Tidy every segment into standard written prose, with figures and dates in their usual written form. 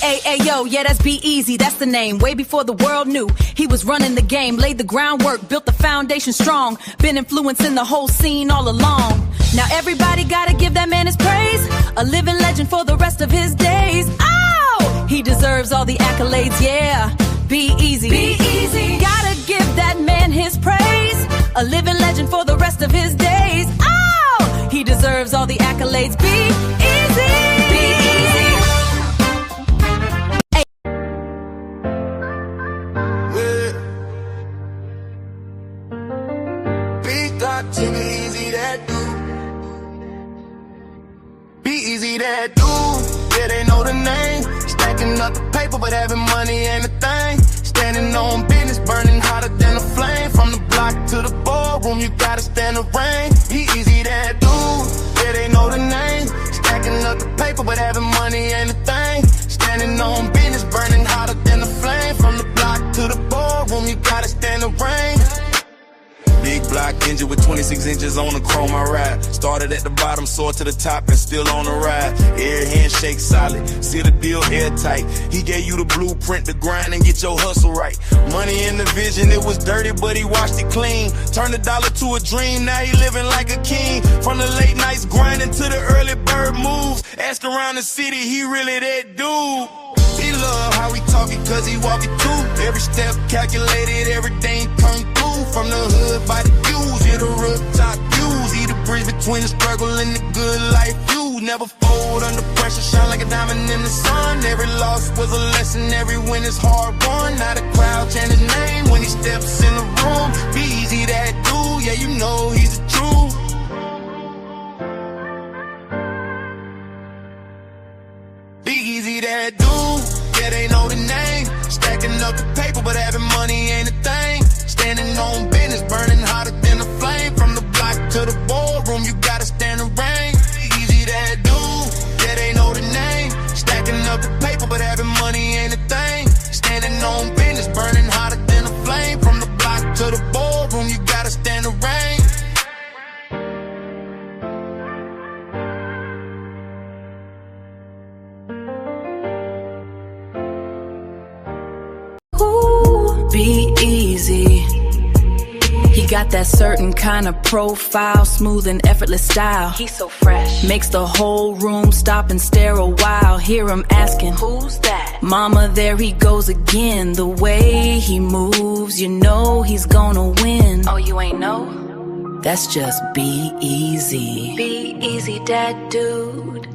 A-A-A-Yo, yeah, that's B-Eazy, that's the name. Way before the world knew he was running the game. Laid the groundwork, built the foundation strong. Been influencing the whole scene all along. Now everybody gotta give that man his praise. A living legend for the rest of his days. Oh, he deserves all the accolades, yeah. B-Eazy, B-Eazy, gotta give that man his praise. A living legend for the rest of his days. Oh, he deserves all the accolades. B-Eazy, B-Eazy. B-Eazy Dat Dude. B-Eazy Dat Dude. Yeah, they know the name. Stacking up the paper, but having money ain't a thing. Standing on business, burning hotter than a flame. From the block to the boardroom, you gotta stand the rain. B-Eazy Dat Dude. Yeah, they know the name. Stacking up the paper, but having money ain't a thing. Standing on business, burning hotter than a flame. From the block to the boardroom, you gotta stand the rain. Big block engine with 26 inches on the chrome I ride. Started at the bottom, soared to the top and still on the ride. Air handshake solid, seal the deal airtight. He gave you the blueprint to grind and get your hustle right. Money in the vision, it was dirty but he washed it clean. Turned a dollar to a dream, now he living like a king. From the late nights grinding to the early bird moves. Ask around the city, he really that dude. He love how we talk it cause he walk it too. Every step calculated, everything come through. From the hood by the views, yeah, the rooftop views. He the bridge between the struggle and the good life view. Never fold under pressure, shine like a diamond in the sun. Every loss was a lesson, every win is hard won. Now the crowd chant his name when he steps in the room. B-Eazy Dat Dude, yeah, you know he's the truth. B-Eazy Dat Dude, yeah, they know the name. Stacking up the paper, but having money ain't a thing. Standing on business, burning hotter than a flame. From the block to the boardroom, you gotta stand the rain. B-Eazy Dat Dude, yeah, they know the name. Stacking up the paper, but having money ain't a thing. Standing on business, burning hotter than a flame. From the block to the boardroom, you gotta stand the rain. B-Eazy. He got that certain kind of profile, smooth and effortless style. He's so fresh, makes the whole room stop and stare a while. Hear him asking, who's that? Mama, there he goes again. The way he moves, you know he's gonna win. Oh, you ain't know? That's just B-Eazy. B-Eazy Dat Dude.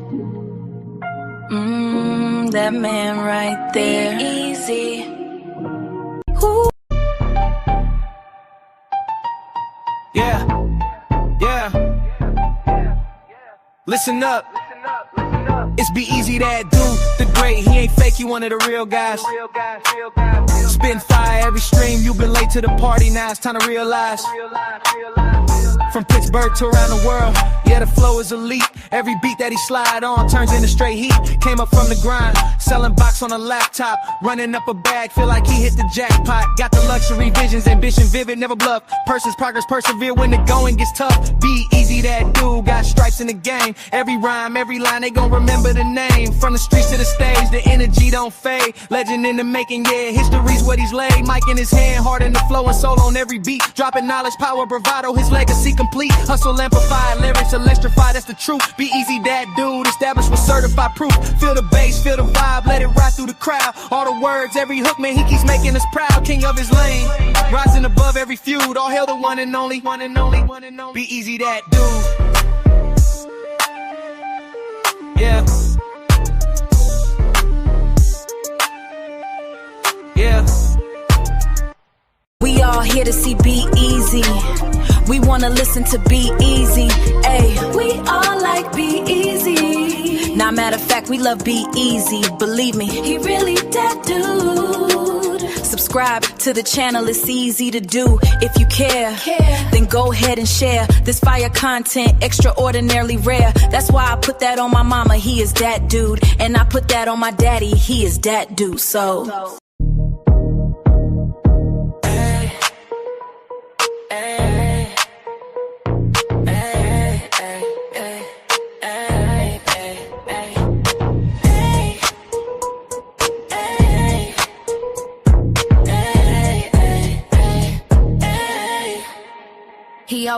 That man right there. B-Eazy. Yeah, yeah. Listen up. It's B-Eazy Dat Dude, the great. He ain't fake, he one of the real guys. Spin fire every stream, you been late to the party, now it's time to realize. From Pittsburgh to around the world, yeah, the flow is elite. Every beat that he slide on turns into straight heat. Came up from the grind, selling box on a laptop, running up a bag, feel like he hit the jackpot. Got the luxury visions, ambition vivid, never bluff. Purses, progress, persevere when the going gets tough. B-Eazy Dat Dude, got stripes in the game. Every rhyme, every line, they gon' remember the name. From the streets to the stage, the energy don't fade. Legend in the making, yeah, history's what he's laid. Mic in his hand, heart in the flow and soul on every beat. Dropping knowledge, power, bravado, his legacy complete. Hustle amplified, lyrics electrified, that's the truth. B-Eazy Dat Dude, established with certified proof. Feel the bass, feel the vibe, let it ride through the crowd. All the words, every hook, man, he keeps making us proud. King of his lane, rising above every feud. All hail the one and only, one and only, one and only. B-Eazy Dat Dude. Yeah. Yeah. We all here to see B-Eazy. We wanna listen to B-Eazy. Ayy, we all like B-Eazy. Now, matter of fact, we love B-Eazy. Believe me, he really that dude. Subscribe to the channel, it's easy to do. If you care, then go ahead and share this fire content, extraordinarily rare. That's why I put that on my mama, he is that dude. And I put that on my daddy, he is that dude. So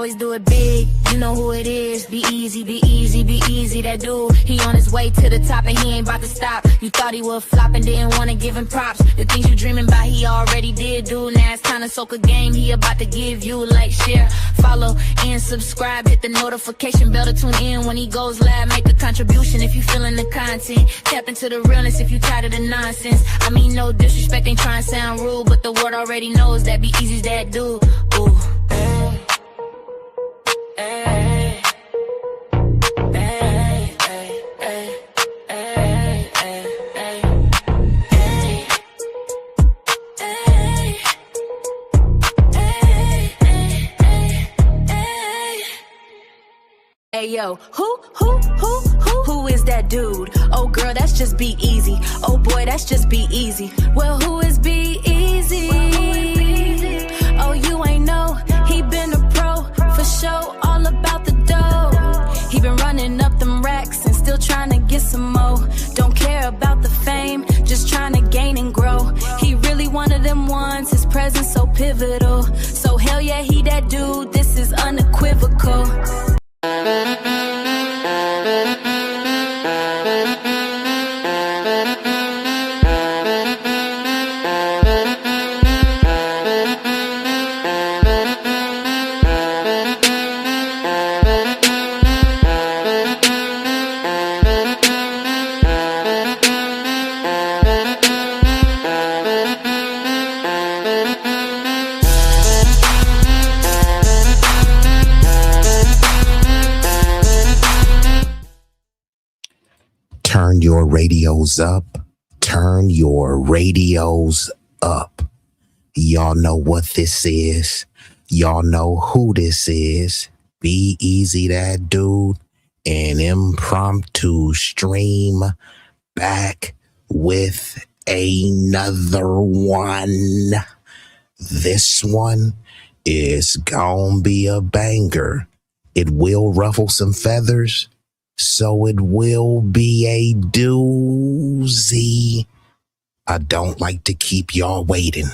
always do it big. You know who it is. B-Eazy, B-Eazy, B-Eazy that dude. He on his way to the top and he ain't about to stop. You thought he would flop and didn't wanna give him props. The things you dreaming about he already did do. Now it's time to soak a game he about to give you. Like, share, follow, and subscribe. Hit the notification bell to tune in when he goes live. Make a contribution if you feeling the content. Tap into the realness if you tired of the nonsense. I mean, no disrespect, ain't trying to sound rude, but the world already knows that B-Eazy's that dude. Ooh. Hey yo, who is that dude? Oh girl, that's just B-Eazy. Oh boy, that's just B-Eazy. Well, who is B-Eazy? Oh, you ain't know, he been a pro for show, all about the dough. He been running up them racks and still trying to get some more. Don't care about the fame, just trying to gain and grow. He really one of them ones, his presence so pivotal. So hell yeah, he that dude, this is unequivocal. Turn your radios up. Turn your radios up. Y'all know what this is. Y'all know who this is. B-Eazy Dat Dude. An impromptu stream back with another one. This one is gonna be a banger. It will ruffle some feathers. So it will be a doozy. I don't like to keep y'all waiting.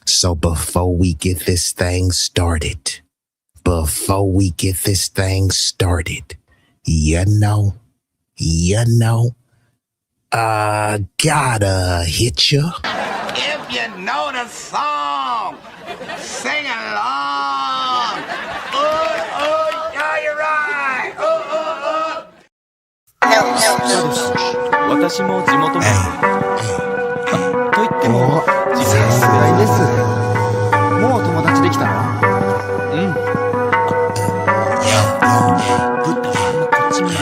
So before we get this thing started, you know, I gotta hit ya. If you know the song, sing along. Yeah, you're right. 私も地元民。と言っても実際世代です。もう友達できたの？うん。ぶったファンのこっち見ない。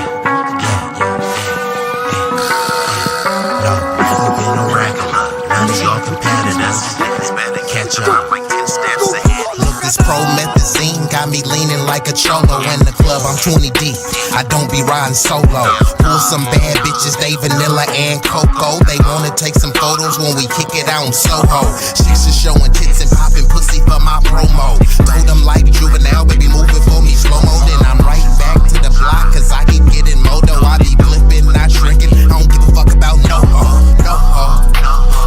This promethazine got me leaning like a cholo in the club. I'm 20 deep. I don't be riding solo. Pull some bad bitches, they vanilla and cocoa. They wanna take some photos when we kick it out in Soho. Chicks is showing tits and popping pussy for my promo. Told them like juvenile, baby, move it for me slow-mo. Then I'm right back to the block, cause I keep getting moto. I be flipping, not shrinking. I don't give a fuck about no.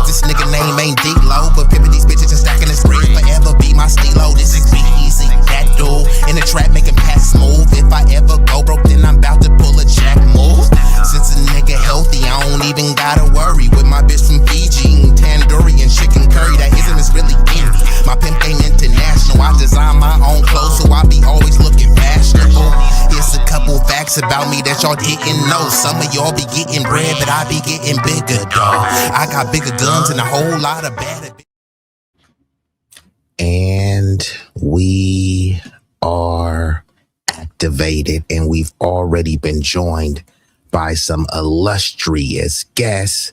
This nigga name ain't D-Lo, but pimpin' these bitches and stacking this bread forever be my stilo. This is B-Eazy Dat Dude in the trap making pass smooth. If I ever go broke, then I'm about to pull a jack move. Since a nigga healthy, I don't even gotta worry. With my bitch from Fiji, eating tandoori and chicken curry. That ism is really indie. My pimp game international. I design my own clothes, so I be always looking fashionable. Here's a couple facts about me that y'all didn't know. Some of y'all be getting bread, but I be getting bigger, dawg. I got bigger guns and a whole lot of bad. And we are activated, and we've already been joined by some illustrious guests.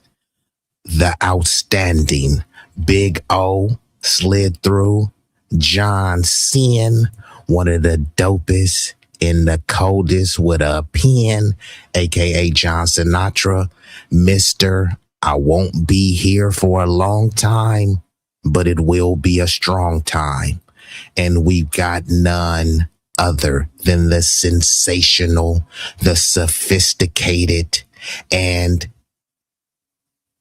The outstanding Big O slid through. John Sin, one of the dopest and the coldest with a pen, aka John Sinatra. Mr. I won't be here for a long time, but it will be a strong time. And we've got none other than the sensational, the sophisticated, and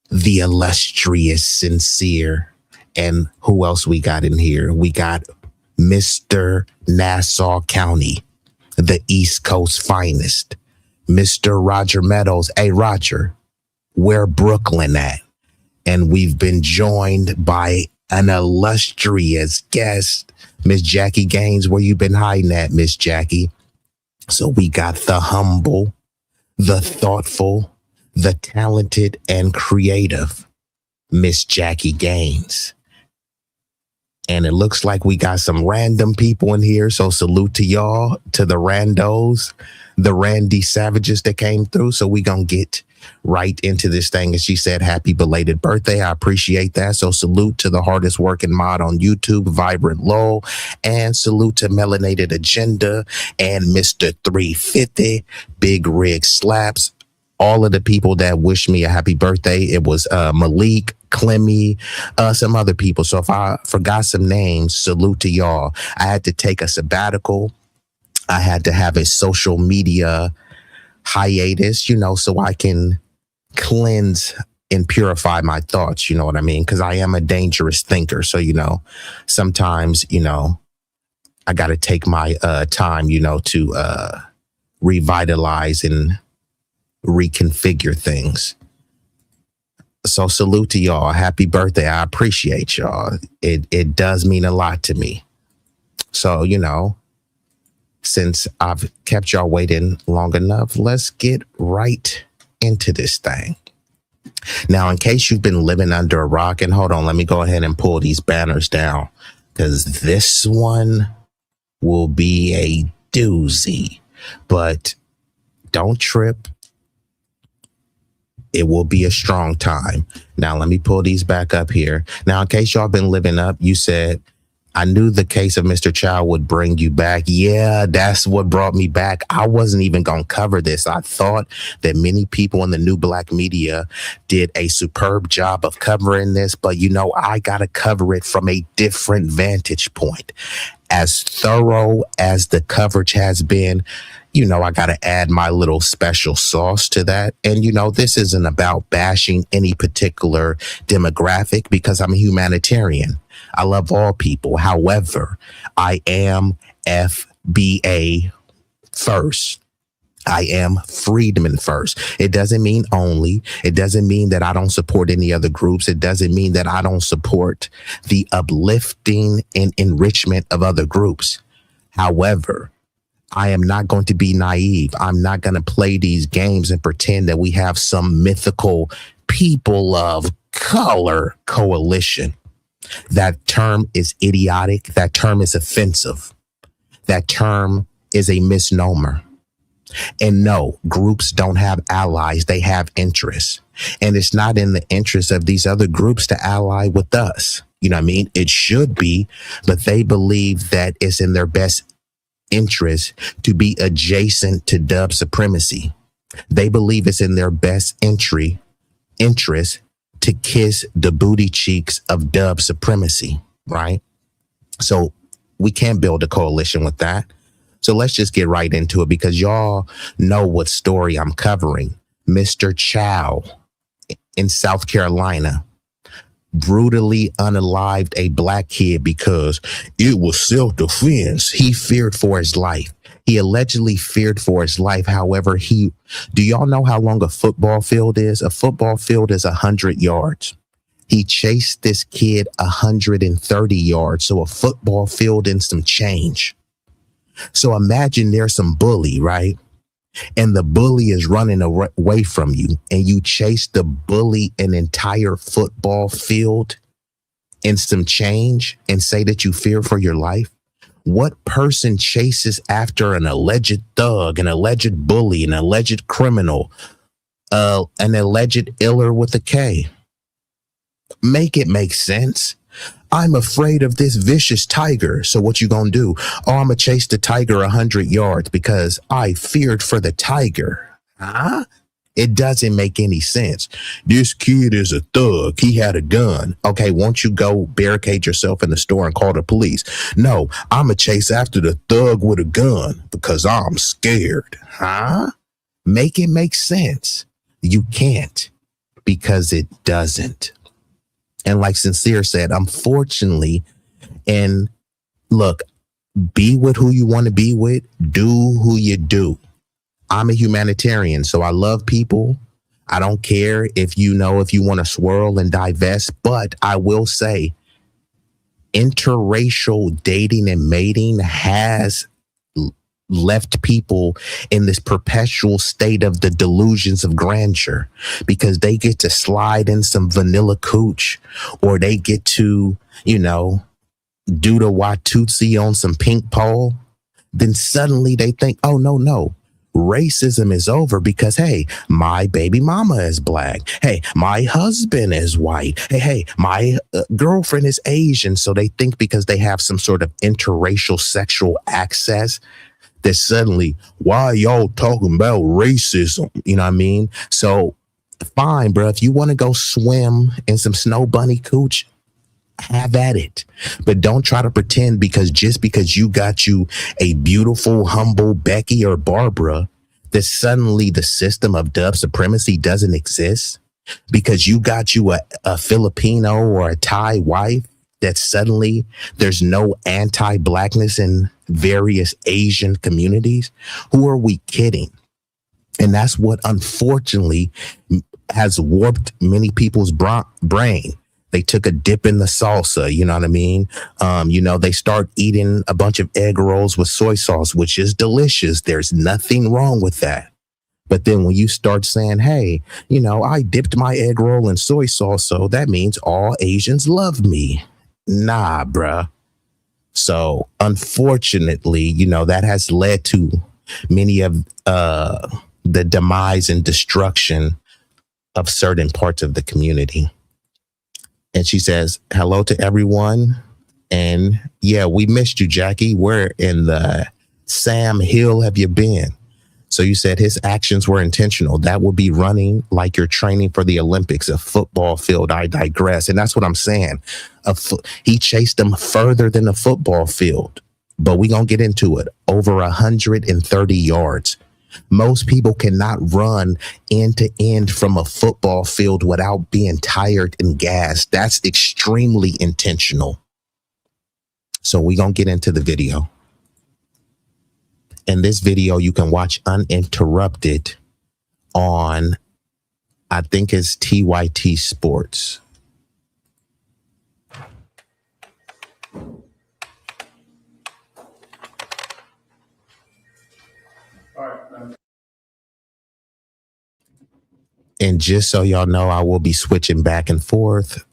the illustrious Sincere. And who else we got in here? We got Mr. Nassau County, the East Coast finest, Mr. Roger Meadows. Hey, Roger, where Brooklyn at? And we've been joined by an illustrious guest, Miss Jackie Gaines. Where you been hiding at, Miss Jackie? So we got the humble, the thoughtful, the talented, and creative Miss Jackie Gaines. And it looks like we got some random people in here. So salute to y'all, to the randos, the Randy Savages that came through. So we gonna get right into this thing. And she said, happy belated birthday. I appreciate that. So salute to the hardest working mod on YouTube, Vibrant Lowell, and salute to Melanated Agenda and Mr. 350, Big Rig Slaps. All of the people that wished me a happy birthday. It was Malik, Clemmy, some other people. So if I forgot some names, salute to y'all. I had to take a sabbatical. I had to have a social media hiatus, so I can cleanse and purify my thoughts. You know what I mean? Because I am a dangerous thinker. So, sometimes, I got to take my time, to revitalize and reconfigure things. So salute to y'all. Happy birthday. I appreciate y'all. It does mean a lot to me. So, since I've kept y'all waiting long enough, let's get right into this thing. Now, in case you've been living under a rock, and hold on, let me go ahead and pull these banners down, because this one will be a doozy, but don't trip. It will be a strong time. Now, let me pull these back up here. Now, in case y'all been living up, you said, I knew the case of Mr. Child would bring you back. Yeah, that's what brought me back. I wasn't even going to cover this. I thought that many people in the new black media did a superb job of covering this, but I got to cover it from a different vantage point. As thorough as the coverage has been, I got to add my little special sauce to that. And, this isn't about bashing any particular demographic, because I'm a humanitarian. I love all people. However, I am FBA first. I am freedman first. It doesn't mean only. It doesn't mean that I don't support any other groups. It doesn't mean that I don't support the uplifting and enrichment of other groups. However, I am not going to be naive. I'm not going to play these games and pretend that we have some mythical people of color coalition. That term is idiotic. That term is offensive. That term is a misnomer. And no, groups don't have allies. They have interests. And it's not in the interest of these other groups to ally with us. You know what I mean? It should be, but they believe that it's in their best interest to be adjacent to dub supremacy. They believe it's in their best interest to kiss the booty cheeks of dub supremacy, right? So we can't build a coalition with that. So let's just get right into it, because y'all know what story I'm covering. Mr. Chow in South Carolina brutally unalived a black kid because it was self-defense. He feared for his life. He allegedly feared for his life. However, do y'all know how long a football field is? A football field is 100 yards. He chased this kid 130 yards. So a football field and some change. So imagine there's some bully, right? And the bully is running away from you, and you chase the bully an entire football field and some change and say that you fear for your life. What person chases after an alleged thug, an alleged bully, an alleged criminal, an alleged iller with a K? Make it make sense. I'm afraid of this vicious tiger. So what you gonna do? Oh, I'm gonna chase the tiger 100 yards because I feared for the tiger. Huh? It doesn't make any sense. This kid is a thug. He had a gun. Okay, won't you go barricade yourself in the store and call the police? No, I'm gonna chase after the thug with a gun because I'm scared. Huh? Make it make sense. You can't, because it doesn't. And like Sincere said, unfortunately, and look, Be with who you want to be with. Do who you do. I'm a humanitarian, so I love people. I don't care if you want to swirl and divest, but I will say interracial dating and mating has left people in this perpetual state of the delusions of grandeur, because they get to slide in some vanilla cooch, or they get to, do the Watusi on some pink pole. Then suddenly they think, oh, no, racism is over because, hey, my baby mama is black. Hey, my husband is white. Hey, my girlfriend is Asian. So they think because they have some sort of interracial sexual access that suddenly, why are y'all talking about racism? You know what I mean? So fine, bro. If you want to go swim in some snow bunny cooch, have at it. But don't try to pretend just because you got you a beautiful, humble Becky or Barbara, that suddenly the system of dub supremacy doesn't exist. Because you got you a Filipino or a Thai wife, that suddenly there's no anti-blackness in various Asian communities. Who are we kidding? And that's what unfortunately has warped many people's brain. They took a dip in the salsa, you know what I mean? They start eating a bunch of egg rolls with soy sauce, which is delicious. There's nothing wrong with that. But then when you start saying, hey, I dipped my egg roll in soy sauce, so that means all Asians love me. Nah, bruh. So unfortunately, that has led to many of the demise and destruction of certain parts of the community. And she says, hello to everyone. And yeah, we missed you, Jackie. Where in the Sam Hill have you been? So you said his actions were intentional. That would be running like you're training for the Olympics, a football field. I digress. And that's what I'm saying. He chased them further than a football field. But we're going to get into it. Over 130 yards. Most people cannot run end to end from a football field without being tired and gassed. That's extremely intentional. So we're going to get into the video. And this video you can watch uninterrupted on, I think it's TYT Sports. And just so y'all know, I will be switching back and forth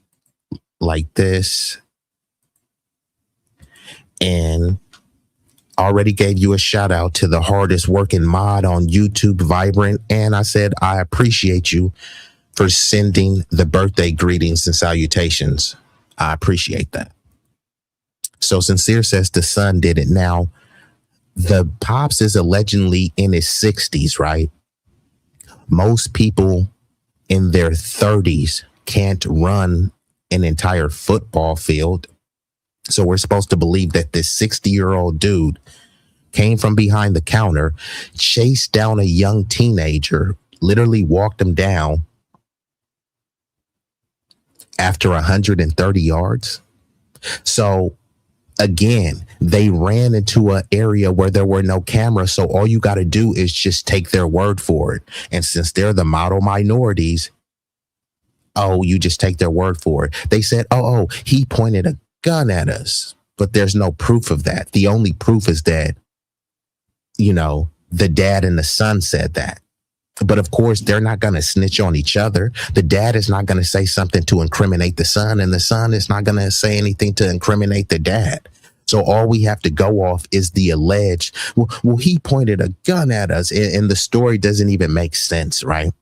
like this. And already gave you a shout out to the hardest working mod on YouTube, Vibrant. And I said, I appreciate you for sending the birthday greetings and salutations. I appreciate that. So Sincere says the son did it. Now, the Pops is allegedly in his 60s, right? Most people in their 30s can't run an entire football field. So we're supposed to believe that this 60-year-old dude came from behind the counter, chased down a young teenager, literally walked him down after 130 yards. So again, they ran into an area where there were no cameras. So all you got to do is just take their word for it. And since they're the model minorities, you just take their word for it. They said, he pointed a gun at us, but there's no proof of that. The only proof is that, the dad and the son said that. But of course, they're not going to snitch on each other. The dad is not going to say something to incriminate the son, and the son is not going to say anything to incriminate the dad. So all we have to go off is the alleged, well, he pointed a gun at us, and the story doesn't even make sense, right?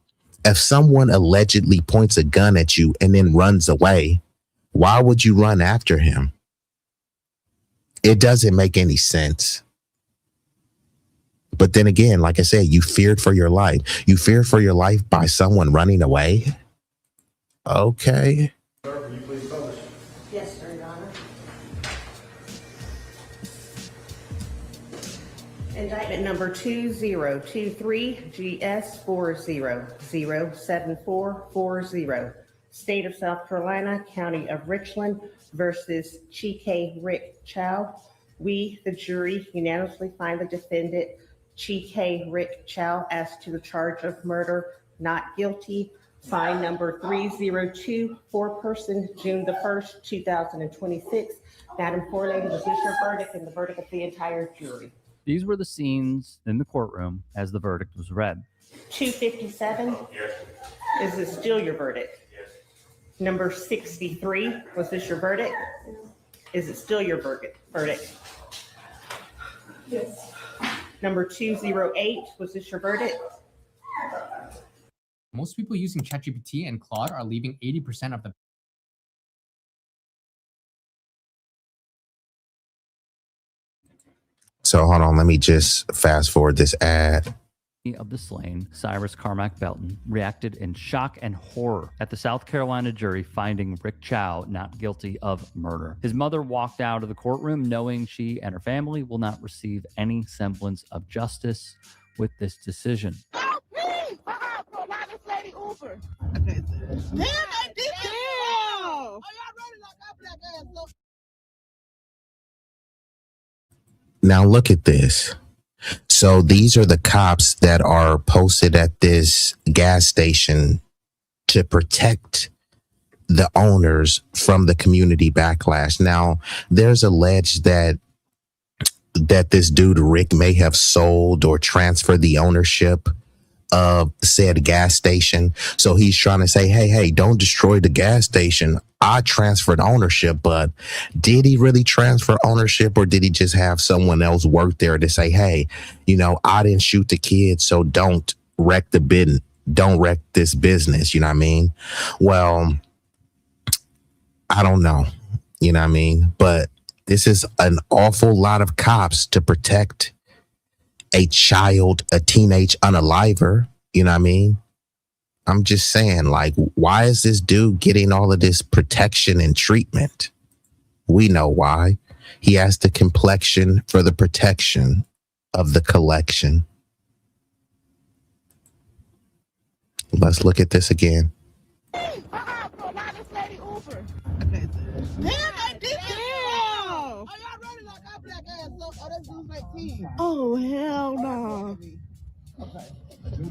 If someone allegedly points a gun at you and then runs away, why would you run after him? It doesn't make any sense. But then again, like I said, you feared for your life. You feared for your life by someone running away? Okay. Sir, will you please publish? Yes, sir, Your Honor. Indictment number 2023 GS400740, State of South Carolina, County of Richland versus Chike Rick Chow. We, the jury, unanimously find the defendant, Chi Rick Chow, as to the charge of murder, not guilty. Signed number 302, foreperson, June the 1st, 2026. Madam Forelady, this is your verdict and the verdict of the entire jury. These were the scenes in the courtroom as the verdict was read. 257, is this still your verdict? Yes. Number 63, was this your verdict? Is it still your verdict? Yes. Number 208, was this your verdict? Most people using ChatGPT and Claude are leaving 80% of the So hold on, let me just fast forward this ad. Of the slain, Cyrus Carmack Belton, reacted in shock and horror at the South Carolina jury finding Rick Chow not guilty of murder. His mother walked out of the courtroom knowing she and her family will not receive any semblance of justice with this decision. Help me! Lady Uber. Damn, they did it! Oh, y'all running like our black ass. Look. Now look at this. So these are the cops that are posted at this gas station to protect the owners from the community backlash. Now, there's alleged that this dude Rick may have sold or transferred the ownership of said gas station. So he's trying to say, hey, don't destroy the gas station. I transferred ownership, but did he really transfer ownership, or did he just have someone else work there to say, hey, I didn't shoot the kid, so don't wreck this business. You know what I mean? Well, I don't know. You know what I mean? But this is an awful lot of cops to protect a child, a teenage unaliver. You know what I mean? I'm just saying, like, why is this dude getting all of this protection and treatment? We know why. He has the complexion for the protection of the collection. Let's look at this again. Damn, they did it! Oh, y'all running like our black ass. Look, oh, that's dude's 19. Oh, hell no. Okay.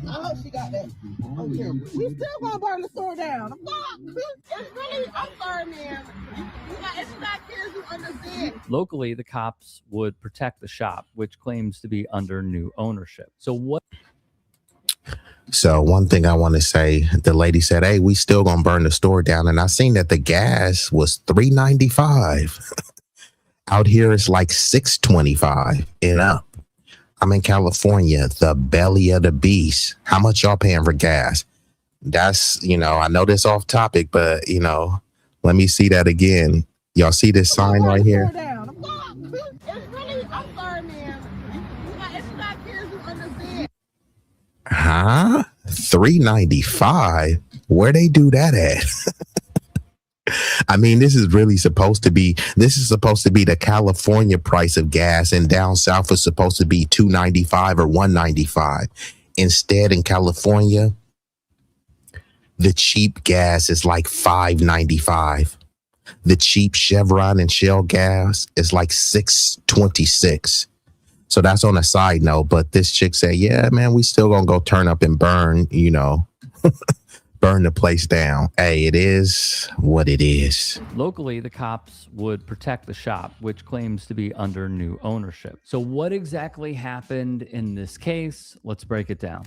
I hope she got that. Okay. We still gonna burn the store down. Fuck! It's really, I'm sorry, man. It's not kids who understand. Locally, the cops would protect the shop, which claims to be under new ownership. So one thing I want to say, the lady said, hey, we still gonna burn the store down. And I seen that the gas was $3.95. Out here it's like $6.25 and up. I'm in California, the belly of the beast. How much y'all paying for gas? That's, I know this off topic, but, let me see that again. Y'all see this sign right here? It's really, I'm sorry, man. It's not kids who understand. Huh? $3.95? Where they do that at? I mean, this is supposed to be the California price of gas, and down south is supposed to be $2.95 or $1.95. Instead, in California, the cheap gas is like $5.95. The cheap Chevron and Shell gas is like $6.26. So that's on a side note. But this chick said, yeah, man, we still gonna go turn up and burn, burn the place down. Hey, it is what it is. Locally, the cops would protect the shop, which claims to be under new ownership. So what exactly happened in this case? Let's break it down.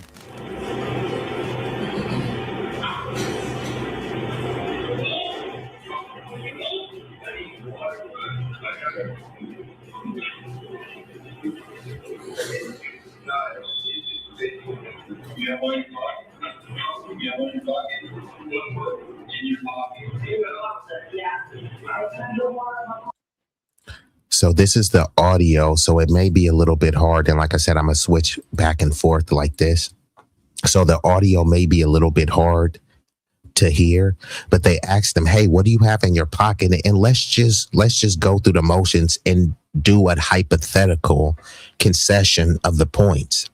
So this is the audio, so it may be a little bit hard. And like I said, I'm going to switch back and forth like this. So the audio may be a little bit hard to hear, but they asked them, hey, what do you have in your pocket? And let's just go through the motions and do a hypothetical concession of the points.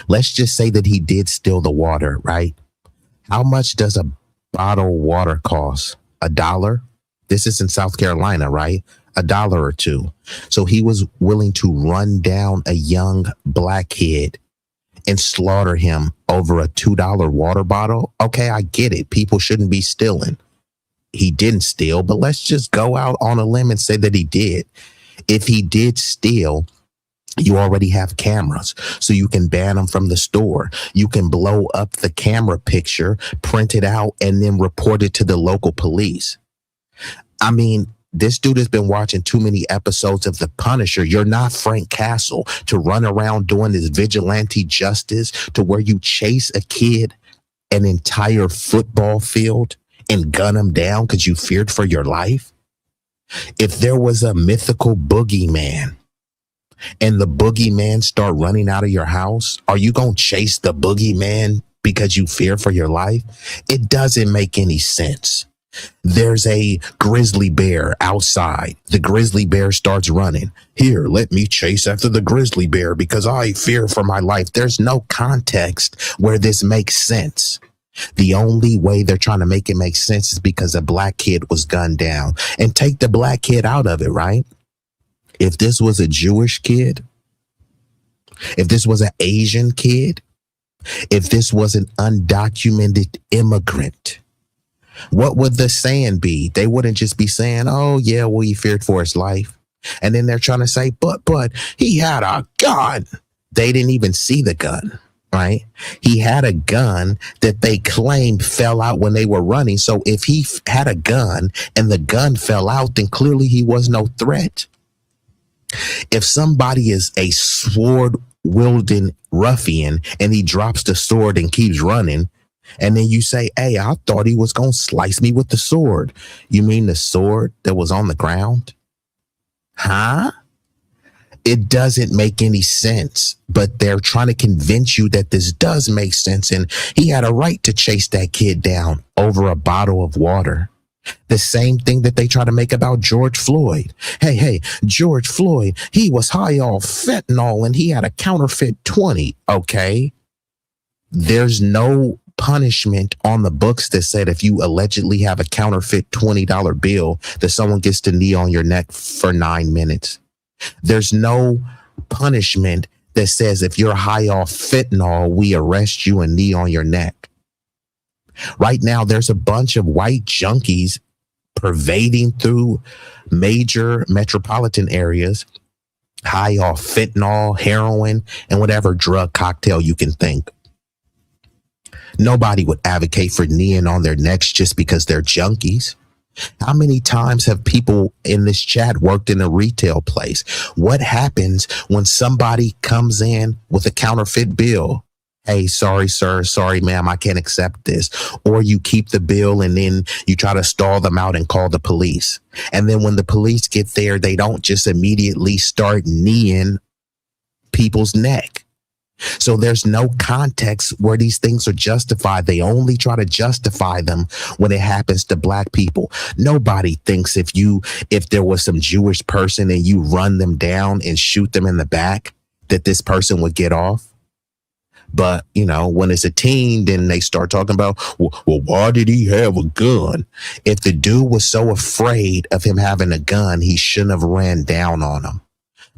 Let's just say that he did steal the water, right? How much does a bottle of water cost? $1? This is in South Carolina, right? $1 or $2. So he was willing to run down a young black kid and slaughter him over a $2 water bottle. Okay, I get it. People shouldn't be stealing. He didn't steal, but let's just go out on a limb and say that he did. If he did steal, you already have cameras, so you can ban them from the store. You can blow up the camera picture, print it out, and then report it to the local police. I mean, this dude has been watching too many episodes of The Punisher. You're not Frank Castle to run around doing this vigilante justice to where you chase a kid an entire football field and gun him down because you feared for your life. If there was a mythical boogeyman and the boogeyman start running out of your house, are you going to chase the boogeyman because you fear for your life? It doesn't make any sense. There's a grizzly bear outside. The grizzly bear starts running. Here, let me chase after the grizzly bear because I fear for my life. There's no context where this makes sense. The only way they're trying to make it make sense is because a black kid was gunned down. And take the black kid out of it, right? If this was a Jewish kid, if this was an Asian kid, if this was an undocumented immigrant, what would the saying be? They wouldn't just be saying, oh, yeah, well, he feared for his life. And then they're trying to say, but he had a gun. They didn't even see the gun, right? He had a gun that they claimed fell out when they were running. So if he had a gun and the gun fell out, then clearly he was no threat. If somebody is a sword wielding ruffian and he drops the sword and keeps running, and then you say, hey, I thought he was going to slice me with the sword. You mean the sword that was on the ground? Huh? It doesn't make any sense, but they're trying to convince you that this does make sense. And he had a right to chase that kid down over a bottle of water. The same thing that they try to make about George Floyd. Hey, George Floyd, he was high off fentanyl and he had a counterfeit 20. Okay. There's no punishment on the books that said if you allegedly have a counterfeit $20 bill that someone gets to knee on your neck for 9 minutes. There's no punishment that says if you're high off fentanyl, we arrest you and knee on your neck. Right now, there's a bunch of white junkies pervading through major metropolitan areas, high off fentanyl, heroin, and whatever drug cocktail you can think. Nobody would advocate for kneeing on their necks just because they're junkies. How many times have people in this chat worked in a retail place? What happens when somebody comes in with a counterfeit bill? Hey, sorry, sir. Sorry, ma'am. I can't accept this. Or you keep the bill and then you try to stall them out and call the police. And then when the police get there, they don't just immediately start kneeing people's neck. So there's no context where these things are justified. They only try to justify them when it happens to black people. Nobody thinks if there was some Jewish person and you run them down and shoot them in the back, that this person would get off. But, you know, when it's a teen, then they start talking about, well, why did he have a gun? If the dude was so afraid of him having a gun, he shouldn't have ran down on him.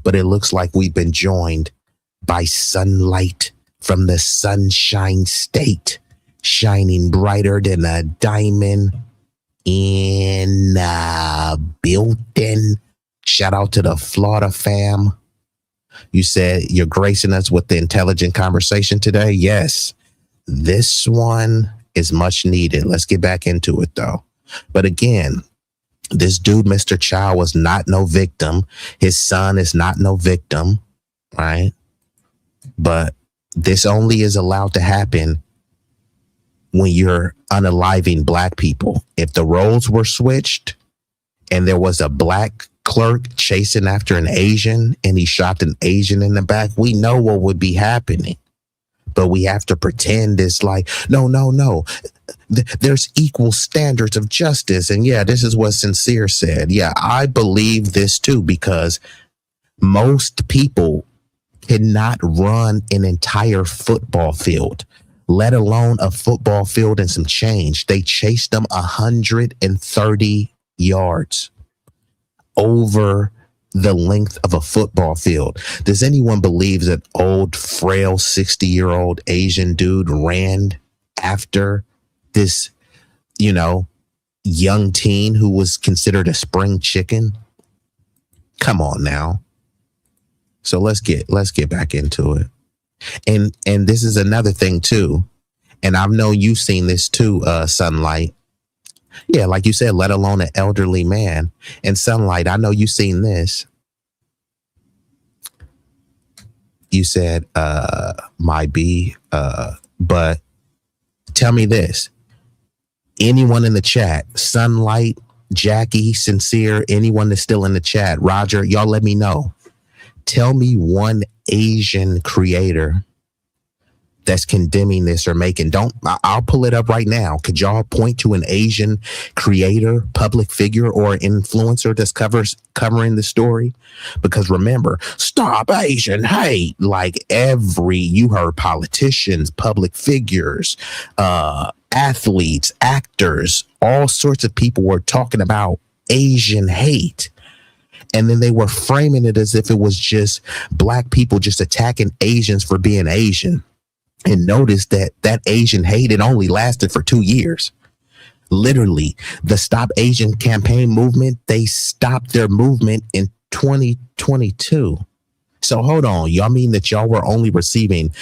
But it looks like we've been joined by sunlight from the Sunshine State, shining brighter than a diamond in a building. Shout out to the Florida fam. You said you're gracing us with the intelligent conversation today. Yes, this one is much needed. Let's get back into it, though. But again, this dude, Mr. Chow, was not no victim. His son is not no victim, right? But this only is allowed to happen when you're unaliving black people. If the roles were switched and there was a black clerk chasing after an Asian and he shot an Asian in the back, we know what would be happening. But we have to pretend it's like, no. There's equal standards of justice. And yeah, this is what Sincere said. Yeah, I believe this too, because most people cannot run an entire football field, let alone a football field and some change. They chased them 130 yards over the length of a football field. Does anyone believe that old, frail, 60-year-old Asian dude ran after this, young teen who was considered a spring chicken? Come on now. So let's get back into it. And this is another thing too. And I know you've seen this too, Sunlight. Yeah, like you said, let alone an elderly man. And Sunlight, I know you've seen this. You said, might be, but tell me this. Anyone in the chat, Sunlight, Jackie, Sincere, anyone that's still in the chat, Roger, y'all let me know. Tell me one Asian creator that's condemning this or I'll pull it up right now. Could y'all point to an Asian creator, public figure, or influencer that's covering the story? Because remember, stop Asian hate. Like you heard politicians, public figures, athletes, actors, all sorts of people were talking about Asian hate. And then they were framing it as if it was just black people just attacking Asians for being Asian. And notice that Asian hate, it only lasted for 2 years. Literally, the Stop Asian campaign movement, they stopped their movement in 2022. So hold on, y'all mean that y'all were only receiving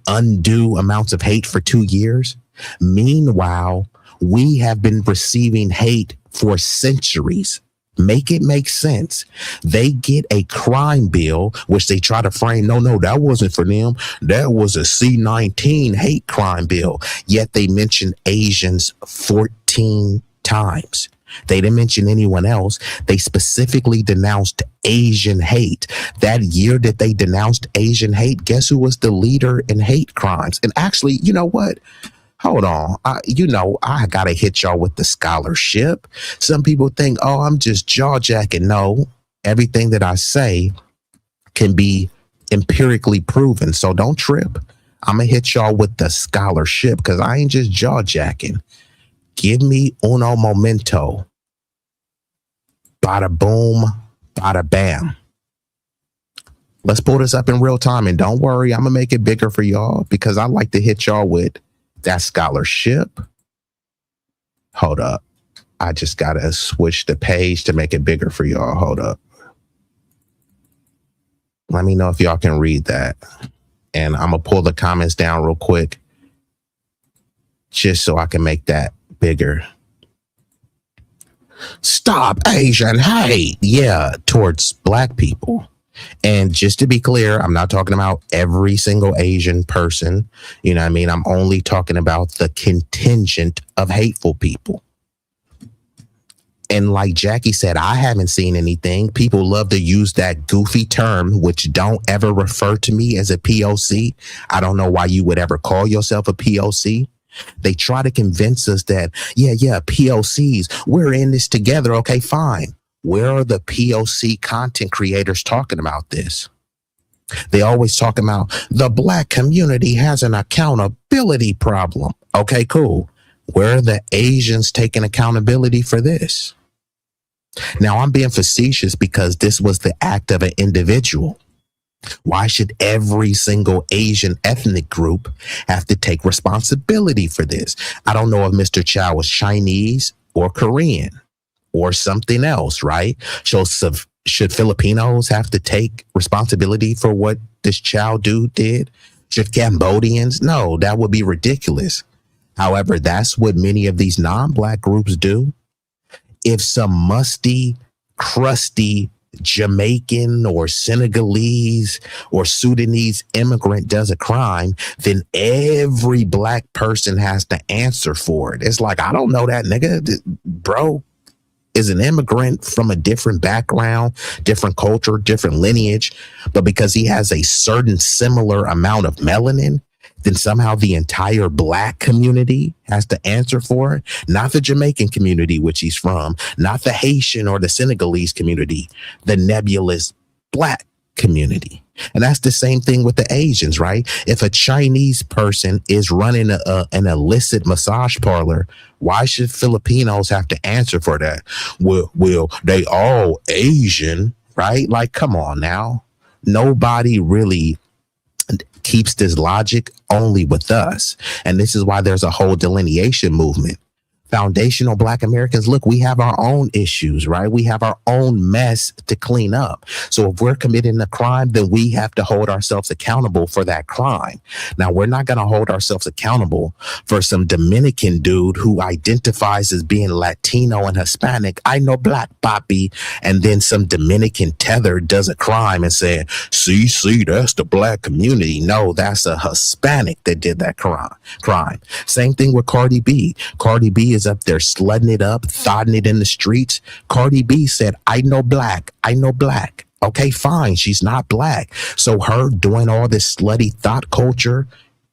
undue amounts of hate for 2 years? Meanwhile, we have been receiving hate for centuries. Make it make sense. They get a crime bill, which they try to frame. No, that wasn't for them. That was a C-19 hate crime bill. Yet they mentioned Asians 14 times. They didn't mention anyone else. They specifically denounced Asian hate. That year that they denounced Asian hate, guess who was the leader in hate crimes? And actually, you know what? Hold on. I got to hit y'all with the scholarship. Some people think, oh, I'm just jaw jacking. No, everything that I say can be empirically proven. So don't trip. I'm going to hit y'all with the scholarship because I ain't just jaw jacking. Give me uno momento. Bada boom, bada bam. Let's pull this up in real time. And don't worry, I'm going to make it bigger for y'all because I like to hit y'all with that scholarship. Hold up. I just got to switch the page to make it bigger for y'all. Hold up. Let me know if y'all can read that. And I'm going to pull the comments down real quick just so I can make that bigger. Stop Asian hate. Yeah, towards black people. And just to be clear, I'm not talking about every single Asian person. You know what I mean? I'm only talking about the contingent of hateful people. And like Jackie said, I haven't seen anything. People love to use that goofy term, which don't ever refer to me as a POC. I don't know why you would ever call yourself a POC. They try to convince us that, yeah, POCs, we're in this together. Okay, fine. Where are the POC content creators talking about this? They always talk about the black community has an accountability problem. Okay, cool. Where are the Asians taking accountability for this? Now, I'm being facetious because this was the act of an individual. Why should every single Asian ethnic group have to take responsibility for this? I don't know if Mr. Chow was Chinese or Korean or something else, right? So should Filipinos have to take responsibility for what this Chow dude did? Should Cambodians? No, that would be ridiculous. However, that's what many of these non-black groups do. If some musty, crusty Jamaican or Senegalese or Sudanese immigrant does a crime, then every black person has to answer for it. It's like, I don't know that nigga, bro is an immigrant from a different background, different culture, different lineage, but because he has a certain similar amount of melanin, then somehow the entire black community has to answer for it. Not the Jamaican community, which he's from, not the Haitian or the Senegalese community, the nebulous black community. And that's the same thing with the Asians, right? If a Chinese person is running an illicit massage parlor, why should Filipinos have to answer for that? Well, they all Asian, right? Like, come on now. Nobody really keeps this logic only with us. And this is why there's a whole delineation movement. Foundational Black Americans, look, we have our own issues, right? We have our own mess to clean up. So if we're committing a crime, then we have to hold ourselves accountable for that crime. Now, we're not going to hold ourselves accountable for some Dominican dude who identifies as being Latino and Hispanic. I know Black Papi. And then some Dominican tether does a crime and say, see, that's the Black community. No, that's a Hispanic that did that crime. Same thing with Cardi B. Cardi B is up there slutting it up, thotting it in the streets. Cardi B said, I know Black. Okay, fine. She's not Black. So her doing all this slutty thought culture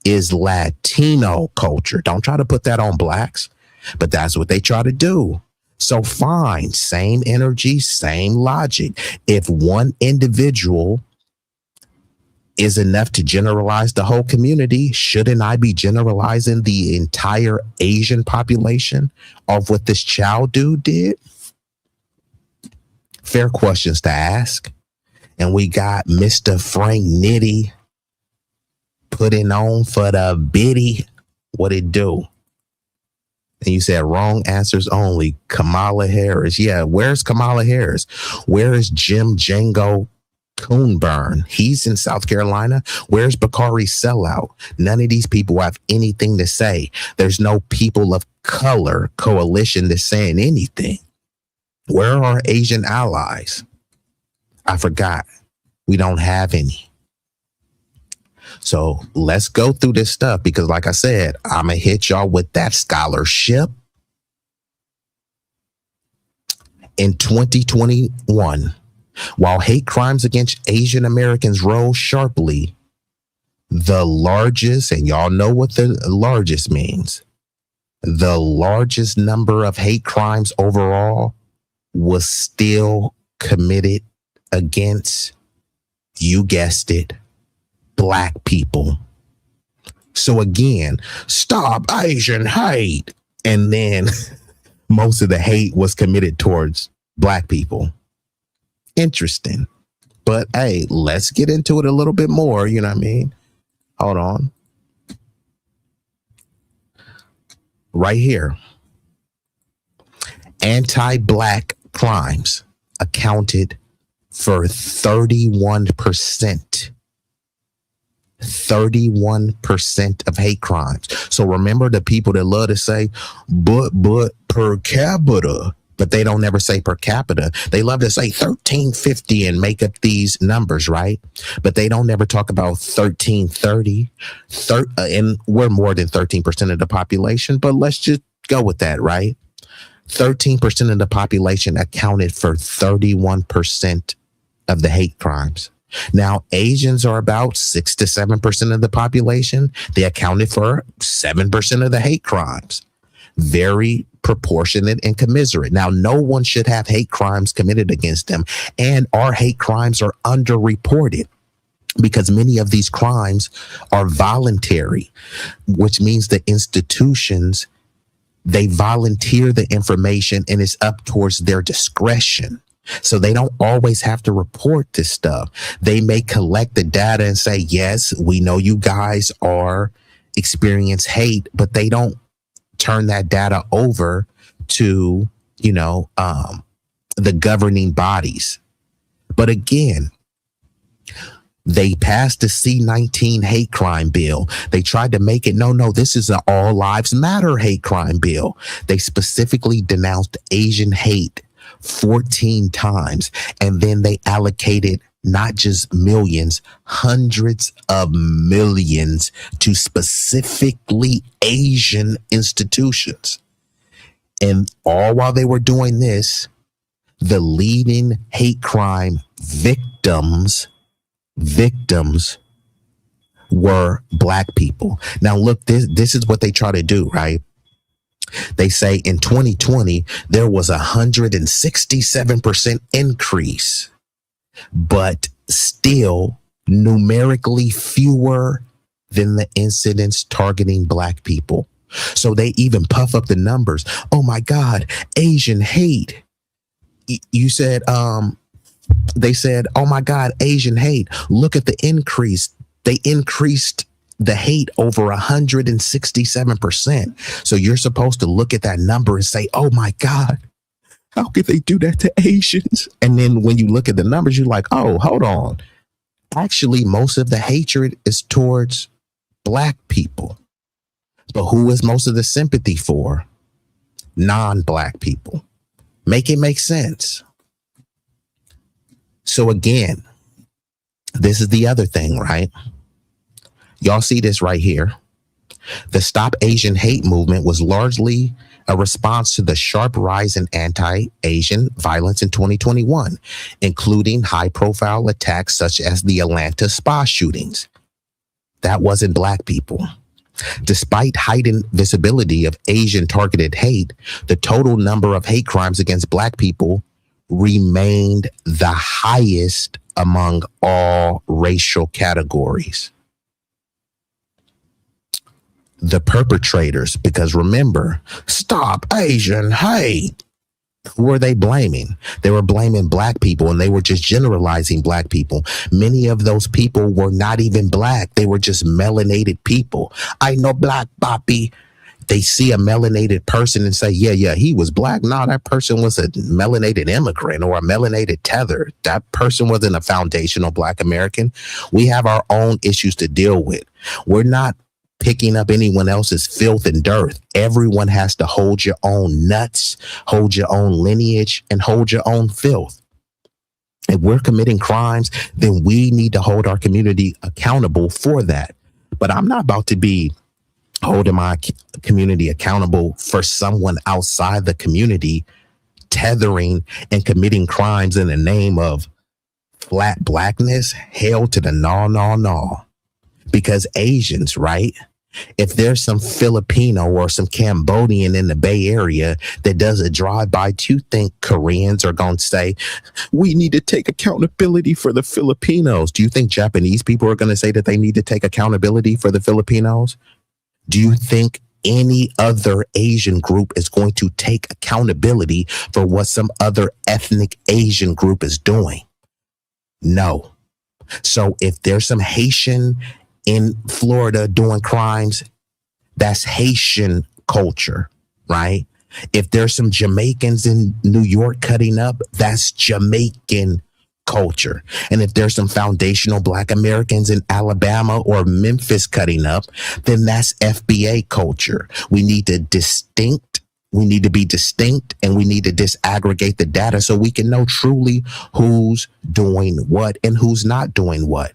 is Latino culture. Don't try to put that on Blacks, but that's what they try to do. So fine, same energy, same logic. If one individual is enough to generalize the whole community, shouldn't I be generalizing the entire Asian population of what this Chow dude did? Fair questions to ask. And we got Mr. Frank Nitty putting on for the biddy. What it do? And you said wrong answers only. Kamala Harris. Yeah, where's Kamala Harris? Where is Jim Django Coonburn? He's in South Carolina. Where's Bakari Sellout? None of these people have anything to say. There's no people of color coalition that's saying anything. Where are our Asian allies? I forgot. We don't have any. So let's go through this stuff because, like I said, I'm going to hit y'all with that scholarship. In 2021, while hate crimes against Asian Americans rose sharply, the largest, and y'all know what the largest means, the largest number of hate crimes overall was still committed against, you guessed it, Black people. So again, stop Asian hate. And then most of the hate was committed towards Black people. Interesting. But hey, let's get into it a little bit more. You know what I mean? Hold on. Right here. Anti-Black crimes accounted for 31%. 31% of hate crimes. So remember the people that love to say, but per capita. But they don't ever say per capita. They love to say 1350 and make up these numbers, right? But they don't ever talk about 1330. And we're more than 13% of the population, but let's just go with that, right? 13% of the population accounted for 31% of the hate crimes. Now, Asians are about 6 to 7% of the population. They accounted for 7% of the hate crimes. Very proportionate and commiserate. Now, no one should have hate crimes committed against them. And our hate crimes are underreported because many of these crimes are voluntary, which means the institutions, they volunteer the information and it's up towards their discretion. So they don't always have to report this stuff. They may collect the data and say, yes, we know you guys are experience hate, but they don't turn that data over to, the governing bodies. But again, they passed the C-19 hate crime bill. They tried to make it, no, this is an all lives matter hate crime bill. They specifically denounced Asian hate 14 times. And then they allocated not just millions, hundreds of millions to specifically Asian institutions. And all while they were doing this, the leading hate crime victims were Black people. Now, look, this is what they try to do, right? They say in 2020, there was 167% increase. But still numerically fewer than the incidents targeting Black people. So they even puff up the numbers. Oh my God, Asian hate. You said, they said, oh my God, Asian hate. Look at the increase. They increased the hate over 167%. So you're supposed to look at that number and say, oh my God, how could they do that to Asians? And then when you look at the numbers, you're like, oh, hold on. Actually, most of the hatred is towards Black people. But who is most of the sympathy for? Non-Black people. Make it make sense. So again, this is the other thing, right? Y'all see this right here. The Stop Asian Hate movement was largely a response to the sharp rise in anti-Asian violence in 2021, including high-profile attacks such as the Atlanta spa shootings. That wasn't Black people. Despite heightened visibility of Asian-targeted hate, the total number of hate crimes against Black people remained the highest among all racial categories. The perpetrators, because remember, Stop Asian Hate. Who were they blaming? They were blaming Black people, and they were just generalizing Black people. Many of those people were not even Black. They were just melanated people. I know Black Papi. They see a melanated person and say, yeah, he was Black. No, that person was a melanated immigrant or a melanated tether. That person wasn't a foundational Black American. We have our own issues to deal with. We're not picking up anyone else's filth and dirt. Everyone has to hold your own nuts, hold your own lineage, and hold your own filth. If we're committing crimes, then we need to hold our community accountable for that. But I'm not about to be holding my community accountable for someone outside the community tethering and committing crimes in the name of flat Blackness. Hell to the no. Because Asians, right? If there's some Filipino or some Cambodian in the Bay Area that does a drive-by, do you think Koreans are going to say, we need to take accountability for the Filipinos? Do you think Japanese people are going to say that they need to take accountability for the Filipinos? Do you think any other Asian group is going to take accountability for what some other ethnic Asian group is doing? No. So if there's some Haitian in Florida doing crimes, that's Haitian culture, right? If there's some Jamaicans in New York cutting up, that's Jamaican culture. And if there's some foundational Black Americans in Alabama or Memphis cutting up, then that's FBA culture. We need to be distinct, and we need to disaggregate the data so we can know truly who's doing what and who's not doing what.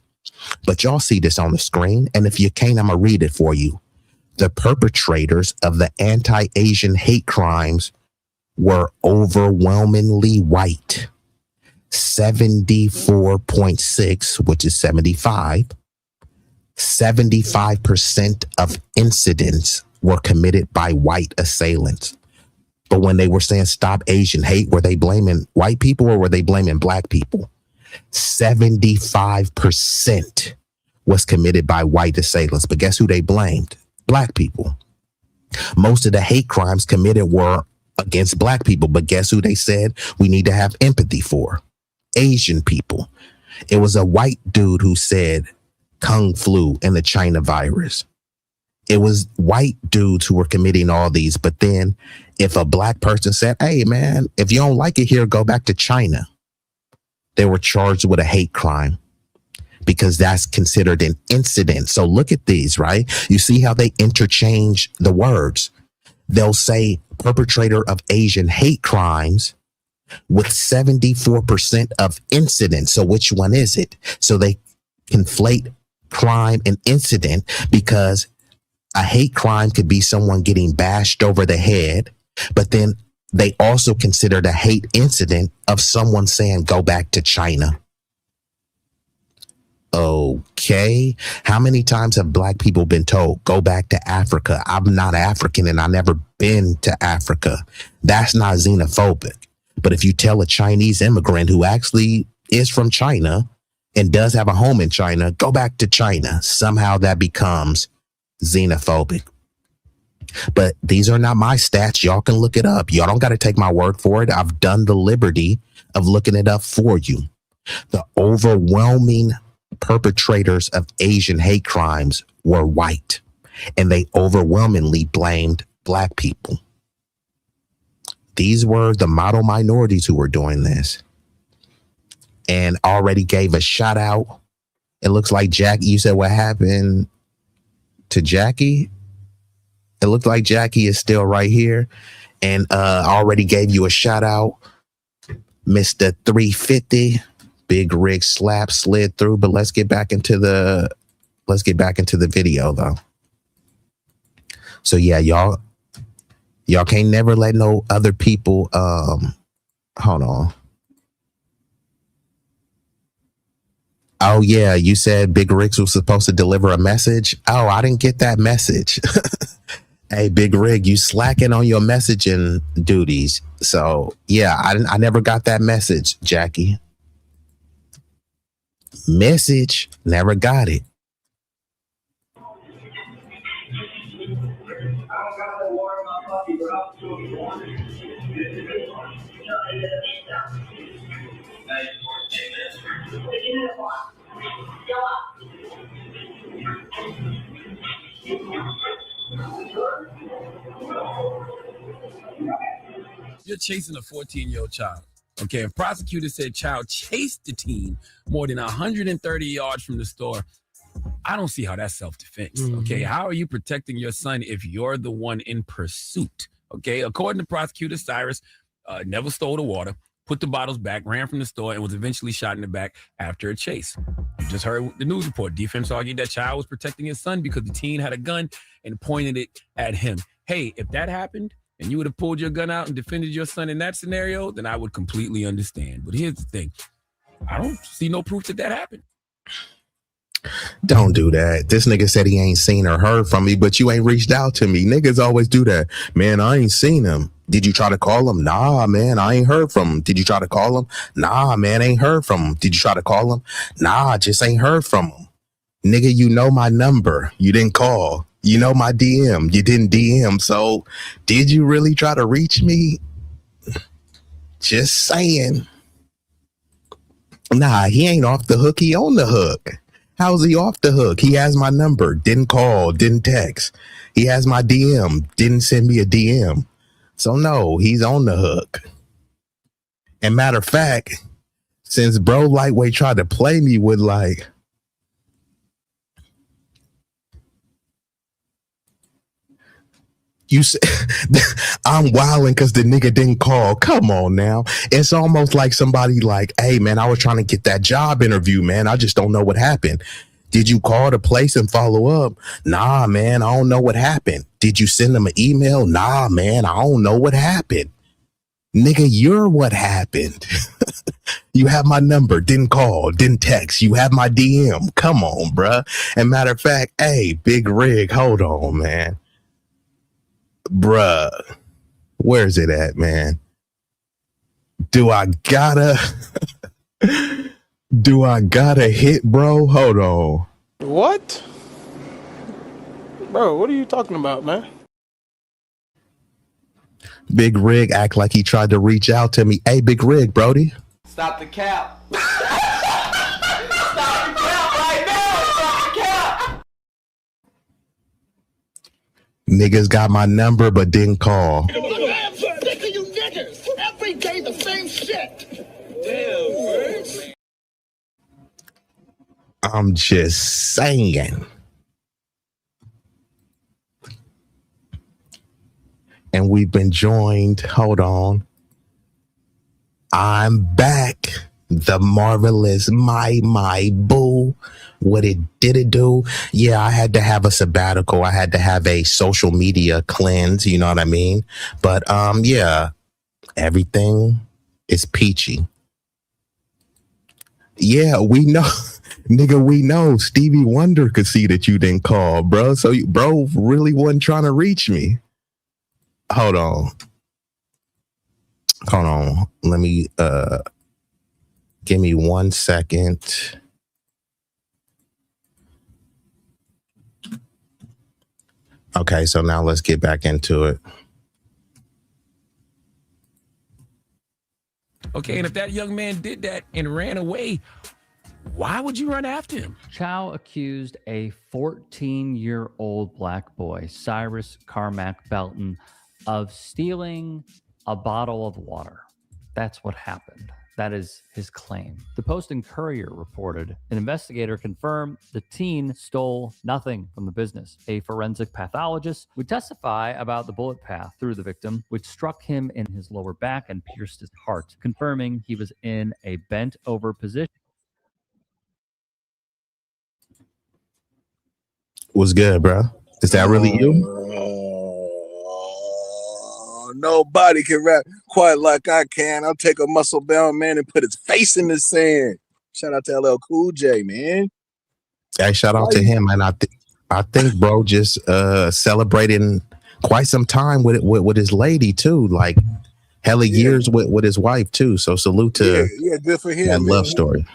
But y'all see this on the screen, and if you can't, I'm gonna read it for you. The perpetrators of the anti-Asian hate crimes were overwhelmingly white. 74.6, which is 75. 75% of incidents were committed by white assailants. But when they were saying stop Asian hate, were they blaming white people or were they blaming Black people? 75% was committed by white assailants. But guess who they blamed? Black people. Most of the hate crimes committed were against Black people. But guess who they said we need to have empathy for? Asian people. It was a white dude who said Kung flu and the China virus. It was white dudes who were committing all these. But then if a Black person said, hey, man, if you don't like it here, go back to China, they were charged with a hate crime because that's considered an incident. So look at these, right? You see how they interchange the words. They'll say perpetrator of Asian hate crimes with 74% of incidents. So which one is it? So they conflate crime and incident because a hate crime could be someone getting bashed over the head, but then they also considered a hate incident of someone saying, go back to China. Okay. How many times have Black people been told, go back to Africa? I'm not African and I've never been to Africa. That's not xenophobic. But if you tell a Chinese immigrant who actually is from China and does have a home in China, go back to China. Somehow that becomes xenophobic. But these are not my stats. Y'all can look it up. Y'all don't got to take my word for it. I've done the liberty of looking it up for you. The overwhelming perpetrators of Asian hate crimes were white, and they overwhelmingly blamed black people. These were the model minorities who were doing this, and already gave a shout out. It looks like Jackie, you said what happened to Jackie? It looked like Jackie is still right here, and already gave you a shout out. Mr. 350, Big Rig slap slid through, but let's get back into the video though. So yeah, y'all can't never let no other people hold on. Oh yeah, you said Big Rigs was supposed to deliver a message. Oh, I didn't get that message. Hey, Big Rig, you slacking on your messaging duties. So yeah, I never got that message, Jackie. Message, never got it. You're chasing a 14-year-old child. Okay, and prosecutors said child chased the teen more than 130 yards from the store. I don't see how that's self-defense. Okay, how are you protecting your son if you're the one in pursuit? Okay, according to prosecutor, Cyrus never stole the water, put the bottles back, ran from the store, and was eventually shot in the back after a chase. You just heard the news report. Defense argued that child was protecting his son because the teen had a gun and pointed it at him. Hey, if that happened and you would have pulled your gun out and defended your son in that scenario, then I would completely understand. But here's the thing. I don't see no proof that happened. Don't do that. This nigga said he ain't seen or heard from me, but you ain't reached out to me. Niggas always do that. Man, I ain't seen him. Did you try to call him? Nah, man, I ain't heard from him. Did you try to call him? Nah, man, ain't heard from him. Did you try to call him? Nah, just ain't heard from him. Nigga, you know my number. You didn't call. You know my DM. You didn't DM. So did you really try to reach me? Just saying. Nah, he ain't off the hook. He on the hook. How's he off the hook? He has my number. Didn't call. Didn't text. He has my DM. Didn't send me a DM. So no, he's on the hook. And matter of fact, since bro Lightweight tried to play me with like, you say I'm wilding because the nigga didn't call. Come on now. It's almost like somebody like, hey man, I was trying to get that job interview, man. I just don't know what happened. Did you call the place and follow up? Nah, man, I don't know what happened. Did you send them an email? Nah, man, I don't know what happened. Nigga, you're what happened. You have my number, didn't call, didn't text. You have my DM. Come on, bruh. And matter of fact, hey, Big Rig, hold on, man. Bruh, where's it at, man? Do I gotta hit, bro? Hold on. What? Bro, what are you talking about, man? Big Rig act like he tried to reach out to me. Hey, Big Rig, Brody. Stop the cap. Stop the cap right now. Stop the cap. Niggas got my number but didn't call. Sick of you niggas. Every day the same shit. Damn, I'm just saying. And we've been joined. Hold on. I'm back. The marvelous my boo. What it do? Yeah, I had to have a sabbatical. I had to have a social media cleanse, you know what I mean? But yeah, everything is peachy. Yeah, we know. Nigga, we know Stevie Wonder could see that you didn't call, bro. So bro really wasn't trying to reach me. Hold on. Let me give me 1 second. Okay, so now let's get back into it. Okay, and if that young man did that and ran away, why would you run after him? Chow accused a 14-year-old black boy, Cyrus Carmack Belton, of stealing a bottle of water. That's what happened. That is his claim. The Post and Courier reported an investigator confirmed the teen stole nothing from the business. A forensic pathologist would testify about the bullet path through the victim, which struck him in his lower back and pierced his heart, confirming he was in a bent over position. What's good, bro? Is that really you? Nobody can rap quite like I can. I'll take a muscle-bound man and put his face in the sand. Shout out to LL Cool J, man. Hey, shout out to him, and I think bro just celebrating quite some time with his lady too, like hella years with his wife too. So salute to good for him. That man. love story.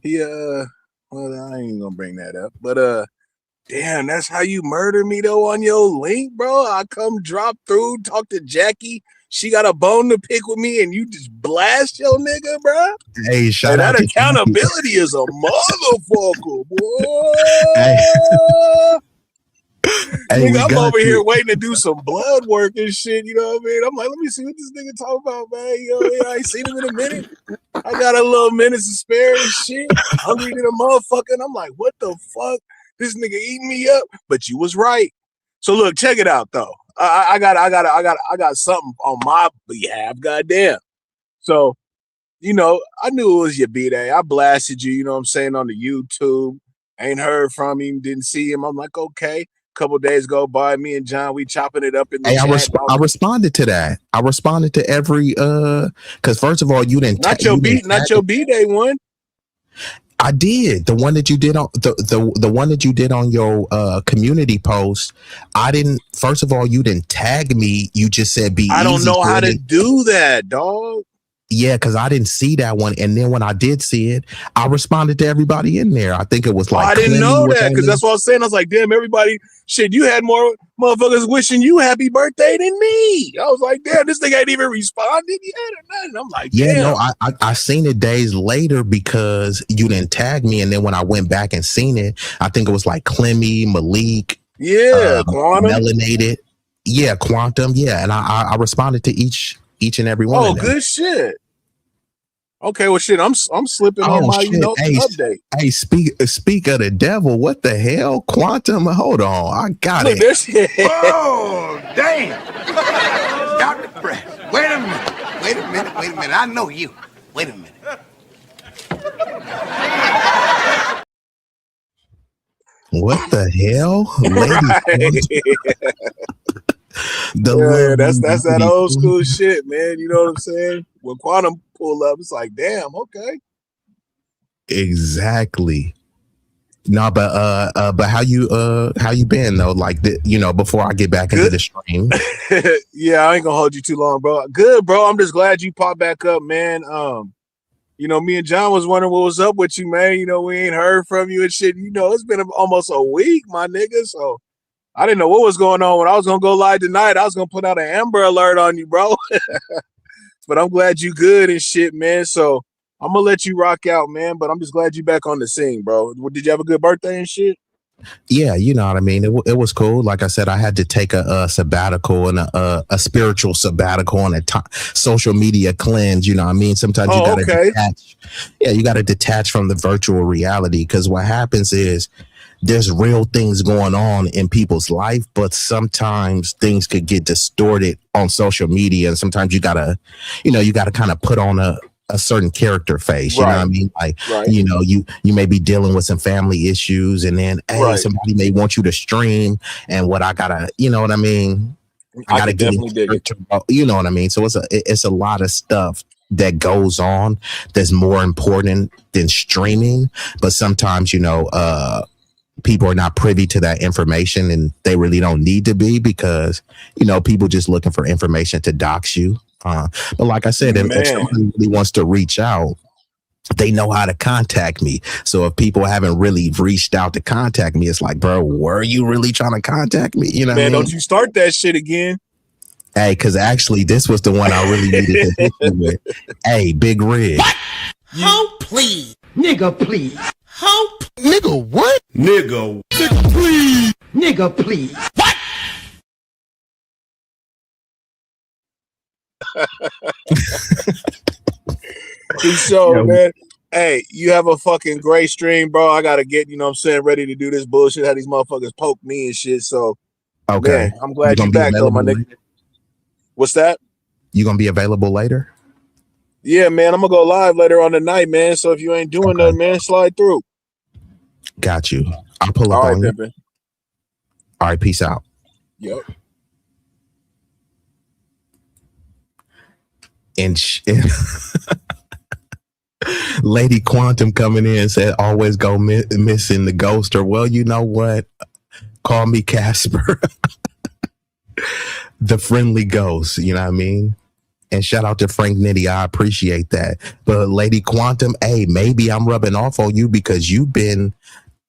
He well, I ain't gonna bring that up, but damn, that's how you murder me though on your link, bro. I come drop through, talk to Jackie. She got a bone to pick with me, and you just blast your nigga, bro. Hey, shout out that to accountability is a motherfucker, boy. Nigga, I'm over here waiting to do some blood work and shit. You know what I mean? I'm like, let me see what this nigga talk about, man. You know, I ain't seen him in a minute. I got a little minutes to spare and shit. Hungry than a motherfucker. And I'm like, what the fuck? This nigga eating me up, but you was right. So look, check it out though. I got something on my behalf. Goddamn. So, you know, I knew it was your B-Day. I blasted you. You know what I'm saying, on the YouTube. Ain't heard from him. Didn't see him. I'm like, okay. Couple days go by. Me and John, we chopping it up in the chat. I responded to that. I responded to every because first of all, you didn't not your B-Day one. I did the one that you did on the one that you did on your community post. I didn't. First of all, you didn't tag me. You just said B-Eazy. I don't know how to do that, dog. Yeah, because I didn't see that one, and then when I did see it, I responded to everybody in there. I think it was like I didn't know that because that's what I was saying. I was like, damn, everybody, shit, you had more motherfuckers wishing you happy birthday than me. I was like, damn, this thing ain't even responded yet or nothing. I'm like, damn. Yeah, no, I seen it days later because you didn't tag me, and then when I went back and seen it, I think it was like Clemmy, Malik, Quantum, Melanated, Quantum, and I responded to each and every one. Oh, good shit. Okay, well, shit, I'm slipping on my update. Hey, speak of the devil. What the hell, Quantum? Hold on, I got it. This shit. Oh, damn! Dr. Fresh. Wait a minute. I know you. Wait a minute. What the hell, that's that old school shit, man. You know what I'm saying? When Quantum pull up, it's like, damn, okay. Exactly. No, but how you been though? Like before I get back into the stream. Yeah, I ain't gonna hold you too long, bro. Good, bro. I'm just glad you popped back up, man. You know, me and John was wondering what was up with you, man. You know, we ain't heard from you and shit. You know, it's been almost a week, my nigga. So I didn't know what was going on. When I was gonna go live tonight, I was gonna put out an Amber Alert on you, bro. But I'm glad you good and shit, man. So I'm gonna let you rock out, man. But I'm just glad you back on the scene, bro. Did you have a good birthday and shit? Yeah, you know what I mean. It was cool. Like I said, I had to take a sabbatical and a spiritual sabbatical and a social media cleanse. You know what I mean. Sometimes you gotta detach. Yeah, you gotta detach from the virtual reality because what happens is there's real things going on in people's life, but sometimes things could get distorted on social media, and sometimes you gotta kind of put on a certain character face. You know what I mean? Like, you know, you may be dealing with some family issues, and then somebody may want you to stream, and what I gotta, you know what I mean? I gotta get into, you know what I mean? So it's a lot of stuff that goes on that's more important than streaming, but sometimes, you know, people are not privy to that information, and they really don't need to be because, you know, people just looking for information to dox you. But like I said, if somebody really wants to reach out, they know how to contact me. So if people haven't really reached out to contact me, it's like, bro, were you really trying to contact me? You know, man, what I mean? don't you start that shit again. Hey, because actually, this was the one I really needed to hit you with. Hey, Big Rig. Hope, please. Nigga, please. Hope. Nigga, what? Nigga. Nigga, please. Nigga, please. What? So, man, hey, you have a fucking great stream, bro. I gotta get, you know what I'm saying, ready to do this bullshit. How these motherfuckers poke me and shit. So, okay, man, I'm glad you back though, my nigga. What's that? You gonna be available later? Yeah, man, I'm gonna go live later on tonight, man. So if you ain't doing nothing, man, slide through. Got you. I'll pull up All right, on you. pimpin'. All right, peace out. Yep. And Lady Quantum coming in said, always go missing the ghoster. Well, you know what? Call me Casper. The friendly ghost, you know what I mean? And shout out to Frank Nitty. I appreciate that. But Lady Quantum, hey, maybe I'm rubbing off on you because you've been,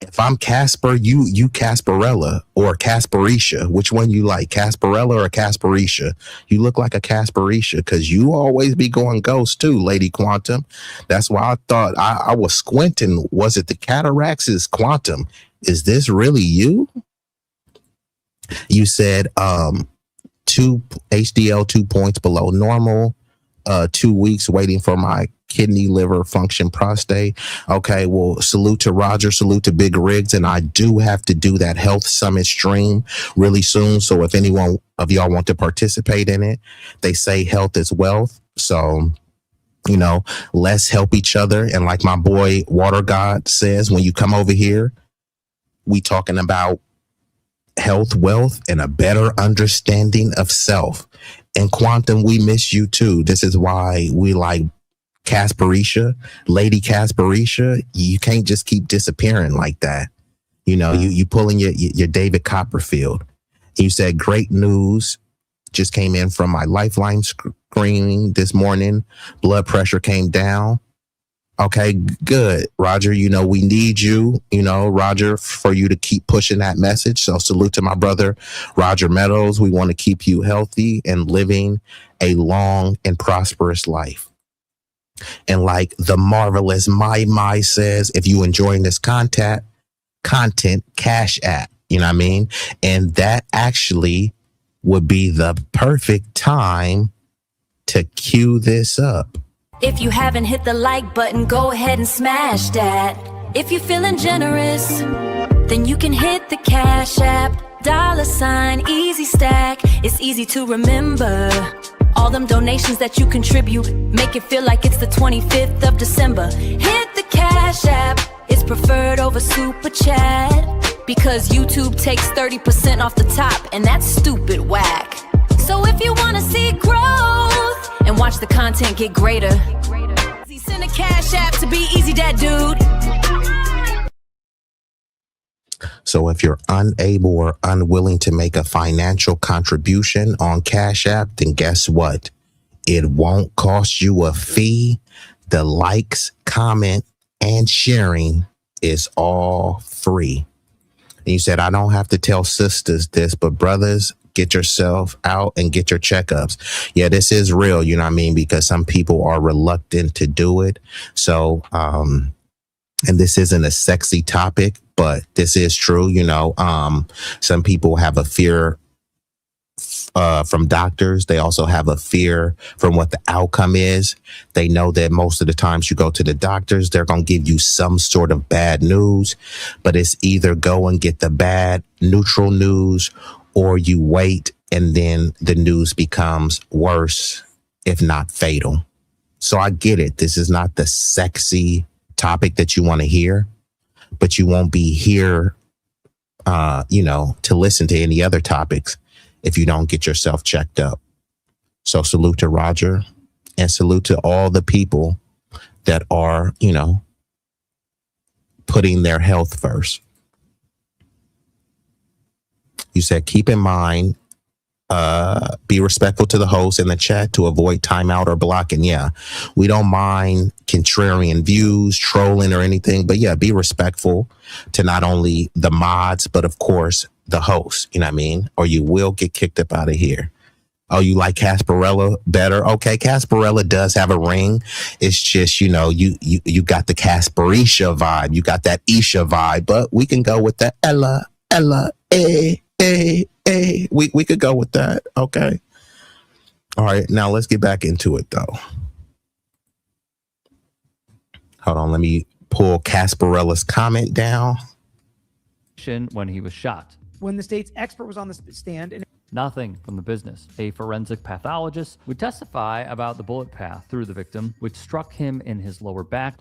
if I'm Casper, you Casperella or Casperisha. Which one you like, Casperella or Casperisha? You look like a Casperisha because you always be going ghost too, Lady Quantum. That's why I thought I was squinting. Was it the cataracts? Is Quantum? Is this really you? You said, 2 HDL 2 points below normal, 2 weeks waiting for my kidney, liver function, prostate. Okay, well, salute to Roger, salute to Big Riggs, and I do have to do that health summit stream really soon. So if anyone of y'all want to participate in it, they say health is wealth. So, you know, let's help each other. And like my boy Water God says, when you come over here, we talking about health, wealth, and a better understanding of self. And Quantum, we miss you too. This is why we like Casperisha, Lady Casperisha. You can't just keep disappearing like that. You know, you pulling your David Copperfield. You said great news just came in from my Lifeline screening this morning. Blood pressure came down. Okay, good. Roger, you know, we need you, you know, Roger, for you to keep pushing that message. So salute to my brother, Roger Meadows. We want to keep you healthy and living a long and prosperous life. And like the marvelous My says, if you enjoying this content, Cash App, you know what I mean? And that actually would be the perfect time to cue this up. If you haven't hit the like button, go ahead and smash that. If you're feeling generous, then you can hit the Cash App. $ easy stack. It's easy to remember. All them donations that you contribute make it feel like it's the 25th of December. Hit the Cash App. It's preferred over Super Chat because YouTube takes 30% off the top, and that's stupid whack. So if you want to see growth and watch the content get greater, send a Cash App to B-Eazy Dat Dude. So if you're unable or unwilling to make a financial contribution on Cash App, then guess what? It won't cost you a fee. The likes, comment, and sharing is all free. And you said, I don't have to tell sisters this, but brothers, get yourself out and get your checkups. Yeah, this is real, you know what I mean? Because some people are reluctant to do it. So, and this isn't a sexy topic, but this is true. You know, some people have a fear from doctors. They also have a fear from what the outcome is. They know that most of the times you go to the doctors, they're going to give you some sort of bad news, but it's either go and get the bad neutral news, or you wait and then the news becomes worse, if not fatal. So I get it. This is not the sexy topic that you want to hear, but you won't be here, you know, to listen to any other topics if you don't get yourself checked up. So salute to Roger and salute to all the people that are, you know, putting their health first. You said, keep in mind, Be respectful to the host in the chat to avoid timeout or blocking. Yeah, we don't mind contrarian views, trolling, or anything, but yeah, be respectful to not only the mods, but of course the host. You know what I mean? Or you will get kicked up out of here. Oh, you like Casparella better? Okay, Casparella does have a ring. It's just, you know, you got the Casparisha vibe. You got that Isha vibe, but we can go with the Ella, we could go with that. Okay. All right. Now let's get back into it though. Hold on. Let me pull Casparella's comment down. When he was shot. When the state's expert was on the stand and Nothing from the business. A forensic pathologist would testify about the bullet path through the victim, which struck him in his lower back.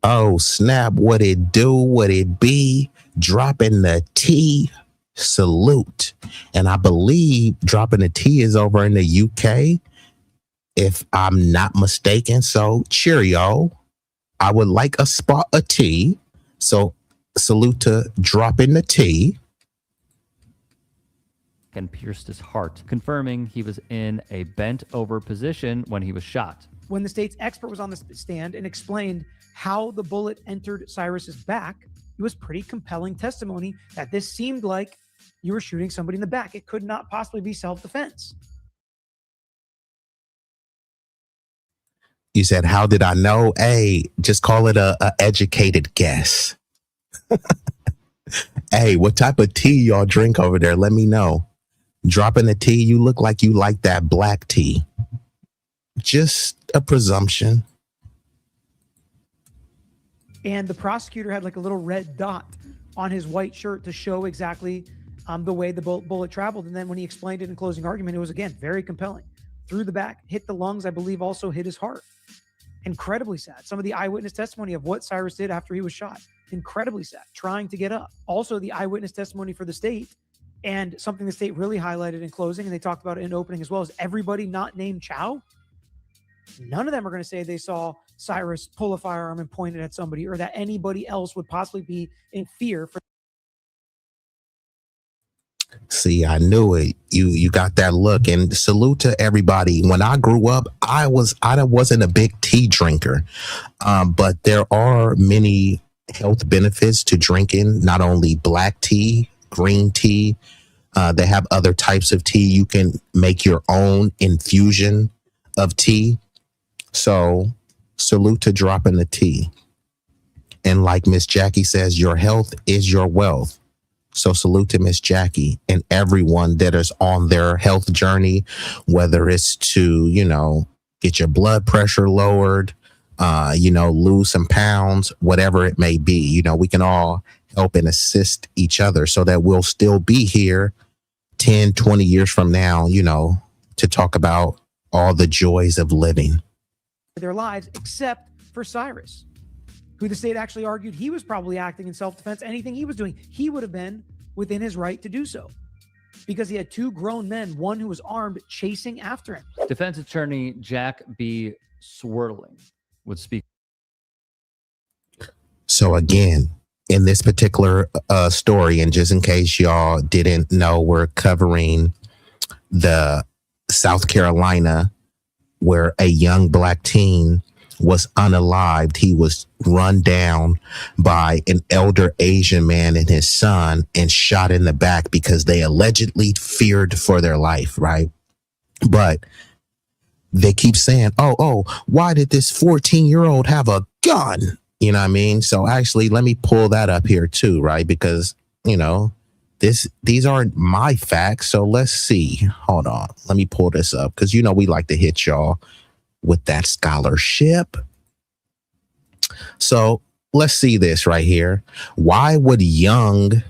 Oh, snap. What it do? What it be? Dropping the T. Salute. And I believe dropping the T is over in the UK, if I'm not mistaken. So cheerio. I would like a spot of tea. So salute to dropping the T. And pierced his heart, confirming he was in a bent over position when he was shot. when the state's expert was on the stand and explained how the bullet entered Cyrus's back, it was pretty compelling testimony that this seemed like you were shooting somebody in the back. It could not possibly be self-defense. You said, how did I know? Hey, just call it a educated guess. Hey, what type of tea y'all drink over there? Let me know. Dropping the tea, you look like you like that black tea. Just a presumption. And the prosecutor had like a little red dot on his white shirt to show exactly the way the bullet traveled. And then when he explained it in closing argument, it was, again, very compelling. Through the back, hit the lungs, I believe also hit his heart. Incredibly sad. Some of the eyewitness testimony of what Cyrus did after he was shot. Incredibly sad. Trying to get up. Also, the eyewitness testimony for the state, and something the state really highlighted in closing, and they talked about it in opening as well, is everybody not named Chow. None of them are going to say they saw Cyrus pull a firearm and point it at somebody, or that anybody else would possibly be in fear for. See, I knew it. You got that look. And salute to everybody. When I grew up, I wasn't a big tea drinker, but there are many health benefits to drinking not only black tea, green tea. They have other types of tea. You can make your own infusion of tea. So salute to dropping the tea. And like Miss Jackie says, your health is your wealth. So salute to Miss Jackie and everyone that is on their health journey, whether it's to, get your blood pressure lowered, lose some pounds, whatever it may be. We can all help and assist each other so that we'll still be here 10, 20 years from now, to talk about all the joys of living. Their lives, except for Cyrus, who the state actually argued he was probably acting in self-defense. Anything he was doing, he would have been within his right to do so, because he had two grown men, one who was armed, chasing after him. Defense attorney Jack B. Swirling would speak. So again, in this particular story, and just in case y'all didn't know, we're covering the South Carolina where a young black teen was unalived. He was run down by an elder Asian man and his son and shot in the back because they allegedly feared for their life, right? But they keep saying, oh, why did this 14-year-old have a gun? You know what I mean? So actually, let me pull that up here too, right? Because, these aren't my facts. So let's see. Hold on. Let me pull this up because, we like to hit y'all with that scholarship. So let's see this right here. Why would young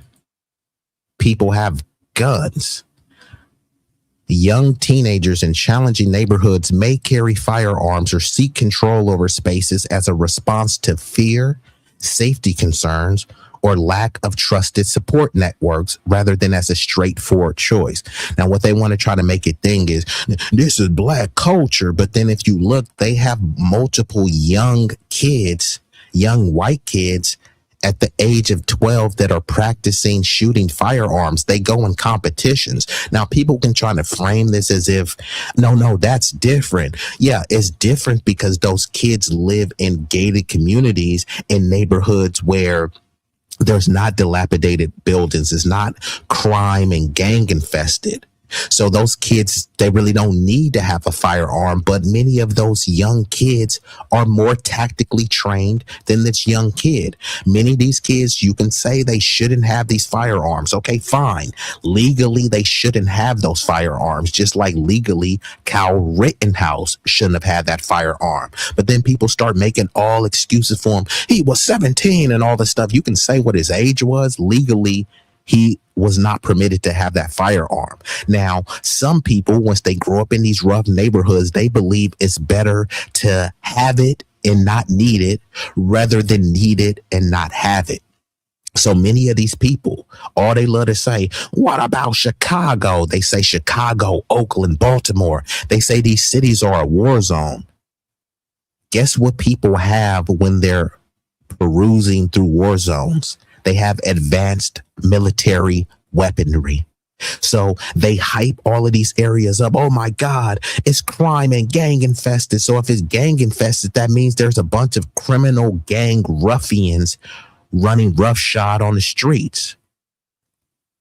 people have guns? Young teenagers in challenging neighborhoods may carry firearms or seek control over spaces as a response to fear, safety concerns, or lack of trusted support networks rather than as a straightforward choice. Now, what they want to try to make it think is this is black culture. But then if you look, they have multiple young kids, young white kids at the age of 12 that are practicing shooting firearms. They go in competitions. Now, people can try to frame this as if, no, that's different. Yeah, it's different because those kids live in gated communities in neighborhoods where there's not dilapidated buildings. It's not crime and gang infested. So those kids, they really don't need to have a firearm, but many of those young kids are more tactically trained than this young kid. Many of these kids, you can say they shouldn't have these firearms. Okay, fine. Legally, they shouldn't have those firearms, just like legally Kyle Rittenhouse shouldn't have had that firearm. But then people start making all excuses for him. He was 17 and all this stuff. You can say what his age was. Legally, he was not permitted to have that firearm. Now, some people, once they grow up in these rough neighborhoods, they believe it's better to have it and not need it rather than need it and not have it. So many of these people, all they love to say, what about Chicago? They say Chicago, Oakland, Baltimore. They say these cities are a war zone. Guess what people have when they're perusing through war zones? They have advanced military weaponry. So they hype all of these areas up. Oh my God, it's crime and gang infested. So if it's gang infested, that means there's a bunch of criminal gang ruffians running roughshod on the streets.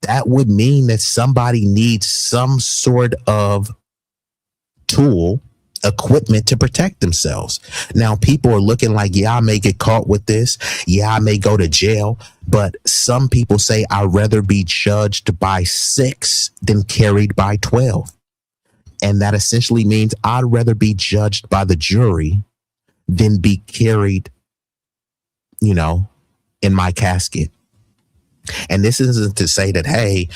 That would mean that somebody needs some sort of tool, equipment to protect themselves. Now, people are looking like, yeah, I may get caught with this. Yeah, I may go to jail. But some people say I'd rather be judged by 6 than carried by 12. And that essentially means I'd rather be judged by the jury than be carried, in my casket. And this isn't to say that, hey,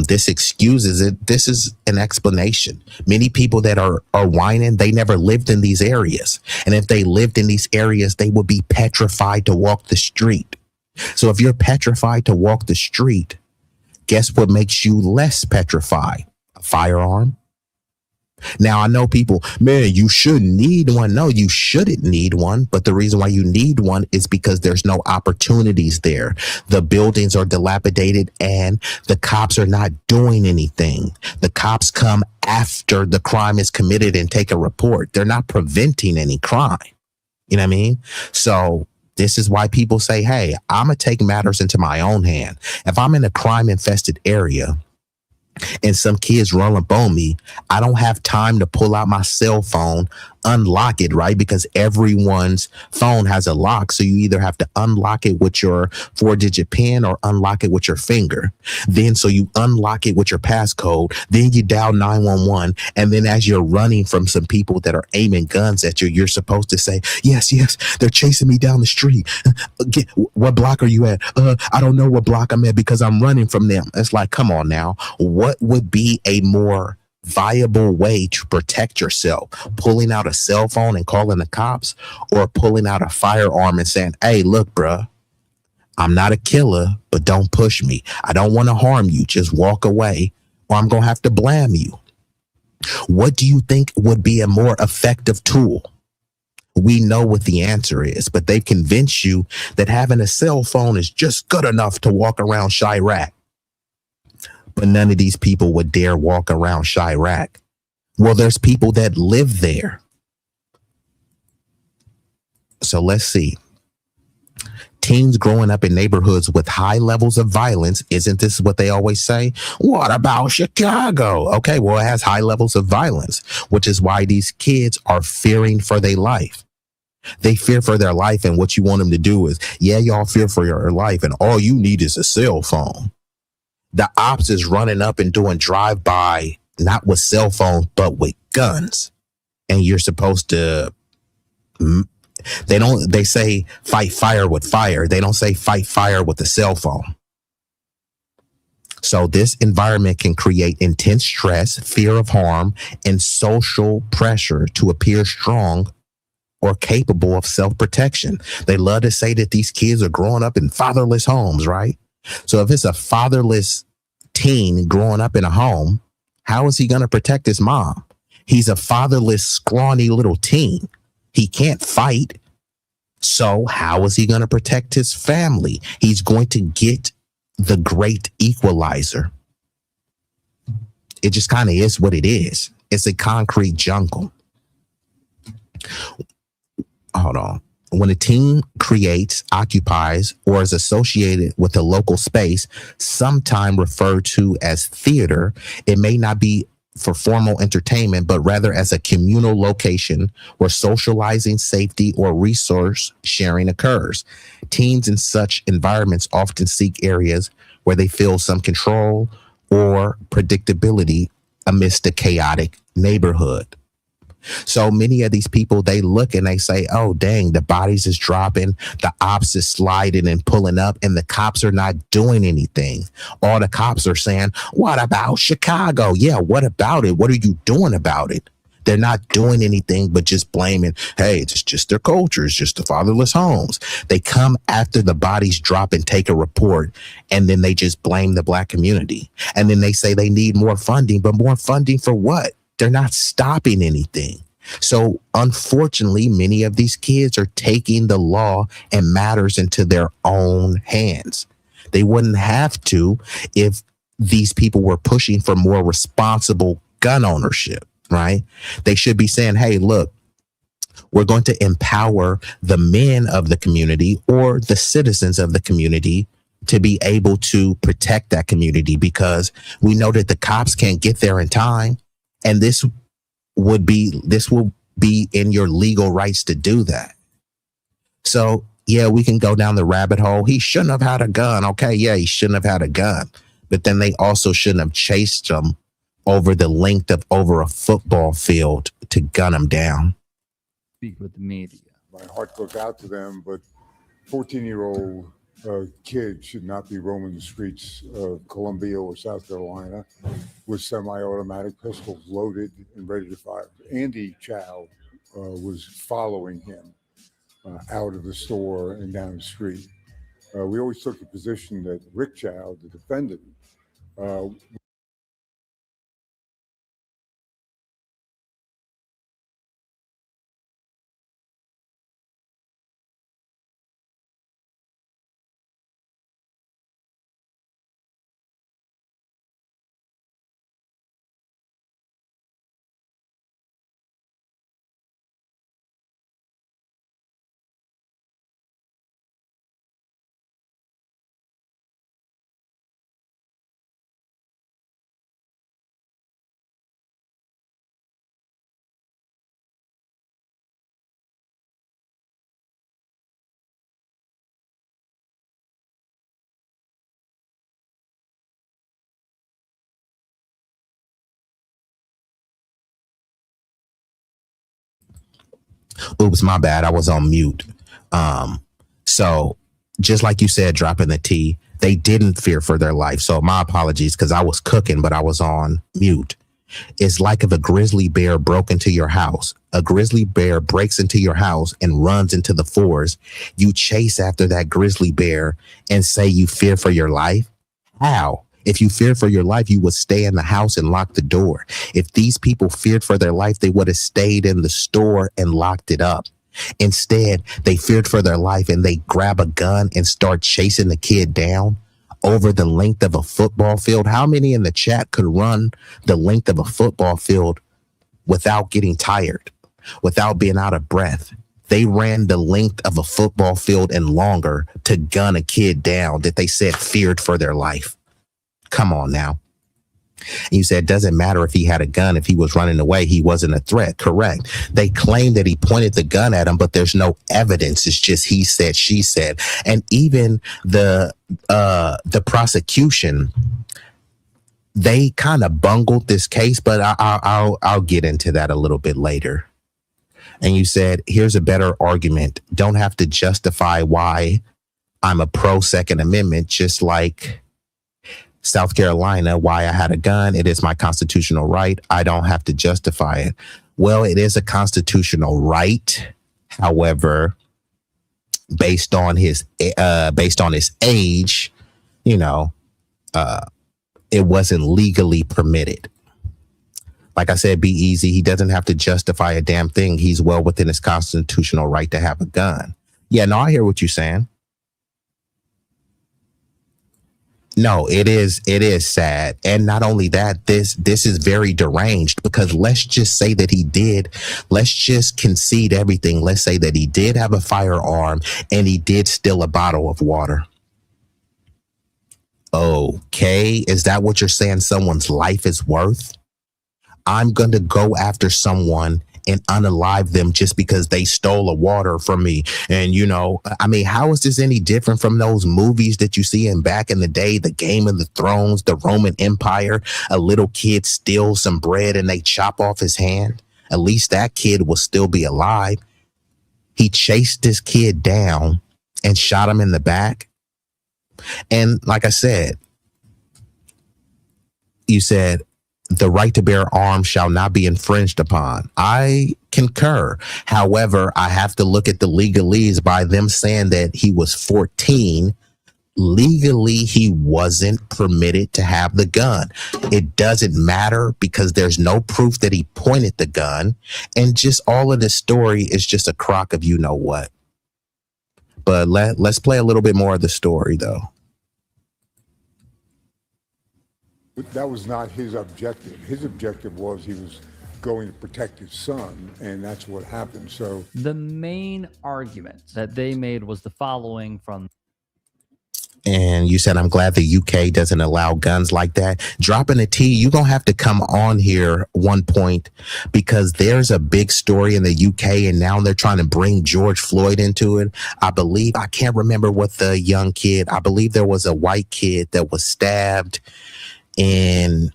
this excuses it. This is an explanation. Many people that are whining, they never lived in these areas. And if they lived in these areas, they would be petrified to walk the street. So if you're petrified to walk the street, guess what makes you less petrified? A firearm. Now, I know people, man, you should need one. No, you shouldn't need one. But the reason why you need one is because there's no opportunities there. The buildings are dilapidated and the cops are not doing anything. The cops come after the crime is committed and take a report. They're not preventing any crime. You know what I mean? So this is why people say, hey, I'm going to take matters into my own hand. If I'm in a crime infested area and some kids run up on me, I don't have time to pull out my cell phone, unlock it, right? Because everyone's phone has a lock. So you either have to unlock it with your 4-digit PIN or unlock it with your finger. Then so you unlock it with your passcode. Then you dial 911. And then as you're running from some people that are aiming guns at you, you're supposed to say, yes, they're chasing me down the street. What block are you at? I don't know what block I'm at because I'm running from them. It's like, come on now. What would be a more viable way to protect yourself? Pulling out a cell phone and calling the cops, or pulling out a firearm and saying, hey, look, bruh, I'm not a killer, but don't push me. I don't want to harm you. Just walk away or I'm going to have to blame you. What do you think would be a more effective tool? We know what the answer is, but they've convinced you that having a cell phone is just good enough to walk around Chirac. But none of these people would dare walk around Chirac. Well, there's people that live there. So let's see. Teens growing up in neighborhoods with high levels of violence, isn't this what they always say? What about Chicago? Okay, well, it has high levels of violence, which is why these kids are fearing for their life. They fear for their life, and what you want them to do is, yeah, y'all fear for your life, and all you need is a cell phone. The ops is running up and doing drive-by, not with cell phones, but with guns. And you're supposed to, they say fight fire with fire. They don't say fight fire with a cell phone. So this environment can create intense stress, fear of harm, and social pressure to appear strong or capable of self-protection. They love to say that these kids are growing up in fatherless homes, right? So if it's a fatherless teen growing up in a home, how is he going to protect his mom? He's a fatherless, scrawny little teen. He can't fight. So how is he going to protect his family? He's going to get the great equalizer. It just kind of is what it is. It's a concrete jungle. Hold on. When a team creates, occupies, or is associated with a local space, sometime referred to as theater, it may not be for formal entertainment, but rather as a communal location where socializing, safety, or resource sharing occurs. Teens in such environments often seek areas where they feel some control or predictability amidst a chaotic neighborhood. So many of these people, they look and they say, oh, dang, the bodies is dropping, the ops is sliding and pulling up, and the cops are not doing anything. All the cops are saying, what about Chicago? Yeah, what about it? What are you doing about it? They're not doing anything but just blaming, hey, it's just their culture. It's just the fatherless homes. They come after the bodies drop and take a report, and then they just blame the Black community. And then they say they need more funding, but more funding for what? They're not stopping anything. So unfortunately, many of these kids are taking the law and matters into their own hands. They wouldn't have to if these people were pushing for more responsible gun ownership, right? They should be saying, hey, look, we're going to empower the men of the community or the citizens of the community to be able to protect that community, because we know that the cops can't get there in time. And this will be in your legal rights to do that. So, yeah, we can go down the rabbit hole. He shouldn't have had a gun. Okay, yeah, he shouldn't have had a gun. But then they also shouldn't have chased him over the length of over a football field to gun him down. Speak with the media. My heart goes out to them, but 14-year-old kids should not be roaming the streets of Columbia or South Carolina with semi-automatic pistols loaded and ready to fire. Andy Chow was following him out of the store and down the street. We always took the position that Rick Chow, the defendant, Oops, my bad. I was on mute. So just like you said, dropping the T, they didn't fear for their life. So my apologies, because I was cooking, but I was on mute. It's like if a grizzly bear broke into your house. A grizzly bear breaks into your house and runs into the forest. You chase after that grizzly bear and say you fear for your life. How? If you feared for your life, you would stay in the house and lock the door. If these people feared for their life, they would have stayed in the store and locked it up. Instead, they feared for their life and they grab a gun and start chasing the kid down over the length of a football field. How many in the chat could run the length of a football field without getting tired, without being out of breath? They ran the length of a football field and longer to gun a kid down that they said feared for their life. Come on now. And you said it doesn't matter if he had a gun. If he was running away, he wasn't a threat. Correct. They claim that he pointed the gun at him, but there's no evidence. It's just he said, she said. And even the prosecution, they kind of bungled this case, but I'll get into that a little bit later. And you said, here's a better argument. Don't have to justify why I'm a pro Second Amendment, just like South Carolina, why I had a gun. It is my constitutional right. I don't have to justify it. Well, it is a constitutional right. However, based on his age, it wasn't legally permitted. Like I said, B-Eazy, he doesn't have to justify a damn thing. He's well within his constitutional right to have a gun. Yeah, no, I hear what you're saying. No, it is sad. And not only that, this is very deranged, because let's just say that let's just concede everything. Let's say that he did have a firearm and he did steal a bottle of water. Okay, is that what you're saying someone's life is worth? I'm going to go after someone and unalive them just because they stole a water from me. And, I mean, how is this any different from those movies that you see in back in the day, the Game of the Thrones, the Roman Empire? A little kid steals some bread and they chop off his hand. At least that kid will still be alive. He chased this kid down and shot him in the back. And like I said, you said, the right to bear arms shall not be infringed upon. I concur. However, I have to look at the legalese by them saying that he was 14. Legally, he wasn't permitted to have the gun. It doesn't matter because there's no proof that he pointed the gun. And just all of this story is just a crock of you know what. But let's play a little bit more of the story, though. That was not his objective. His objective was he was going to protect his son, and that's what happened. So the main argument that they made was the following from. And you said, I'm glad the UK doesn't allow guns like that. Dropping a T, you're going to have to come on here one point, because there's a big story in the UK and now they're trying to bring George Floyd into it. I can't remember what the young kid, I believe there was a white kid that was stabbed. And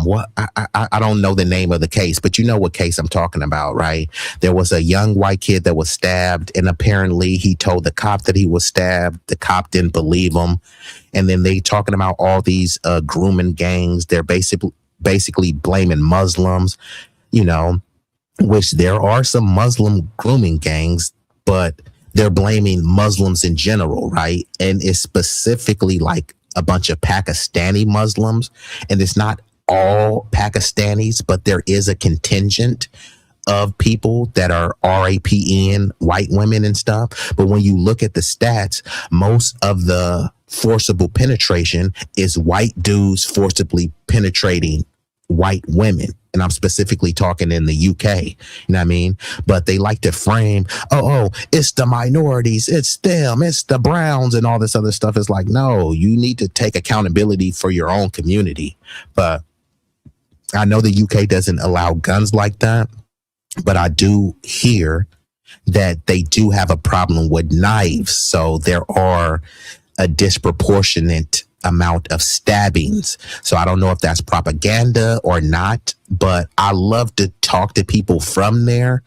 what I don't know the name of the case, but you know what case I'm talking about, right? There was a young white kid that was stabbed, and apparently he told the cop that he was stabbed. The cop didn't believe him. And then they talking about all these grooming gangs. They're basically blaming Muslims, which there are some Muslim grooming gangs, but they're blaming Muslims in general, right? And it's specifically like a bunch of Pakistani Muslims, and it's not all Pakistanis, but there is a contingent of people that are RAPN, white women and stuff. But when you look at the stats, most of the forcible penetration is white dudes forcibly penetrating white women. And I'm specifically talking in the UK, you know what I mean? But they like to frame, it's the minorities, it's them, it's the browns and all this other stuff. It's like, no, you need to take accountability for your own community. But I know the UK doesn't allow guns like that, but I do hear that they do have a problem with knives. So there are a disproportionate amount of stabbings. So I don't know if that's propaganda or not, but I love to talk to people from there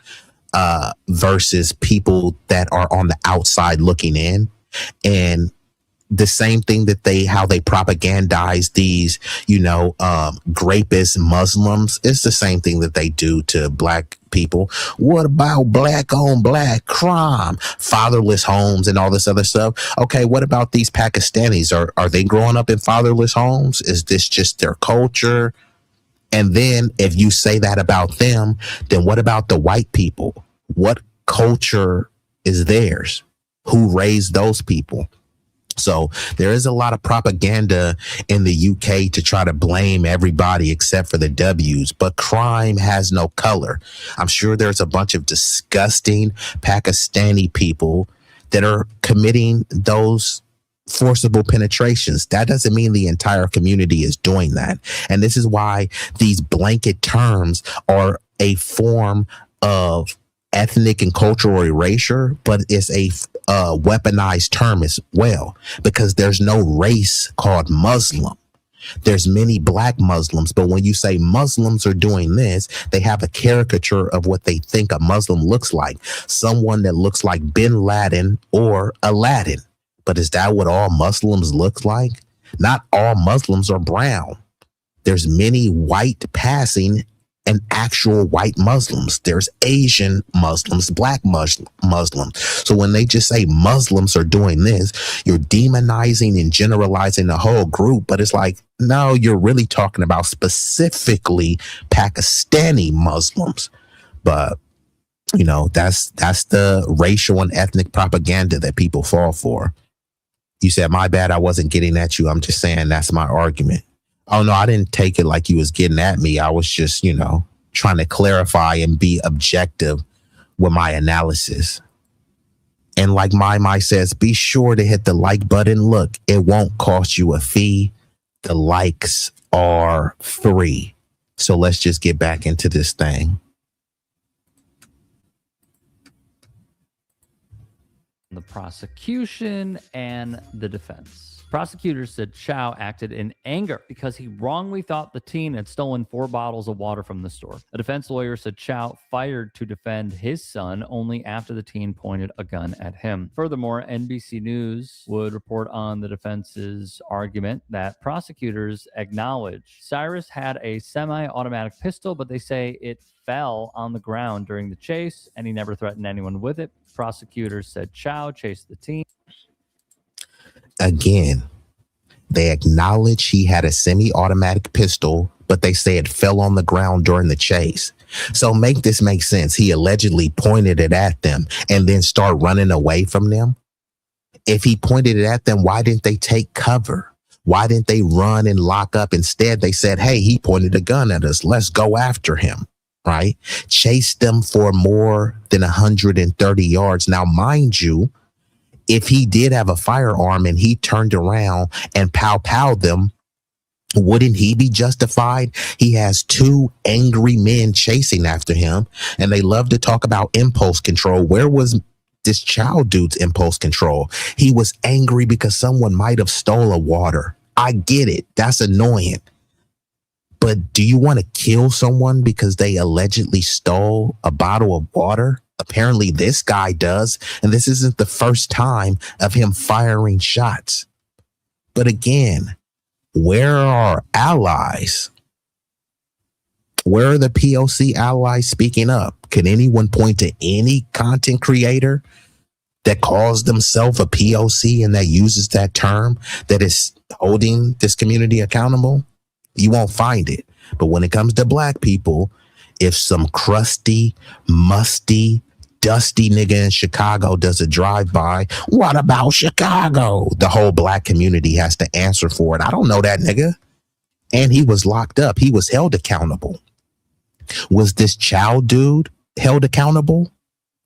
versus people that are on the outside looking in. And the same thing that how they propagandize these, grapist Muslims, it's the same thing that they do to black people. What about black on black crime, fatherless homes and all this other stuff? Okay, what about these Pakistanis? Are they growing up in fatherless homes? Is this just their culture? And then if you say that about them, then what about the white people? What culture is theirs? Who raised those people? So there is a lot of propaganda in the UK to try to blame everybody except for the W's, but crime has no color. I'm sure there's a bunch of disgusting Pakistani people that are committing those forcible penetrations. That doesn't mean the entire community is doing that. And this is why these blanket terms are a form of ethnic and cultural erasure, but it's a weaponized term as well, because there's no race called Muslim. There's many black Muslims, but when you say Muslims are doing this, they have a caricature of what they think a Muslim looks like. Someone that looks like Bin Laden or Aladdin. But is that what all Muslims look like? Not all Muslims are brown. There's many white passing and actual white Muslims. There's Asian Muslims, black Muslims. So when they just say Muslims are doing this, you're demonizing and generalizing the whole group. But it's like, no, you're really talking about specifically Pakistani Muslims. But You know, that's the racial and ethnic propaganda that people fall for. You said, my bad, I wasn't getting at you. I'm just saying that's my argument. Oh, no, I didn't take it like you was getting at me. I was just, you know, trying to clarify and be objective with my analysis. And like my says, be sure to hit the like button. Look, it won't cost you a fee. The likes are free. So let's just get back into this thing. The prosecution and the defense. Prosecutors said Chow acted in anger because he wrongly thought the teen had stolen 4 bottles of water from the store. A defense lawyer said Chow fired to defend his son only after the teen pointed a gun at him. Furthermore, NBC News would report on the defense's argument that prosecutors acknowledge Cyrus had a semi-automatic pistol, but they say it fell on the ground during the chase and he never threatened anyone with it. Prosecutors said Chow chased the teen. Again, they acknowledge he had a semi-automatic pistol, but they say it fell on the ground during the chase. So make this make sense. He allegedly pointed it at them and then start running away from them. If he pointed it at them, why didn't they take cover? Why didn't they run and lock up? Instead, they said, hey, he pointed a gun at us. Let's go after him. Right? Chase them for more than 130 yards. Now, mind you, if he did have a firearm and he turned around and pow-powed them, wouldn't he be justified? He has 2 angry men chasing after him, and they love to talk about impulse control. Where was this child dude's impulse control? He was angry because someone might have stolen water. I get it. That's annoying. But do you want to kill someone because they allegedly stole a bottle of water? Apparently this guy does, and this isn't the first time of him firing shots. But again, where are our allies? Where are the POC allies speaking up? Can anyone point to any content creator that calls themselves a POC and that uses that term that is holding this community accountable? You won't find it. But when it comes to black people, if some crusty, musty, dusty nigga in Chicago does a drive-by, what about Chicago? The whole black community has to answer for it. I don't know that nigga. And he was locked up. He was held accountable. Was this child dude held accountable?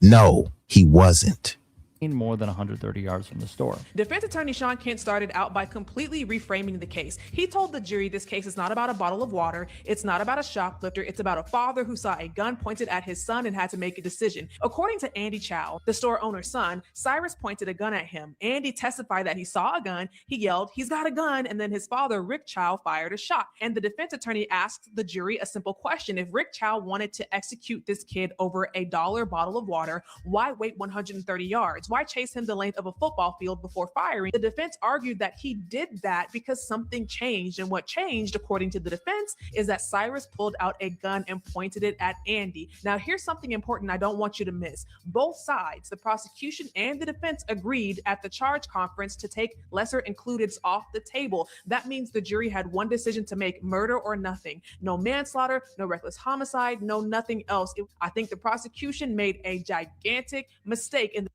No, he wasn't. More than 130 yards from the store. Defense attorney Sean Kent started out by completely reframing the case. He told the jury this case is not about a bottle of water. It's not about a shoplifter. It's about a father who saw a gun pointed at his son and had to make a decision. According to Andy Chow, the store owner's son, Cyrus pointed a gun at him. Andy testified that he saw a gun. He yelled, "He's got a gun." And then his father, Rick Chow, fired a shot. And the defense attorney asked the jury a simple question. If Rick Chow wanted to execute this kid over a $1 bottle of water, why wait 130 yards? Why chase him the length of a football field before firing? The defense argued that he did that because something changed. And what changed, according to the defense, is that Cyrus pulled out a gun and pointed it at Andy. Now, here's something important I don't want you to miss. Both sides, the prosecution and the defense, agreed at the charge conference to take lesser includeds off the table. That means the jury had one decision to make: murder or nothing. No manslaughter, no reckless homicide, no nothing else. I think the prosecution made a gigantic mistake in the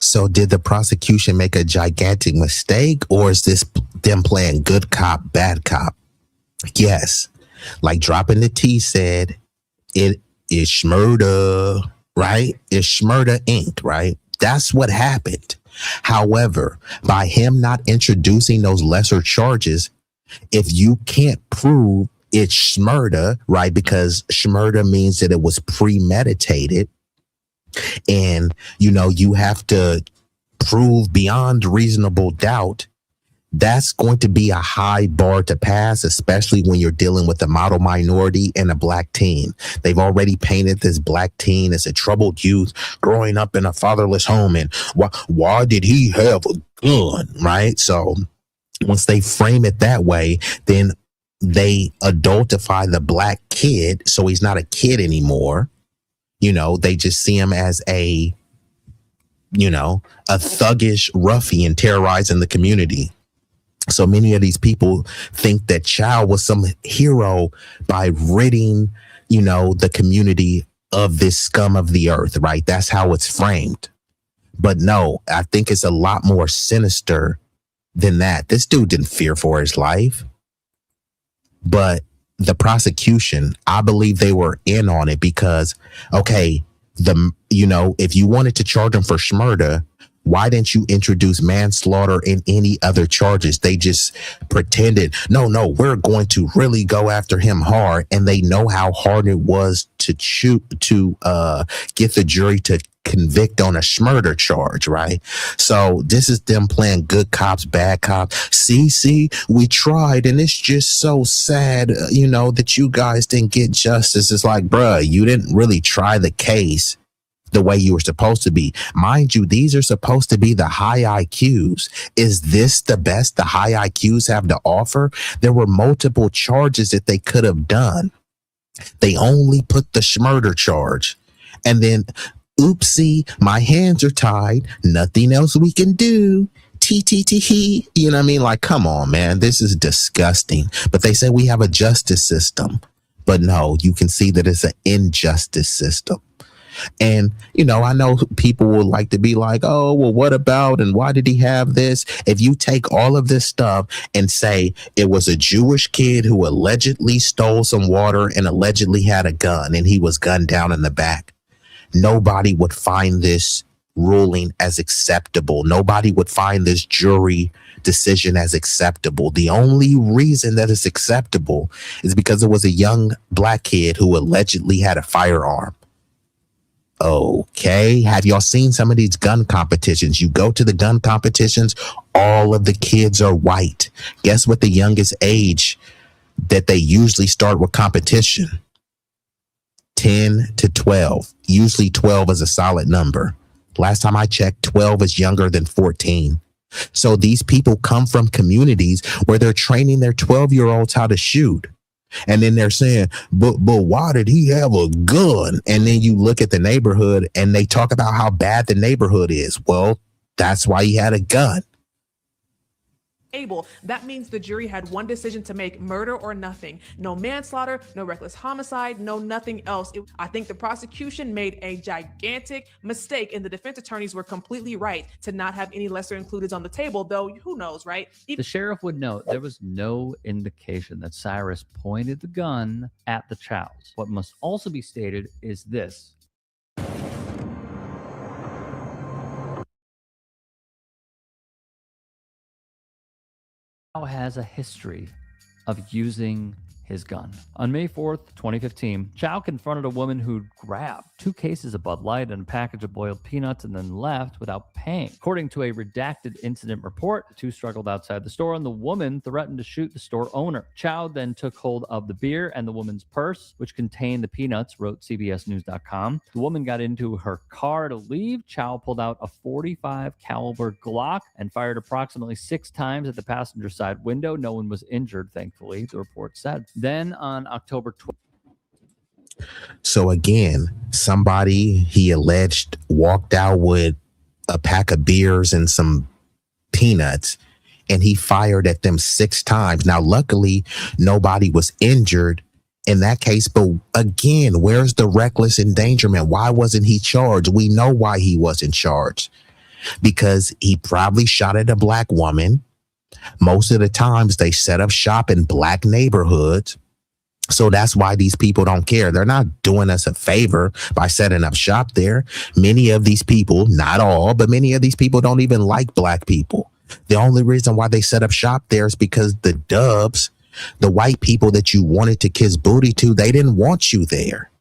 So did the prosecution make a gigantic mistake, or is this them playing good cop, bad cop? Yes. Like Dropping the T said, it is Schmurda, right? It's Schmurda Inc., right? That's what happened. However, by him not introducing those lesser charges, if you can't prove it's Schmurda, right? Because Schmurda means that it was premeditated. And, you know, you have to prove beyond reasonable doubt. That's going to be a high bar to pass, especially when you're dealing with a model minority and a black teen. They've already painted this black teen as a troubled youth growing up in a fatherless home. And why did he have a gun, right? So once they frame it that way, then they adultify the black kid. So he's not a kid anymore. You know, they just see him as a thuggish ruffian terrorizing the community. So many of these people think that Chow was some hero by ridding you know, the community of this scum of the earth, right? That's how it's framed. But no, I think it's a lot more sinister than that. This dude didn't fear for his life. But the prosecution, I believe they were in on it because, okay, if you wanted to charge him for murder, why didn't you introduce manslaughter and any other charges? They just pretended, no, we're going to really go after him hard. And they know how hard it was to get the jury to convict on a murder charge, right? So this is them playing good cops, bad cops. See, we tried, and it's just so sad, that you guys didn't get justice. It's like, bruh, you didn't really try the case the way you were supposed to be. Mind you, these are supposed to be the high IQs. Is this the best the high IQs have to offer? There were multiple charges that they could have done. They only put the murder charge. And then, oopsie, my hands are tied. Nothing else we can do. He. You know what I mean? Like, come on, man. This is disgusting. But they say we have a justice system. But no, you can see that it's an injustice system. And, I know people will like to be like, oh, well, what about, and why did he have this? If you take all of this stuff and say it was a Jewish kid who allegedly stole some water and allegedly had a gun and he was gunned down in the back, nobody would find this ruling as acceptable. Nobody would find this jury decision as acceptable. The only reason that it's acceptable is because it was a young black kid who allegedly had a firearm. Okay, have y'all seen some of these gun competitions? You go to the gun competitions, all of the kids are white. Guess what the youngest age that they usually start with competition? 10 to 12. Usually 12 is a solid number. Last time I checked, 12 is younger than 14. So these people come from communities where they're training their 12-year-olds how to shoot. And then they're saying, but why did he have a gun? And then you look at the neighborhood and they talk about how bad the neighborhood is. Well, that's why he had a gun. That means the jury had one decision to make: murder or nothing. No manslaughter, no reckless homicide, no nothing else. I think the prosecution made a gigantic mistake, and the defense attorneys were completely right to not have any lesser includeds on the table, though who knows, right? The sheriff would note there was no indication that Cyrus pointed the gun at the Chows. What must also be stated is this. Has a history of using his gun. On May 4th, 2015, Chow confronted a woman who'd grabbed 2 cases of Bud Light and a package of boiled peanuts and then left without paying. According to a redacted incident report, the 2 struggled outside the store and the woman threatened to shoot the store owner. Chow then took hold of the beer and the woman's purse, which contained the peanuts, wrote CBSNews.com. The woman got into her car to leave. Chow pulled out a .45 caliber Glock and fired approximately 6 times at the passenger side window. No one was injured, thankfully, the report said. Then on October 12th. So again, somebody he alleged walked out with a pack of beers and some peanuts, and he fired at them 6 times. Now, luckily, nobody was injured in that case. But again, where's the reckless endangerment? Why wasn't he charged? We know why he wasn't charged. Because he probably shot at a black woman. Most of the times they set up shop in black neighborhoods. So that's why these people don't care. They're not doing us a favor by setting up shop there. Many of these people, not all, but many of these people don't even like black people. The only reason why they set up shop there is because the dubs, the white people that you wanted to kiss booty to, they didn't want you there.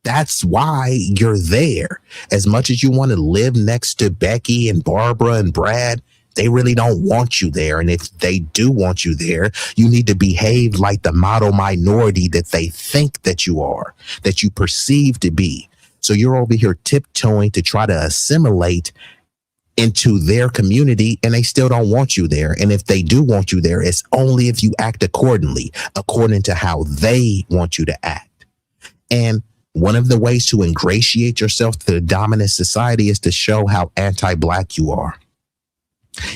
That's why you're there. As much as you want to live next to Becky and Barbara and Brad, they really don't want you there. And if they do want you there, you need to behave like the model minority that they think that you are, that you perceive to be. So you're over here tiptoeing to try to assimilate into their community, and they still don't want you there. And if they do want you there, it's only if you act accordingly, according to how they want you to act. And one of the ways to ingratiate yourself to the dominant society is to show how anti-black you are.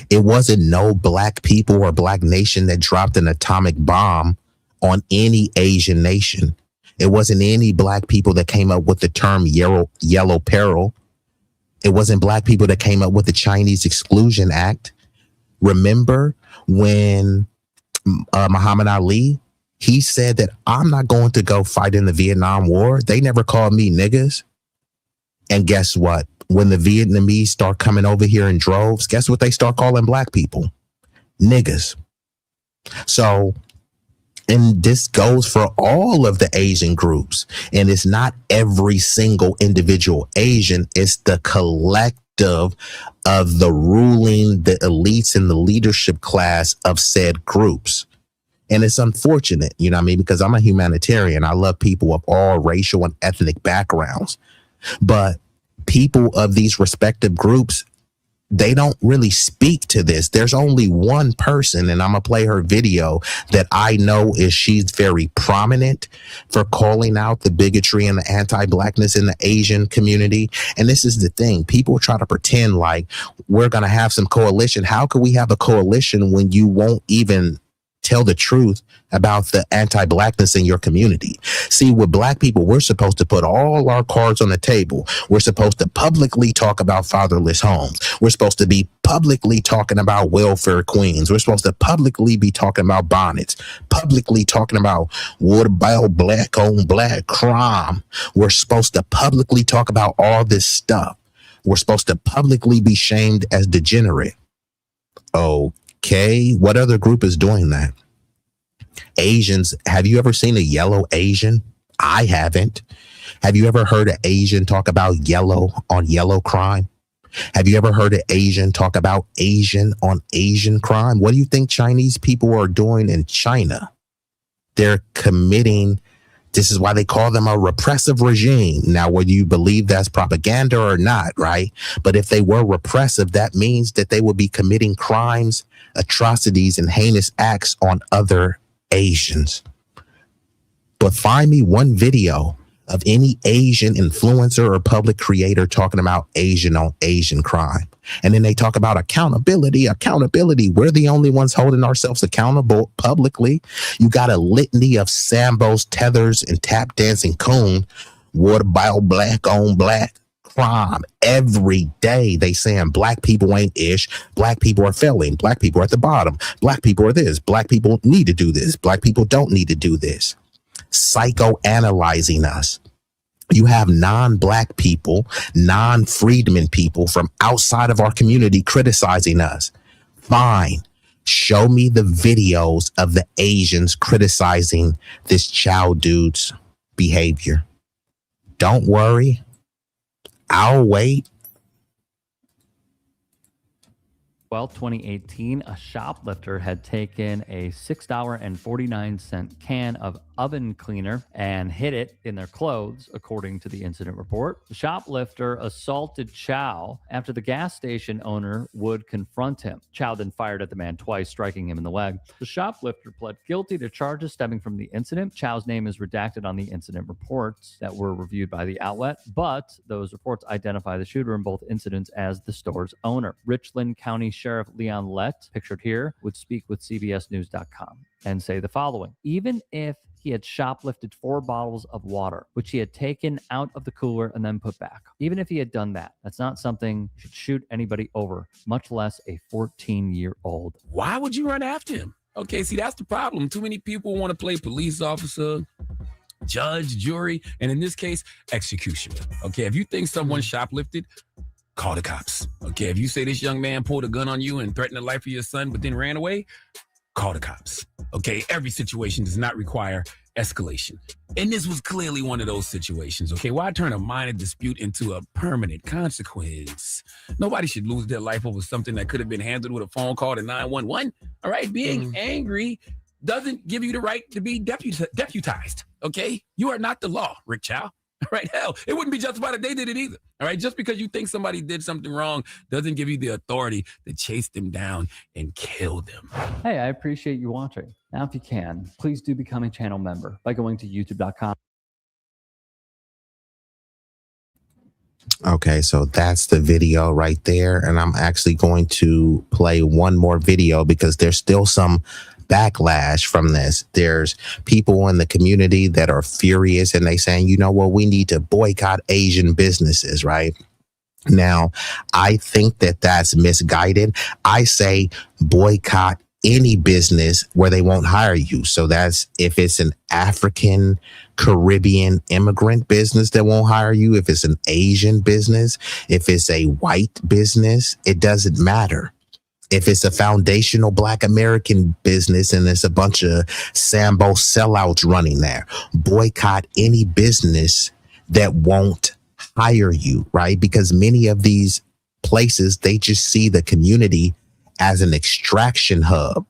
It wasn't no black people or black nation that dropped an atomic bomb on any Asian nation. It wasn't any black people that came up with the term yellow peril. It wasn't black people that came up with the Chinese Exclusion Act. Remember when Muhammad Ali, he said that I'm not going to go fight in the Vietnam War. They never called me niggas. And guess what? When the Vietnamese start coming over here in droves, guess what they start calling black people? Niggas. So, and this goes for all of the Asian groups. And it's not every single individual Asian. It's the collective of the ruling, the elites and the leadership class of said groups. And it's unfortunate, you know what I mean? Because I'm a humanitarian. I love people of all racial and ethnic backgrounds. But people of these respective groups, they don't really speak to this. There's only one person, and I'm going to play her video, that I know is she's very prominent for calling out the bigotry and the anti-blackness in the Asian community. And this is the thing. People try to pretend like we're going to have some coalition. How can we have a coalition when you won't even tell the truth about the anti-blackness in your community? See, with black people, we're supposed to put all our cards on the table. We're supposed to publicly talk about fatherless homes. We're supposed to be publicly talking about welfare queens. We're supposed to publicly be talking about bonnets, publicly talking about what about black on black crime. We're supposed to publicly talk about all this stuff. We're supposed to publicly be shamed as degenerate. Okay, what other group is doing that? Asians, have you ever seen a yellow Asian? I haven't. Have you ever heard an Asian talk about yellow on yellow crime? Have you ever heard an Asian talk about Asian on Asian crime? What do you think Chinese people are doing in China? They're committing, this is why they call them a repressive regime. Now, whether you believe that's propaganda or not, right? But if they were repressive, that means that they would be committing crimes, atrocities, and heinous acts on other Asians. But find me one video of any Asian influencer or public creator talking about Asian on Asian crime. And then they talk about accountability. We're the only ones holding ourselves accountable publicly. You got a litany of Sambos, tethers, and tap dancing coon. What about black on black crime? Every day they saying black people ain't ish. Black people are failing. Black people are at the bottom. Black people are this. Black people need to do this. Black people don't need to do this. Psychoanalyzing us. You have non-black people, non-freedmen people from outside of our community criticizing us. Fine. Show me the videos of the Asians criticizing this Chow dude's behavior. Don't worry. I'll wait. Well, 2018, a shoplifter had taken a $6.49 can of oven cleaner and hid it in their clothes, according to the incident report. The shoplifter assaulted Chow after the gas station owner would confront him. Chow then fired at the man twice, striking him in the leg. The shoplifter pled guilty to charges stemming from the incident. Chow's name is redacted on the incident reports that were reviewed by the outlet, but those reports identify the shooter in both incidents as the store's owner. Richland County Sheriff Leon Lett, pictured here, would speak with CBSNews.com and say the following: even if he had shoplifted 4 bottles of water, which he had taken out of the cooler and then put back, even if he had done that, that's not something you should shoot anybody over, much less a 14-year-old. Why would you run after him? Okay, see, that's the problem. Too many people want to play police officer, judge, jury, and in this case, executioner. Okay, if you think someone shoplifted, call the cops. Okay, if you say this young man pulled a gun on you and threatened the life of your son but then ran away, call the cops. Okay, every situation does not require escalation. And this was clearly one of those situations. Okay, why turn a minor dispute into a permanent consequence? Nobody should lose their life over something that could have been handled with a phone call to 911. All right, being angry doesn't give you the right to be deputized. Okay, you are not the law, Rick Chow. All right, hell, it wouldn't be justified if they did it either. All right, just because you think somebody did something wrong doesn't give you the authority to chase them down and kill them. Hey, I appreciate you watching. Now, if you can, please do become a channel member by going to youtube.com. Okay, so that's the video right there. And I'm actually going to play one more video because there's still some backlash from this. There's people in the community that are furious and they saying, you know what, we need to boycott Asian businesses, right? Now, I think that that's misguided. I say boycott any business where they won't hire you. So that's if it's an African Caribbean immigrant business that won't hire you, if it's an Asian business, if it's a white business, it doesn't matter. If it's a foundational Black American business and there's a bunch of Sambo sellouts running there, boycott any business that won't hire you, right? Because many of these places, they just see the community as an extraction hub.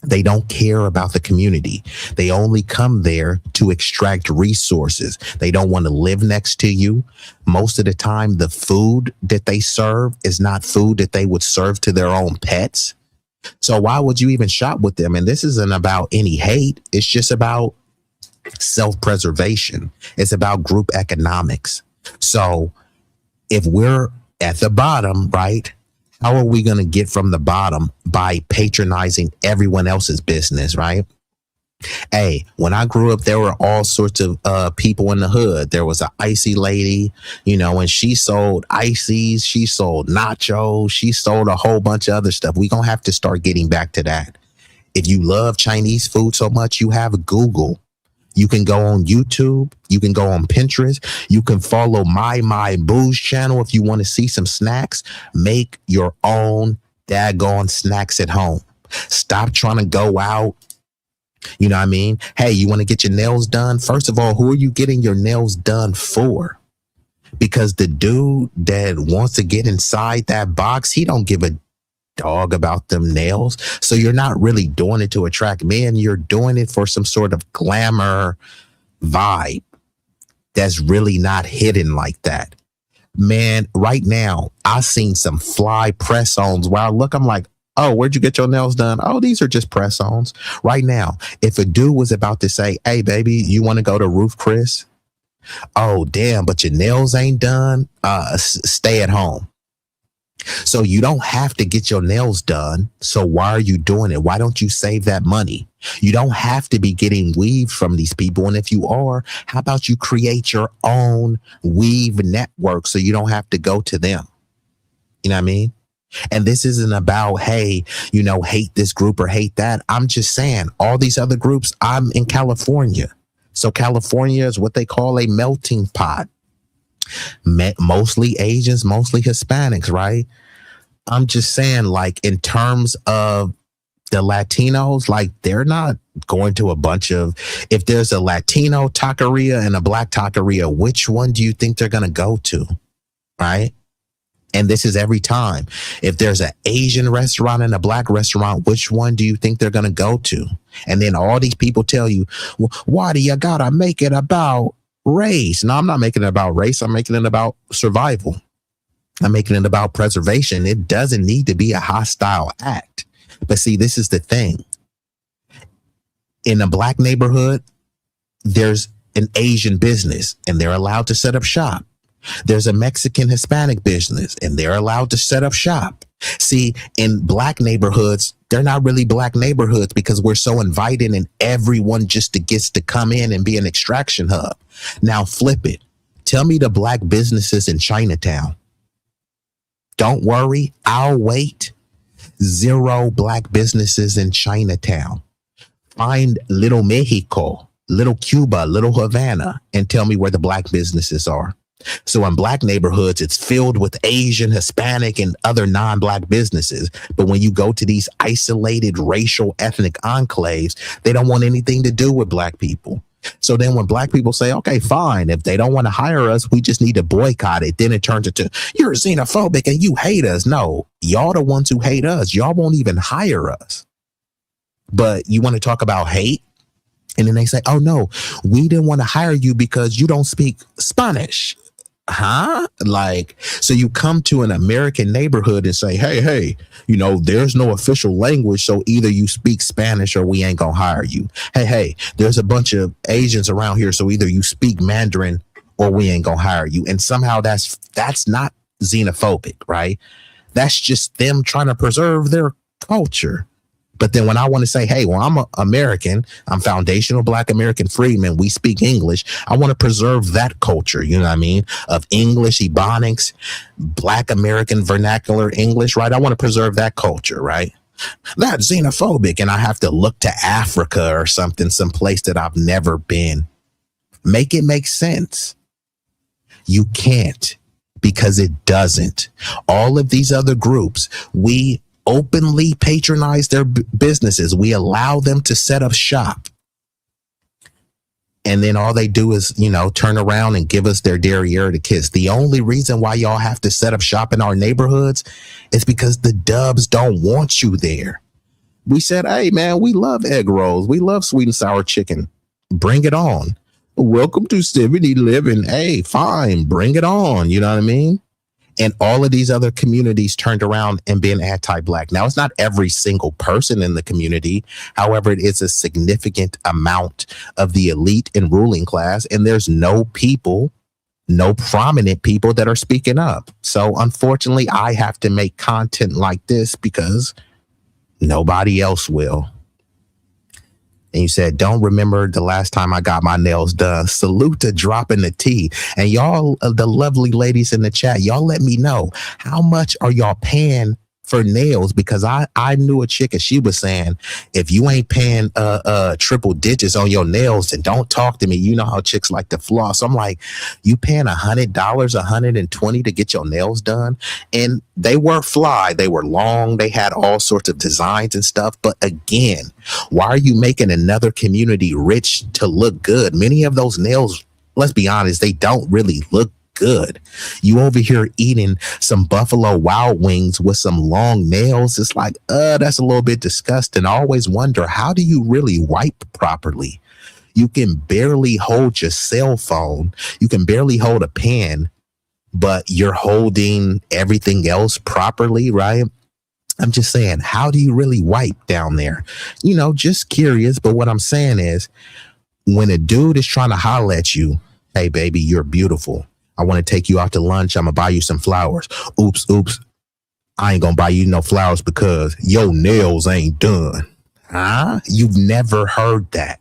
They don't care about the community. They only come there to extract resources. They don't want to live next to you. Most of the time, the food that they serve is not food that they would serve to their own pets. So why would you even shop with them? And this isn't about any hate. It's just about self-preservation. It's about group economics. So if we're at the bottom, right? How are we going to get from the bottom? By patronizing everyone else's business, right? Hey, when I grew up, there were all sorts of people in the hood. There was an icy lady, you know, and she sold ices, she sold nachos, she sold a whole bunch of other stuff. We're going to have to start getting back to that. If you love Chinese food so much, you have Google. You can go on YouTube. You can go on Pinterest. You can follow My Boo's channel if you want to see some snacks. Make your own daggone snacks at home. Stop trying to go out. You know what I mean? Hey, you want to get your nails done? First of all, who are you getting your nails done for? Because the dude that wants to get inside that box, he don't give a dog about them nails. So you're not really doing it to attract men. You're doing it for some sort of glamour vibe that's really not hidden like that. Man, right now, I've seen some fly press-ons where I look, I'm like, oh, where'd you get your nails done? Oh, these are just press-ons. Right now, if a dude was about to say, hey, baby, you want to go to Roof Chris? Oh, damn, but your nails ain't done. Stay at home. So you don't have to get your nails done. So why are you doing it? Why don't you save that money? You don't have to be getting weave from these people. And if you are, how about you create your own weave network so you don't have to go to them? You know what I mean? And this isn't about, hey, you know, hate this group or hate that. I'm just saying all these other groups, I'm in California. So California is what they call a melting pot. Mostly Asians, mostly Hispanics, right? I'm just saying, like, in terms of the Latinos, like, they're not going to a bunch of, if there's a Latino taqueria and a Black taqueria, which one do you think they're going to go to? Right? And this is every time. If there's an Asian restaurant and a Black restaurant, which one do you think they're going to go to? And then all these people tell you, well, why do you got to make it about race? No, I'm not making it about race. I'm making it about survival. I'm making it about preservation. It doesn't need to be a hostile act. But see, this is the thing. In a Black neighborhood, there's an Asian business and they're allowed to set up shop. There's a Mexican Hispanic business and they're allowed to set up shop. See, in Black neighborhoods, they're not really Black neighborhoods because we're so inviting and everyone just gets to come in and be an extraction hub. Now flip it. Tell me the Black businesses in Chinatown. Don't worry, I'll wait. 0 Black businesses in Chinatown. Find Little Mexico, Little Cuba, Little Havana, and tell me where the Black businesses are. So in Black neighborhoods, it's filled with Asian, Hispanic, and other non-Black businesses. But when you go to these isolated racial ethnic enclaves, they don't want anything to do with Black people. So then when Black people say, okay, fine, if they don't want to hire us, we just need to boycott it. Then it turns into, you're xenophobic and you hate us. No, y'all the ones who hate us. Y'all won't even hire us. But you want to talk about hate? And then they say, oh, no, we didn't want to hire you because you don't speak Spanish. Huh? Like, so you come to an American neighborhood and say, hey, you know, there's no official language. So either you speak Spanish or we ain't going to hire you. Hey, there's a bunch of Asians around here. So either you speak Mandarin or we ain't going to hire you. And somehow that's not xenophobic, right? That's just them trying to preserve their culture. But then when I want to say, hey, well, I'm an American, I'm foundational Black American freedman, we speak English, I want to preserve that culture, you know what I mean, of English, Ebonics, Black American vernacular English, right? I want to preserve that culture, right? That's xenophobic, and I have to look to Africa or something, someplace that I've never been. Make it make sense. You can't, because it doesn't. All of these other groups, we openly patronize their businesses. We allow them to set up shop. And then all they do is, you know, turn around and give us their derriere to kiss. The only reason why y'all have to set up shop in our neighborhoods is because the dubs don't want you there. We said, hey, man, we love egg rolls. We love sweet and sour chicken. Bring it on. Welcome to 70 Living. Hey, fine. Bring it on. You know what I mean? And all of these other communities turned around and been anti-Black. Now, it's not every single person in the community. However, it is a significant amount of the elite and ruling class. And there's no prominent people that are speaking up. So unfortunately, I have to make content like this because nobody else will. And you said, don't remember the last time I got my nails done. Salute to dropping the T. And y'all, the lovely ladies in the chat, y'all let me know, how much are y'all paying for nails? Because I knew a chick and she was saying, if you ain't paying triple digits on your nails, then don't talk to me. You know how chicks like to floss. So I'm like, you paying $100, $120 to get your nails done? And they were fly, they were long, they had all sorts of designs and stuff. But again, why are you making another community rich to look good? Many of those nails, let's be honest, they don't really look good. You over here eating some Buffalo Wild Wings with some long nails. It's like, that's a little bit disgusting. I always wonder, how do you really wipe properly? You can barely hold your cell phone. You can barely hold a pen, but you're holding everything else properly, right? I'm just saying, how do you really wipe down there? You know, just curious. But what I'm saying is, when a dude is trying to holler at you, hey, baby, you're beautiful. I want to take you out to lunch. I'm going to buy you some flowers. Oops. I ain't going to buy you no flowers because your nails ain't done. Huh? You've never heard that.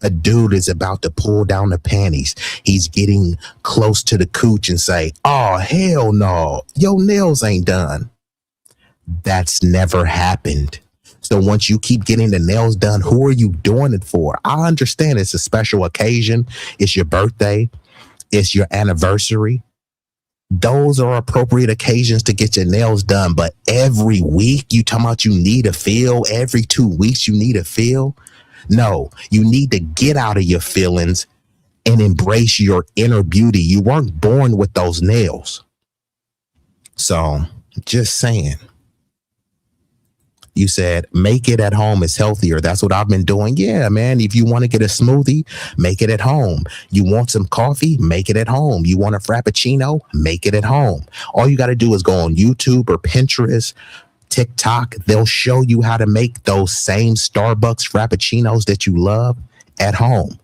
A dude is about to pull down the panties. He's getting close to the cooch and say, oh, hell no, your nails ain't done. That's never happened. So once you keep getting the nails done, who are you doing it for? I understand it's a special occasion. It's your birthday. It's your anniversary. Those are appropriate occasions to get your nails done. But every week you talking about you need a feel. Every 2 weeks you need a feel. No, you need to get out of your feelings and embrace your inner beauty. You weren't born with those nails. So just saying. You said, make it at home is healthier. That's what I've been doing. Yeah, man. If you want to get a smoothie, make it at home. You want some coffee? Make it at home. You want a Frappuccino? Make it at home. All you got to do is go on YouTube or Pinterest, TikTok. They'll show you how to make those same Starbucks Frappuccinos that you love at home.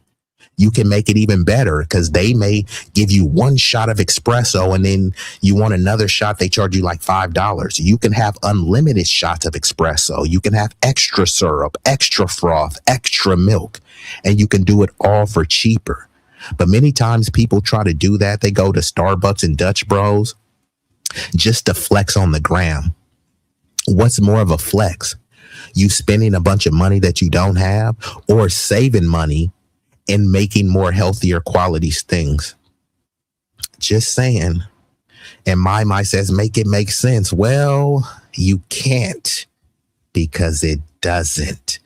You can make it even better because they may give you one shot of espresso and then you want another shot. They charge you like $5. You can have unlimited shots of espresso. You can have extra syrup, extra froth, extra milk, and you can do it all for cheaper. But many times people try to do that. They go to Starbucks and Dutch Bros just to flex on the gram. What's more of a flex? You spending a bunch of money that you don't have, or saving money and making more healthier quality things. Just saying. And my says, make it make sense. Well, you can't, because it doesn't.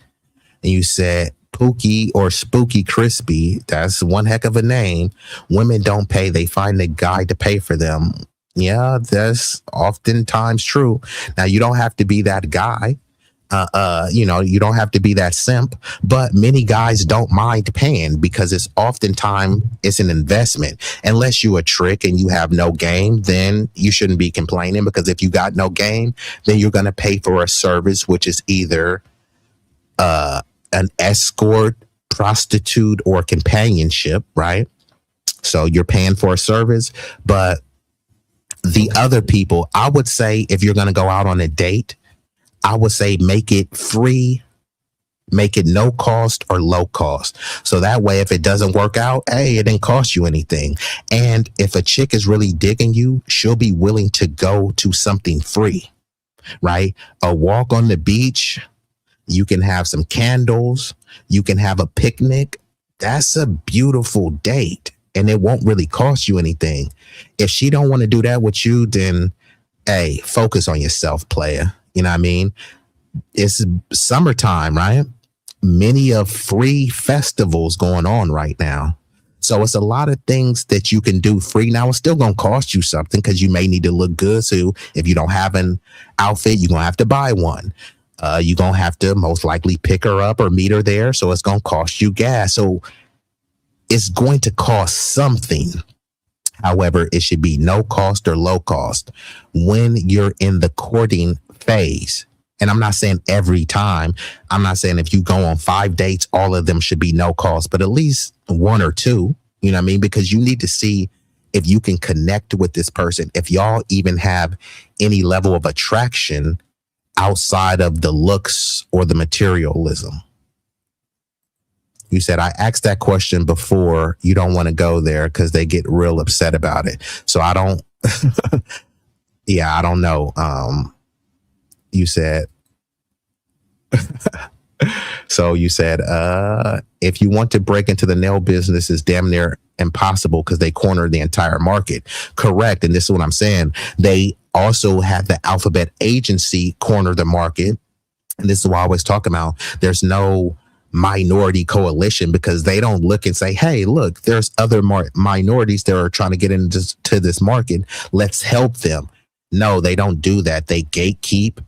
And you said Pookie or Spooky Crispy. That's one heck of a name. Women don't pay. They find a guy to pay for them. Yeah, that's oftentimes true. Now, you don't have to be that guy. You don't have to be that simp, but many guys don't mind paying because it's oftentimes it's an investment. Unless you a trick and you have no game, then you shouldn't be complaining, because if you got no game, then you're going to pay for a service, which is either an escort, prostitute, or companionship, right? So you're paying for a service. But the other people, I would say, if you're going to go out on a date, I would say make it free, make it no cost or low cost. So that way, if it doesn't work out, hey, it didn't cost you anything. And if a chick is really digging you, she'll be willing to go to something free, right? A walk on the beach, you can have some candles, you can have a picnic. That's a beautiful date, and it won't really cost you anything. If she don't want to do that with you, then hey, focus on yourself, player. You know what I mean? It's summertime, right? Many of free festivals going on right now. So it's a lot of things that you can do free. Now it's still going to cost you something because you may need to look good. So if you don't have an outfit, you're going to have to buy one. You're going to have to most likely pick her up or meet her there. So it's going to cost you gas. So it's going to cost something. However, it should be no cost or low cost when you're in the courting phase. And I'm not saying every time. I'm not saying if you go on 5 dates, all of them should be no cost, but at least 1 or 2, you know what I mean? Because you need to see if you can connect with this person, if y'all even have any level of attraction outside of the looks or the materialism. You said, I asked that question before. You don't want to go there because they get real upset about it. So I don't, I don't know. You said, so you said, if you want to break into the nail business, it's damn near impossible because they cornered the entire market. Correct. And this is what I'm saying. They also had the Alphabet agency corner the market. And this is what I always talk about. There's no minority coalition because they don't look and say, hey, look, there's other minorities that are trying to get into this market. Let's help them. No, they don't do that. They gatekeep.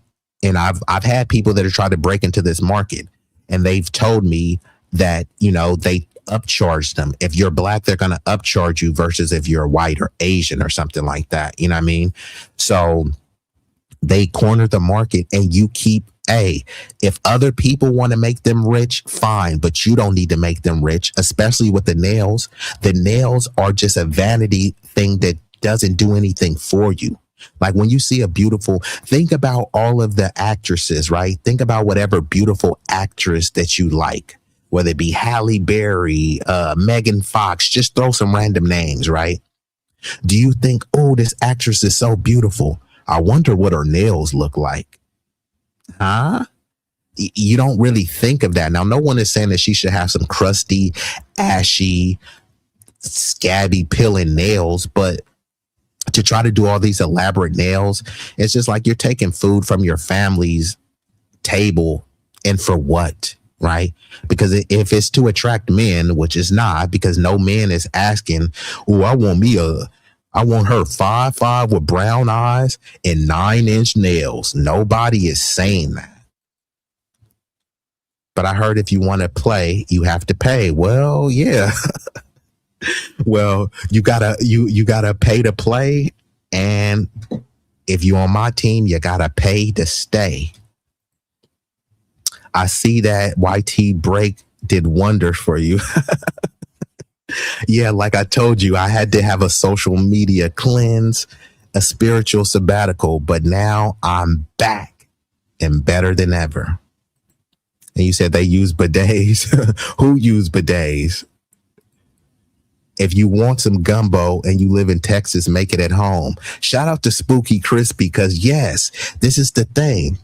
And I've had people that are trying to break into this market, and they've told me that, you know, they upcharge them. If you're black, they're going to upcharge you versus if you're white or Asian or something like that. You know what I mean? So they corner the market, and you keep, if other people want to make them rich, fine, but you don't need to make them rich, especially with the nails. The nails are just a vanity thing that doesn't do anything for you. Like when you see a beautiful, think about all of the actresses, right? Think about whatever beautiful actress that you like, whether it be Halle Berry, Megan Fox, just throw some random names, right? Do you think, oh, this actress is so beautiful? I wonder what her nails look like. Huh? You don't really think of that. Now, no one is saying that she should have some crusty, ashy, scabby, peeling nails, but to try to do all these elaborate nails, it's just like you're taking food from your family's table, and for what, right? Because if it's to attract men, which is not, because no man is asking, oh, I want her 5'5" with brown eyes and 9-inch nails. Nobody is saying that. But I heard if you want to play, you have to pay. Well, yeah. Well, you gotta pay to play, and if you're on my team, you gotta pay to stay. I see that YT break did wonders for you. Yeah, like I told you, I had to have a social media cleanse, a spiritual sabbatical, but now I'm back and better than ever. And you said they use bidets. Who use bidets? If you want some gumbo and you live in Texas, make it at home. Shout out to Spooky Crispy, because yes, this is the thing.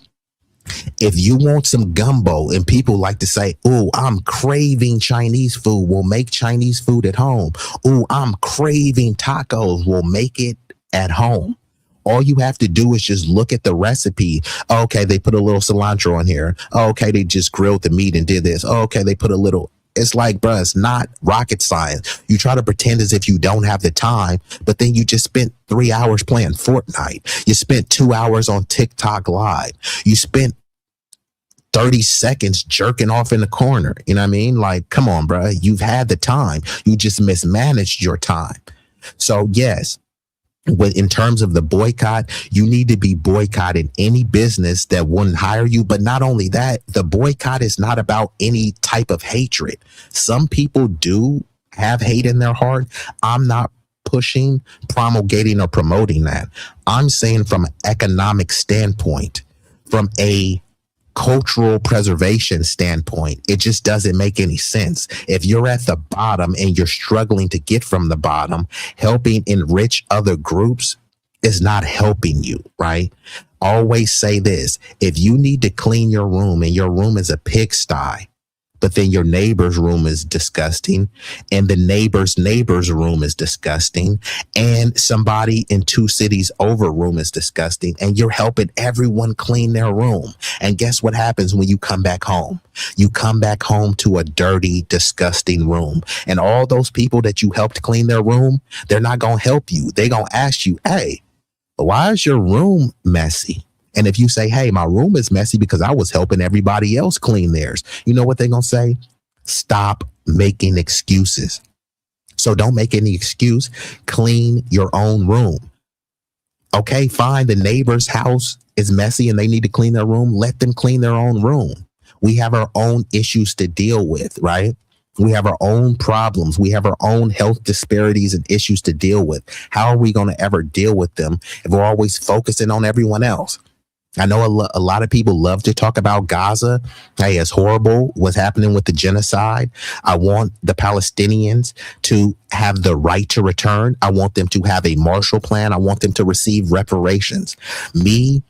If you want some gumbo and people like to say, oh, I'm craving Chinese food, we'll make Chinese food at home. Oh, I'm craving tacos, we'll make it at home. All you have to do is just look at the recipe. Okay, they put a little cilantro on here. Okay, they just grilled the meat and did this. Okay, they put a little. It's like, bruh, it's not rocket science. You try to pretend as if you don't have the time, but then you just spent 3 hours playing Fortnite. You spent 2 hours on TikTok Live. You spent 30 seconds jerking off in the corner. You know what I mean? Like, come on, bruh. You've had the time. You just mismanaged your time. So, yes. But in terms of the boycott, you need to be boycotting any business that wouldn't hire you. But not only that, the boycott is not about any type of hatred. Some people do have hate in their heart. I'm not pushing, promulgating, or promoting that. I'm saying from an economic standpoint, from a cultural preservation standpoint, it just doesn't make any sense. If you're at the bottom and you're struggling to get from the bottom, helping enrich other groups is not helping you, right? Always say this: if you need to clean your room and your room is a pigsty, but then your neighbor's room is disgusting, and the neighbor's room is disgusting, and somebody in 2 cities over room is disgusting, and you're helping everyone clean their room. And guess what happens when you come back home? You come back home to a dirty, disgusting room. And all those people that you helped clean their room, they're not going to help you. They're going to ask you, hey, why is your room messy? And if you say, hey, my room is messy because I was helping everybody else clean theirs, you know what they're going to say? Stop making excuses. So don't make any excuse. Clean your own room. Okay, fine. The neighbor's house is messy and they need to clean their room. Let them clean their own room. We have our own issues to deal with, right? We have our own problems. We have our own health disparities and issues to deal with. How are we going to ever deal with them if we're always focusing on everyone else? I know a lot of people love to talk about Gaza. Hey, it's horrible what's happening with the genocide. I want the Palestinians to have the right to return. I want them to have a Marshall Plan. I want them to receive reparations. Me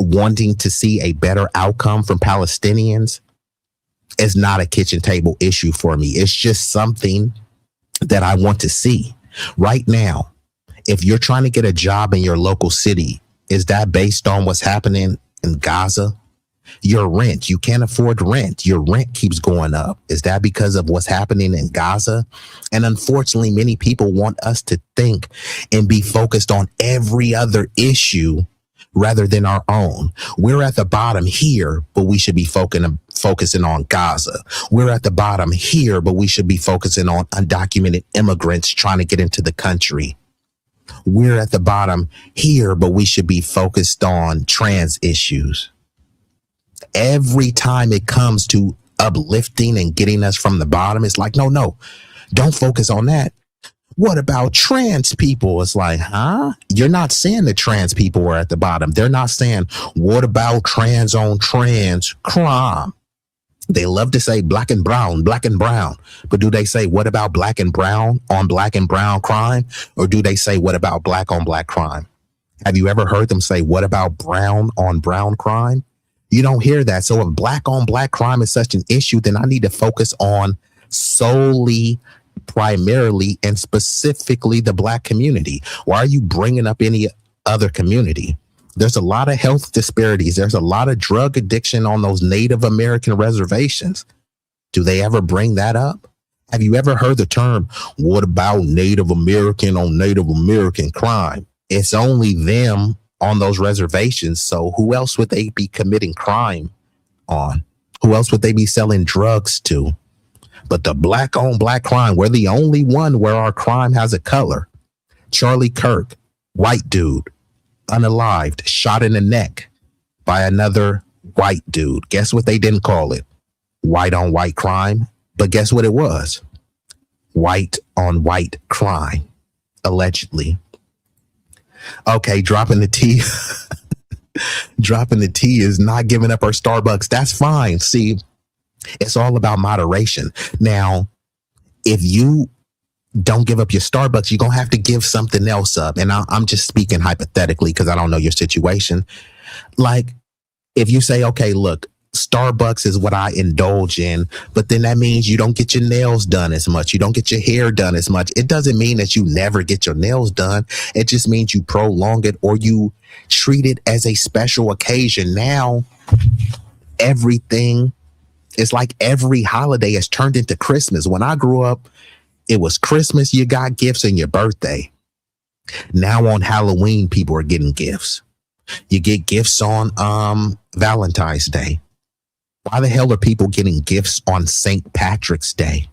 wanting to see a better outcome from Palestinians is not a kitchen table issue for me. It's just something that I want to see. Right now, if you're trying to get a job in your local city, is that based on what's happening in Gaza? Your rent, you can't afford rent. Your rent keeps going up. Is that because of what's happening in Gaza? And unfortunately, many people want us to think and be focused on every other issue rather than our own. We're at the bottom here, but we should be focusing on Gaza. We're at the bottom here, but we should be focusing on undocumented immigrants trying to get into the country. We're at the bottom here, but we should be focused on trans issues. Every time it comes to uplifting and getting us from the bottom, it's like, no, don't focus on that. What about trans people? It's like, huh? You're not saying that trans people are at the bottom. They're not saying, what about trans on trans crime? They love to say black and brown. But do they say, what about black and brown on black and brown crime? Or do they say, what about black on black crime? Have you ever heard them say, what about brown on brown crime? You don't hear that. So if black on black crime is such an issue, then I need to focus on solely, primarily, and specifically the black community. Why are you bringing up any other community? There's a lot of health disparities. There's a lot of drug addiction on those Native American reservations. Do they ever bring that up? Have you ever heard the term, what about Native American on Native American crime? It's only them on those reservations. So who else would they be committing crime on? Who else would they be selling drugs to? But the black on black crime, we're the only one where our crime has a color. Charlie Kirk, white dude, unalived, shot in the neck by another white dude. Guess what they didn't call it? White on white crime. But guess what it was? White on white crime, allegedly. Okay, dropping the T. Dropping the T is not giving up our Starbucks. That's fine. See, it's all about moderation. Now, if you don't give up your Starbucks, you're going to have to give something else up. And I'm just speaking hypothetically because I don't know your situation. Like, if you say, okay, look, Starbucks is what I indulge in, but then that means you don't get your nails done as much. You don't get your hair done as much. It doesn't mean that you never get your nails done. It just means you prolong it or you treat it as a special occasion. Now, everything is like every holiday has turned into Christmas. When I grew up, it was Christmas, you got gifts, and your birthday. Now on Halloween, people are getting gifts. You get gifts on Valentine's Day. Why the hell are people getting gifts on St. Patrick's Day?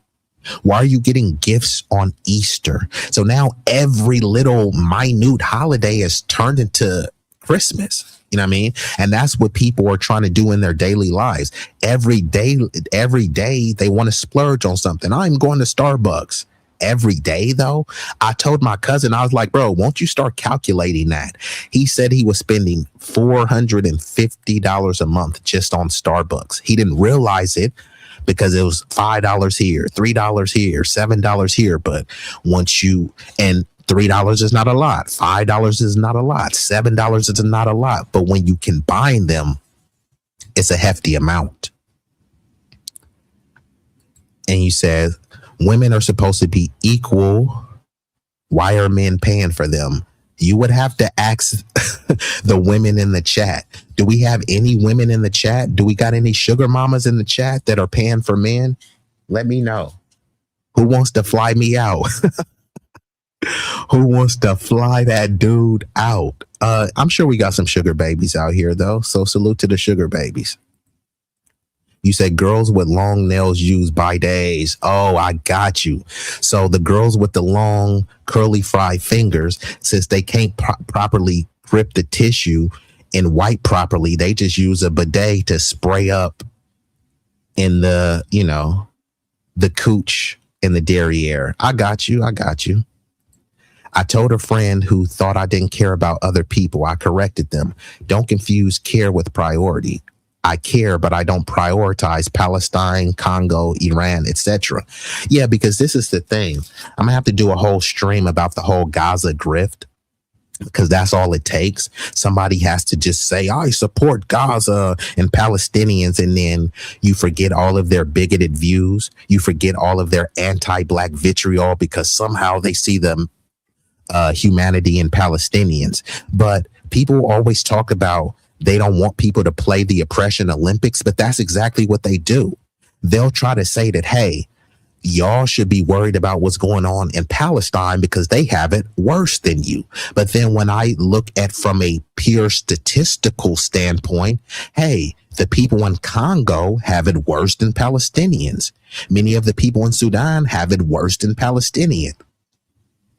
Why are you getting gifts on Easter? So now every little minute holiday has turned into Christmas. You know what I mean? And that's what people are trying to do in their daily lives. Every day they want to splurge on something. I'm going to Starbucks. every day though. I told my cousin, I was like, bro, won't you start calculating that? He said he was spending $450 a month just on Starbucks. He didn't realize it because it was $5 here, $3 here, $7 here. But once you, and $3 is not a lot, $5 is not a lot, $7 is not a lot. But when you combine them, it's a hefty amount. And you said women are supposed to be equal. Why are men paying for them? You would have to ask the women in the chat. Do we have any women in the chat? Do we got any sugar mamas in the chat that are paying for men? Let me know. Who wants to fly me out? Who wants to fly that dude out? I'm sure we got some sugar babies out here, though. So salute to the sugar babies. You said girls with long nails use bidets. Oh, I got you. So the girls with the long curly fried fingers, since they can't properly grip the tissue and wipe properly, they just use a bidet to spray up in the, you know, the cooch in the derriere. I got you. I got you. I told a friend who thought I didn't care about other people. I corrected them. Don't confuse care with priority. I care, but I don't prioritize Palestine, Congo, Iran, etc. Yeah, because this is the thing. I'm gonna have to do a whole stream about the whole Gaza grift, because that's all it takes. Somebody has to just say, I support Gaza and Palestinians, and then you forget all of their bigoted views. You forget all of their anti-Black vitriol because somehow they see them humanity in Palestinians. But people always talk about they don't want people to play the oppression Olympics, but that's exactly what they do. They'll try to say that, hey, y'all should be worried about what's going on in Palestine because they have it worse than you. But then when I look at from a pure statistical standpoint, hey, the people in Congo have it worse than Palestinians. Many of the people in Sudan have it worse than Palestinian.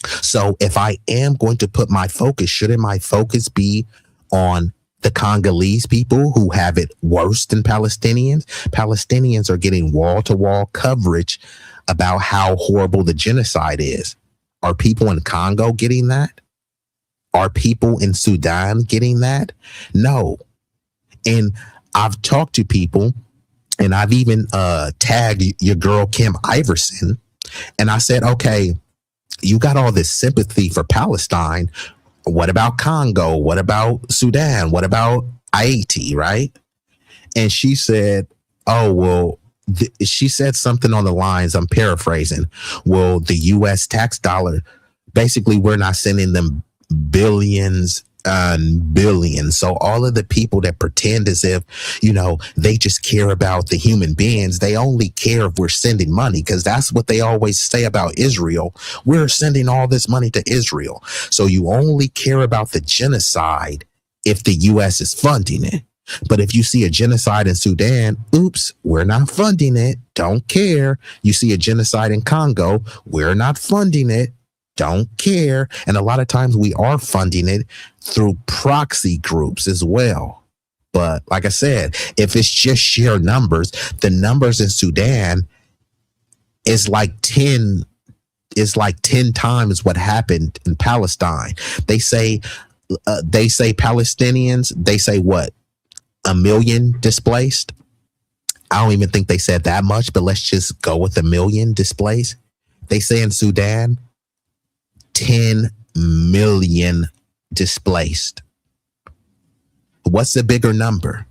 So if I am going to put my focus, shouldn't my focus be on the Congolese people who have it worse than Palestinians? Palestinians are getting wall-to-wall coverage about how horrible the genocide is. Are people in Congo getting that? Are people in Sudan getting that? No. And I've talked to people, and I've even tagged your girl Kim Iverson, and I said, okay, you got all this sympathy for Palestine. What about Congo? What about Sudan? What about Haiti, right? And she said, oh, well, she said something on the lines, I'm paraphrasing. Well, the U.S. tax dollar, basically, we're not sending them billions and billions. So all of the people that pretend as if, you know, they just care about the human beings, they only care if we're sending money, because that's what they always say about Israel. We're sending all this money to Israel. So you only care about the genocide if the U.S. is funding it. But if you see a genocide in Sudan, oops, we're not funding it. Don't care. You see a genocide in Congo, we're not funding it. Don't care. And a lot of times we are funding it through proxy groups as well. But like I said, if it's just sheer numbers, the numbers in Sudan is like 10 times what happened in Palestine. They say Palestinians, they say what? 1 million displaced. I don't even think they said that much, but let's just go with 1 million displaced. They say in Sudan, 10 million displaced. What's the bigger number?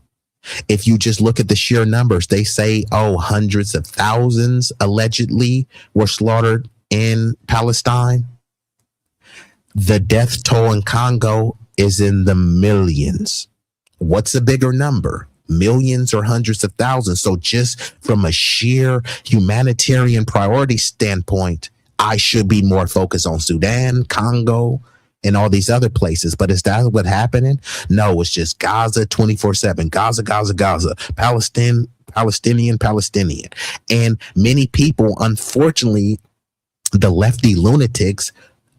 If you just look at the sheer numbers, they say, oh, hundreds of thousands allegedly were slaughtered in Palestine. The death toll in Congo is in the millions. What's a bigger number? Millions or hundreds of thousands? So just from a sheer humanitarian priority standpoint, I should be more focused on Sudan, Congo, and all these other places. But is that what's happening? No, it's just Gaza 24/7. Gaza, Gaza, Gaza. Palestinian. And many people, unfortunately, the lefty lunatics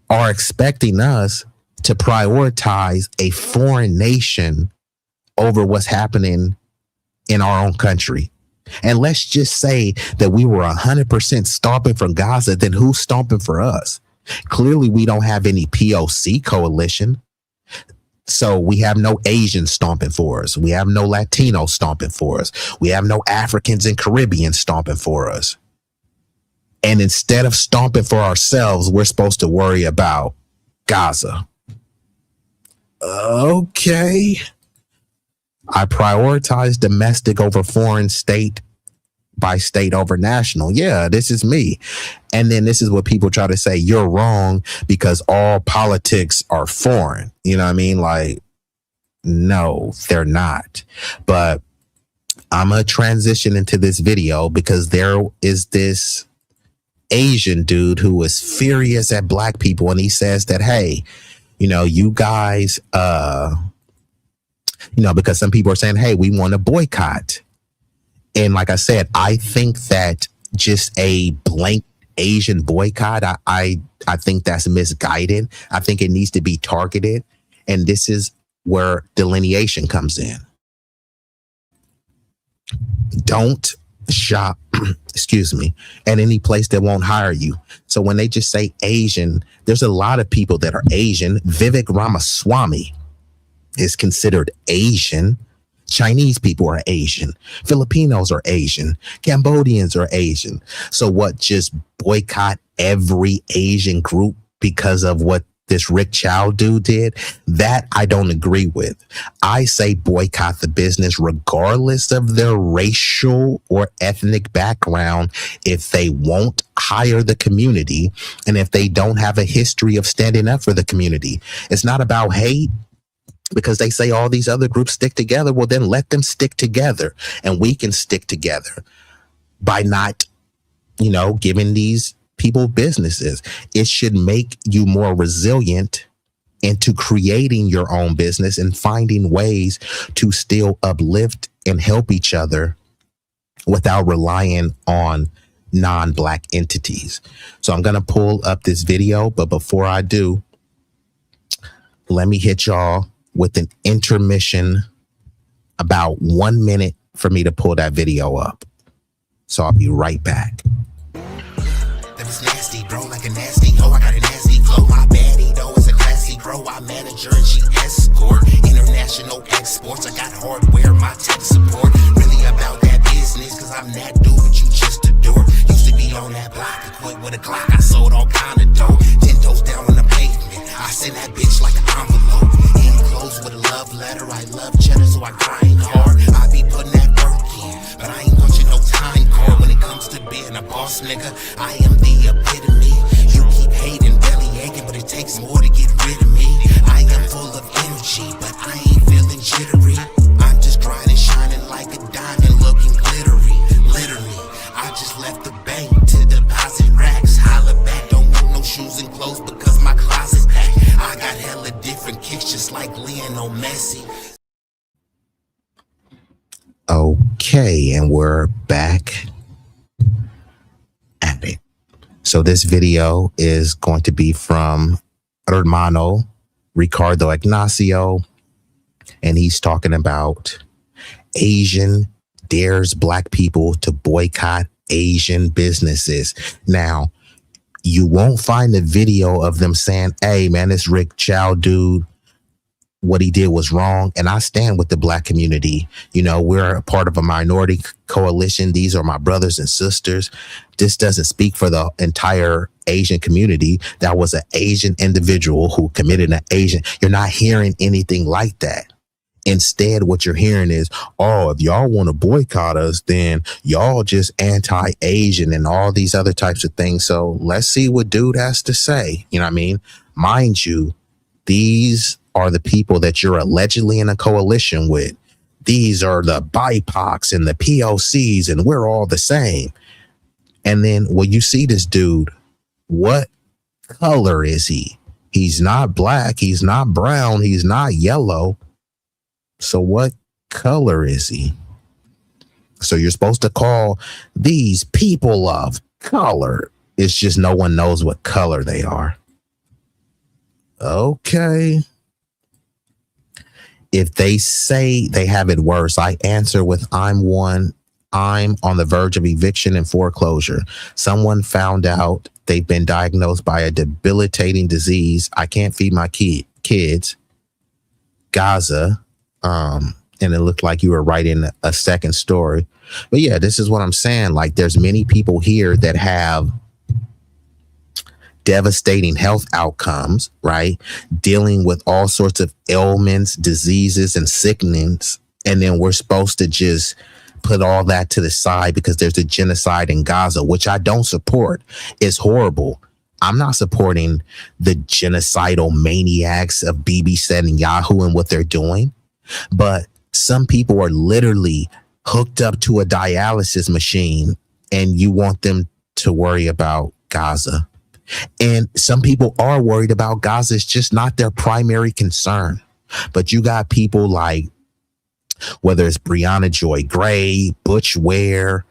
are expecting us to prioritize a foreign nation over what's happening in our own country. And let's just say that we were 100% stomping for Gaza, then who's stomping for us? Clearly, we don't have any POC coalition. So we have no Asians stomping for us. We have no Latinos stomping for us. We have no Africans and Caribbeans stomping for us. And instead of stomping for ourselves, we're supposed to worry about Gaza. Okay. I prioritize domestic over foreign, state by state over national. Yeah, this is me. And then this is what people try to say, you're wrong because all politics are foreign. You know what I mean? Like, no, they're not. But I'm going to transition into this video because there is this Asian dude who was furious at black people. And he says that, hey, you know, you guys, because some people are saying, hey, we want to boycott. And like I said, I think that just a blank Asian boycott, I think that's misguided. I think it needs to be targeted. And this is where delineation comes in. Don't shop, excuse me, at any place that won't hire you. So when they just say Asian, there's a lot of people that are Asian. Vivek Ramaswamy is considered Asian. Chinese people are Asian. Filipinos are Asian. Cambodians are Asian. So what, just boycott every Asian group because of what this Rick Chow dude did? That I don't agree with. I say boycott the business regardless of their racial or ethnic background if they won't hire the community and if they don't have a history of standing up for the community. It's not about hate. Because they say all these other groups stick together. Well, then let them stick together and we can stick together by not, giving these people businesses. It should make you more resilient into creating your own business and finding ways to still uplift and help each other without relying on non-Black entities. So I'm going to pull up this video. But before I do, let me hit y'all with an intermission, about 1 minute for me to pull that video up. So I'll be right back. That was nasty, bro, like a nasty hoe. I got a nasty glow. My baddie, though, is a classy bro. I manage her and she escort international exports. I got hardware, my tech support. Really about that business, cause I'm that dude, but you just adore. Used to be on that block, equipped with a Glock. I sold all kind of dope. 10 toes down on the pavement. I send that bitch like an envelope. With a love letter, I love cheddar, so I grind hard. I be putting that work in, but I ain't punching no time card. When it comes to being a boss, nigga, I am the epitome. You keep hating, belly aching, but it takes more to get rid of me. I am full of energy, but I ain't feeling jittery. I'm just grinding, shining like a diamond, looking glittery. Literally, I just left the bank to deposit racks. Holla back, don't want no shoes and clothes because my closet's packed. I got hella different kicks just like Lionel Messi. Okay, and we're back at it. So this video is going to be from Hermano Ricardo Ignacio, and he's talking about Asian dares Black people to boycott Asian businesses. Now, you won't find a video of them saying, hey, man, this Rick Chow dude, what he did was wrong. And I stand with the Black community. We're a part of a minority coalition. These are my brothers and sisters. This doesn't speak for the entire Asian community. That was an Asian individual who committed an Asian. You're not hearing anything like that. Instead, what you're hearing is, oh, if y'all want to boycott us, then y'all just anti-Asian and all these other types of things. So let's see what dude has to say. You know what I mean? Mind you, these are the people that you're allegedly in a coalition with. These are the BIPOCs and the POCs, and we're all the same. And then when you see this dude, what color is he? He's not Black. He's not brown. He's not yellow. So what color is he? So you're supposed to call these people of color. It's just no one knows what color they are. Okay. If they say they have it worse, I answer with I'm one I'm on the verge of eviction and foreclosure. Someone found out they've been diagnosed by a debilitating disease. I can't feed my kids. Gaza. And it looked like you were writing a second story. But yeah, this is what I'm saying. Like, there's many people here that have devastating health outcomes, right? Dealing with all sorts of ailments, diseases, and sickenings. And then we're supposed to just put all that to the side because there's a genocide in Gaza, which I don't support. It's horrible. I'm not supporting the genocidal maniacs of Bibi Netanyahu and what they're doing. But some people are literally hooked up to a dialysis machine and you want them to worry about Gaza. And some people are worried about Gaza. It's just not their primary concern. But you got people like, whether it's Brianna Joy Gray, Butch Ware,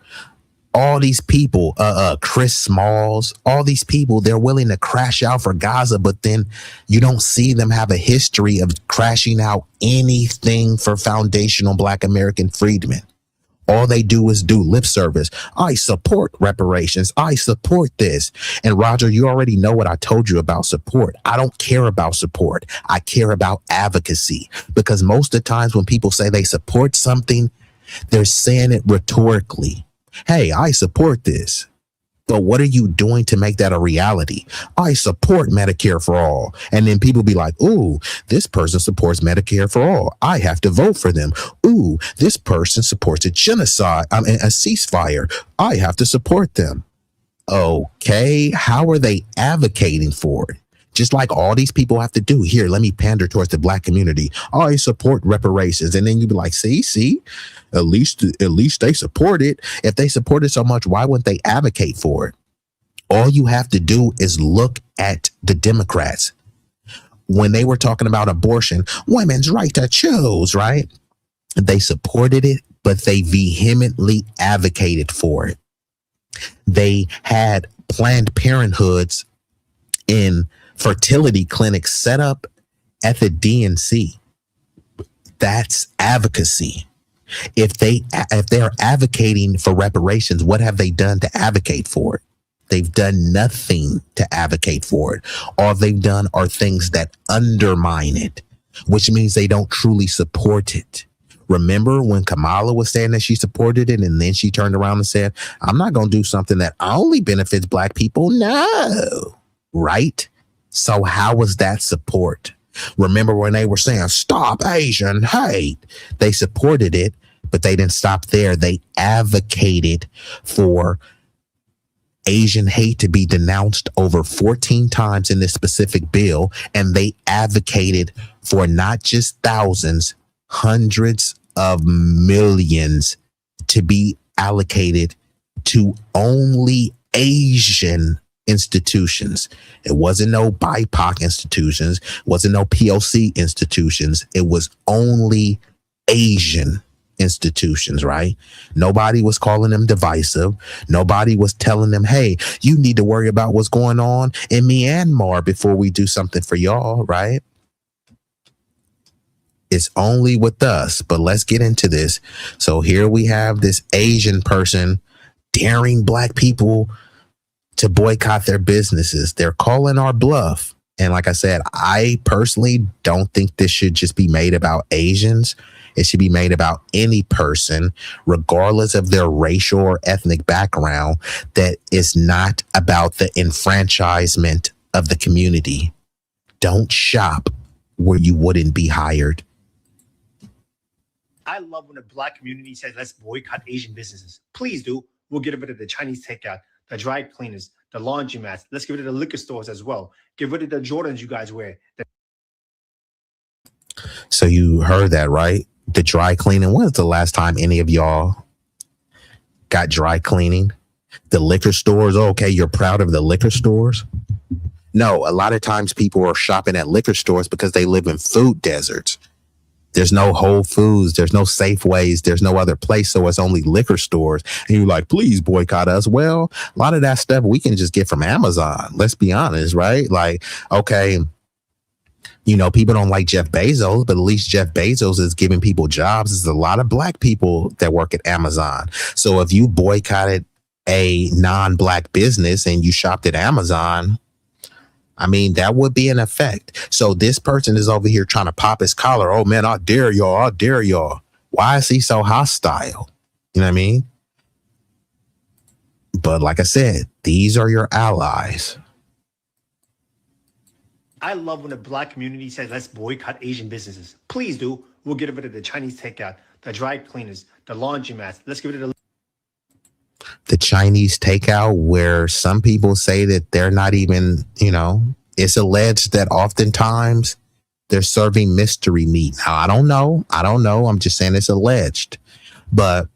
all these people, Chris Smalls, all these people, they're willing to crash out for Gaza, but then you don't see them have a history of crashing out anything for foundational Black American freedmen. All they do is do lip service. I support reparations. I support this. And Roger, you already know what I told you about support. I don't care about support. I care about advocacy, because most of the times when people say they support something, they're saying it rhetorically. Hey, I support this. But what are you doing to make that a reality? I support Medicare for all. And then people be like, ooh, this person supports Medicare for all. I have to vote for them. Ooh, this person supports a genocide, a ceasefire. I have to support them. Okay, how are they advocating for it? Just like all these people have to do. Here, let me pander towards the Black community. I support reparations. And then you be like, see, at least they support it. If they support it so much, why wouldn't they advocate for it? All you have to do is look at the Democrats. When they were talking about abortion, women's right to choose, right? They supported it, but they vehemently advocated for it. They had Planned Parenthoods in fertility clinics set up at the DNC. That's advocacy. If they're advocating for reparations, what have they done to advocate for it? They've done nothing to advocate for it. All they've done are things that undermine it, which means they don't truly support it. Remember when Kamala was saying that she supported it, and then she turned around and said, I'm not going to do something that only benefits Black people? No. Right? So how was that support? Remember when they were saying, stop Asian hate? They supported it, but they didn't stop there. They advocated for Asian hate to be denounced over 14 times in this specific bill. And they advocated for not just thousands, hundreds of millions to be allocated to only Asian institutions. It wasn't no BIPOC institutions, wasn't no POC institutions. It was only Asian institutions, right? Nobody was calling them divisive. Nobody was telling them, hey, you need to worry about what's going on in Myanmar before we do something for y'all, right? It's only with us, but let's get into this. So here we have this Asian person daring Black people to boycott their businesses. They're calling our bluff. And like I said, I personally don't think this should just be made about Asians. It should be made about any person, regardless of their racial or ethnic background, that is not about the enfranchisement of the community. Don't shop where you wouldn't be hired. I love when the Black community says, let's boycott Asian businesses. Please do. We'll get rid of the Chinese takeout, the dry cleaners, the laundromats. Let's get rid of the liquor stores as well. Get rid of the Jordans you guys wear. So you heard that, right? The dry cleaning. When was the last time any of y'all got dry cleaning? The liquor stores. Okay, you're proud of the liquor stores? No, a lot of times people are shopping at liquor stores because they live in food deserts. There's no Whole Foods, there's no Safeways, there's no other place, so it's only liquor stores. And you're like, please boycott us. Well, a lot of that stuff we can just get from Amazon. Let's be honest, right? Like, okay, You know, people don't like Jeff Bezos, but at least Jeff Bezos is giving people jobs. There's a lot of black people that work at Amazon. So if you boycotted a non-black business and you shopped at Amazon, I mean, that would be an effect. So this person is over here trying to pop his collar. Oh man, I dare y'all. I dare y'all. Why is he so hostile? You know what I mean? But like I said, these are your allies. I love when the black community says, let's boycott Asian businesses. Please do. We'll get rid of the Chinese takeout, the dry cleaners, the laundromats. Let's get rid of the Chinese takeout, where some people say that they're not even, you know, it's alleged that oftentimes they're serving mystery meat. Now, I don't know. I'm just saying it's alleged. But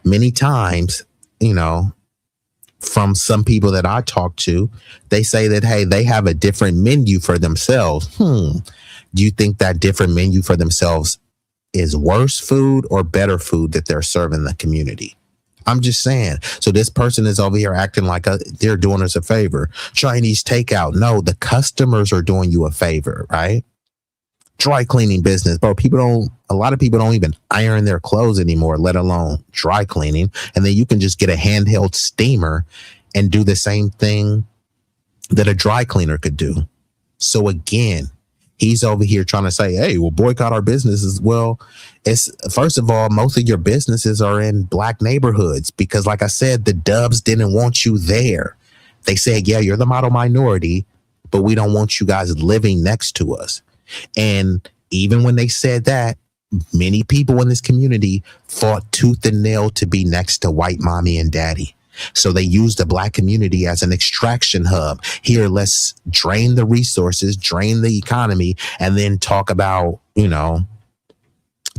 many times, you know, from some people that I talk to, they say that, hey, they have a different menu for themselves. Do you think that different menu for themselves is worse food or better food that they're serving the community? I'm just saying. So this person is over here acting like they're doing us a favor. Chinese takeout. No, the customers are doing you a favor, right? Dry cleaning business, bro. A lot of people don't even iron their clothes anymore, let alone dry cleaning. And then you can just get a handheld steamer and do the same thing that a dry cleaner could do. So again, he's over here trying to say, hey, we'll boycott our businesses. Well, it's first of all, most of your businesses are in black neighborhoods because, like I said, the Dubs didn't want you there. They said, yeah, you're the model minority, but we don't want you guys living next to us. And even when they said that, many people in this community fought tooth and nail to be next to white mommy and daddy. So they used the black community as an extraction hub. Here, let's drain the resources, drain the economy, and then talk about, you know,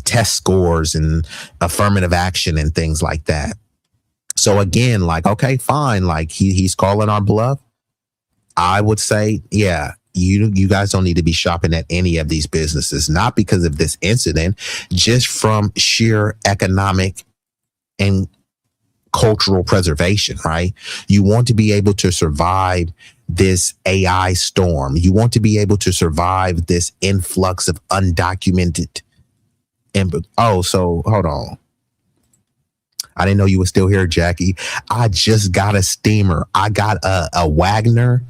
test scores and affirmative action and things like that. So again, like, okay, fine. Like he's calling our bluff. I would say, yeah, you guys don't need to be shopping at any of these businesses, not because of this incident, just from sheer economic and cultural preservation, right? You want to be able to survive this AI storm. You want to be able to survive this influx of undocumented. So hold on. I didn't know you were still here, Jackie. I just got a steamer. I got a Wagner.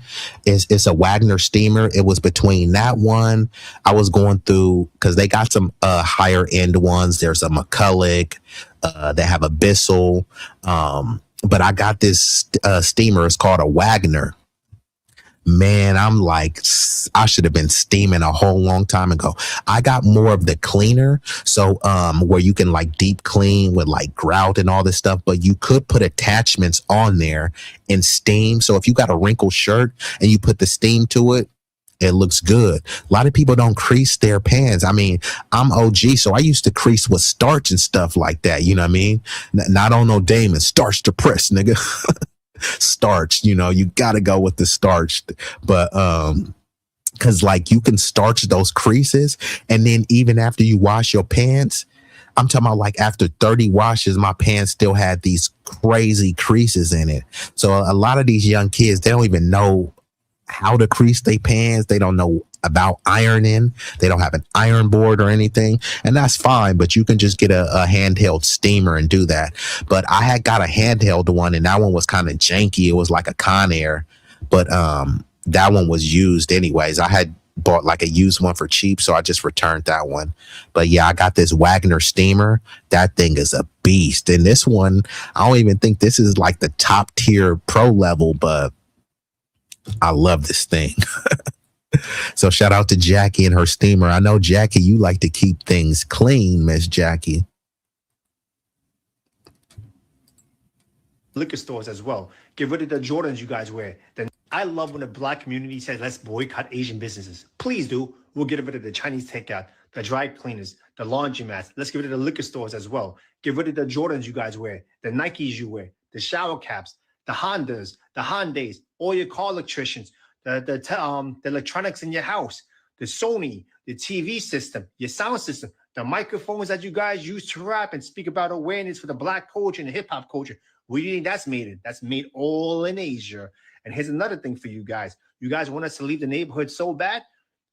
It's a Wagner steamer. It was between that one. I was going through because they got some higher end ones. There's a McCulloch. They have a Bissell. But I got this steamer. It's called a Wagner. Man, I'm like, I should have been steaming a whole long time ago. I got more of the cleaner. So where you can like deep clean with like grout and all this stuff, but you could put attachments on there and steam. So if you got a wrinkled shirt and you put the steam to it, it looks good. A lot of people don't crease their pants. I mean, I'm OG, so I used to crease with starch and stuff like that. You know what I mean? Not on no Damon, starch to press, nigga. Starch, you know, you gotta go with the starch, but because like you can starch those creases, and then even after you wash your pants, I'm talking about like after 30 washes, my pants still had these crazy creases in it. So a lot of these young kids, they don't even know how to crease their pants. They don't know about ironing. They don't have an iron board or anything, and that's fine, but you can just get a handheld steamer and do that. But I had got a handheld one, and that one was kind of janky. It was like a Conair, but that one was used anyways. I had bought like a used one for cheap, so I just returned that one. But yeah, I got this Wagner steamer. That thing is a beast. And this one, I don't even think this is like the top tier pro level, but I love this thing. So shout out to Jackie and her steamer. I know, Jackie, you like to keep things clean, Miss Jackie. liquor stores as well. Get rid of the Jordans you guys wear. Then I love when the black community says, let's boycott Asian businesses. Please do. We'll get rid of the Chinese takeout, the dry cleaners, the laundromats. Let's get rid of the liquor stores as well. Get rid of the Jordans you guys wear, the Nikes you wear, the shower caps, the Hondas, the Hyundais, all your car electricians, the electronics in your house, the Sony, the TV system, your sound system, the microphones that you guys use to rap and speak about awareness for the black culture and the hip hop culture. Where do you think that's made in? That's made all in Asia. And here's another thing for you guys. You guys want us to leave the neighborhood so bad?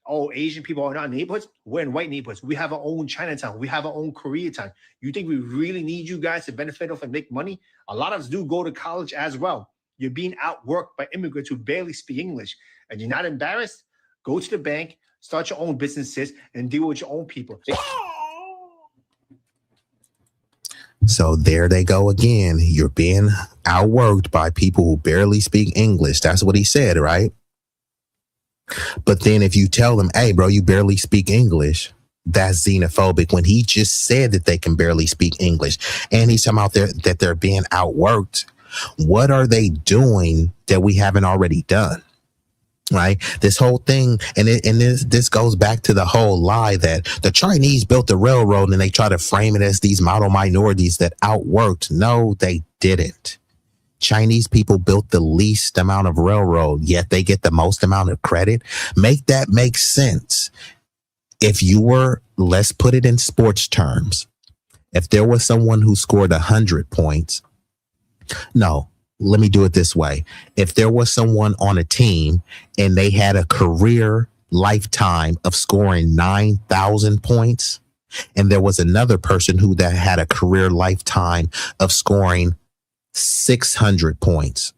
oh, Asian people are not neighborhoods. We're in white neighborhoods. We have our own Chinatown. We have our own Koreatown. You think we really need you guys to benefit off and make money? A lot of us do go to college as well. You're being outworked by immigrants who barely speak English, and you're not embarrassed? Go to the bank, start your own businesses, and deal with your own people. So there they go again. You're being outworked by people who barely speak English. That's what he said, right? But then if you tell them, hey, bro, you barely speak English, that's xenophobic when he just said that they can barely speak English. And he's talking about that they're being outworked. What are they doing that we haven't already done? Right? This whole thing, and this goes back to the whole lie that the Chinese built the railroad and they try to frame it as these model minorities that outworked. No, they didn't. Chinese people built the least amount of railroad, yet they get the most amount of credit. Make that make sense. If you were, let's put it in sports terms. If there was someone who scored 100 points, no, let me do it this way. If there was someone on a team and they had a career lifetime of scoring 9,000 points, and there was another person who that had a career lifetime of scoring 600 points,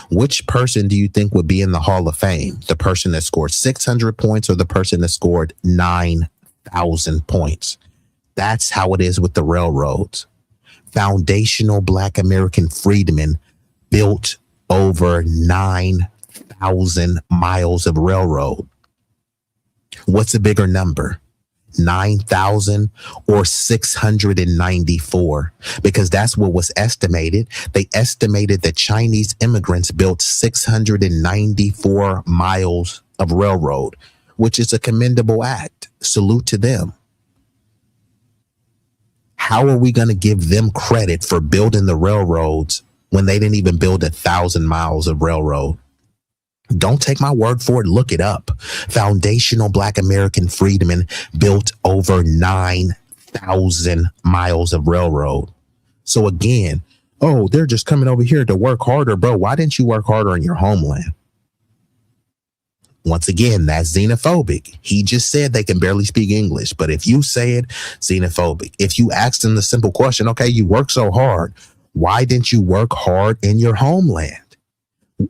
which person do you think would be in the Hall of Fame? The person that scored 600 points or the person that scored 9,000 points? That's how it is with the railroads. Foundational Black American freedmen built over 9,000 miles of railroad. What's a bigger number? 9,000 or 694? Because that's what was estimated. They estimated that Chinese immigrants built 694 miles of railroad, which is a commendable act. Salute to them. How are we going to give them credit for building the railroads when they didn't even build 1,000 miles of railroad? Don't take my word for it. Look it up. Foundational Black American freedmen built over 9,000 miles of railroad. So again, oh, they're just coming over here to work harder, bro. Why didn't you work harder in your homeland? Once again, that's xenophobic. He just said they can barely speak English. But if you say it, xenophobic. If you ask them the simple question, okay, you work so hard, why didn't you work hard in your homeland?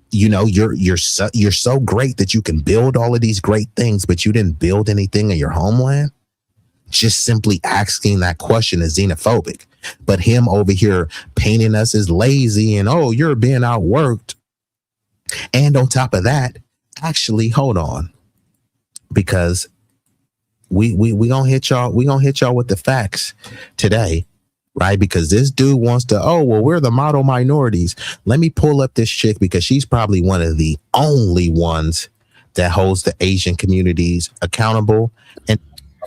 You know, you're so great that you can build all of these great things, but you didn't build anything in your homeland. Just simply asking that question is xenophobic. But him over here painting us as lazy and, oh, you're being outworked. And on top of that, actually, hold on, because we gonna hit y'all with the facts today. Right? Because this dude wants to, oh, well, we're the model minorities. Let me pull up this chick because she's probably one of the only ones that holds the Asian communities accountable. And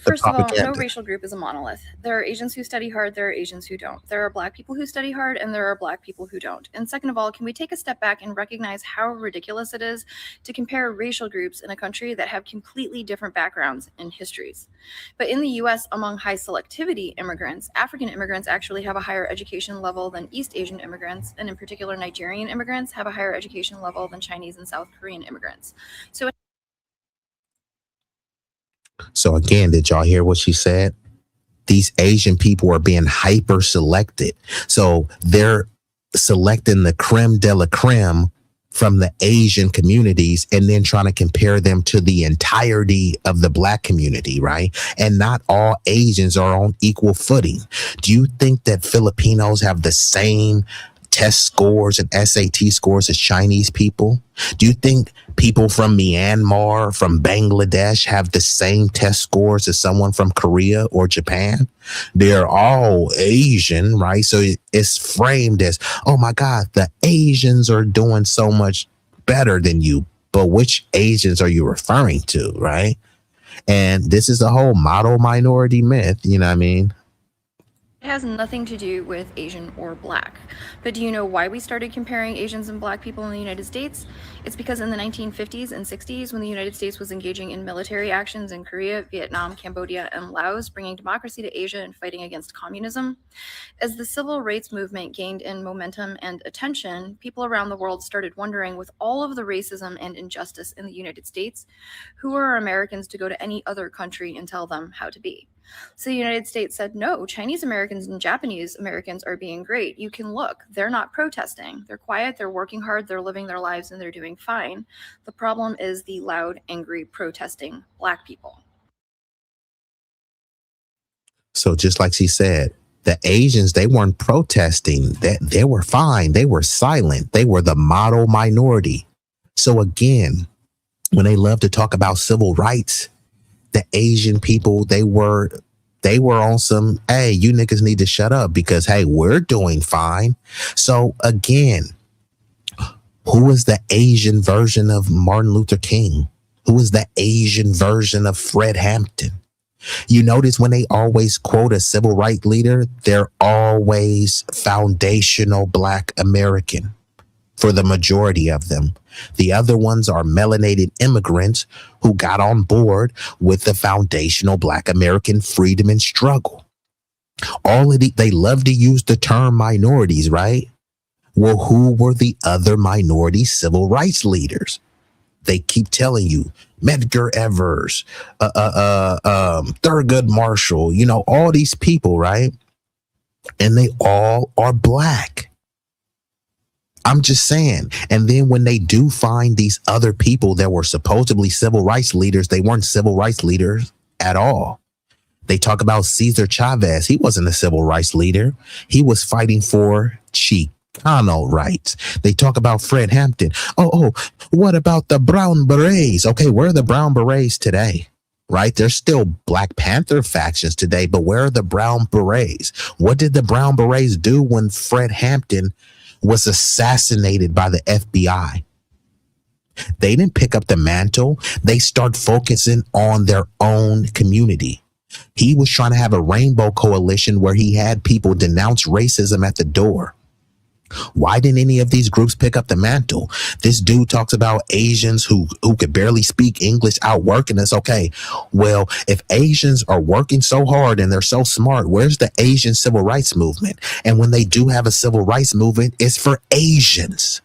first of all, no racial group is a monolith. There are Asians who study hard, there are Asians who don't. There are Black people who study hard, and there are Black people who don't. And second of all, can we take a step back and recognize how ridiculous it is to compare racial groups in a country that have completely different backgrounds and histories? But in the US, among high selectivity immigrants, African immigrants actually have a higher education level than East Asian immigrants, and in particular, Nigerian immigrants have a higher education level than Chinese and South Korean immigrants. So again, did y'all hear what she said? These Asian people are being hyper selected. So they're selecting the creme de la creme from the Asian communities and then trying to compare them to the entirety of the Black community, right? And not all Asians are on equal footing. Do you think that Filipinos have the same test scores and SAT scores as Chinese people? Do you think people from Myanmar, from Bangladesh have the same test scores as someone from Korea or Japan? They're all Asian, right? So it's framed as, oh my God, the Asians are doing so much better than you. But which Asians are you referring to, right? And this is a whole model minority myth, you know what I mean? has nothing to do with Asian or Black. But do you know why we started comparing Asians and Black people in the United States? It's because in the 1950s and 60s, when the United States was engaging in military actions in Korea, Vietnam, Cambodia, and Laos, bringing democracy to Asia and fighting against communism, as the civil rights movement gained in momentum and attention, people around the world started wondering, with all of the racism and injustice in the United States, who are Americans to go to any other country and tell them how to be? So the United States said, no, Chinese Americans and Japanese Americans are being great. You can look. They're not protesting. They're quiet. They're working hard. They're living their lives, and they're doing fine. The problem is the loud, angry, protesting Black people. So just like she said, the Asians, they weren't protesting. They were fine. They were silent. They were the model minority. So again, when they love to talk about civil rights, the Asian people, they were on some, hey, you niggas need to shut up because, hey, we're doing fine. So again, who is the Asian version of Martin Luther King? Who is the Asian version of Fred Hampton? You notice when they always quote a civil rights leader, they're always foundational Black American for the majority of them. The other ones are melanated immigrants who got on board with the foundational Black American freedom and struggle. All of they love to use the term minorities, right? Well, who were the other minority civil rights leaders? They keep telling you Medgar Evers, Thurgood Marshall, you know, all these people, right? And they all are Black. I'm just saying. And then when they do find these other people that were supposedly civil rights leaders, they weren't civil rights leaders at all. They talk about Cesar Chavez. He wasn't a civil rights leader. He was fighting for Chicano rights. They talk about Fred Hampton. Oh, what about the Brown Berets? Okay, where are the Brown Berets today? Right? There's still Black Panther factions today, but where are the Brown Berets? What did the Brown Berets do when Fred Hampton was assassinated by the FBI? They didn't pick up the mantle. They start focusing on their own community. He was trying to have a rainbow coalition where he had people denounce racism at the door. Why didn't any of these groups pick up the mantle? This dude talks about Asians who could barely speak English outworking us. Okay, well, if Asians are working so hard and they're so smart, where's the Asian civil rights movement? And when they do have a civil rights movement, it's for Asians.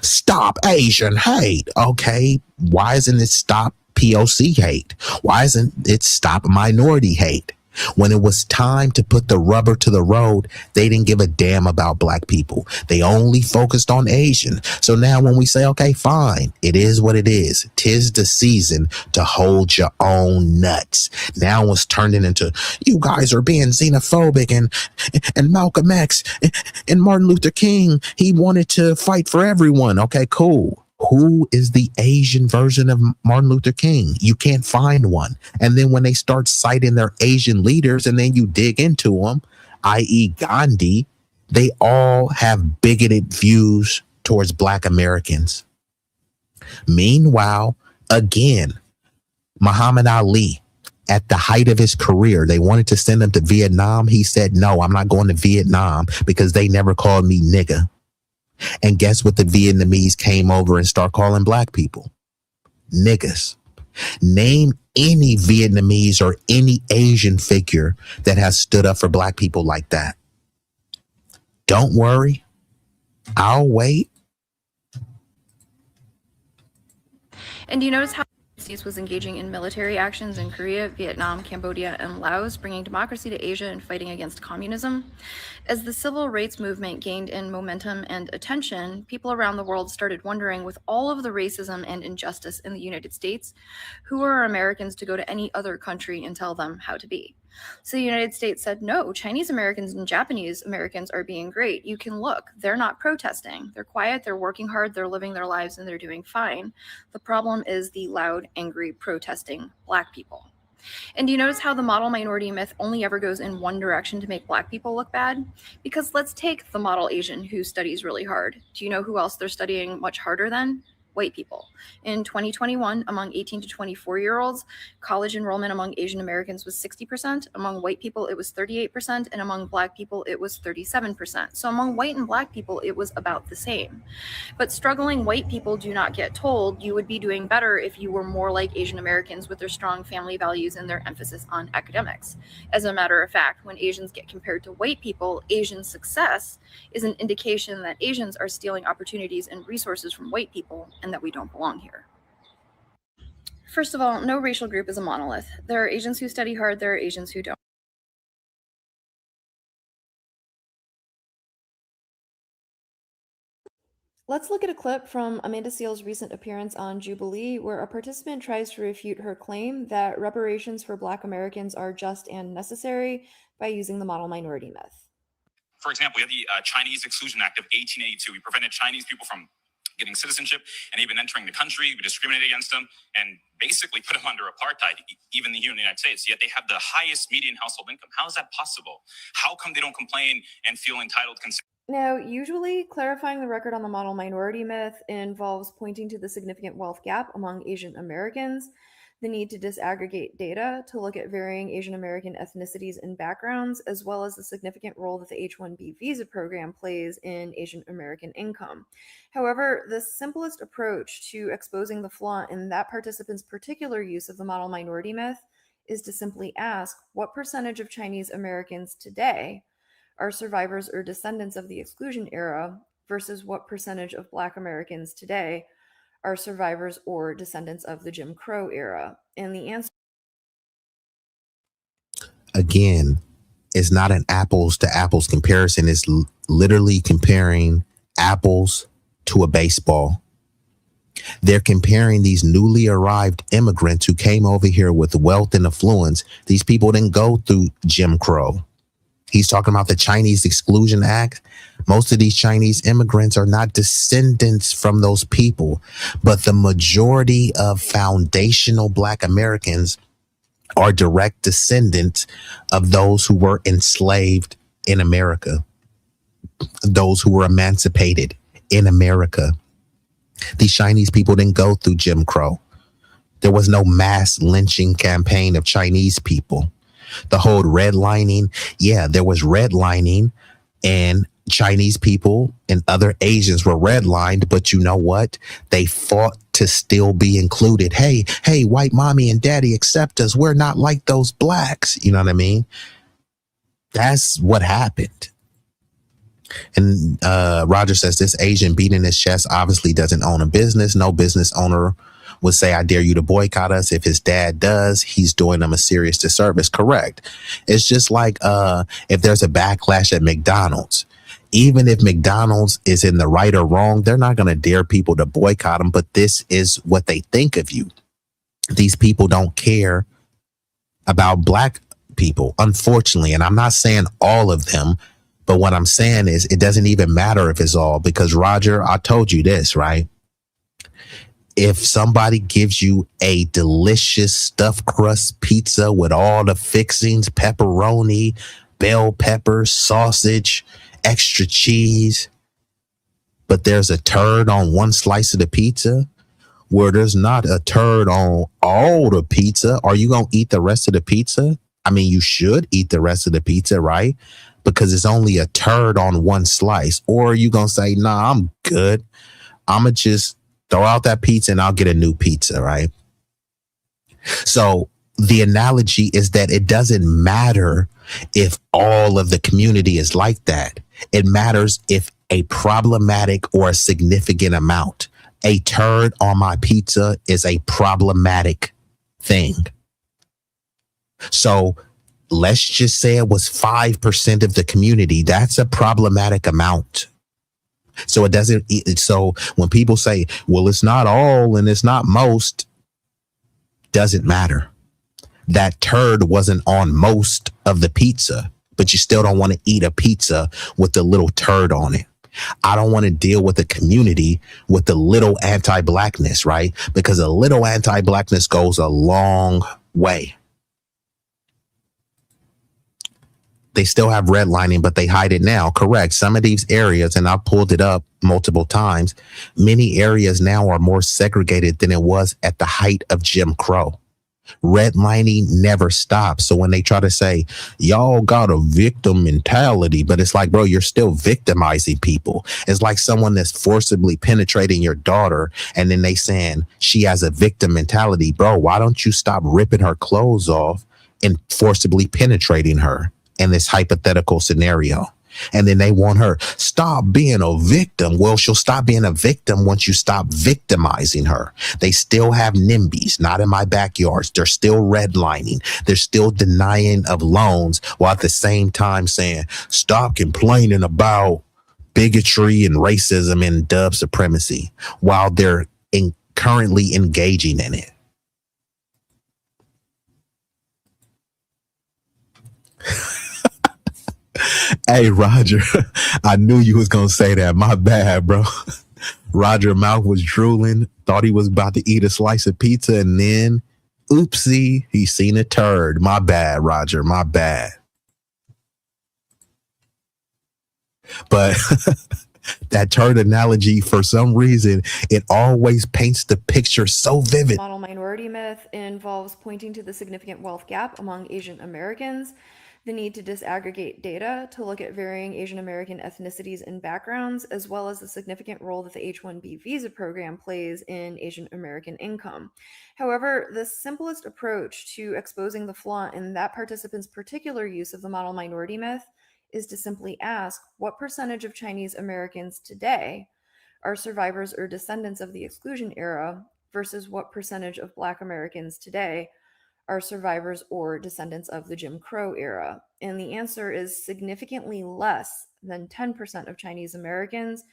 Stop Asian hate. Okay, why isn't it stop POC hate? Why isn't it stop minority hate? When it was time to put the rubber to the road, they didn't give a damn about Black people. They only focused on Asian. So now when we say, okay, fine, it is what it is. 'Tis the season to hold your own nuts. Now it's turning into, you guys are being xenophobic, and Malcolm X and Martin Luther King, he wanted to fight for everyone. Okay, cool. Who is the Asian version of Martin Luther King? You can't find one. And then when they start citing their Asian leaders and then you dig into them, i.e. Gandhi, they all have bigoted views towards Black Americans. Meanwhile, again, Muhammad Ali, at the height of his career, they wanted to send him to Vietnam. He said, no, I'm not going to Vietnam because they never called me nigga. And guess what the Vietnamese came over and start calling Black people? Niggas. Name any Vietnamese or any Asian figure that has stood up for Black people like that. Don't worry. I'll wait. And do you notice how the States was engaging in military actions in Korea, Vietnam, Cambodia, and Laos, bringing democracy to Asia and fighting against communism? As the civil rights movement gained in momentum and attention, people around the world started wondering, with all of the racism and injustice in the United States, who are Americans to go to any other country and tell them how to be? So the United States said, no, Chinese Americans and Japanese Americans are being great. You can look. They're not protesting. They're quiet. They're working hard. They're living their lives, and they're doing fine. The problem is the loud, angry, protesting Black people. And do you notice how the model minority myth only ever goes in one direction to make Black people look bad? Because let's take the model Asian who studies really hard. Do you know who else they're studying much harder than? white people. In 2021, among 18 to 24-year-olds, college enrollment among Asian Americans was 60%. Among white people, it was 38%. And among Black people, it was 37%. So among white and Black people, it was about the same. But struggling white people do not get told you would be doing better if you were more like Asian Americans with their strong family values and their emphasis on academics. As a matter of fact, when Asians get compared to white people, Asian success is an indication that Asians are stealing opportunities and resources from white people and that we don't belong here. First of all, no racial group is a monolith. There are Asians who study hard, there are Asians who don't. Let's look at a clip from Amanda Seale's recent appearance on Jubilee, where a participant tries to refute her claim that reparations for Black Americans are just and necessary by using the model minority myth. For example, we had the Chinese Exclusion Act of 1882. We prevented Chinese people from getting citizenship and even entering the country. We discriminated against them and basically put them under apartheid, even here in the United States. Yet they have the highest median household income. How is that possible? How come they don't complain and feel entitled? Now, usually clarifying the record on the model minority myth involves pointing to the significant wealth gap among Asian Americans, the need to disaggregate data to look at varying Asian American ethnicities and backgrounds, as well as the significant role that the H-1B visa program plays in Asian American income. However, the simplest approach to exposing the flaw in that participant's particular use of the model minority myth is to simply ask, what percentage of Chinese Americans today are survivors or descendants of the exclusion era versus what percentage of Black Americans today are survivors or descendants of the Jim Crow era? And the answer, Again, it's not an apples to apples comparison. It's literally comparing apples to a baseball. They're comparing these newly arrived immigrants who came over here with wealth and affluence. These people didn't go through Jim Crow. He's talking about the Chinese Exclusion Act. Most of these Chinese immigrants are not descendants from those people, but the majority of foundational Black Americans are direct descendants of those who were enslaved in America, those who were emancipated in America. These Chinese people didn't go through Jim Crow. There was no mass lynching campaign of Chinese people. The whole redlining, yeah, there was redlining, and Chinese people and other Asians were redlined, but you know what? They fought to still be included. Hey, white mommy and daddy, accept us. We're not like those Blacks. You know what I mean? That's what happened. And Roger says this Asian beating his chest obviously doesn't own a business. No business owner would say, I dare you to boycott us. If his dad does, he's doing them a serious disservice. Correct. It's just like if there's a backlash at McDonald's, even if McDonald's is in the right or wrong, they're not going to dare people to boycott them. But this is what they think of you. These people don't care about Black people, unfortunately. And I'm not saying all of them, but what I'm saying is it doesn't even matter if it's all, because Roger, I told you this, right? If somebody gives you a delicious stuffed crust pizza with all the fixings, pepperoni, bell peppers, sausage, extra cheese, but there's a turd on one slice of the pizza, where there's not a turd on all the pizza, are you going to eat the rest of the pizza? I mean, you should eat the rest of the pizza, right? Because it's only a turd on one slice. Or are you going to say, nah, I'm good. I'm going to just throw out that pizza and I'll get a new pizza, right? So the analogy is that it doesn't matter if all of the community is like that. It matters if a problematic or a significant amount. A turd on my pizza is a problematic thing. So let's just say it was 5% of the community. That's a problematic amount. So it doesn't. So when people say, well, it's not all and it's not most, doesn't matter. That turd wasn't on most of the pizza, but you still don't want to eat a pizza with the little turd on it. I don't want to deal with the community with the little anti-Blackness, right? Because a little anti-Blackness goes a long way. They still have redlining, but they hide it now. Correct. Some of these areas, and I've pulled it up multiple times, many areas now are more segregated than it was at the height of Jim Crow. Redlining never stops. So when they try to say, y'all got a victim mentality, but it's like, bro, you're still victimizing people. It's like someone that's forcibly penetrating your daughter, and then they saying she has a victim mentality. Bro, why don't you stop ripping her clothes off and forcibly penetrating her in this hypothetical scenario? And then they want her, stop being a victim. Well, she'll stop being a victim once you stop victimizing her. They still have NIMBYs, not in my backyards. They're still redlining. They're still denying of loans, while at the same time saying, stop complaining about bigotry and racism and dub supremacy, while they're currently engaging in it. Hey, Roger, I knew you was going to say that. My bad, bro. Roger mouth was drooling, thought he was about to eat a slice of pizza, and then, oopsie, he seen a turd. My bad, Roger, my bad. But that turd analogy, for some reason, it always paints the picture so vivid. Model minority myth involves pointing to the significant wealth gap among Asian Americans, the need to disaggregate data to look at varying Asian American ethnicities and backgrounds, as well as the significant role that the H-1B visa program plays in Asian American income. However, the simplest approach to exposing the flaw in that participant's particular use of the model minority myth is to simply ask what percentage of Chinese Americans today are survivors or descendants of the exclusion era versus what percentage of Black Americans today are survivors or descendants of the Jim Crow era. And the answer is significantly less than 10% of Chinese Americans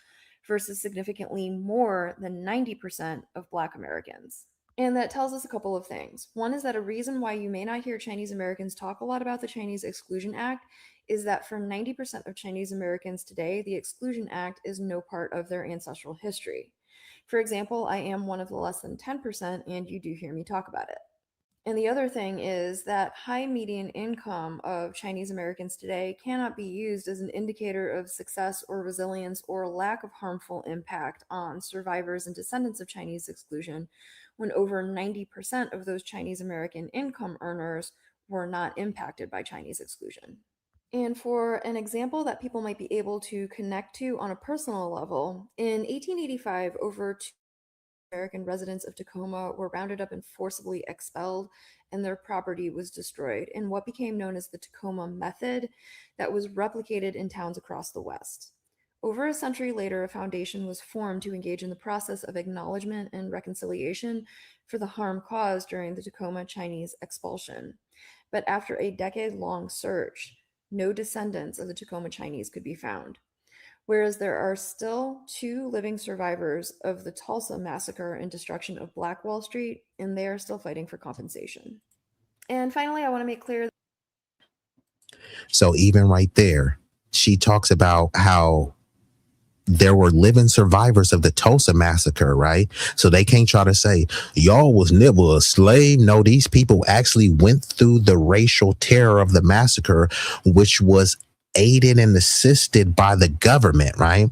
versus significantly more than 90% of Black Americans. And that tells us a couple of things. One is that a reason why you may not hear Chinese Americans talk a lot about the Chinese Exclusion Act is that for 90% of Chinese Americans today, the Exclusion Act is no part of their ancestral history. For example, I am one of the less than 10%, and you do hear me talk about it. And the other thing is that high median income of Chinese Americans today cannot be used as an indicator of success or resilience or lack of harmful impact on survivors and descendants of Chinese exclusion, when over 90% of those Chinese American income earners were not impacted by Chinese exclusion. And for an example that people might be able to connect to on a personal level, in 1885, over 2 American residents of Tacoma were rounded up and forcibly expelled, and their property was destroyed in what became known as the Tacoma Method that was replicated in towns across the West. Over a century later, a foundation was formed to engage in the process of acknowledgement and reconciliation for the harm caused during the Tacoma Chinese expulsion. But after a decade-long search, no descendants of the Tacoma Chinese could be found, whereas there are still 2 living survivors of the Tulsa massacre and destruction of Black Wall Street, and they are still fighting for compensation. And finally, I want to make clear. So even right there, she talks about how there were living survivors of the Tulsa massacre, right? So they can't try to say, y'all was never a slave. No, these people actually went through the racial terror of the massacre, which was aided and assisted by the government, right?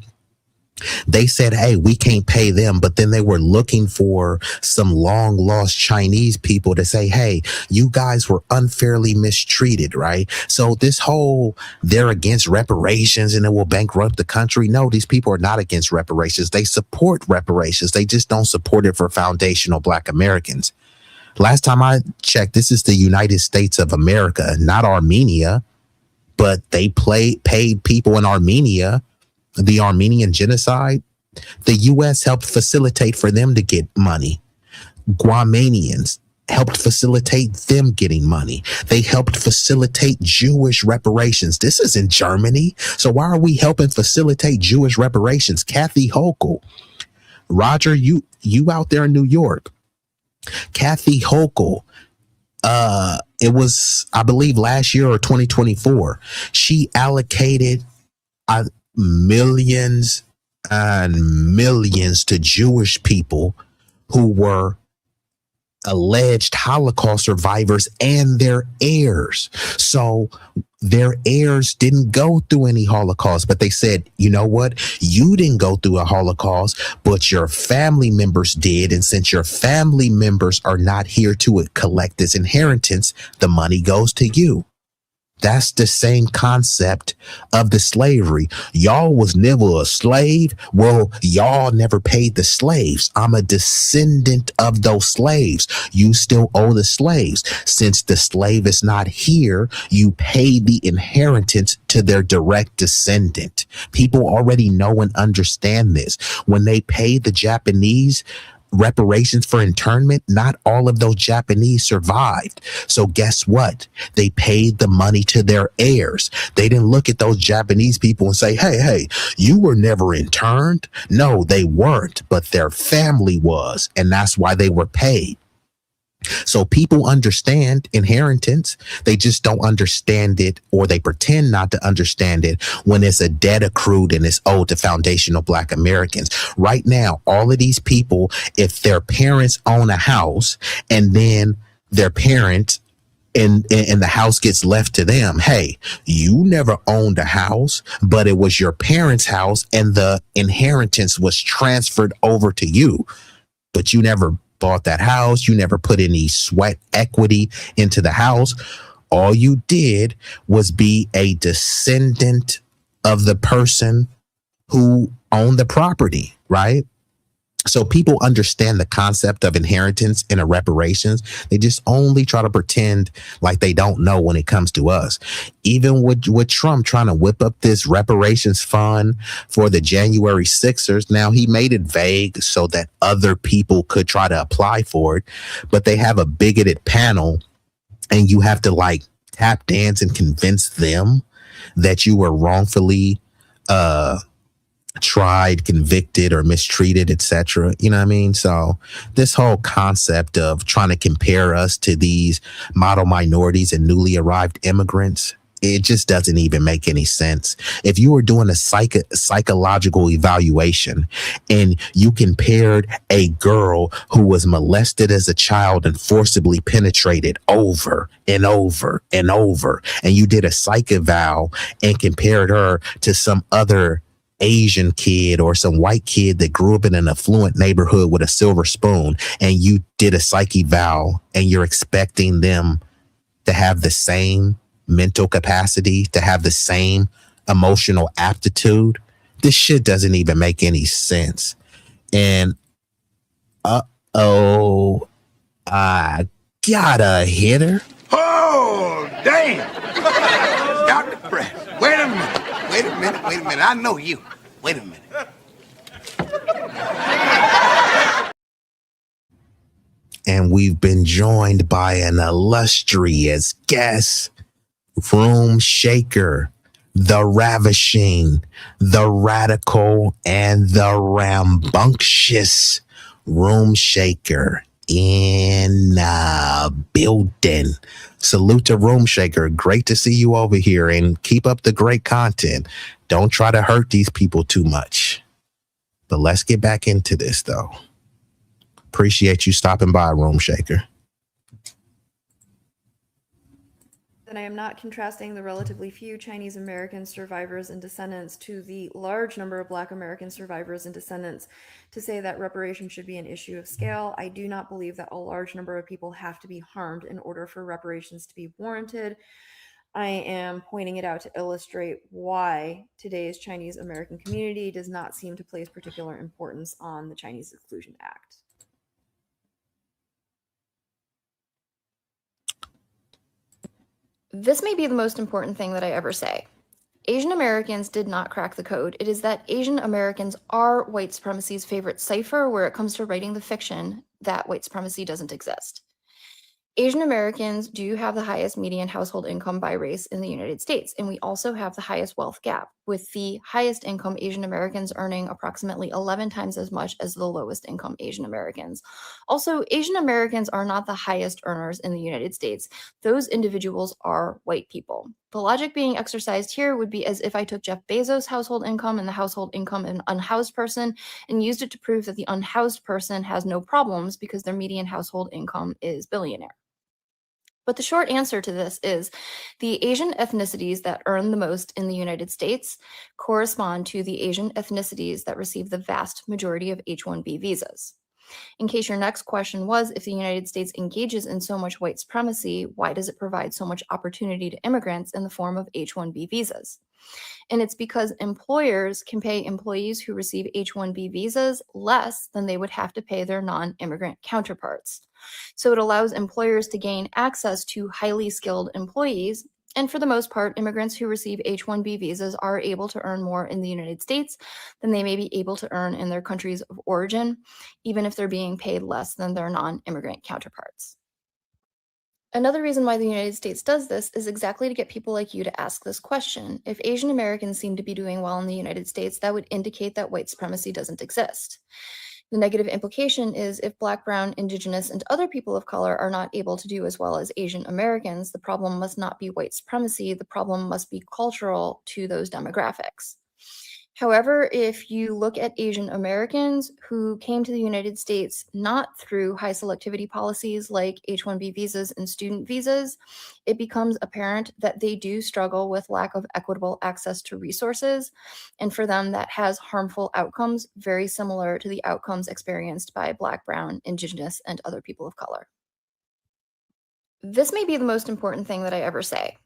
They said, hey, we can't pay them. But then they were looking for some long lost Chinese people to say, hey, you guys were unfairly mistreated, right? So this whole they're against reparations and it will bankrupt the country. No, these people are not against reparations. They support reparations. They just don't support it for foundational Black Americans. Last time I checked, this is the United States of America, not Armenia, but they paid people in Armenia. The Armenian genocide, the U.S. helped facilitate for them to get money. Guamanians helped facilitate them getting money. They helped facilitate Jewish reparations. This is in Germany. So why are we helping facilitate Jewish reparations? Kathy Hochul. Roger, you out there in New York. Kathy Hochul. It was, I believe, last year or 2024. She allocated millions and millions to Jewish people who were alleged Holocaust survivors and their heirs. So their heirs didn't go through any Holocaust, but they said, you know what? You didn't go through a Holocaust, but your family members did. And since your family members are not here to collect this inheritance, the money goes to you. That's the same concept of the slavery. Y'all was never a slave. Well, y'all never paid the slaves. I'm a descendant of those slaves. You still owe the slaves. Since the slave is not here, you pay the inheritance to their direct descendant. People already know and understand this. When they pay the Japanese reparations for internment, not all of those Japanese survived. So guess what? They paid the money to their heirs. They didn't look at those Japanese people and say, hey, you were never interned. No, they weren't, but their family was. And that's why they were paid. So people understand inheritance. They just don't understand it, or they pretend not to understand it when it's a debt accrued and it's owed to foundational Black Americans. Right now, all of these people, if their parents own a house and then their parents and the house gets left to them, hey, you never owned a house, but it was your parents' house and the inheritance was transferred over to you, but you never bought that house. You never put any sweat equity into the house. All you did was be a descendant of the person who owned the property, right? So people understand the concept of inheritance and reparations. They just only try to pretend like they don't know when it comes to us. Even with Trump trying to whip up this reparations fund for the January 6ers, now he made it vague so that other people could try to apply for it, but they have a bigoted panel and you have to like tap dance and convince them that you were wrongfully tried, convicted, or mistreated, etc. You know what I mean? So this whole concept of trying to compare us to these model minorities and newly arrived immigrants, it just doesn't even make any sense. If you were doing a psychological evaluation and you compared a girl who was molested as a child and forcibly penetrated over and over and over, and you did a psych eval and compared her to some other Asian kid or some white kid that grew up in an affluent neighborhood with a silver spoon, and you did a psych eval and you're expecting them to have the same mental capacity, to have the same emotional aptitude, this shit doesn't even make any sense. And I got a hitter. Oh, damn. Stop the press. Wait a minute. I know you. Wait a minute. And we've been joined by an illustrious guest, Room Shaker, the ravishing, the radical, and the rambunctious Room Shaker in building. Salute to Room Shaker. Great to see you over here, and keep up the great content. Don't try to hurt these people too much. But let's get back into this, though. Appreciate you stopping by, Room Shaker. And I am not contrasting the relatively few Chinese American survivors and descendants to the large number of Black American survivors and descendants to say that reparations should be an issue of scale. I do not believe that a large number of people have to be harmed in order for reparations to be warranted. I am pointing it out to illustrate why today's Chinese American community does not seem to place particular importance on the Chinese Exclusion Act. This may be the most important thing that I ever say. Asian Americans did not crack the code. It is that Asian Americans are white supremacy's favorite cipher where it comes to writing the fiction that white supremacy doesn't exist. Asian Americans do have the highest median household income by race in the United States, and we also have the highest wealth gap, with the highest income Asian Americans earning approximately 11 times as much as the lowest income Asian Americans. Also, Asian Americans are not the highest earners in the United States. Those individuals are white people. The logic being exercised here would be as if I took Jeff Bezos' household income and the household income of an unhoused person and used it to prove that the unhoused person has no problems because their median household income is billionaire. But the short answer to this is the Asian ethnicities that earn the most in the United States correspond to the Asian ethnicities that receive the vast majority of H-1B visas. In case your next question was, if the United States engages in so much white supremacy, why does it provide so much opportunity to immigrants in the form of H-1B visas? And it's because employers can pay employees who receive H-1B visas less than they would have to pay their non-immigrant counterparts. So it allows employers to gain access to highly skilled employees. And for the most part, immigrants who receive H-1B visas are able to earn more in the United States than they may be able to earn in their countries of origin, even if they're being paid less than their non-immigrant counterparts. Another reason why the United States does this is exactly to get people like you to ask this question. If Asian Americans seem to be doing well in the United States, that would indicate that white supremacy doesn't exist. The negative implication is if Black, Brown, Indigenous, and other people of color are not able to do as well as Asian Americans, the problem must not be white supremacy, the problem must be cultural to those demographics. However, if you look at Asian Americans who came to the United States not through high selectivity policies like H-1B visas and student visas, it becomes apparent that they do struggle with lack of equitable access to resources. And for them, that has harmful outcomes, very similar to the outcomes experienced by Black, Brown, Indigenous, and other people of color. This may be the most important thing that I ever say.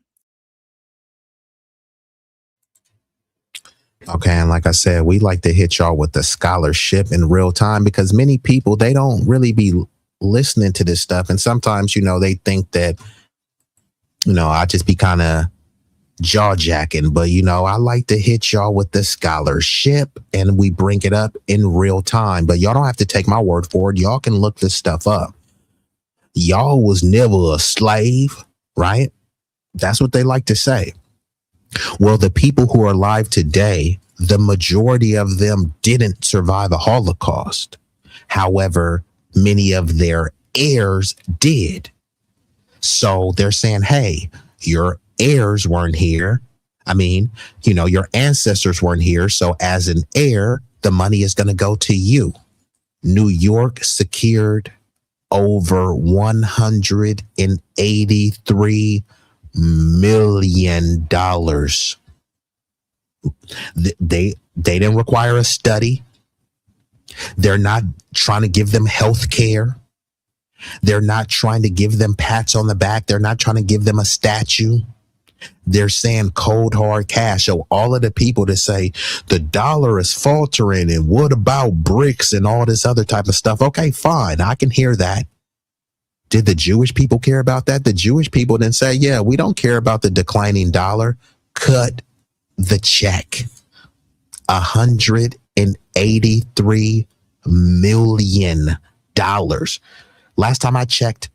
Okay, and like I said, we like to hit y'all with the scholarship in real time because many people, they don't really be listening to this stuff. And sometimes, they think that, I just be kind of jaw jacking, but I like to hit y'all with the scholarship and we bring it up in real time. But y'all don't have to take my word for it. Y'all can look this stuff up. Y'all was never a slave, right? That's what they like to say. Well, the people who are alive today, the majority of them didn't survive a Holocaust. However, many of their heirs did. So they're saying, hey, your heirs weren't here. Your ancestors weren't here. So as an heir, the money is going to go to you. New York secured over $183 million. They didn't require a study. They're not trying to give them health care. They're not trying to give them pats on the back. They're not trying to give them a statue. They're saying cold hard cash. So all of the people that say the dollar is faltering and what about bricks and all this other type of stuff? Okay, fine. I can hear that. Did the Jewish people care about that? The Jewish people didn't say, yeah, we don't care about the declining dollar. Cut the check. $183 million. Last time I checked,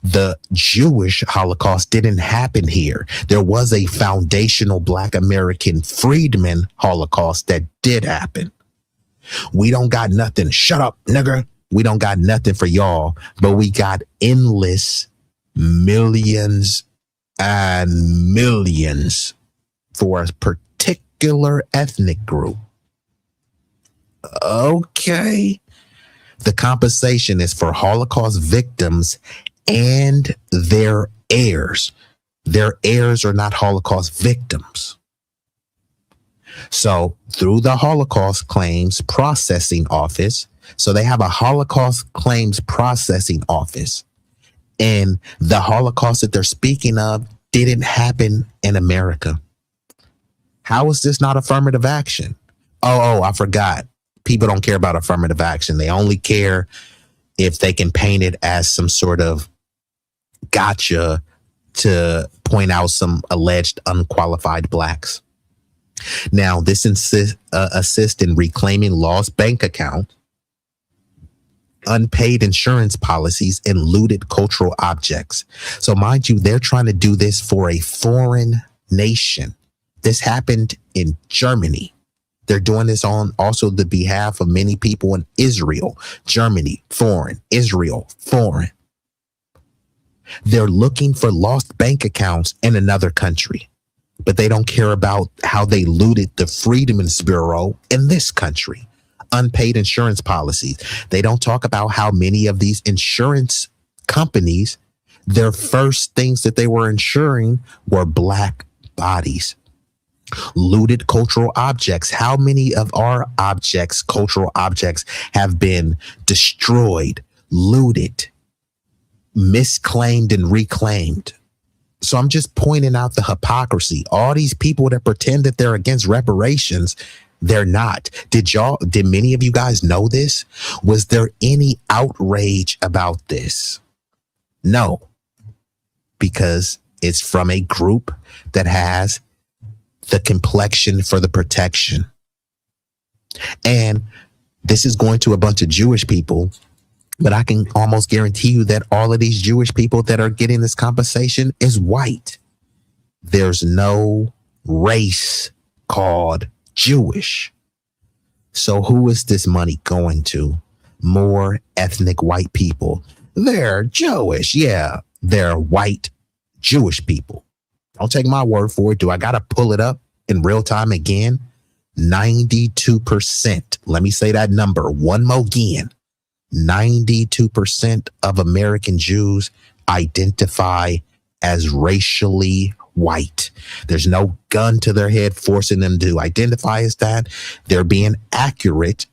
the Jewish Holocaust didn't happen here. There was a foundational Black American freedman Holocaust that did happen. We don't got nothing. Shut up, nigga. We don't got nothing for y'all, but we got endless millions and millions for a particular ethnic group. Okay. The compensation is for Holocaust victims and their heirs. Their heirs are not Holocaust victims. So through the Holocaust Claims Processing Office, so they have a Holocaust Claims Processing Office, and the Holocaust that they're speaking of didn't happen in America. How is this not affirmative action? Oh, I forgot. People don't care about affirmative action. They only care if they can paint it as some sort of gotcha to point out some alleged unqualified Blacks. Now, this assist in reclaiming lost bank accounts. unpaid insurance policies, and looted cultural objects. So mind you, they're trying to do this for a foreign nation. This happened in Germany. They're doing this on also the behalf of many people in Israel, Germany, foreign, Israel, foreign. They're looking for lost bank accounts in another country, but they don't care about how they looted the Freedmen's Bureau in this country. Unpaid insurance policies. They don't talk about how many of these insurance companies, their first things that they were insuring were Black bodies. Looted cultural objects. How many of our objects, cultural objects, have been destroyed, looted, misclaimed, and reclaimed? So I'm just pointing out the hypocrisy. All these people that pretend that they're against reparations, they're not. Did many of you guys know this? Was there any outrage about this? No, because it's from a group that has the complexion for the protection. And this is going to a bunch of Jewish people, but I can almost guarantee you that all of these Jewish people that are getting this compensation is white. There's no race called Jewish. So who is this money going to? More ethnic white people. They're Jewish. Yeah, they're white Jewish people. Don't take my word for it. Do I got to pull it up in real time again? 92%. Let me say that number one more again. 92% of American Jews identify as racially white. There's no gun to their head forcing them to identify as that. They're being accurate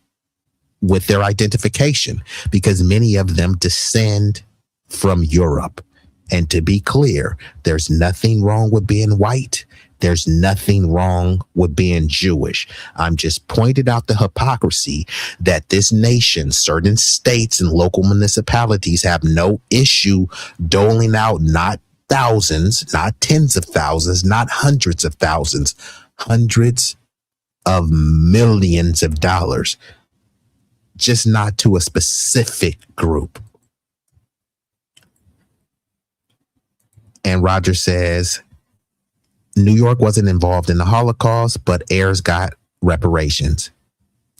with their identification because many of them descend from Europe. And to be clear, there's nothing wrong with being white. There's nothing wrong with being Jewish. I'm just pointed out the hypocrisy that this nation, certain states and local municipalities have no issue doling out not thousands, not tens of thousands, not hundreds of thousands, hundreds of millions of dollars, just not to a specific group. And Roger says, New York wasn't involved in the Holocaust, but heirs got reparations.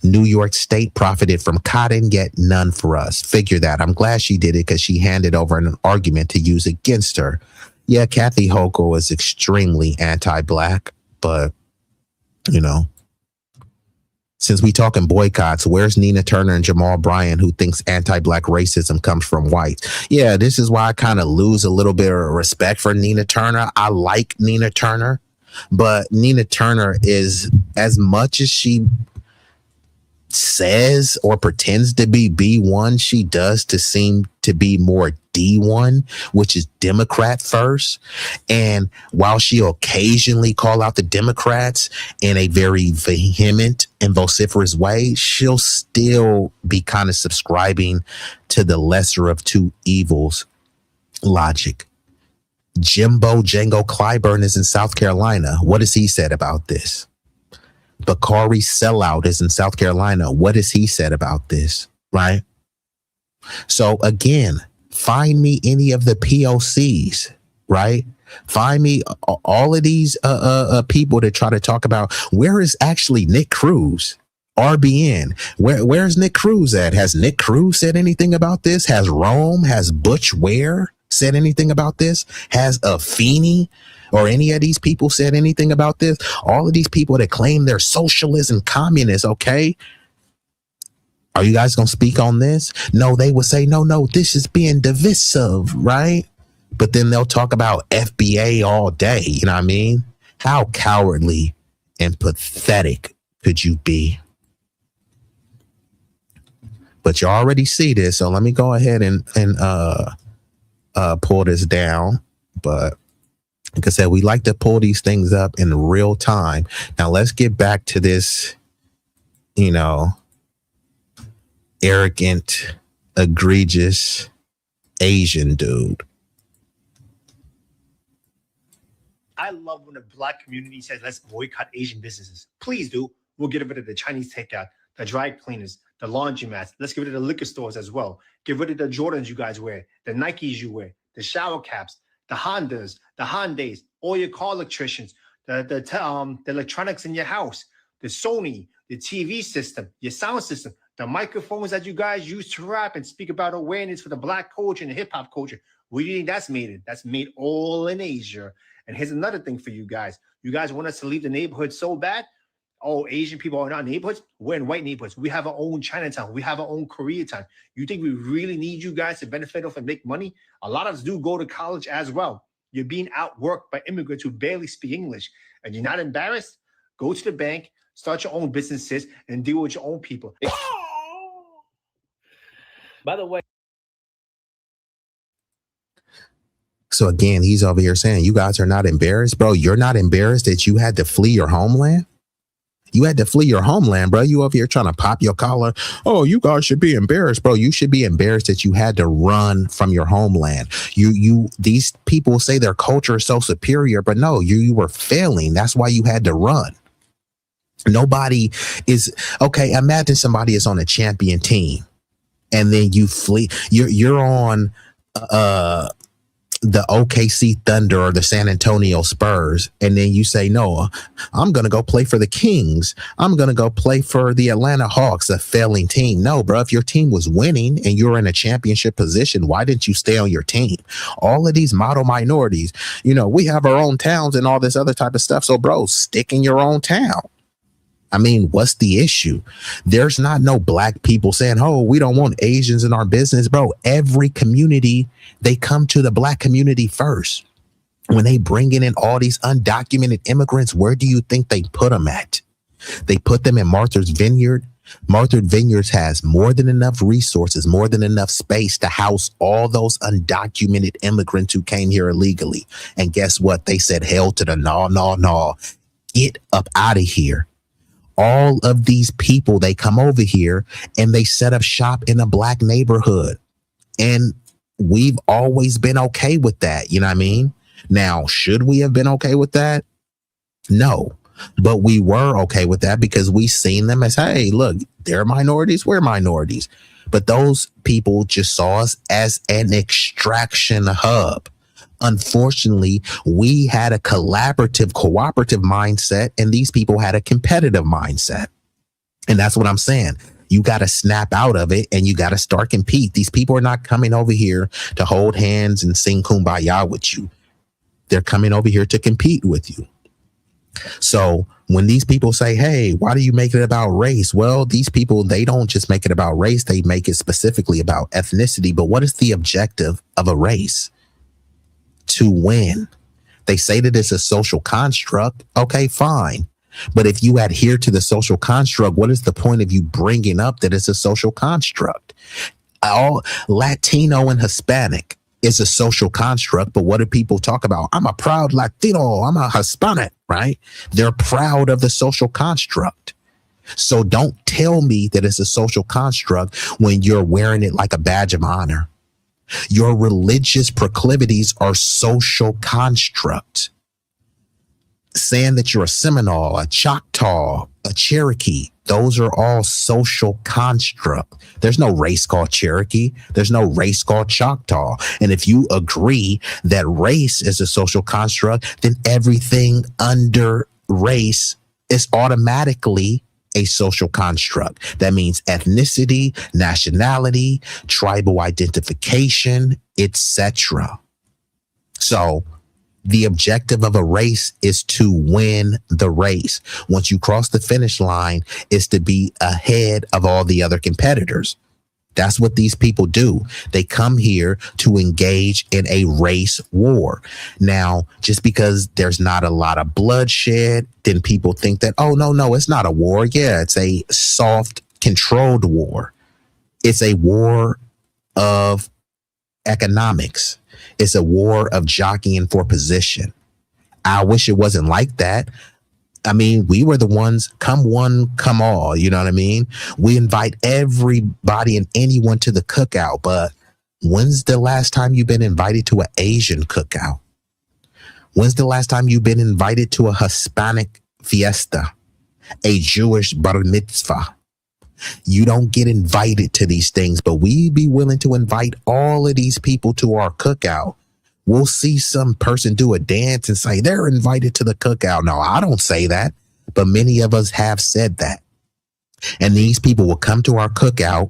New York State profited from cotton, yet none for us. Figure that. I'm glad she did it because she handed over an argument to use against her. Yeah, Kathy Hochul is extremely anti-Black, but, you know, since we talking boycotts, where's Nina Turner and Jamal Bryant, who thinks anti-Black racism comes from whites? Yeah, this is why I kind of lose a little bit of respect for Nina Turner. I like Nina Turner, but Nina Turner is, as much as she says or pretends to be B1, she does to seem to be more D1, which is Democrat first. And while she'll occasionally call out the Democrats in a very vehement and vociferous way, she'll still be kind of subscribing to the lesser of two evils logic. Jimbo Django Clyburn is in South Carolina. What has he said about this? Bakari Sellout is in South Carolina. What has he said about this? Right? So again, find me any of the POCs, right? Find me all of these people that try to talk about where is actually Nick Cruz, RBN. Where's Nick Cruz at? Has Nick Cruz said anything about this? Has Rome, has Butch Ware said anything about this? Has Afeni or any of these people said anything about this? All of these people that claim they're socialists and communists, okay? Are you guys going to speak on this? No, they would say, no, this is being divisive, right? But then they'll talk about FBA all day, you know what I mean? How cowardly and pathetic could you be? But you already see this, so let me go ahead and pull this down. But like I said, we like to pull these things up in real time. Now let's get back to this, you know, arrogant, egregious Asian dude. I love when the Black community says, let's boycott Asian businesses. Please do. We'll get rid of the Chinese takeout, the dry cleaners, the laundromats. Let's get rid of the liquor stores as well. Get rid of the Jordans you guys wear, the Nikes you wear, the shower caps, the Hondas, the Hyundais, all your car electricians, the electronics in your house, the Sony, the TV system, your sound system, the microphones that you guys use to rap and speak about awareness for the Black culture and the hip hop culture. Where do you think that's made? That's made all in Asia. And here's another thing for you guys. You guys want us to leave the neighborhood so bad? Oh, Asian people are not neighborhoods. We're in white neighborhoods. We have our own Chinatown. We have our own Koreatown. You think we really need you guys to benefit off and make money? A lot of us do go to college as well. You're being outworked by immigrants who barely speak English. And you're not embarrassed? Go to the bank, start your own businesses, and deal with your own people. By the way. So again, he's over here saying, you guys are not embarrassed, bro. You're not embarrassed that you had to flee your homeland. You had to flee your homeland, bro. You over here trying to pop your collar. Oh, you guys should be embarrassed, bro. You should be embarrassed that you had to run from your homeland. These people say their culture is so superior, but no, you were failing. That's why you had to run. Nobody is okay. Imagine somebody is on a champion team and then you flee. You're on the OKC Thunder or the San Antonio Spurs, and then you say, no, I'm going to go play for the Kings. I'm going to go play for the Atlanta Hawks, a failing team. No, bro, if your team was winning and you're in a championship position, why didn't you stay on your team? All of these model minorities, we have our own towns and all this other type of stuff. So, bro, stick in your own town. I mean, what's the issue? There's not no Black people saying, oh, we don't want Asians in our business, bro. Every community, they come to the Black community first. When they bring in all these undocumented immigrants, where do you think they put them at? They put them in Martha's Vineyard. Martha's Vineyards has more than enough resources, more than enough space to house all those undocumented immigrants who came here illegally. And guess what? They said, hell to the no. Get up out of here. All of these people, they come over here and they set up shop in a Black neighborhood. And we've always been okay with that. You know what I mean? Now, should we have been okay with that? No, but we were okay with that because we seen them as, hey, look, they're minorities, we're minorities. But those people just saw us as an extraction hub. Unfortunately, we had a cooperative mindset, and these people had a competitive mindset. And that's what I'm saying. You got to snap out of it and you got to start compete. These people are not coming over here to hold hands and sing Kumbaya with you. They're coming over here to compete with you. So when these people say, hey, why do you make it about race? Well, these people, they don't just make it about race. They make it specifically about ethnicity. But what is the objective of a race? To win. They say that it's a social construct. Okay, fine. But if you adhere to the social construct, what is the point of you bringing up that it's a social construct? All Latino and Hispanic is a social construct. But what do people talk about? I'm a proud Latino. I'm a Hispanic, right? They're proud of the social construct. So don't tell me that it's a social construct when you're wearing it like a badge of honor. Your religious proclivities are social constructs. Saying that you're a Seminole, a Choctaw, a Cherokee, those are all social constructs. There's no race called Cherokee. There's no race called Choctaw. And if you agree that race is a social construct, then everything under race is automatically a social construct. That means ethnicity, nationality, tribal identification, etc. So the objective of a race is to win the race. Once you cross the finish line, is to be ahead of all the other competitors. That's what these people do. They come here to engage in a race war. Now, just because there's not a lot of bloodshed, then people think that, oh, no, it's not a war. Yeah, it's a soft, controlled war. It's a war of economics. It's a war of jockeying for position. I wish it wasn't like that. I mean, we were the ones, come one, come all, you know what I mean? We invite everybody and anyone to the cookout, but when's the last time you've been invited to an Asian cookout? When's the last time you've been invited to a Hispanic fiesta, a Jewish bar mitzvah? You don't get invited to these things, but we be willing to invite all of these people to our cookout. We'll see some person do a dance and say they're invited to the cookout. No, I don't say that, but many of us have said that. And these people will come to our cookout,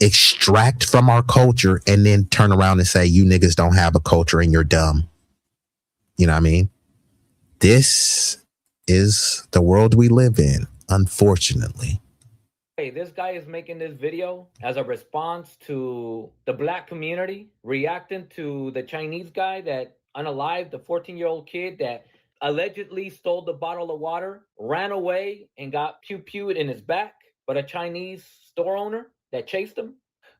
extract from our culture, and then turn around and say, you niggas don't have a culture and you're dumb. You know what I mean? This is the world we live in, unfortunately. Hey, this guy is making this video as a response to the black community reacting to the Chinese guy that unalived the 14-year-old kid that allegedly stole the bottle of water, ran away, and got pew-pewed in his back, but a Chinese store owner that chased him.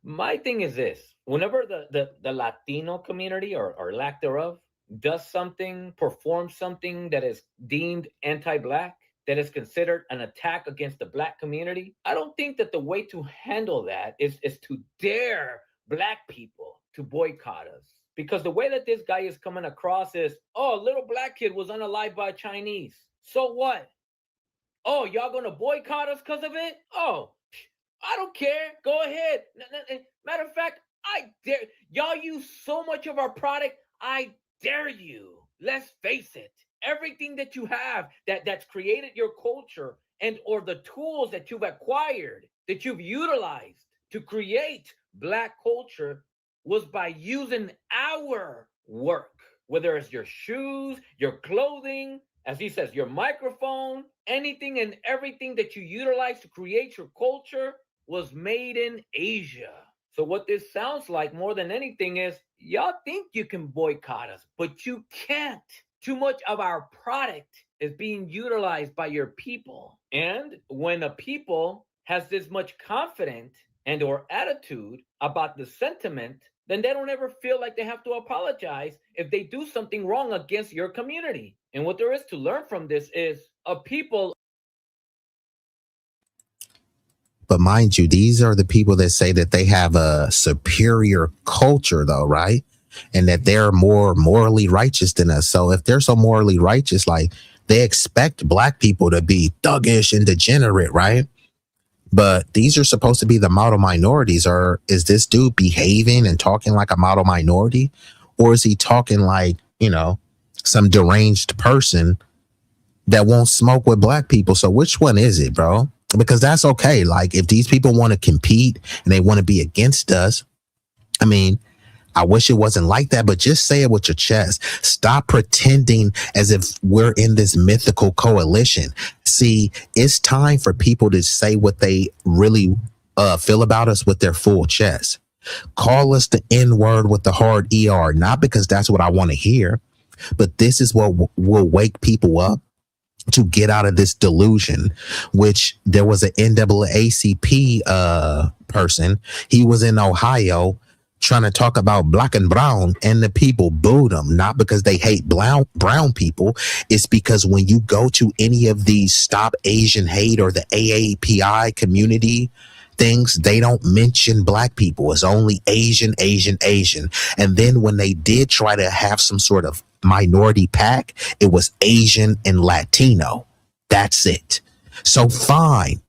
My thing is this: whenever the Latino community or lack thereof does something, performs something that is deemed anti-black, that is considered an attack against the black community, I don't think that the way to handle that is to dare black people to boycott us. Because the way that this guy is coming across is, oh, a little black kid was unalived by Chinese. So what? Oh, y'all gonna boycott us because of it? Oh, I don't care. Go ahead. Matter of fact, I dare. Y'all use so much of our product, I dare you. Let's face it. Everything that you have that's created your culture and or the tools that you've acquired, that you've utilized to create black culture was by using our work, whether it's your shoes, your clothing, as he says, your microphone, anything and everything that you utilize to create your culture was made in Asia. So what this sounds like more than anything is y'all think you can boycott us, but you can't. Too much of our product is being utilized by your people. And when a people has this much confidence and or attitude about the sentiment, then they don't ever feel like they have to apologize if they do something wrong against your community. And what there is to learn from this is a people. But mind you, these are the people that say that they have a superior culture though, right? And that they're more morally righteous than us. So if they're so morally righteous, like they expect black people to be thuggish and degenerate, right? But these are supposed to be the model minorities. Or is this dude behaving and talking like a model minority? Or is he talking like, you know, some deranged person that won't smoke with black people? So which one is it, bro? Because that's okay. Like if these people want to compete and they want to be against us, I mean, I wish it wasn't like that, but just say it with your chest. Stop pretending as if we're in this mythical coalition. See, it's time for people to say what they really feel about us with their full chest. Call us the N-word with the hard ER, not because that's what I want to hear, but this is what will wake people up to get out of this delusion, which there was an NAACP person. He was in Ohio trying to talk about black and brown, and the people booed him, not because they hate brown people. It's because when you go to any of these Stop Asian Hate or the AAPI community things, they don't mention black people. It's only Asian. And then when they did try to have some sort of minority pack, it was Asian and Latino. That's it. So fine.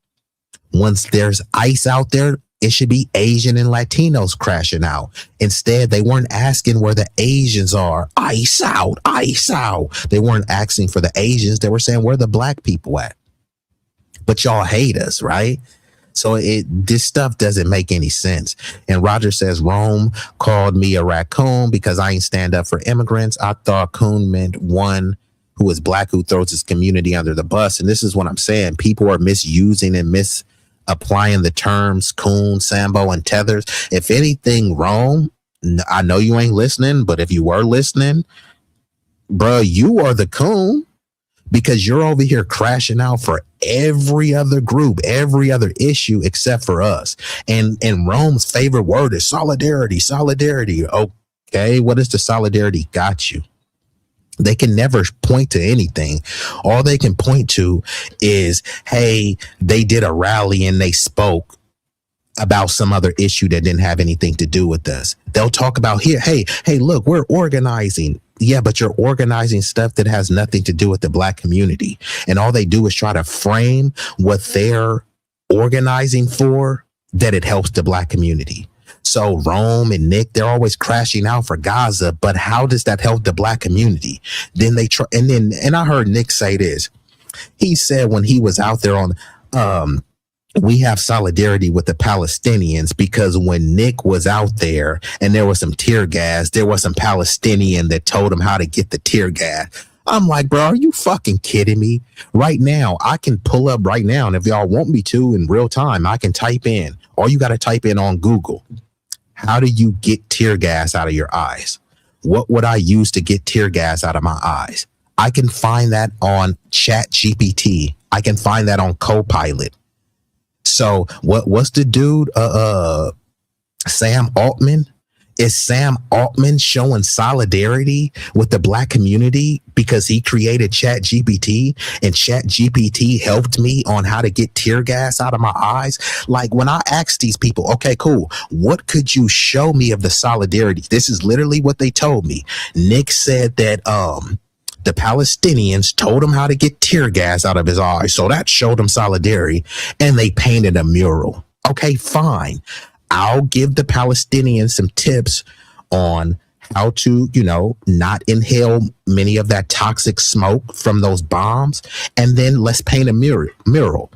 Once there's ICE out there, it should be Asian and Latinos crashing out. Instead, they weren't asking where the Asians are. ICE out, ICE out. They weren't asking for the Asians. They were saying, where the black people at? But y'all hate us, right? So this stuff doesn't make any sense. And Roger says, Rome called me a raccoon because I ain't stand up for immigrants. I thought coon meant one who is black who throws his community under the bus. And this is what I'm saying. People are misusing and misapplying the terms coon, sambo, and tethers. If anything wrong, I know you ain't listening, but if you were listening, bro, you are the coon. Because you're over here crashing out for every other group, every other issue except for us. And Rome's favorite word is solidarity. Okay, what is the solidarity got you? They can never point to anything. All they can point to is, hey, they did a rally and they spoke about some other issue that didn't have anything to do with us. They'll talk about here, hey, look, we're organizing. Yeah, but you're organizing stuff that has nothing to do with the black community. And all they do is try to frame what their organizing for, that it helps the Black community. So Rome and Nick, they're always crashing out for Gaza, but how does that help the Black community? Then they try, and I heard Nick say this. He said when he was out there on, we have solidarity with the Palestinians because when Nick was out there and there was some tear gas, there was some Palestinian that told him how to get the tear gas. I'm like, bro, are you fucking kidding me? Right now, I can pull up right now, and if y'all want me to in real time, I can type in. All you got to type in on Google. How do you get tear gas out of your eyes? What would I use to get tear gas out of my eyes? I can find that on Chat GPT. I can find that on Copilot. So what's the dude? Sam Altman? Is Sam Altman showing solidarity with the Black community because he created Chat GPT and Chat GPT helped me on how to get tear gas out of my eyes? Like when I asked these people, okay, cool, what could you show me of the solidarity? This is literally what they told me. Nick said that the Palestinians told him how to get tear gas out of his eyes. So that showed him solidarity, and they painted a mural. Okay, fine. I'll give the Palestinians some tips on how to, not inhale many of that toxic smoke from those bombs. And then let's paint a mural.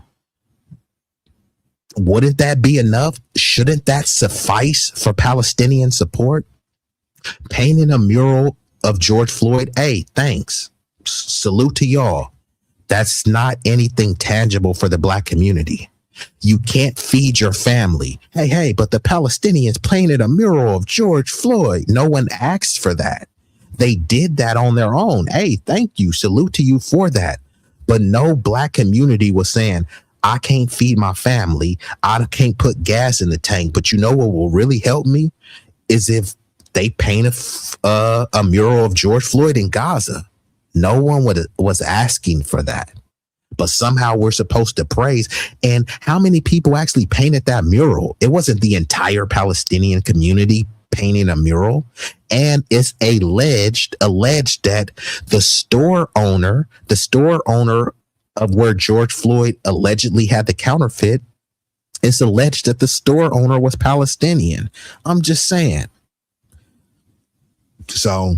Wouldn't that be enough? Shouldn't that suffice for Palestinian support? Painting a mural of George Floyd. Hey, thanks. Salute to y'all. That's not anything tangible for the Black community. You can't feed your family. Hey, but the Palestinians painted a mural of George Floyd. No one asked for that. They did that on their own. Hey, thank you. Salute to you for that. But no Black community was saying, I can't feed my family. I can't put gas in the tank. But you know what will really help me is if they paint a mural of George Floyd in Gaza. No one was asking for that. But somehow we're supposed to praise. And how many people actually painted that mural? It wasn't the entire Palestinian community painting a mural. And it's alleged that the store owner of where George Floyd allegedly had the counterfeit, it's alleged that the store owner was Palestinian. I'm just saying. So,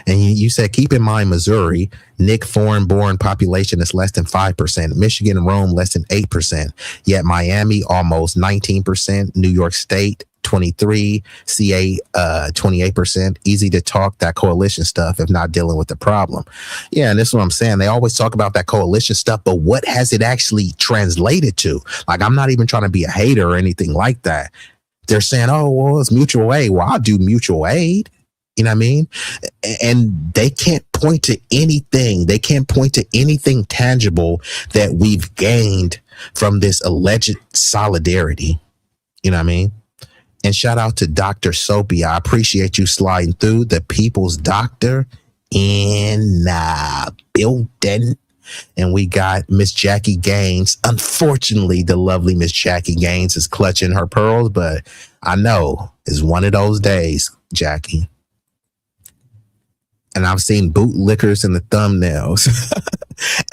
and you said, keep in mind, Missouri, Nick foreign-born population is less than 5%. Michigan and Rome, less than 8%. Yet Miami, almost 19%. New York State, 23%. CA, 28%. Easy to talk that coalition stuff if not dealing with the problem. Yeah, and this is what I'm saying. They always talk about that coalition stuff, but what has it actually translated to? Like, I'm not even trying to be a hater or anything like that. They're saying, oh, well, it's mutual aid. Well, I'll do mutual aid. You know what I mean? And they can't point to anything. They can't point to anything tangible that we've gained from this alleged solidarity. You know what I mean? And shout out to Dr. Soapy. I appreciate you sliding through. The people's doctor in building. And we got Miss Jackie Gaines. Unfortunately, the lovely Miss Jackie Gaines is clutching her pearls, but I know it's one of those days, Jackie. And I've seen bootlickers in the thumbnails.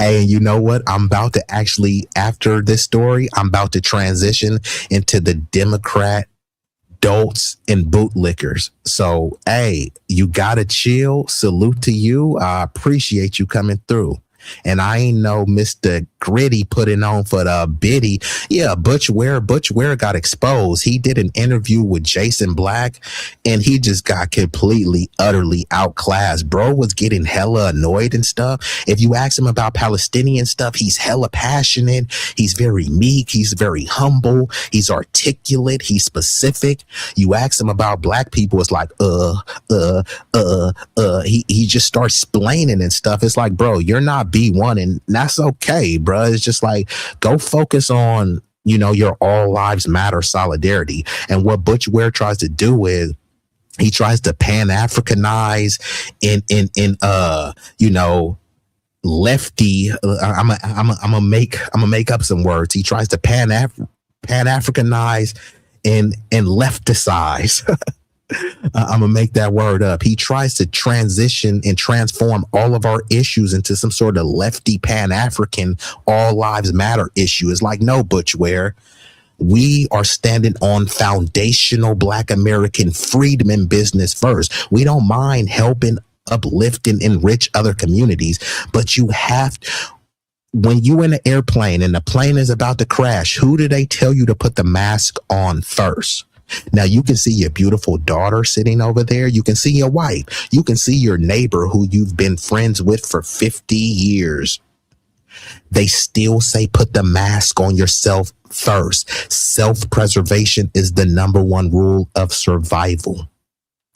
And you know what? I'm about to actually, after this story, I'm about to transition into the Democrat adults and bootlickers. So, hey, you gotta chill. Salute to you. I appreciate you coming through. And I ain't know Mr. Gritty putting on for the biddy. Yeah, Butch Ware got exposed. He did an interview with Jason Black and he just got completely, utterly outclassed. Bro was getting hella annoyed and stuff. If you ask him about Palestinian stuff, he's hella passionate. He's very meek. He's very humble. He's articulate. He's specific. You ask him about Black people, it's like, he just starts splaining and stuff. It's like, bro, you're not B1 and that's okay, bro. It's just like, go focus on, your all lives matter solidarity. And what Butch Ware tries to do is he tries to pan-Africanize in lefty. I'm gonna make up some words. He tries to pan-Africanize and lefticize. I'm gonna make that word up. He tries to transition and transform all of our issues into some sort of lefty Pan-African all lives matter issue. It's like, no, Butch Ware. We are standing on foundational Black American freedom and business first. We don't mind helping, uplifting, enrich other communities, but you have to, when you in an airplane and the plane is about to crash, who do they tell you to put the mask on first? Now you can see your beautiful daughter sitting over there. You can see your wife. You can see your neighbor who you've been friends with for 50 years. They still say put the mask on yourself first. Self-preservation is the number one rule of survival.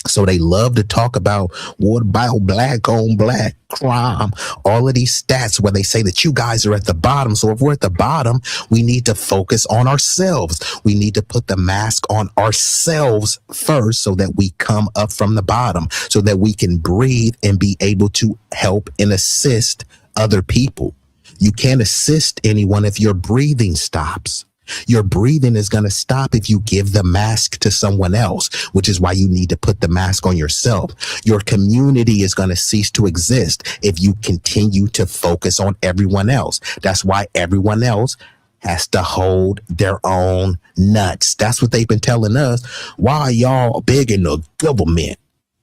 So they love to talk about what about black on black crime, all of these stats where they say that you guys are at the bottom. So if we're at the bottom, we need to focus on ourselves. We need to put the mask on ourselves first so that we come up from the bottom, so that we can breathe and be able to help and assist other people. You can't assist anyone if your breathing stops. Your breathing is going to stop if you give the mask to someone else, which is why you need to put the mask on yourself. Your community is going to cease to exist if you continue to focus on everyone else. That's why everyone else has to hold their own nuts. That's what they've been telling us. Why y'all big in the government?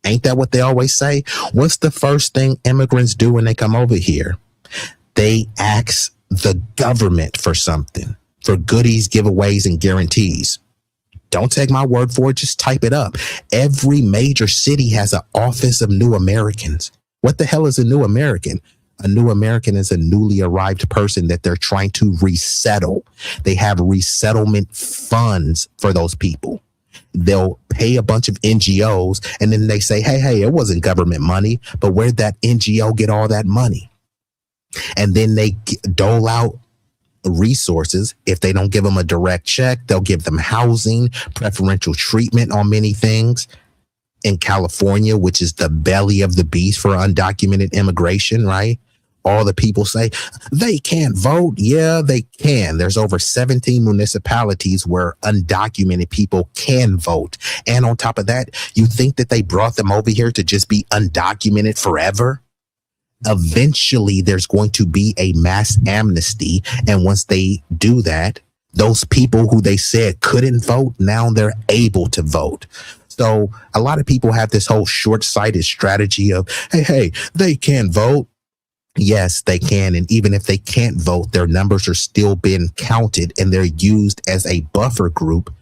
Ain't that what they always say? What's the first thing immigrants do when they come over here? They ask the government for something, for goodies, giveaways, and guarantees. Don't take my word for it. Just type it up. Every major city has an office of new Americans. What the hell is a new American? A new American is a newly arrived person that they're trying to resettle. They have resettlement funds for those people. They'll pay a bunch of NGOs and then they say, hey, it wasn't government money, but where'd that NGO get all that money? And then they dole out resources. If they don't give them a direct check, they'll give them housing, preferential treatment on many things. In California, which is the belly of the beast for undocumented immigration, right? All the people say they can't vote. Yeah, they can. There's over 17 municipalities where undocumented people can vote. And on top of that, you think that they brought them over here to just be undocumented forever? Eventually, there's going to be a mass amnesty. And once they do that, those people who they said couldn't vote, now they're able to vote. So a lot of people have this whole short-sighted strategy of, hey, they can vote. Yes, they can. And even if they can't vote, their numbers are still being counted and they're used as a buffer group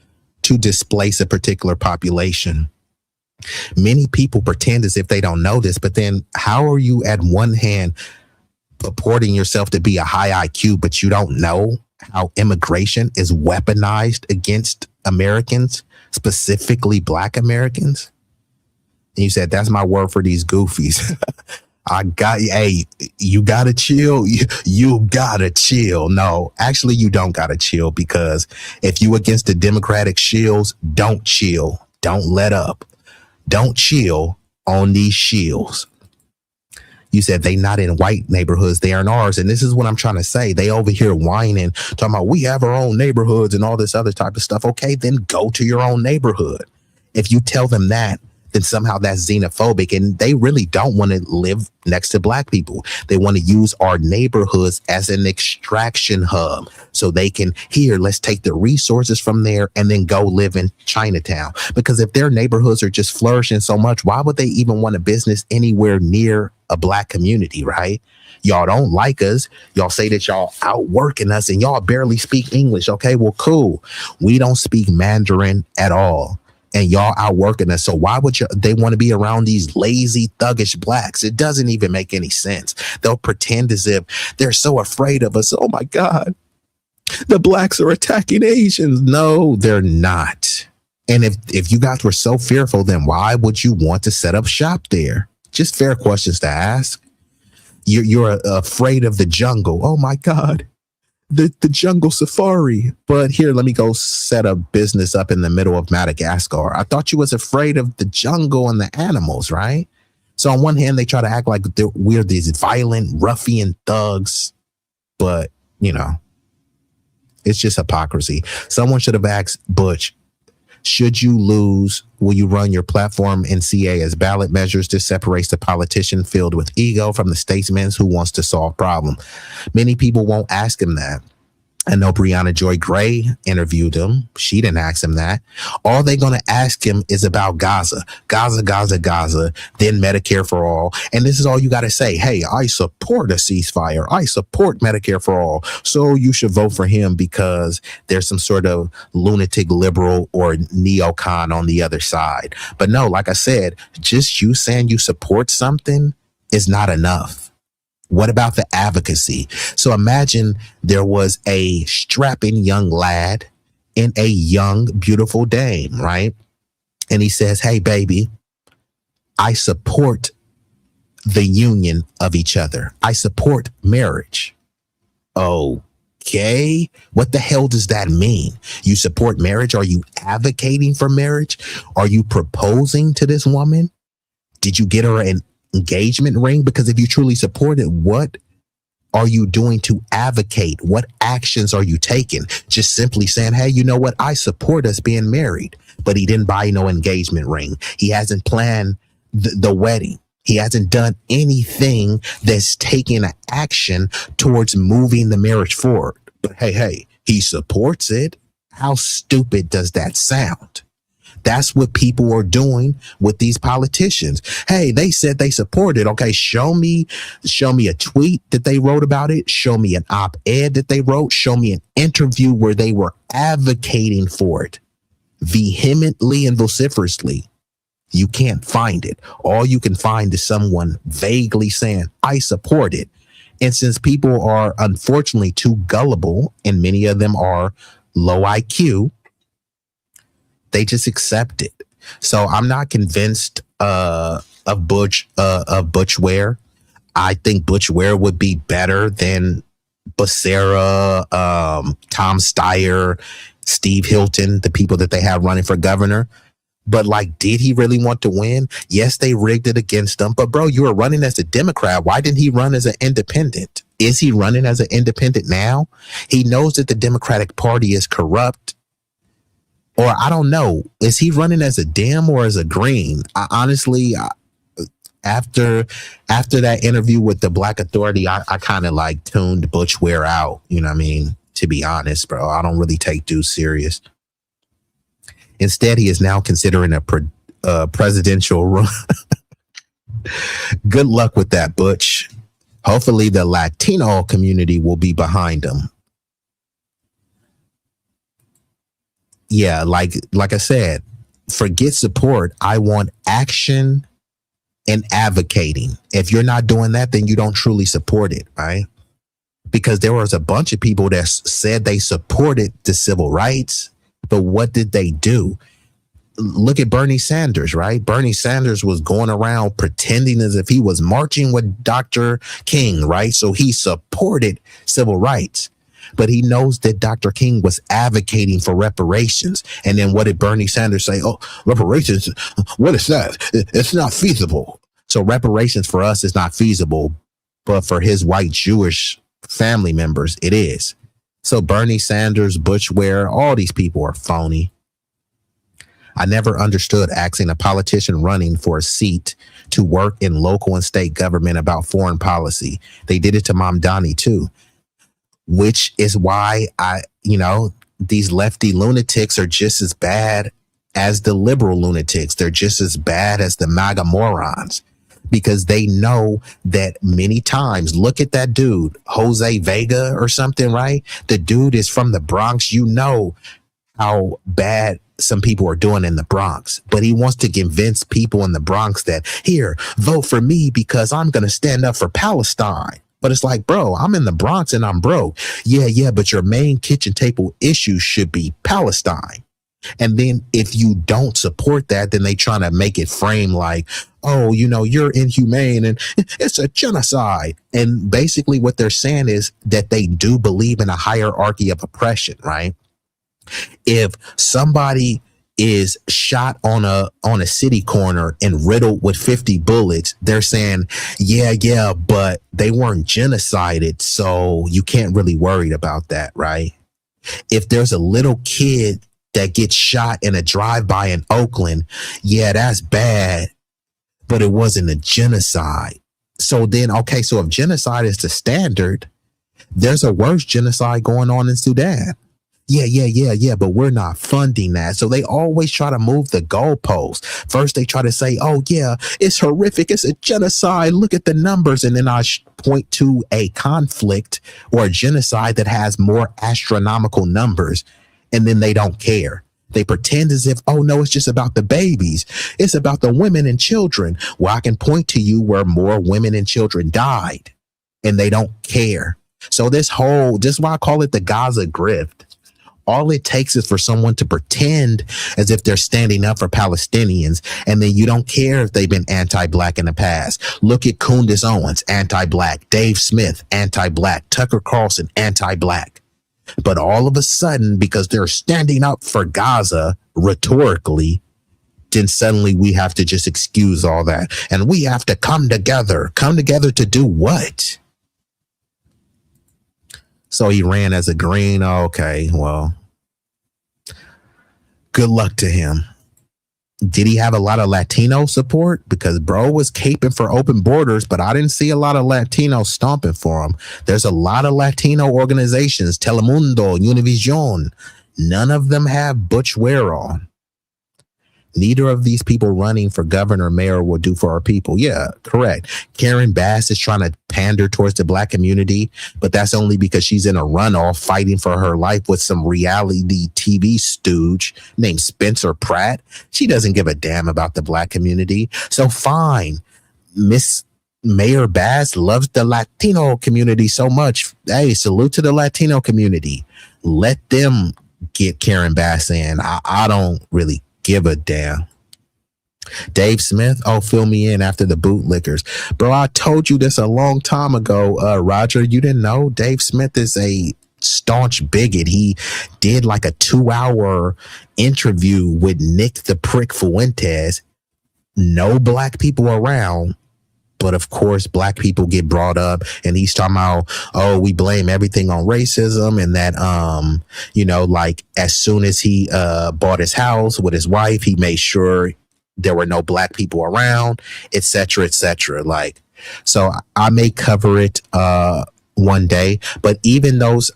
to displace a particular population. Many people pretend as if they don't know this, but then how are you at one hand purporting yourself to be a high IQ, but you don't know how immigration is weaponized against Americans, specifically Black Americans? And you said, that's my word for these goofies. I got you. Hey, you gotta chill. You gotta chill. No, actually, you don't gotta chill, because if you against the Democratic shills, don't chill. Don't let up. Don't chill on these shills. You said they not in white neighborhoods, they are in ours. And this is what I'm trying to say. They over here whining, talking about we have our own neighborhoods and all this other type of stuff. Okay, then go to your own neighborhood. If you tell them that, then somehow that's xenophobic, and they really don't want to live next to Black people. They want to use our neighborhoods as an extraction hub so they can, here, let's take the resources from there and then go live in Chinatown. Because if their neighborhoods are just flourishing so much, why would they even want a business anywhere near a Black community, right? Y'all don't like us. Y'all say that y'all outworking us and y'all barely speak English. Okay, well, cool. We don't speak Mandarin at all. And y'all outworking us. So why would they want to be around these lazy, thuggish Blacks? It doesn't even make any sense. They'll pretend as if they're so afraid of us. Oh my God, the Blacks are attacking Asians. No, they're not. And if you guys were so fearful, then why would you want to set up shop there? Just fair questions to ask. You're afraid of the jungle. Oh my God. The jungle safari. But here, let me go set a business up in the middle of Madagascar. I thought you was afraid of the jungle and the animals, right? So on one hand, they try to act like we're these violent ruffian thugs, but you know, it's just hypocrisy. Someone should have asked Butch, Should you lose, will you run your platform in CA as ballot measures? This separates the politician filled with ego from the statesman who wants to solve problem. Many people won't ask him that. I know Brianna Joy Gray interviewed him. She didn't ask him that. All they're going to ask him is about Gaza, then Medicare for all. And this is all you got to say. Hey, I support a ceasefire. I support Medicare for all. So you should vote for him because there's some sort of lunatic liberal or neocon on the other side. But no, like I said, just you saying you support something is not enough. What about the advocacy? So imagine there was a strapping young lad and a young, beautiful dame, right? And he says, hey, baby, I support the union of each other. I support marriage. Okay. What the hell does that mean? You support marriage? Are you advocating for marriage? Are you proposing to this woman? Did you get her an engagement ring? Because if you truly support it, what are you doing to advocate? What actions are you taking? Just simply saying, hey, you know what? I support us being married, but he didn't buy no engagement ring. He hasn't planned the wedding. He hasn't done anything that's taking an action towards moving the marriage forward. But hey, he supports it. How stupid does that sound? That's what people are doing with these politicians. Hey, they said they support it. Okay, show me a tweet that they wrote about it. Show me an op-ed that they wrote. Show me an interview where they were advocating for it vehemently and vociferously. You can't find it. All you can find is someone vaguely saying, I support it. And since people are unfortunately too gullible, and many of them are low IQ, they just accept it. So I'm not convinced of Butch Ware. I think Butch Ware would be better than Becerra, Tom Steyer, Steve Hilton, the people that they have running for governor. But like, did he really want to win? Yes, they rigged it against him. But bro, you were running as a Democrat. Why didn't he run as an independent? Is he running as an independent now? He knows that the Democratic Party is corrupt. Or I don't know, is he running as a Dem or as a Green? Honestly, after that interview with the Black Authority, I kind of like tuned Butch Ware out. You know what I mean? To be honest, bro, I don't really take dudes serious. Instead, he is now considering a presidential run. Good luck with that, Butch. Hopefully the Latino community will be behind him. Yeah, like I said, forget support. I want action and advocating. If you're not doing that, then you don't truly support it, right? Because there was a bunch of people that said they supported the civil rights, but what did they do? Look at Bernie Sanders, right? Bernie Sanders was going around pretending as if he was marching with Dr. King, right? So he supported civil rights. But he knows that Dr. King was advocating for reparations. And then what did Bernie Sanders say? Oh, reparations, what is that? It's not feasible. So reparations for us is not feasible, but for his white Jewish family members, it is. So Bernie Sanders, Butch Ware, all these people are phony. I never understood asking a politician running for a seat to work in local and state government about foreign policy. They did it to Mamdani too. Which is why these lefty lunatics are just as bad as the liberal lunatics. They're just as bad as the MAGA morons because they know that many times, look at that dude, Jose Vega or something, right? The dude is from the Bronx. You know how bad some people are doing in the Bronx, but he wants to convince people in the Bronx that here, vote for me because I'm going to stand up for Palestine. But it's like, bro, I'm in the Bronx and I'm broke. Yeah, but your main kitchen table issue should be Palestine. And then if you don't support that, then they try to make it frame like, oh, you're inhumane and it's a genocide. And basically what they're saying is that they do believe in a hierarchy of oppression, right? If somebody is shot on a city corner and riddled with 50 bullets, they're saying, yeah, but they weren't genocided, so you can't really worry about that, right? If there's a little kid that gets shot in a drive-by in Oakland, yeah, that's bad, but it wasn't a genocide. So then, okay, so if genocide is the standard, there's a worse genocide going on in Sudan. Yeah, but we're not funding that. So they always try to move the goalposts. First, they try to say, oh, yeah, it's horrific. It's a genocide. Look at the numbers. And then I point to a conflict or a genocide that has more astronomical numbers. And then they don't care. They pretend as if, oh, no, it's just about the babies. It's about the women and children. Well, I can point to you where more women and children died and they don't care. So this is why I call it the Gaza grift. All it takes is for someone to pretend as if they're standing up for Palestinians, and then you don't care if they've been anti-black in the past. Look at Candace Owens, anti-black. Dave Smith, anti-black. Tucker Carlson, anti-black. But all of a sudden, because they're standing up for Gaza rhetorically, then suddenly we have to just excuse all that. And we have to come together. Come together to do what? So he ran as a green. Okay, well, good luck to him. Did he have a lot of Latino support? Because bro was caping for open borders, but I didn't see a lot of Latinos stomping for him. There's a lot of Latino organizations, Telemundo, Univision. None of them have Butch Ware on. Neither of these people running for governor or mayor will do for our people. Yeah, correct. Karen Bass is trying to pander towards the black community, but that's only because she's in a runoff fighting for her life with some reality TV stooge named Spencer Pratt. She doesn't give a damn about the black community. So fine, Miss Mayor Bass loves the Latino community so much. Hey, salute to the Latino community. Let them get Karen Bass in. I don't really give a damn. Dave Smith, oh, fill me in after the bootlickers. Bro, I told you this a long time ago, Roger. You didn't know? Dave Smith is a staunch bigot. He did like a 2-hour interview with Nick the Prick Fuentes. No black people around. But of course, black people get brought up, and he's talking about, oh, we blame everything on racism, and that, like as soon as he bought his house with his wife, he made sure there were no black people around, et cetera, et cetera. Like, so I may cover it one day, but even those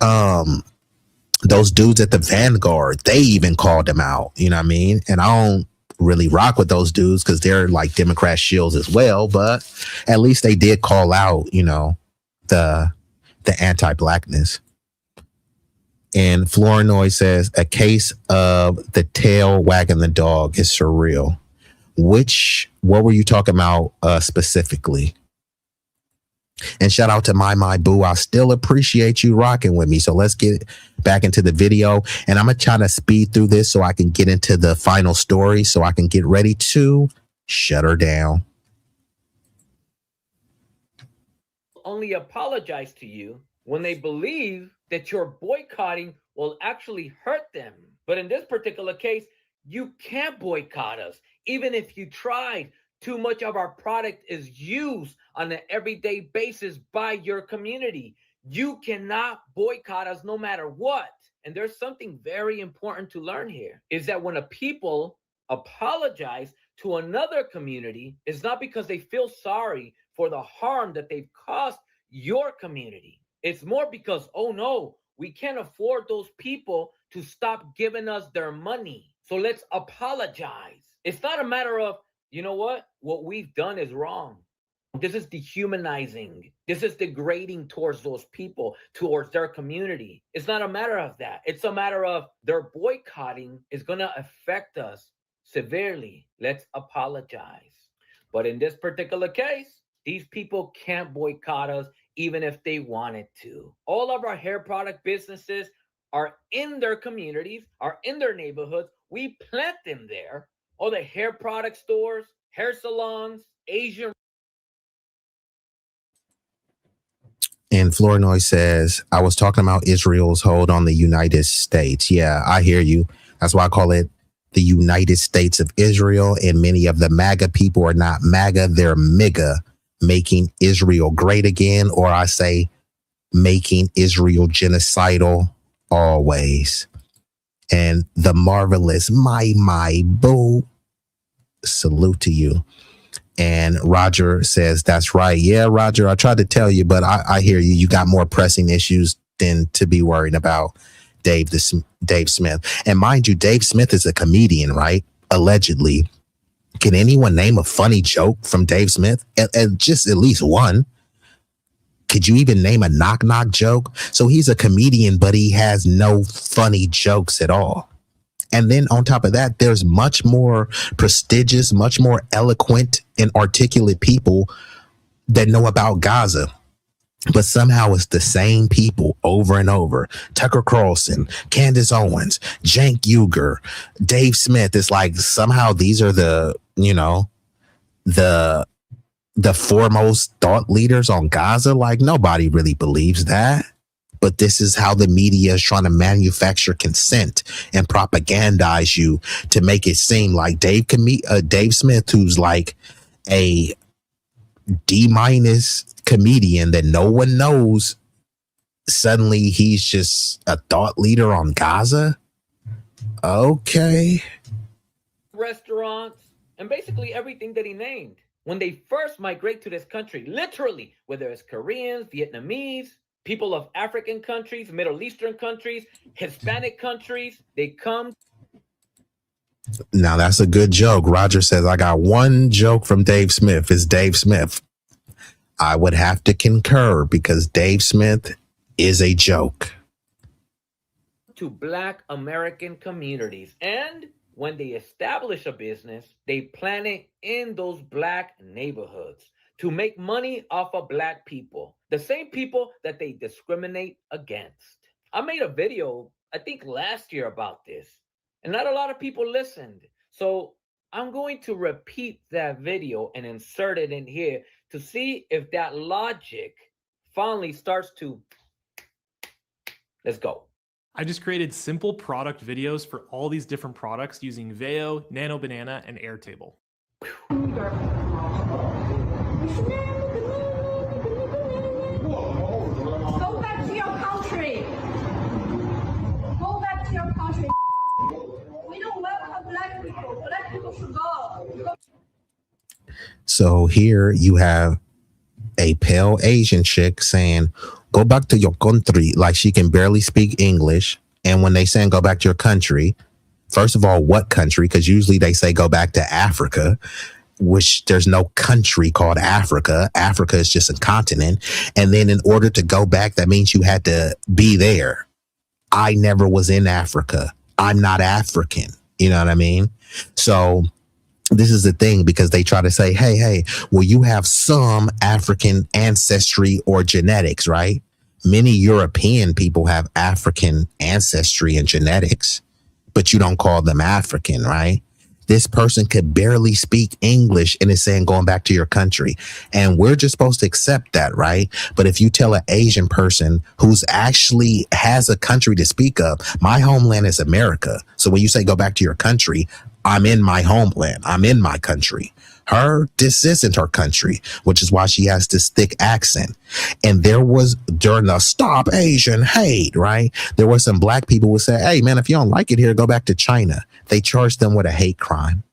dudes at the Vanguard, they even called him out. You know what I mean? And I don't really rock with those dudes because they're like Democrat shills as well, but at least they did call out, the anti-blackness. And Flournoy says a case of the tail wagging the dog is surreal. What were you talking about specifically? And shout out to my boo. I still appreciate you rocking with me. So let's get back into the video. And I'm going to try to speed through this so I can get into the final story so I can get ready to shut her down. Only apologize to you when they believe that your boycotting will actually hurt them. But in this particular case, you can't boycott us. Even if you tried, too much of our product is used on an everyday basis by your community. You cannot boycott us no matter what. And there's something very important to learn here, is that when a people apologize to another community, it's not because they feel sorry for the harm that they've caused your community. It's more because, oh no, we can't afford those people to stop giving us their money. So let's apologize. It's not a matter of, you know what we've done is wrong. This is dehumanizing. This is degrading towards those people, towards their community. It's not a matter of that. It's a matter of their boycotting is going to affect us severely. Let's apologize. But in this particular case, these people can't boycott us even if they wanted to. All of our hair product businesses are in their communities, are in their neighborhoods. We plant them there. All the hair product stores, hair salons, Asian. And Flournoy says, I was talking about Israel's hold on the United States. Yeah, I hear you. That's why I call it the United States of Israel. And many of the MAGA people are not MAGA, they're MIGA, making Israel great again. Or I say, making Israel genocidal always. And the marvelous my boo. Salute to you. And Roger says, that's right. Yeah, Roger, I tried to tell you, but I hear you. You got more pressing issues than to be worried about Dave Smith. And mind you, Dave Smith is a comedian, right? Allegedly. Can anyone name a funny joke from Dave Smith? Just at least one. Could you even name a knock-knock joke? So he's a comedian, but he has no funny jokes at all. And then on top of that, there's much more prestigious, much more eloquent and articulate people that know about Gaza. But somehow it's the same people over and over. Tucker Carlson, Candace Owens, Cenk Uygur, Dave Smith. It's like somehow these are the foremost thought leaders on Gaza. Like nobody really believes that. But this is how the media is trying to manufacture consent and propagandize you to make it seem like Dave Smith, who's like a D- comedian that no one knows, suddenly he's just a thought leader on Gaza. Okay. Restaurants and basically everything that he named. When they first migrate to this country, literally, whether it's Koreans, Vietnamese, people of African countries, Middle Eastern countries, Hispanic countries, they come. Now that's a good joke. Roger says, I got one joke from Dave Smith. It's Dave Smith. I would have to concur because Dave Smith is a joke. To Black American communities. And when they establish a business, they plan it in those Black neighborhoods to make money off of Black people, the same people that they discriminate against. I made a video, I think last year about this, and not a lot of people listened. So I'm going to repeat that video and insert it in here to see if that logic finally starts to, let's go. I just created simple product videos for all these different products using Veo, Nano Banana, and Airtable. Go back to your country. Go back to your country. We don't welcome Black people. Black people should go. So here you have a pale Asian chick saying, go back to your country, like she can barely speak English. And when they say go back to your country, first of all, what country? Because usually they say go back to Africa, which there's no country called Africa. Africa is just a continent. And then in order to go back, that means you had to be there. I never was in Africa. I'm not African. You know what I mean? So this is the thing, because they try to say, hey, well, you have some African ancestry or genetics, right? Many European people have African ancestry and genetics, but you don't call them African, right? This person could barely speak English and is saying going back to your country. And we're just supposed to accept that, right? But if you tell an Asian person who's actually has a country to speak of, my homeland is America. So when you say go back to your country, I'm in my homeland. I'm in my country. This isn't her country, which is why she has this thick accent. And there was, during the Stop Asian Hate, right? There were some Black people who said, hey, man, if you don't like it here, go back to China. They charged them with a hate crime.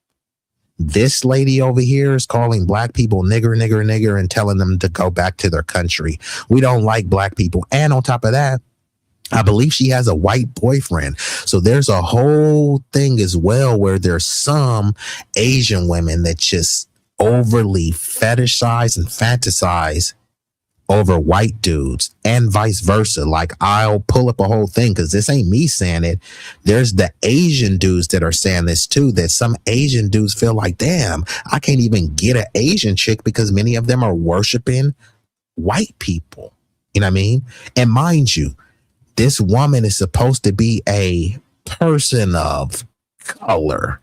This lady over here is calling Black people nigger, and telling them to go back to their country. We don't like Black people. And on top of that, I believe she has a white boyfriend. So there's a whole thing as well where there's some Asian women that just overly fetishize and fantasize over white dudes and vice versa. Like, I'll pull up a whole thing because this ain't me saying it. There's the Asian dudes that are saying this too, that some Asian dudes feel like, damn, I can't even get an Asian chick because many of them are worshiping white people. You know what I mean? And mind you, this woman is supposed to be a person of color.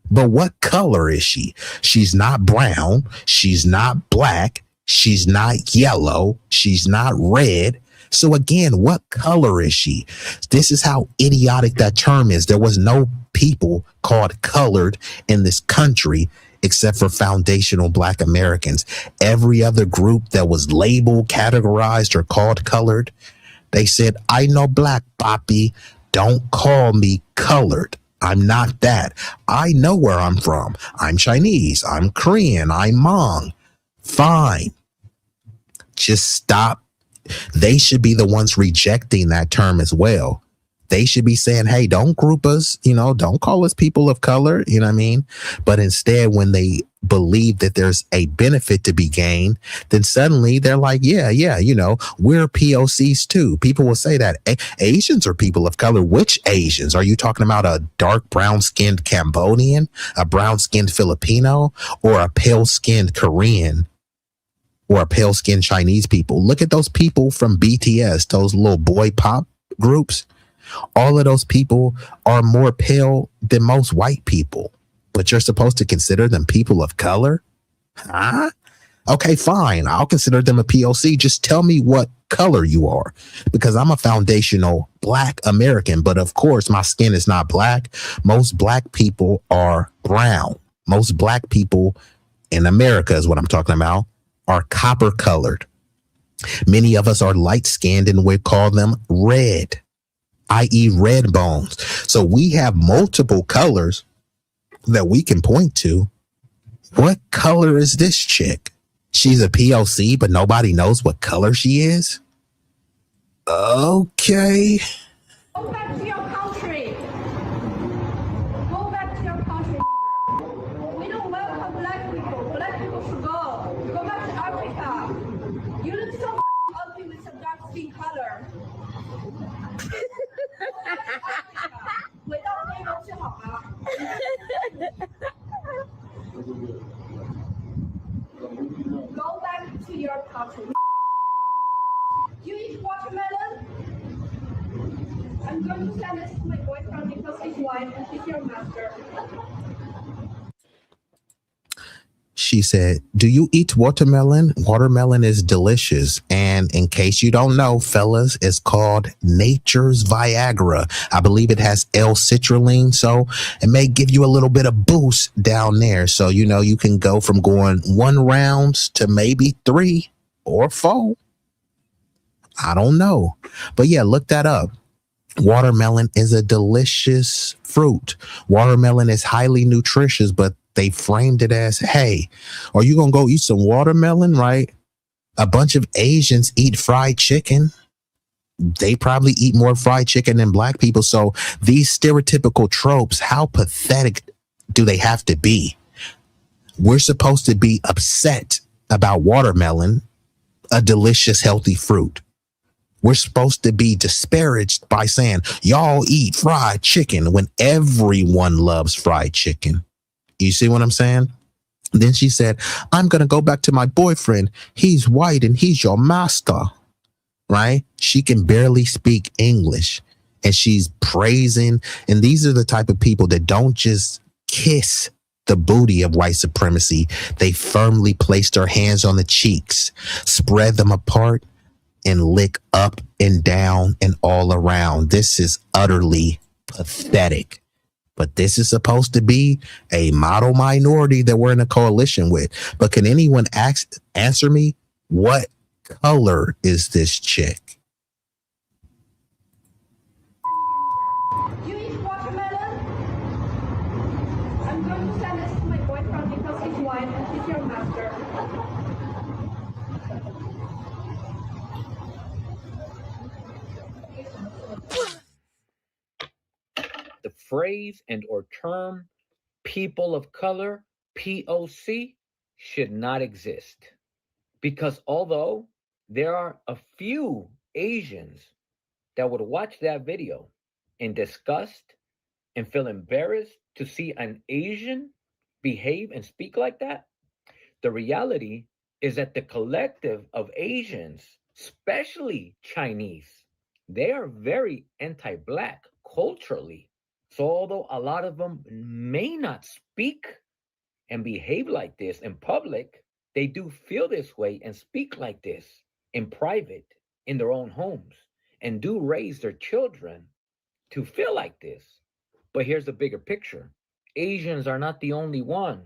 But what color is she? She's not brown. She's not black. She's not yellow. She's not red. So again, what color is she? This is how idiotic that term is. There was no people called colored in this country except for foundational Black Americans. Every other group that was labeled, categorized, or called colored, they said, I know black, papi. Don't call me colored. I'm not that. I know where I'm from. I'm Chinese. I'm Korean. I'm Hmong. Fine. Just stop. They should be the ones rejecting that term as well. They should be saying, hey, don't group us, don't call us people of color, you know what I mean? But instead, when they believe that there's a benefit to be gained, then suddenly they're like, yeah, we're POCs too. People will say that Asians are people of color. Which Asians? Are you talking about a dark brown-skinned Cambodian, a brown-skinned Filipino, or a pale-skinned Korean? Or a pale-skinned Chinese people? Look at those people from BTS, those little boy pop groups. All of those people are more pale than most white people, but you're supposed to consider them people of color? Huh? Okay, fine. I'll consider them a POC. Just tell me what color you are, because I'm a foundational Black American. But of course, my skin is not black. Most Black people are brown. Most Black people in America is what I'm talking about, are copper colored. Many of us are light skinned and we call them red, i.e. red bones. So we have multiple colors that we can point to. What color is this chick? She's a POC, but nobody knows what color she is? Okay. Go back to your country. Go back to your country. We don't welcome black people. Black people should go. Go back to Africa. You look so ugly with a dark skin color. 回到非洲去好吗？ Go back to your country. You eat watermelon? I'm going to send this to my boyfriend because he's white and he's your master. She said, do you eat watermelon? Watermelon is delicious. And in case you don't know, fellas, it's called nature's Viagra. I believe it has L-citrulline, so it may give you a little bit of boost down there. So, you can go from going 1 rounds to maybe 3 or 4. I don't know. But yeah, look that up. Watermelon is a delicious fruit. Watermelon is highly nutritious, but they framed it as, hey, are you going to go eat some watermelon, right? A bunch of Asians eat fried chicken. They probably eat more fried chicken than Black people. So these stereotypical tropes, how pathetic do they have to be? We're supposed to be upset about watermelon, a delicious, healthy fruit. We're supposed to be disparaged by saying, y'all eat fried chicken when everyone loves fried chicken. You see what I'm saying? Then she said, I'm going to go back to my boyfriend. He's white and he's your master, right? She can barely speak English and she's praising. And these are the type of people that don't just kiss the booty of white supremacy. They firmly place their hands on the cheeks, spread them apart, and lick up and down and all around. This is utterly pathetic. But this is supposed to be a model minority that we're in a coalition with. But can anyone answer me? What color is this chick? You eat watermelon? I'm going to send this to my boyfriend because he's white and he's your master. The phrase and or term people of color, POC, should not exist. Because although there are a few Asians that would watch that video in disgust and feel embarrassed to see an Asian behave and speak like that, the reality is that the collective of Asians, especially Chinese, they are very anti-Black culturally. So although a lot of them may not speak and behave like this in public, they do feel this way and speak like this in private, in their own homes, and do raise their children to feel like this. But here's the bigger picture. Asians are not the only one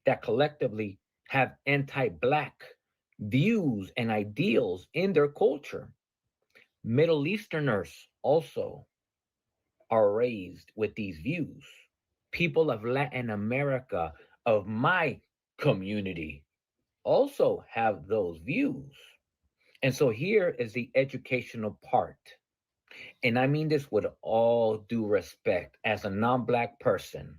that collectively have anti-Black views and ideals in their culture. Middle Easterners also are raised with these views. People of Latin America, of my community, also have those views. And so here is the educational part. And I mean this with all due respect as a non-Black person.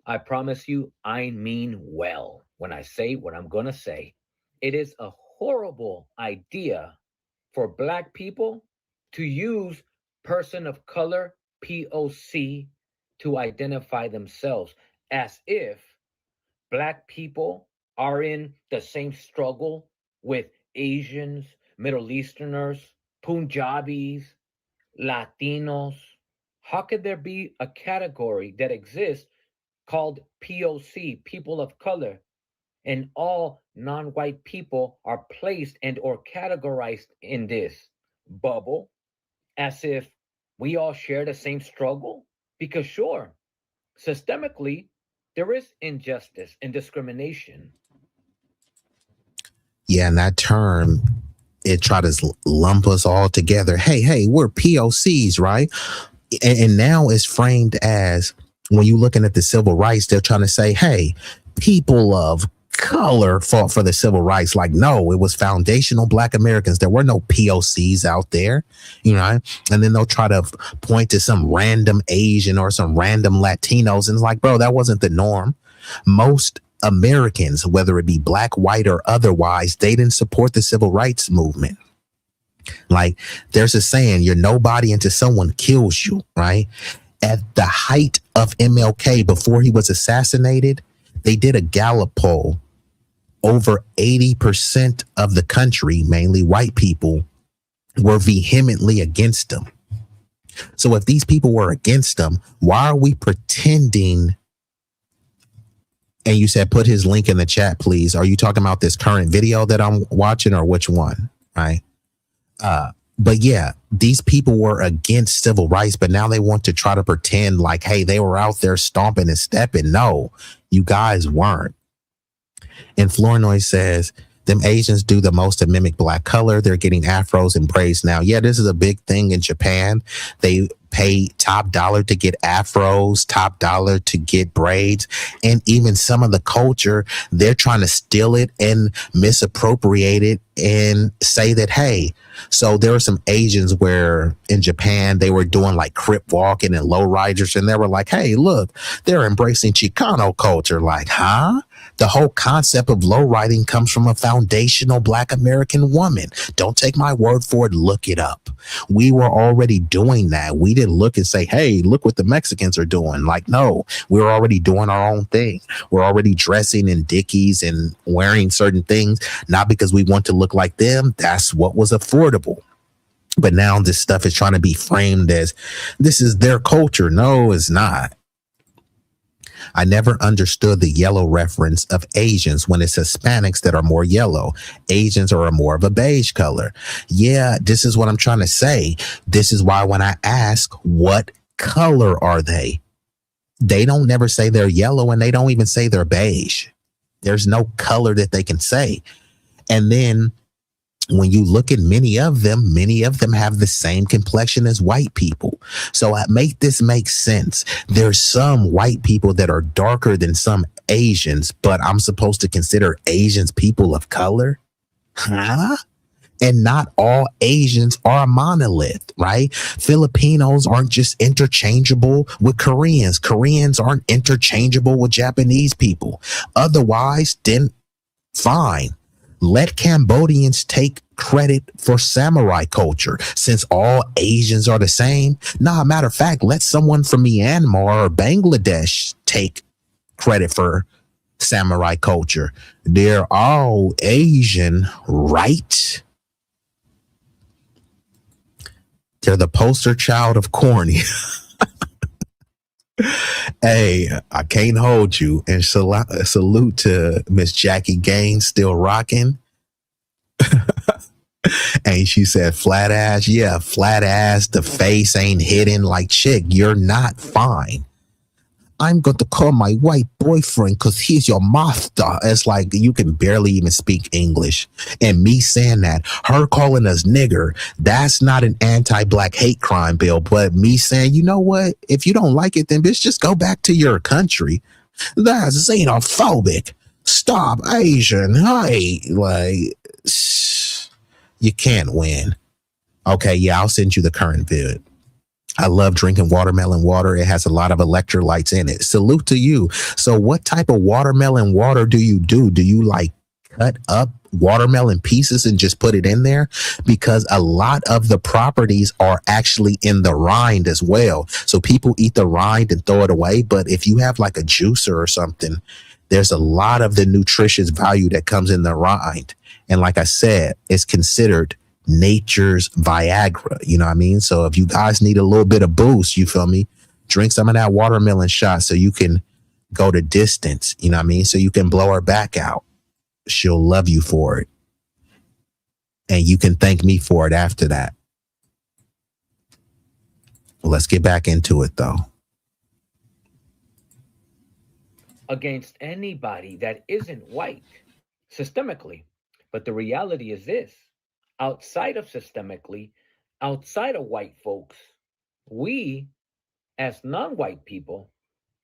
I promise you, I mean well when I say what I'm going to say. It is a horrible idea for Black people to use person of color, POC, to identify themselves as if Black people are in the same struggle with Asians, Middle Easterners, Punjabis, Latinos. How could there be a category that exists called POC, people of color, and all non-white people are placed and or categorized in this bubble as if we all share the same struggle? Because sure, systemically, there is injustice and discrimination. Yeah, and that term, it try to lump us all together. Hey, we're POCs, right? And now it's framed as, when you're looking at the civil rights, they're trying to say, hey, people of color fought for the civil rights. Like, no, it was foundational Black Americans. There were no POCs out there, you know. And then they'll try to point to some random Asian or some random Latinos, and it's like, bro, that wasn't the norm. Most Americans, whether it be Black, white, or otherwise, they didn't support the civil rights movement. Like, there's a saying, you're nobody until someone kills you, right? At the height of MLK, before he was assassinated, they did a Gallup poll. Over 80% of the country, mainly white people, were vehemently against him. So if these people were against him, why are we pretending? And you said, put his link in the chat, please. Are you talking about this current video that I'm watching, or which one? Right. But yeah, these people were against civil rights, but now they want to try to pretend like, hey, they were out there stomping and stepping. No, you guys weren't. And Flournoy says, them Asians do the most to mimic Black color. They're getting afros and braids now. Yeah, this is a big thing in Japan. They pay top dollar to get afros, top dollar to get braids. And even some of the culture, they're trying to steal it and misappropriate it and say that, hey, so there were some Asians where in Japan, they were doing like crip walking and lowriders, and they were like, hey, look, they're embracing Chicano culture. Like, huh? The whole concept of lowriding comes from a foundational Black American woman. Don't take my word for it. Look it up. We were already doing that. We didn't look and say, hey, look what the Mexicans are doing. Like, no, we're already doing our own thing. We're already dressing in Dickies and wearing certain things, not because we want to look like them. That's what was affordable. But now this stuff is trying to be framed as this is their culture. No, it's not. I never understood the yellow reference of Asians when it's Hispanics that are more yellow. Asians are more of a beige color. Yeah, this is what I'm trying to say. This is why when I ask, what color are they? They don't never say they're yellow, and they don't even say they're beige. There's no color that they can say. And then when you look at many of them have the same complexion as white people. So I make this make sense. There's some white people that are darker than some Asians, but I'm supposed to consider Asians people of color? Huh? And not all Asians are a monolith, right? Filipinos aren't just interchangeable with Koreans. Koreans aren't interchangeable with Japanese people. Otherwise, then fine. Let Cambodians take credit for samurai culture, since all Asians are the same. Nah, matter of fact, let someone from Myanmar or Bangladesh take credit for samurai culture. They're all Asian, right? They're the poster child of corny. Hey, I can't hold you. And salute to Miss Jackie Gaines, still rocking. And she said, flat ass. Yeah, flat ass. The face ain't hidden. Like, chick, you're not fine. I'm going to call my white boyfriend because he's your master. It's like you can barely even speak English. And me saying that, her calling us nigger, that's not an anti-black hate crime bill. But me saying, you know what? If you don't like it, then bitch, just go back to your country. That's xenophobic. Stop Asian hate. Like, you can't win. Okay, yeah, I'll send you the current vid. I love drinking watermelon water. It has a lot of electrolytes in it. Salute to you. So what type of watermelon water do you do? Do you like cut up watermelon pieces and just put it in there? Because a lot of the properties are actually in the rind as well. So people eat the rind and throw it away. But if you have like a juicer or something, there's a lot of the nutritious value that comes in the rind. And like I said, it's considered nature's Viagra, you know what I mean? So if you guys need a little bit of boost, you feel me? Drink some of that watermelon shot so you can go the distance, you know what I mean? So you can blow her back out. She'll love you for it. And you can thank me for it after that. Well, let's get back into it though. Against anybody that isn't white, systemically. But the reality is this. Outside of systemically, outside of white folks, we, as non-white people,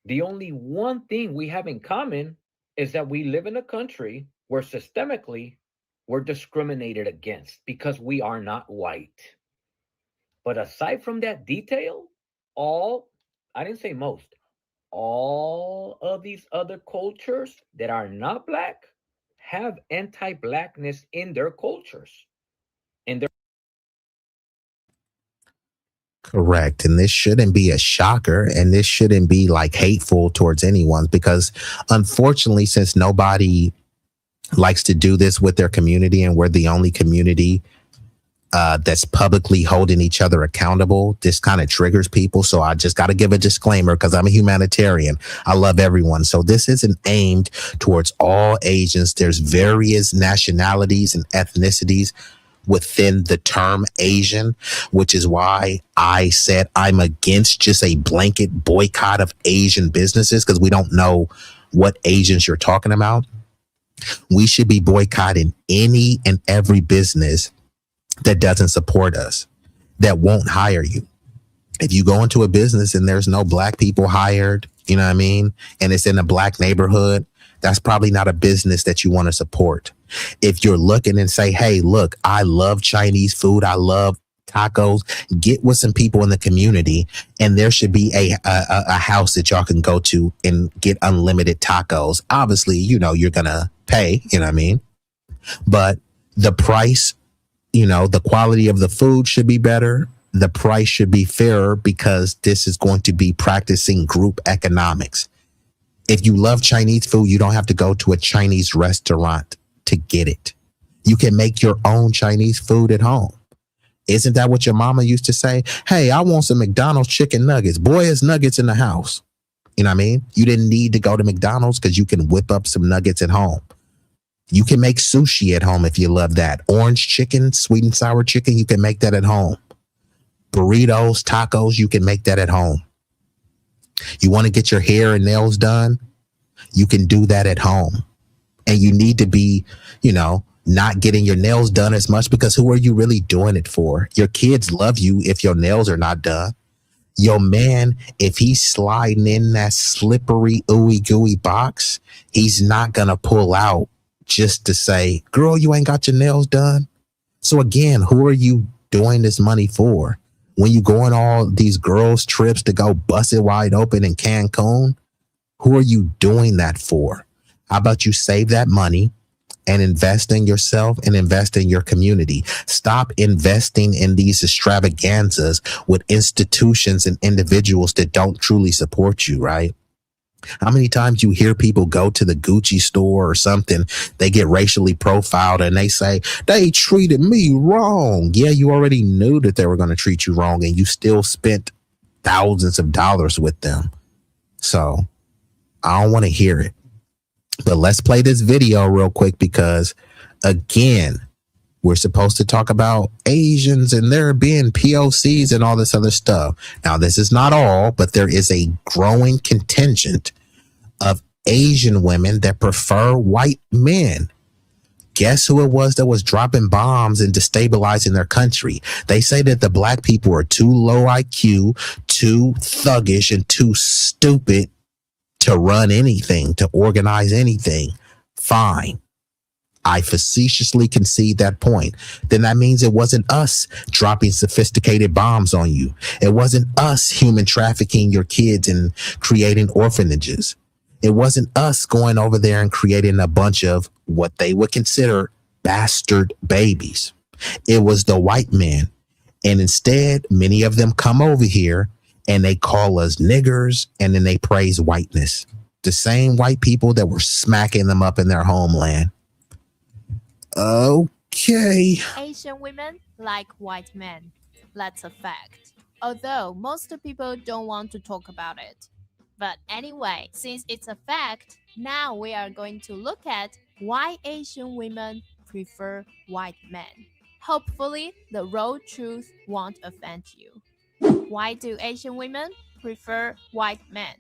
the only one thing we have in common is that we live in a country where systemically we're discriminated against because we are not white. But aside from that detail, I didn't say most, all of these other cultures that are not black have anti-blackness in their cultures. Correct. And this shouldn't be a shocker, and this shouldn't be like hateful towards anyone, because unfortunately, since nobody likes to do this with their community and we're the only community that's publicly holding each other accountable, this kind of triggers people. So I just got to give a disclaimer because I'm a humanitarian. I love everyone. So this isn't aimed towards all Asians. There's various nationalities and ethnicities within the term Asian, which is why I said I'm against just a blanket boycott of Asian businesses, because we don't know what Asians you're talking about. We should be boycotting any and every business that doesn't support us, that won't hire you. If you go into a business and there's no black people hired, you know what I mean, and it's in a black neighborhood, that's probably not a business that you want to support. If you're looking and say, hey, look, I love Chinese food, I love tacos, get with some people in the community, and there should be a house that y'all can go to and get unlimited tacos. Obviously, you know, you're going to pay, you know what I mean? But the price, you know, the quality of the food should be better. The price should be fairer, because this is going to be practicing group economics. If you love Chinese food, you don't have to go to a Chinese restaurant to get it. You can make your own Chinese food at home. Isn't that what your mama used to say? Hey, I want some McDonald's chicken nuggets. Boy, there's nuggets in the house. You know what I mean? You didn't need to go to McDonald's because you can whip up some nuggets at home. You can make sushi at home if you love that. Orange chicken, sweet and sour chicken, you can make that at home. Burritos, tacos, you can make that at home. You want to get your hair and nails done? You can do that at home. And you need to be, you know, not getting your nails done as much, because who are you really doing it for? Your kids love you if your nails are not done. Your man, if he's sliding in that slippery, ooey gooey box, he's not going to pull out just to say, girl, you ain't got your nails done. So again, who are you doing this money for? When you go on all these girls' trips to go bust it wide open in Cancun, who are you doing that for? How about you save that money and invest in yourself and invest in your community? Stop investing in these extravaganzas with institutions and individuals that don't truly support you, right? How many times you hear people go to the Gucci store or something, they get racially profiled and they say, they treated me wrong. Yeah, you already knew that they were going to treat you wrong, and you still spent thousands of dollars with them. So I don't want to hear it. But let's play this video real quick, because again, We're supposed to talk about Asians and there being POCs and all this other stuff. Now, this is not all, but there is a growing contingent of Asian women that prefer white men. Guess who it was that was dropping bombs and destabilizing their country? They say that the black people are too low IQ, too thuggish, and too stupid to run anything, to organize anything. Fine. I facetiously concede that point. Then that means it wasn't us dropping sophisticated bombs on you. It wasn't us human trafficking your kids and creating orphanages. It wasn't us going over there and creating a bunch of what they would consider bastard babies. It was the white men. And instead, many of them come over here and they call us niggers and then they praise whiteness. The same white people that were smacking them up in their homeland. Okay. Asian women like white men. That's a fact. Although most people don't want to talk about it. But anyway, since it's a fact, now we are going to look at why Asian women prefer white men. Hopefully, the raw truth won't offend you. Why do Asian women prefer white men?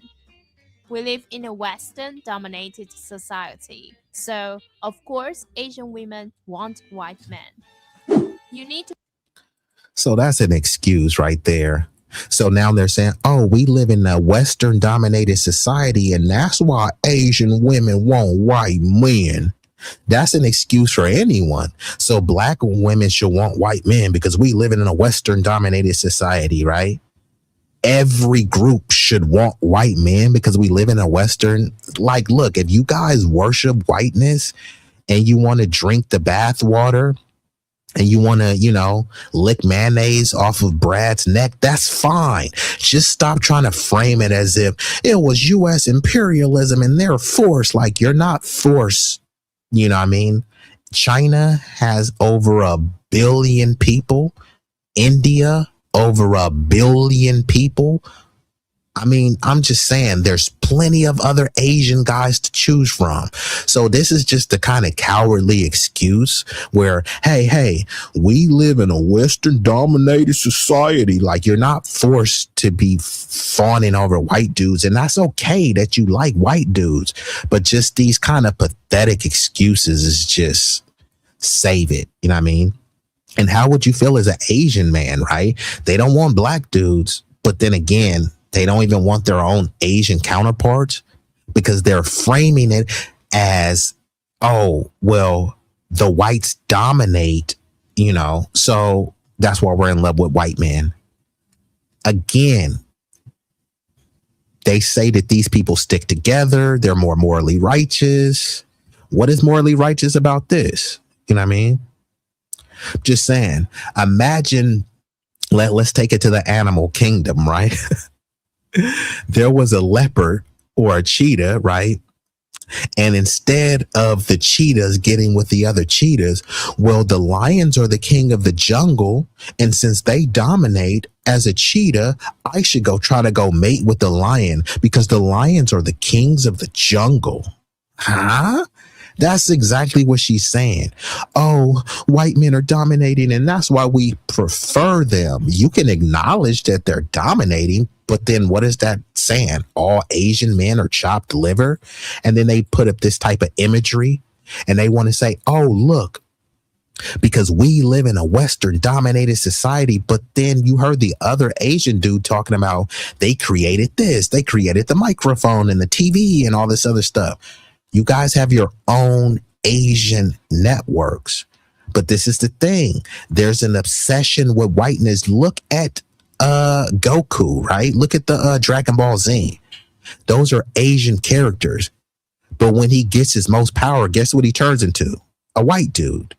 We live in a Western-dominated society, so of course, Asian women want white men. You need to. So that's an excuse right there. So now they're saying, oh, we live in a Western dominated society and that's why Asian women want white men. That's an excuse for anyone. So black women should want white men because we live in a Western dominated society, right? Every group should want white men because we live in a Western. Like, look, if you guys worship whiteness and you want to drink the bath water, and you want to, lick mayonnaise off of Brad's neck, that's fine. Just stop trying to frame it as if it was U.S. imperialism and they're forced. Like, you're not forced. You know what I mean? China has over 1 billion people. India, over 1 billion people. I mean, I'm just saying there's plenty of other Asian guys to choose from. So this is just the kind of cowardly excuse where, hey, we live in a Western dominated society. Like, you're not forced to be fawning over white dudes. And that's okay that you like white dudes. But just these kind of pathetic excuses is just save it. You know what I mean? And how would you feel as an Asian man, right? They don't want black dudes. But then again, they don't even want their own Asian counterparts because they're framing it as, oh, well, the whites dominate, so that's why we're in love with white men. Again, they say that these people stick together. They're more morally righteous. What is morally righteous about this? You know what I mean? Just saying, imagine, let's take it to the animal kingdom, right? There was a leopard or a cheetah, right? And instead of the cheetahs getting with the other cheetahs, well, the lions are the king of the jungle. And since they dominate as a cheetah, I should try to go mate with the lion because the lions are the kings of the jungle. Huh? That's exactly what she's saying. Oh, white men are dominating and that's why we prefer them. You can acknowledge that they're dominating, but then what is that saying? All Asian men are chopped liver? And then they put up this type of imagery and they want to say, oh, look, because we live in a Western dominated society. But then you heard the other Asian dude talking about they created this, they created the microphone and the TV and all this other stuff. You guys have your own Asian networks. But this is the thing. There's an obsession with whiteness. Look at Goku, right? Look at the Dragon Ball Z. Those are Asian characters. But when he gets his most power, guess what he turns into? A white dude.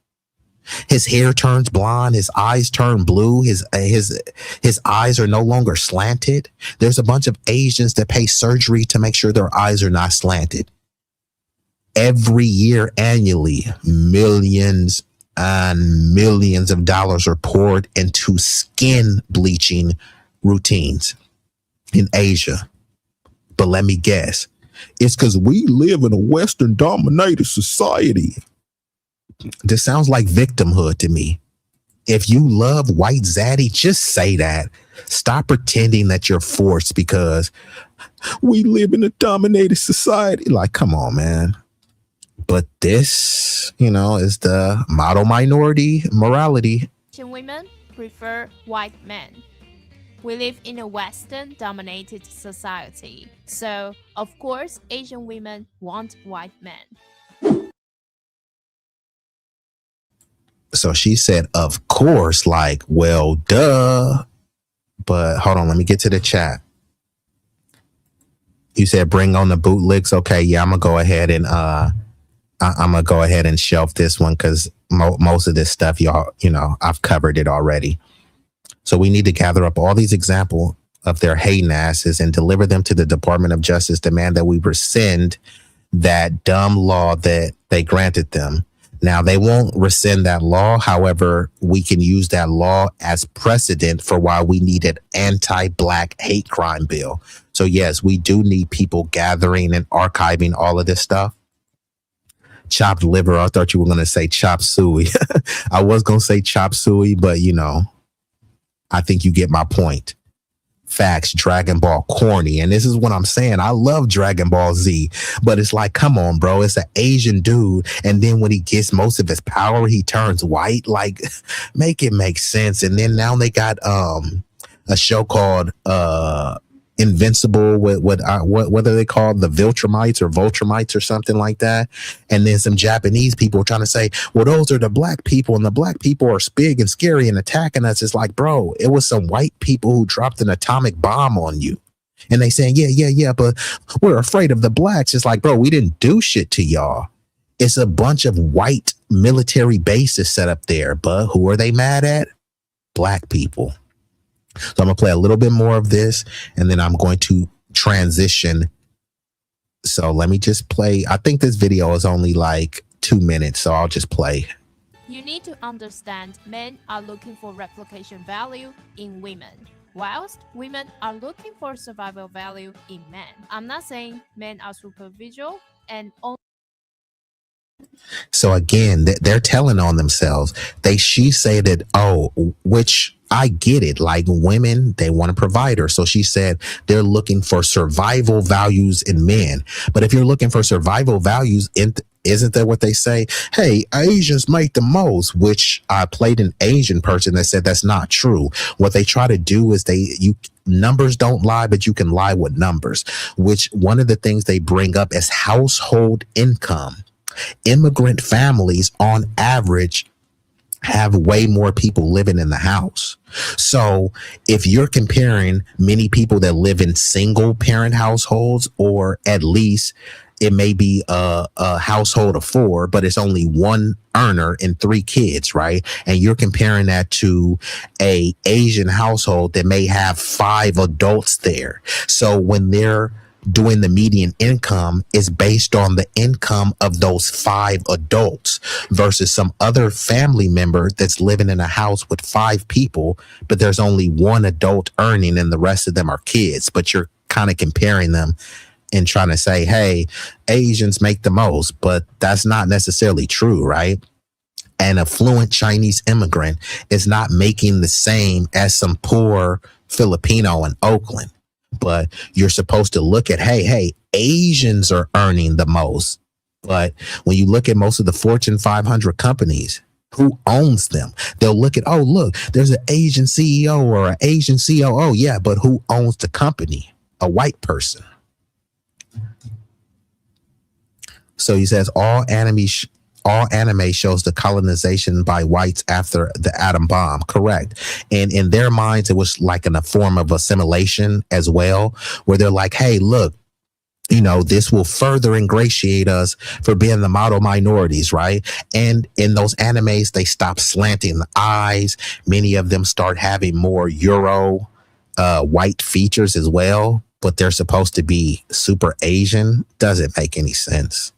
His hair turns blonde. His eyes turn blue. His eyes are no longer slanted. There's a bunch of Asians that pay surgery to make sure their eyes are not slanted. Every year, annually, millions and millions of dollars are poured into skin bleaching routines in Asia. But let me guess, it's because we live in a Western dominated society. This sounds like victimhood to me. If you love white zaddy, just say that. Stop pretending that you're forced because we live in a dominated society. Like, come on, man. But this, is the model minority morality. Asian women prefer white men. We live in a Western dominated society. So, of course, Asian women want white men. So she said, of course, like, well, duh. But hold on, let me get to the chat. You said bring on the bootlicks. Okay, yeah, I'm gonna go ahead and shelf this one because most of this stuff, y'all, I've covered it already. So we need to gather up all these examples of their hating asses and deliver them to the Department of Justice. Demand that we rescind that dumb law that they granted them. Now, they won't rescind that law. However, we can use that law as precedent for why we need an anti-Black hate crime bill. So, yes, we do need people gathering and archiving all of this stuff. Chopped liver. I thought you were going to say chop suey. I was going to say chop suey, but, I think you get my point. Facts, Dragon Ball corny. And this is what I'm saying. I love Dragon Ball Z, but it's like, come on, bro. It's an Asian dude. And then when he gets most of his power, he turns white. Like, make it make sense. And then now they got a show called Invincible with what are they called? The Viltrumites or something like that. And then some Japanese people are trying to say, well, those are the black people and the black people are big and scary and attacking us. It's like, bro, it was some white people who dropped an atomic bomb on you. And they saying, yeah, but we're afraid of the blacks. It's like, bro, we didn't do shit to y'all. It's a bunch of white military bases set up there. But who are they mad at? Black people. So I'm going to play a little bit more of this, and then I'm going to transition. So let me just play. I think this video is only like 2 minutes, so I'll just play. You need to understand men are looking for replication value in women, whilst women are looking for survival value in men. I'm not saying men are superficial and only. So again, they're telling on themselves. She said that, which I get it. Like women, they want a provider. So she said they're looking for survival values in men. But if you're looking for survival values, isn't that what they say? Hey, Asians make the most, which I played an Asian person that said that's not true. What they try to do is numbers don't lie, but you can lie with numbers, which one of the things they bring up is household income. Immigrant families on average have way more people living in the house. So if you're comparing many people that live in single parent households, or at least it may be a household of 4, but it's only one earner and 3 kids, right? And you're comparing that to a Asian household that may have 5 adults there. So when they're doing the median income is based on the income of those 5 adults versus some other family member that's living in a house with 5 people, but there's only 1 adult earning and the rest of them are kids. But you're kind of comparing them and trying to say, hey, Asians make the most, but that's not necessarily true, right? An affluent Chinese immigrant is not making the same as some poor Filipino in Oakland. But you're supposed to look at, hey, Asians are earning the most. But when you look at most of the Fortune 500 companies, who owns them? They'll look at, look, there's an Asian CEO or an Asian COO. Yeah, but who owns the company? A white person. So he says all anime shows the colonization by whites after the atom bomb. Correct. And in their minds, it was like in a form of assimilation as well, where they're like, hey, look, this will further ingratiate us for being the model minorities, right? And in those animes, they stop slanting the eyes. Many of them start having more Euro white features as well, but they're supposed to be super Asian. Doesn't make any sense.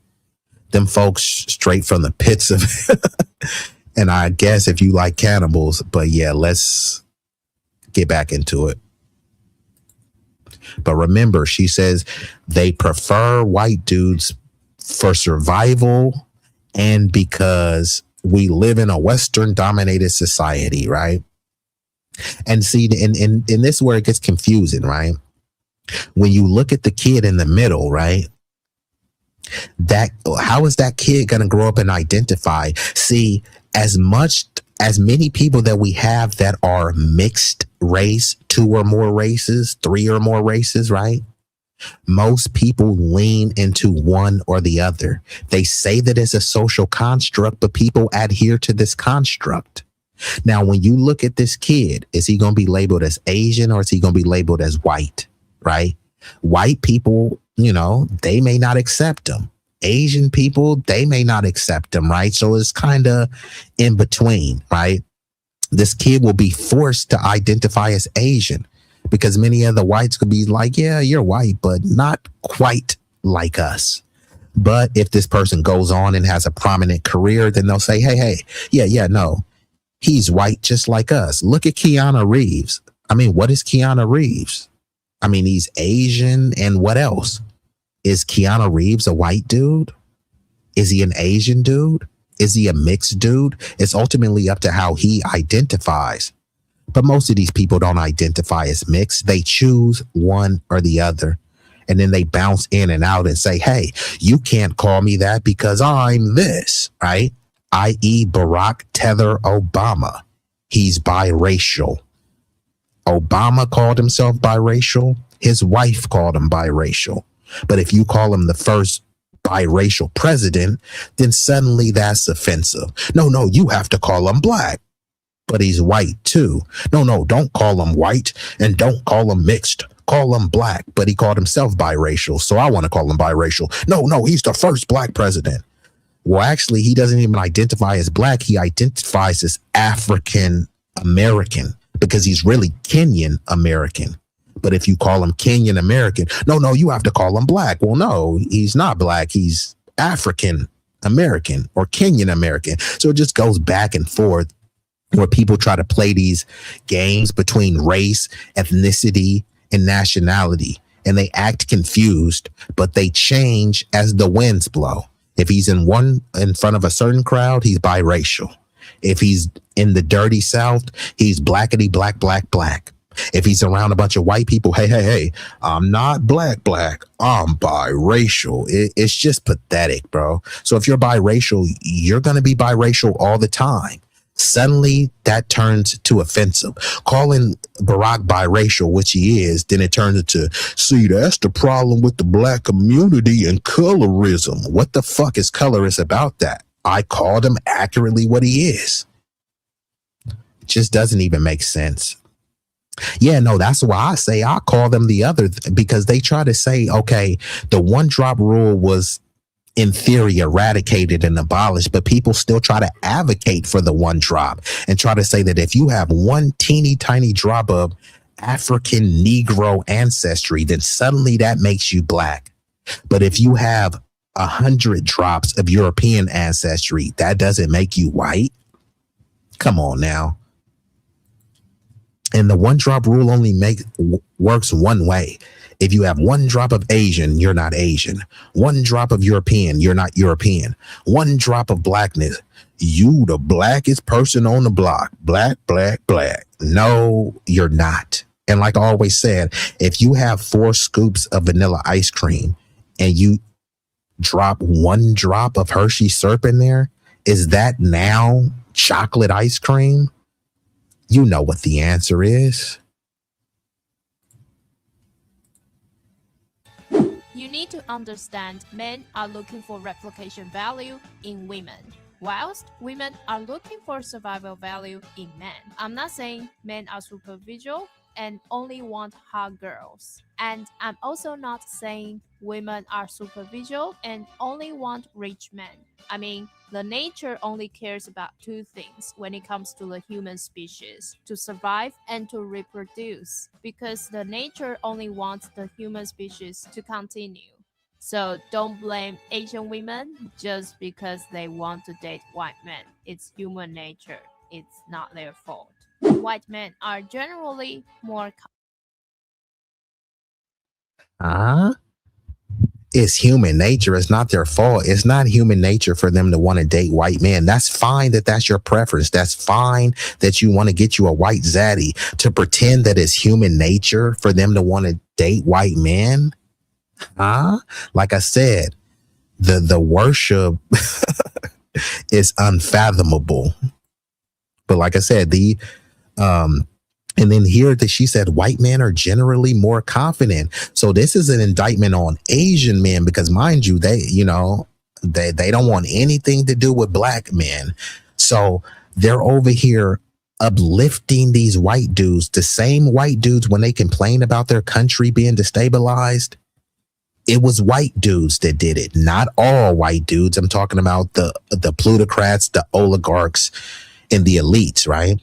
Them folks straight from the pits of and I guess if you like cannibals, but yeah, let's get back into it. But remember, she says they prefer white dudes for survival and because we live in a Western dominated society, right? And see, in this where it gets confusing, right? When you look at the kid in the middle, right? That how is that kid going to grow up and identify? See, as many people that we have that are mixed race, 2 or more races, 3 or more races, right? Most people lean into one or the other. They say that it's a social construct, but people adhere to this construct. Now, when you look at this kid, is he going to be labeled as Asian or is he going to be labeled as white, right? White people, you know, they may not accept him. Asian people, they may not accept him, right? So it's kind of in between, right? This kid will be forced to identify as Asian because many of the whites could be like, yeah, you're white, but not quite like us. But if this person goes on and has a prominent career, then they'll say, hey, yeah, no, he's white just like us. Look at Keanu Reeves. I mean, what is Keanu Reeves? I mean, he's Asian, and what else? Is Keanu Reeves a white dude? Is he an Asian dude? Is he a mixed dude? It's ultimately up to how he identifies. But most of these people don't identify as mixed. They choose one or the other. And then they bounce in and out and say, hey, you can't call me that because I'm this, right? I.e. Barack Tether Obama. He's biracial. Obama called himself biracial. His wife called him biracial. But if you call him the first biracial president, then suddenly that's offensive. No, you have to call him black. But he's white too. No, don't call him white and don't call him mixed. Call him black, but he called himself biracial. So I want to call him biracial. No, he's the first black president. Well, actually, he doesn't even identify as black. He identifies as African American because he's really Kenyan American. But if you call him Kenyan American, no, you have to call him black. Well, no, he's not black. He's African American or Kenyan American. So it just goes back and forth where people try to play these games between race, ethnicity, and nationality. And they act confused, but they change as the winds blow. If he's in front of a certain crowd, he's biracial. If he's in the dirty South, he's blackity black. If he's around a bunch of white people, hey, I'm not black. I'm biracial. It's just pathetic, bro. So if you're biracial, you're going to be biracial all the time. Suddenly that turns to offensive. Calling Barack biracial, which he is, then it turns into, see, that's the problem with the black community and colorism. What the fuck is colorist about that? I called him accurately what he is. It just doesn't even make sense. Yeah, no, that's why I say I call them the other, because they try to say, okay, the one drop rule was in theory eradicated and abolished, but people still try to advocate for the one drop and try to say that if you have one teeny tiny drop of African Negro ancestry, then suddenly that makes you black. But if you have 100 drops of European ancestry, that doesn't make you white. Come on now. And the one drop rule only works one way. If you have one drop of Asian, you're not Asian. One drop of European, you're not European. One drop of blackness, you the blackest person on the block. Black. No, you're not. And like I always said, if you have 4 scoops of vanilla ice cream and you drop 1 drop of Hershey syrup in there, is that now chocolate ice cream? You know what the answer is. You need to understand men are looking for replication value in women, whilst women are looking for survival value in men. I'm not saying men are superficial and only want hot girls. And I'm also not saying women are superficial and only want rich men. I mean, the nature only cares about 2 things when it comes to the human species: to survive and to reproduce, because the nature only wants the human species to continue. So don't blame Asian women just because they want to date white men. It's human nature. It's not their fault. White men are generally more It's human nature. It's not their fault. It's not human nature for them to want to date white men. That's fine that that's your preference. That's fine that you want to get you a white zaddy. To pretend that it's human nature for them to want to date white men, huh? Like I said, the worship is unfathomable. But like I said, and then here that she said white men are generally more confident. So this is an indictment on Asian men because, mind you, they don't want anything to do with black men. So they're over here uplifting these white dudes, the same white dudes when they complain about their country being destabilized. It was white dudes that did it, not all white dudes. I'm talking about the plutocrats, the oligarchs, and the elites, right?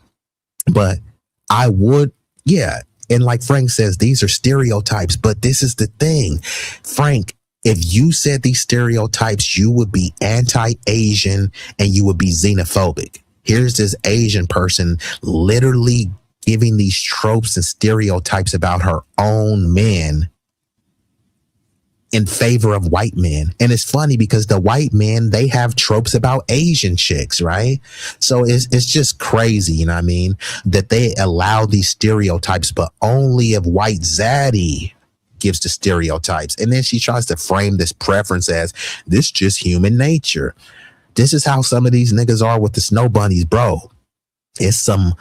But I would, yeah. And like Frank says, these are stereotypes, but this is the thing. Frank, if you said these stereotypes, you would be anti-Asian and you would be xenophobic. Here's this Asian person literally giving these tropes and stereotypes about her own men in favor of white men. And it's funny because the white men, they have tropes about Asian chicks, right? So it's just crazy, you know what I mean? That they allow these stereotypes, but only if white zaddy gives the stereotypes. And then she tries to frame this preference as this just human nature. This is how some of these niggas are with the snow bunnies, bro. It's some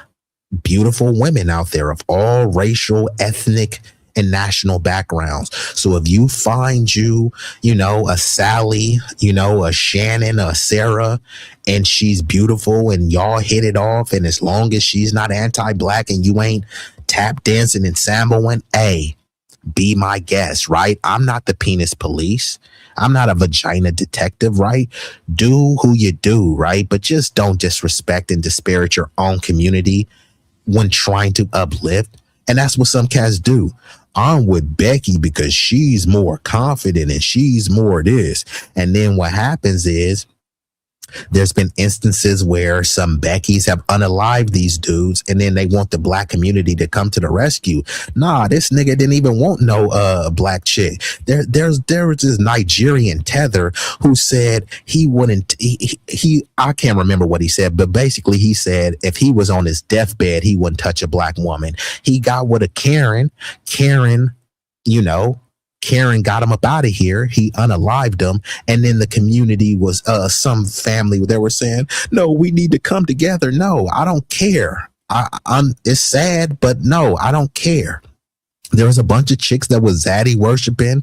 beautiful women out there of all racial, ethnic, and national backgrounds. So if you find a Sally, a Shannon, a Sarah, and she's beautiful and y'all hit it off, and as long as she's not anti-black and you ain't tap dancing and samboing, be my guest, right? I'm not the penis police. I'm not a vagina detective, right? Do who you do, right? But just don't disrespect and disparage your own community when trying to uplift. And that's what some cats do. I'm with Becky because she's more confident and she's more this. And then what happens is there's been instances where some Beckys have unalived these dudes and then they want the black community to come to the rescue. Nah, this nigga didn't even want no black chick. There was this Nigerian tether who said he wouldn't, I can't remember what he said, but basically he said if he was on his deathbed, he wouldn't touch a black woman. He got with a Karen, Karen got him up out of here. He unalived him. And then the community was some family they were saying, no, we need to come together. No, I don't care. It's sad, but no, I don't care. There was a bunch of chicks that was zaddy worshiping.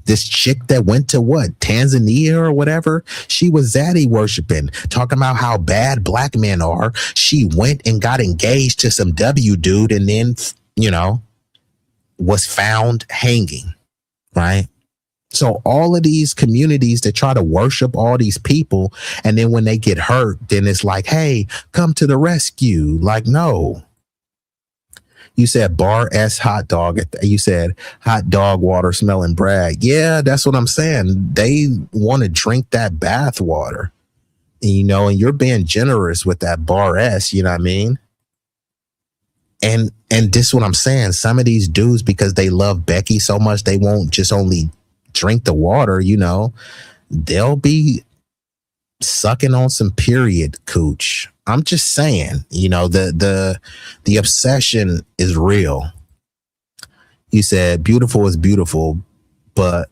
This chick that went to Tanzania or whatever, she was zaddy worshiping, talking about how bad black men are. She went and got engaged to some W dude and then, was found hanging. Right. So all of these communities that try to worship all these people, and then when they get hurt, then it's like, hey, come to the rescue. Like, no. You said bar S hot dog. You said hot dog water smelling brag. Yeah, that's what I'm saying. They want to drink that bath water, and you're being generous with that bar S. You know what I mean? And this is what I'm saying. Some of these dudes, because they love Becky so much, they won't just only drink the water, they'll be sucking on some period cooch. I'm just saying, the obsession is real. You said beautiful is beautiful, but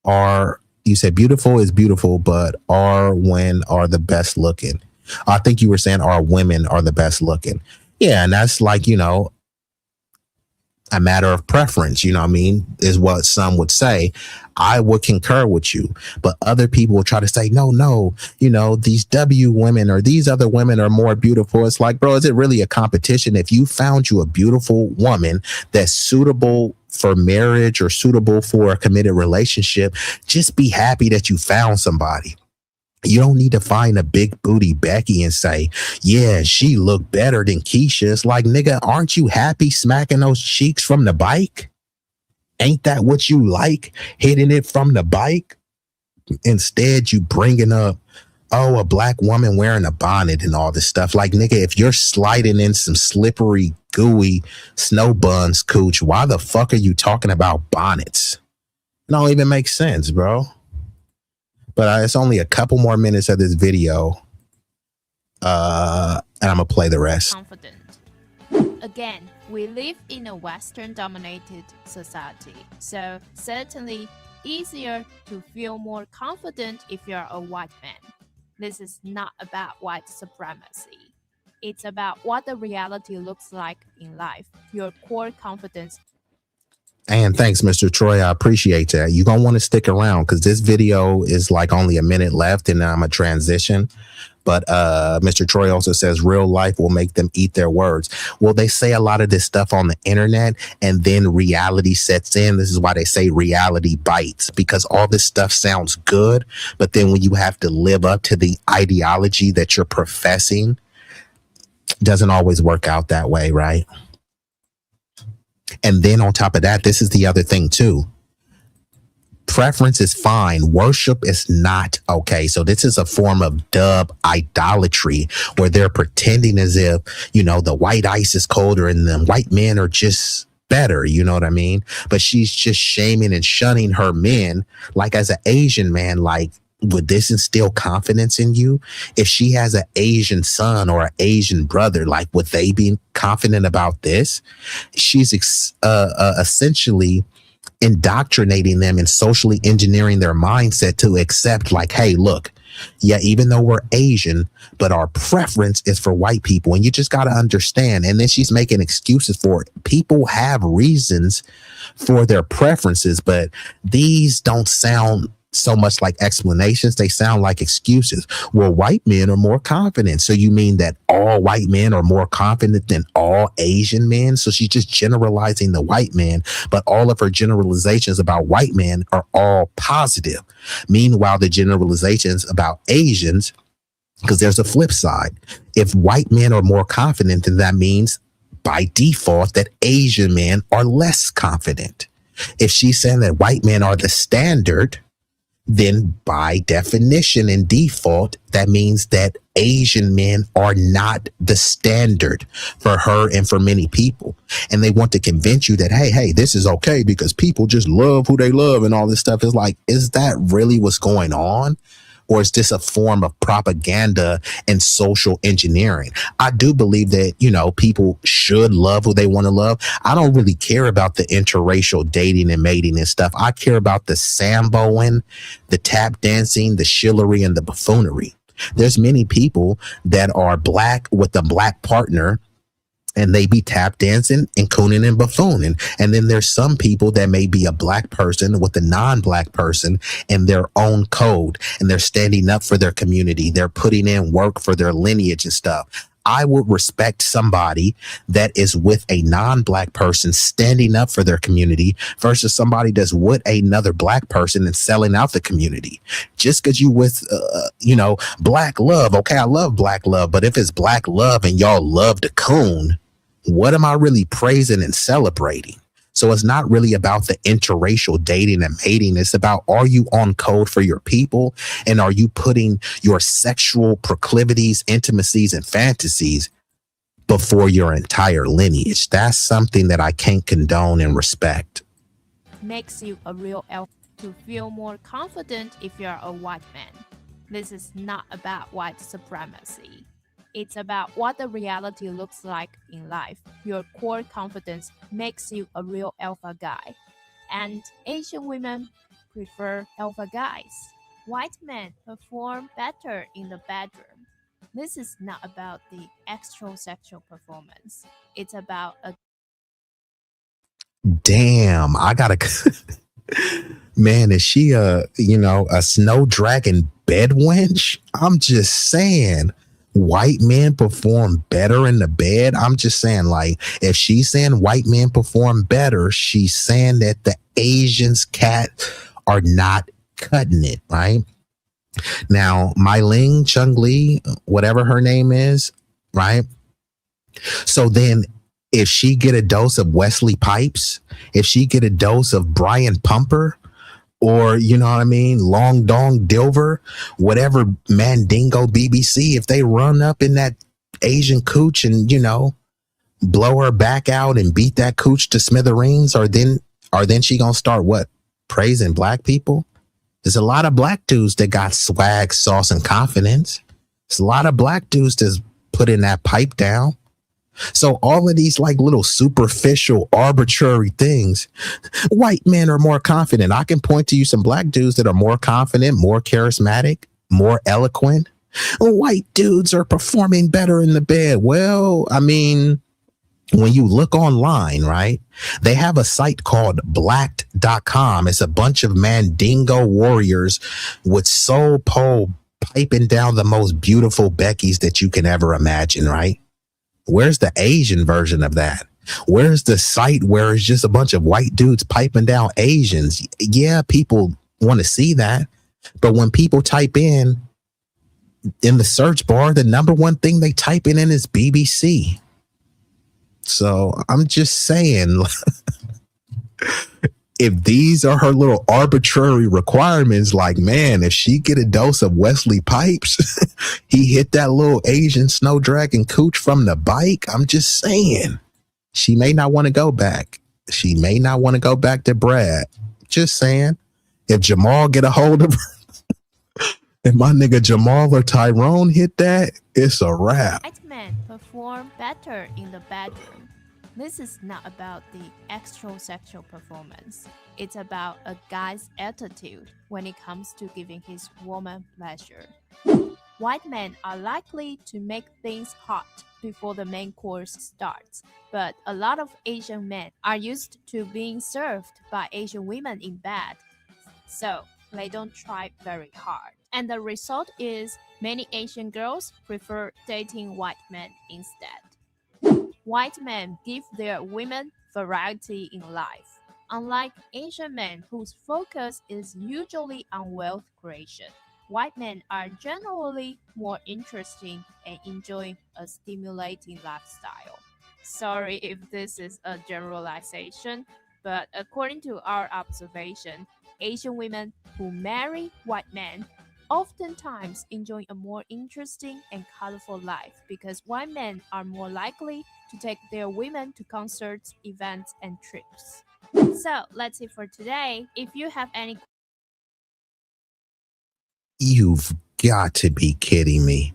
beautiful is beautiful, but when are the best looking? I think you were saying our women are the best looking. Yeah, and that's like, a matter of preference, is what some would say. I would concur with you, but other people will try to say, no, these W women or these other women are more beautiful. It's like, bro, is it really a competition? If you found you a beautiful woman that's suitable for marriage or suitable for a committed relationship, just be happy that you found somebody. You don't need to find a big booty Becky and say, yeah, she looked better than Keisha. It's like, nigga, aren't you happy smacking those cheeks from the bike? Ain't that what you like, hitting it from the bike? Instead, you bringing up, a black woman wearing a bonnet and all this stuff. Like, nigga, if you're sliding in some slippery, gooey snow buns, cooch, why the fuck are you talking about bonnets? It don't even make sense, bro. But it's only a couple more minutes of this video. And I'm going to play the rest. Confident. Again, we live in a Western-dominated society, so certainly easier to feel more confident if you're a white man. This is not about white supremacy. It's about what the reality looks like in life, your core confidence. And thanks, Mr. Troy. I appreciate that. You're going to want to stick around because this video is like only a minute left and then I'm going to transition. But Mr. Troy also says real life will make them eat their words. Well, they say a lot of this stuff on the internet and then reality sets in. This is why they say reality bites, because all this stuff sounds good. But then when you have to live up to the ideology that you're professing, it doesn't always work out that way, right? And then on top of that, this is the other thing, too. Preference is fine. Worship is not okay. So this is a form of dub idolatry where they're pretending as if, you know, the white ice is colder and the white men are just better. You know what I mean? But she's just shaming and shunning her men. Like as an Asian man, like, would this instill confidence in you? If she has an Asian son or an Asian brother, like, would they be confident about this? She's essentially indoctrinating them and socially engineering their mindset to accept, like, hey, look, yeah, even though we're Asian, but our preference is for white people. And you just got to understand. And then she's making excuses for it. People have reasons for their preferences, but these don't sound so much like explanations. They sound like excuses. Well, white men are more confident. So you mean that all white men are more confident than all Asian men? So she's just generalizing the white man, but all of her generalizations about white men are all positive. Meanwhile, the generalizations about Asians, because there's a flip side. If white men are more confident, then that means by default that Asian men are less confident. If she's saying that white men are the standard, then by definition and default, that means that Asian men are not the standard for her and for many people. And they want to convince you that, hey, this is okay because people just love who they love and all this stuff. Is like, is that really what's going on? Or is this a form of propaganda and social engineering? I do believe that, you know, people should love who they want to love. I don't really care about the interracial dating and mating and stuff. I care about the samboing, the tap dancing, the shillery, and the buffoonery. There's many people that are black with a black partner and they be tap dancing and cooning and buffooning. And then there's some people that may be a black person with a non-black person in their own code, and they're standing up for their community. They're putting in work for their lineage and stuff. I would respect somebody that is with a non-black person standing up for their community versus somebody that's with another black person and selling out the community. Just because you with, black love. Okay, I love black love. But if it's black love and y'all love to coon, what am I really praising and celebrating? So it's not really about the interracial dating and mating. It's about, are you on code for your people? And are you putting your sexual proclivities, intimacies, and fantasies before your entire lineage? That's something that I can't condone and respect. Makes you a real elf to feel more confident if you're a white man. This is not about white supremacy. It's about what the reality looks like in life. Your core confidence makes you a real alpha guy. And Asian women prefer alpha guys. White men perform better in the bedroom. This is not about the extra sexual performance. It's about a... Damn, I gotta... Man, is she a snow dragon bed wench? I'm just saying... White men perform better in the bed. I'm just saying, like, if she's saying white men perform better, she's saying that the Asians cat are not cutting it, right? Now, Mai Ling, Chung Lee, whatever her name is, right? So then if she get a dose of Wesley Pipes, if she get a dose of Brian Pumper, or, you know what I mean, Long Dong Dilver, whatever Mandingo BBC, if they run up in that Asian cooch and, blow her back out and beat that cooch to smithereens, or then she gonna start what? praising black people. There's a lot of black dudes that got swag, sauce, and confidence. There's a lot of black dudes that's putting that pipe down. So all of these like little superficial, arbitrary things, white men are more confident. I can point to you some black dudes that are more confident, more charismatic, more eloquent. White dudes are performing better in the bed. Well, I mean, when you look online, right, they have a site called blacked.com. It's a bunch of Mandingo warriors with soul pole piping down the most beautiful Beckys that you can ever imagine, right? Where's the Asian version of that? Where's the site where it's just a bunch of white dudes piping down Asians? Yeah, people want to see that. But when people type in the search bar, the number one thing they type in is BBC. So I'm just saying, if these are her little arbitrary requirements, like, man, if she get a dose of Wesley Pipes, he hit that little Asian snow dragon cooch from the bike. I'm just saying, she may not want to go back. She may not want to go back to Brad. Just saying, if Jamal get a hold of her, if my nigga Jamal or Tyrone hit that, it's a wrap. White men perform better in the bedroom. This is not about the extra-sexual performance. It's about a guy's attitude when it comes to giving his woman pleasure. White men are likely to make things hot before the main course starts, but a lot of Asian men are used to being served by Asian women in bed, so they don't try very hard. And the result is many Asian girls prefer dating white men instead. White men give their women variety in life, unlike Asian men whose focus is usually on wealth creation. White men are generally more interesting and enjoying a stimulating lifestyle. Sorry if this is a generalization, but according to our observation, Asian women who marry white men oftentimes enjoy a more interesting and colorful life because white men are more likely to take their women to concerts, events, and trips. So that's it for today. If you have any... You've got to be kidding me.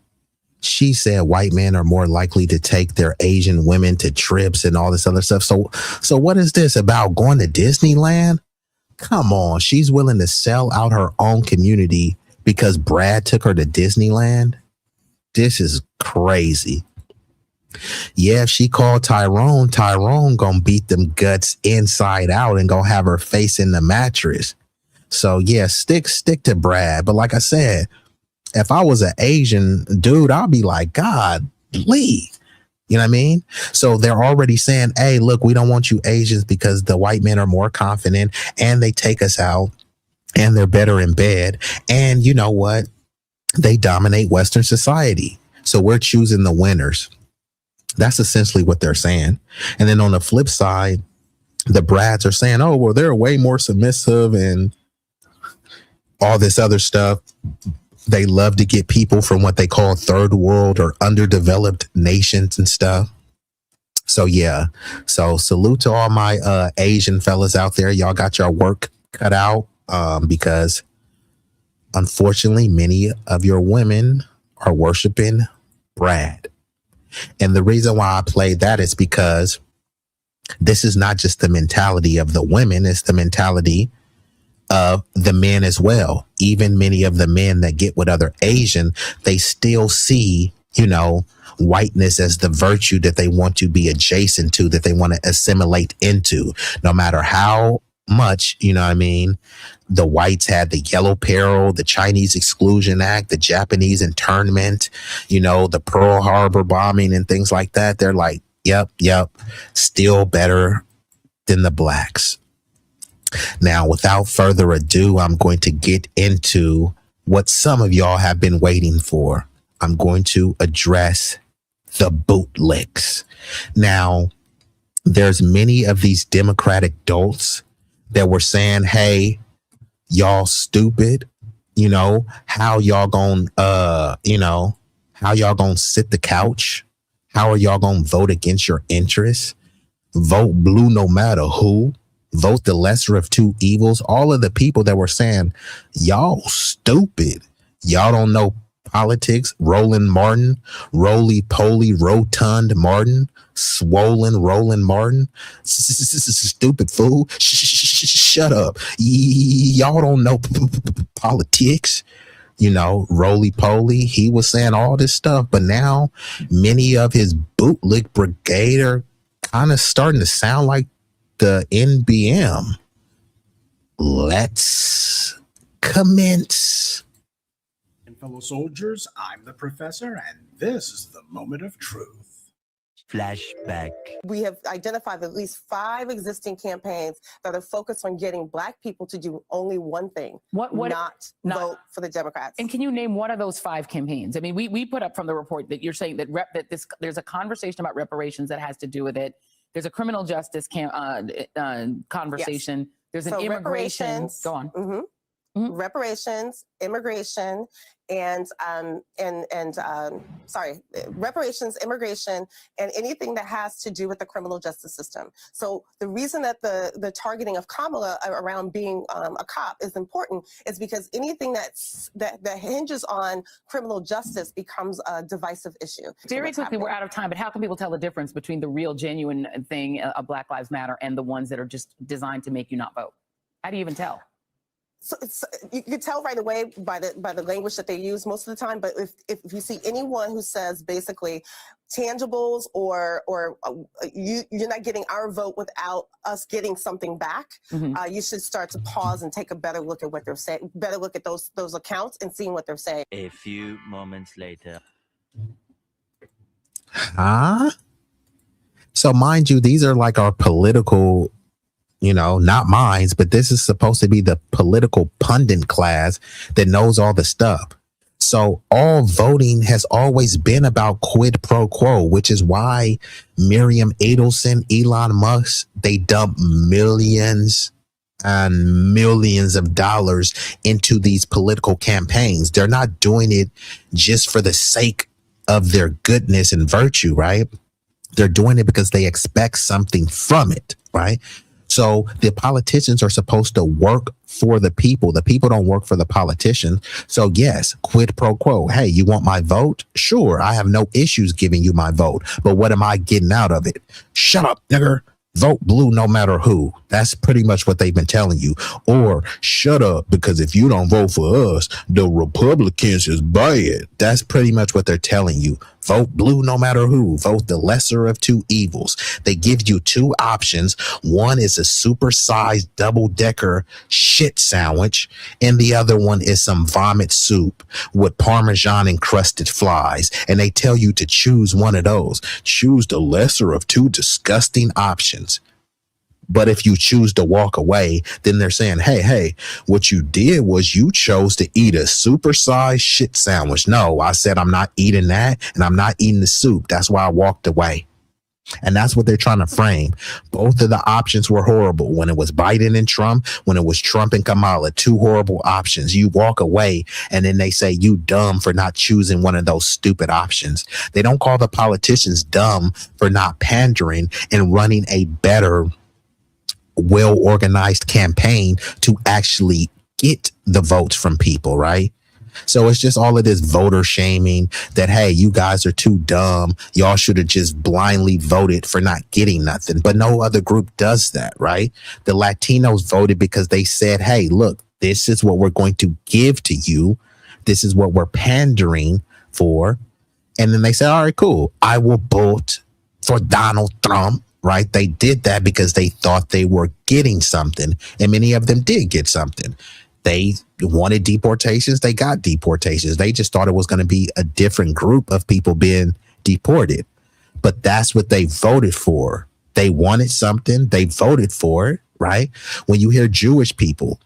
She said white men are more likely to take their Asian women to trips and all this other stuff. So what is this about going to Disneyland? Come on. She's willing to sell out her own community because Brad took her to Disneyland. This is crazy. Yeah, if she called Tyrone gonna beat them guts inside out and gonna have her face in the mattress. So yeah, stick to Brad. But like I said, if I was an Asian dude, I'll be like, God, Lee. You know what I mean? So they're already saying, hey, look, we don't want you Asians because the white men are more confident and they take us out and they're better in bed. And you know what? They dominate Western society. So we're choosing the winners. That's essentially what they're saying. And then on the flip side, the Brads are saying, oh, well, they're way more submissive and all this other stuff. They love to get people from what they call third world or underdeveloped nations and stuff. So, yeah. So salute to all my Asian fellas out there. Y'all got your work cut out because unfortunately, many of your women are worshiping Brad. And the reason why I played that is because this is not just the mentality of the women, it's the mentality of the men as well. Even many of the men that get with other Asian, they still see, you know, whiteness as the virtue that they want to be adjacent to, that they want to assimilate into, no matter how much, you know what I mean? The whites had the Yellow Peril, the Chinese Exclusion Act, the Japanese internment, you know, the Pearl Harbor bombing and things like that. They're like, yep, still better than the blacks. Now, without further ado, I'm going to get into what some of y'all have been waiting for. I'm going to address the bootlicks. Now, there's many of these Democratic dolts that were saying, hey, y'all stupid, you know, how y'all gonna sit the couch? How are y'all gonna vote against your interests? Vote blue no matter who. vote the lesser of two evils. All of the people that were saying, y'all stupid, y'all don't know politics. Roland Martin, roly-poly, rotund Martin, swollen Roland Martin, stupid fool. Shut up. Y'all don't know politics. You know, roly-poly. He was saying all this stuff, but now many of his bootlick brigade are kind of starting to sound like the NBM. Let's commence. And fellow soldiers, I'm the professor, and this is the moment of truth. Flashback. We have identified at least 5 existing campaigns that are focused on getting Black people to do only one thing, not vote for the Democrats. And can you name one of those 5 campaigns? I mean, we put up from the report that you're saying that there's a conversation about reparations that has to do with it. There's a criminal justice conversation. Yes. There's an immigration. Go on. Reparations, immigration, reparations, immigration, and anything that has to do with the criminal justice system. So the reason that the targeting of Kamala around being a cop is important is because anything that hinges on criminal justice becomes a divisive issue. Very quickly, we're out of time, but how can people tell the difference between the real, genuine thing of Black Lives Matter and the ones that are just designed to make you not vote? How do you even tell? So you can tell right away by the language that they use most of the time. But if you see anyone who says basically tangibles or you're not getting our vote without us getting something back, you should start to pause and take a better look at what they're saying. Better look at those accounts and seeing what they're saying. A few moments later. So mind you, these are like our political, you know, not mine, but this is supposed to be the political pundit class that knows all the stuff. So all voting has always been about quid pro quo, which is why Miriam Adelson, Elon Musk, they dump millions and millions of dollars into these political campaigns. They're not doing it just for the sake of their goodness and virtue, right? They're doing it because they expect something from it, right? So the politicians are supposed to work for the people. The people don't work for the politicians. So yes, quid pro quo. Hey, you want my vote? Sure, I have no issues giving you my vote. But what am I getting out of it? Shut up, nigger. Vote blue no matter who. That's pretty much what they've been telling you. Or shut up, because if you don't vote for us, the Republicans is bad. That's pretty much what they're telling you. Vote blue no matter who. Vote the lesser of two evils. They give you 2 options. One is a supersized double-decker shit sandwich, and the other one is some vomit soup with Parmesan encrusted flies. And they tell you to choose one of those. Choose the lesser of 2 disgusting options. But if you choose to walk away, then they're saying, hey, what you did was you chose to eat a supersized shit sandwich. No, I said I'm not eating that, and I'm not eating the soup. That's why I walked away. And that's what they're trying to frame. Both of the options were horrible. When it was Biden and Trump, when it was Trump and Kamala, 2 horrible options. You walk away, and then they say you dumb for not choosing one of those stupid options. They don't call the politicians dumb for not pandering and running a better, well-organized campaign to actually get the votes from people, right? So it's just all of this voter shaming that, hey, you guys are too dumb. Y'all should have just blindly voted for not getting nothing. But no other group does that, right? The Latinos voted because they said, hey, look, this is what we're going to give to you. This is what we're pandering for. And then they said, all right, cool. I will vote for Donald Trump. Right? They did that because they thought they were getting something, and many of them did get something. They wanted deportations. They got deportations. They just thought it was going to be a different group of people being deported. But that's what they voted for. They wanted something. They voted for it, right? When you hear Jewish people,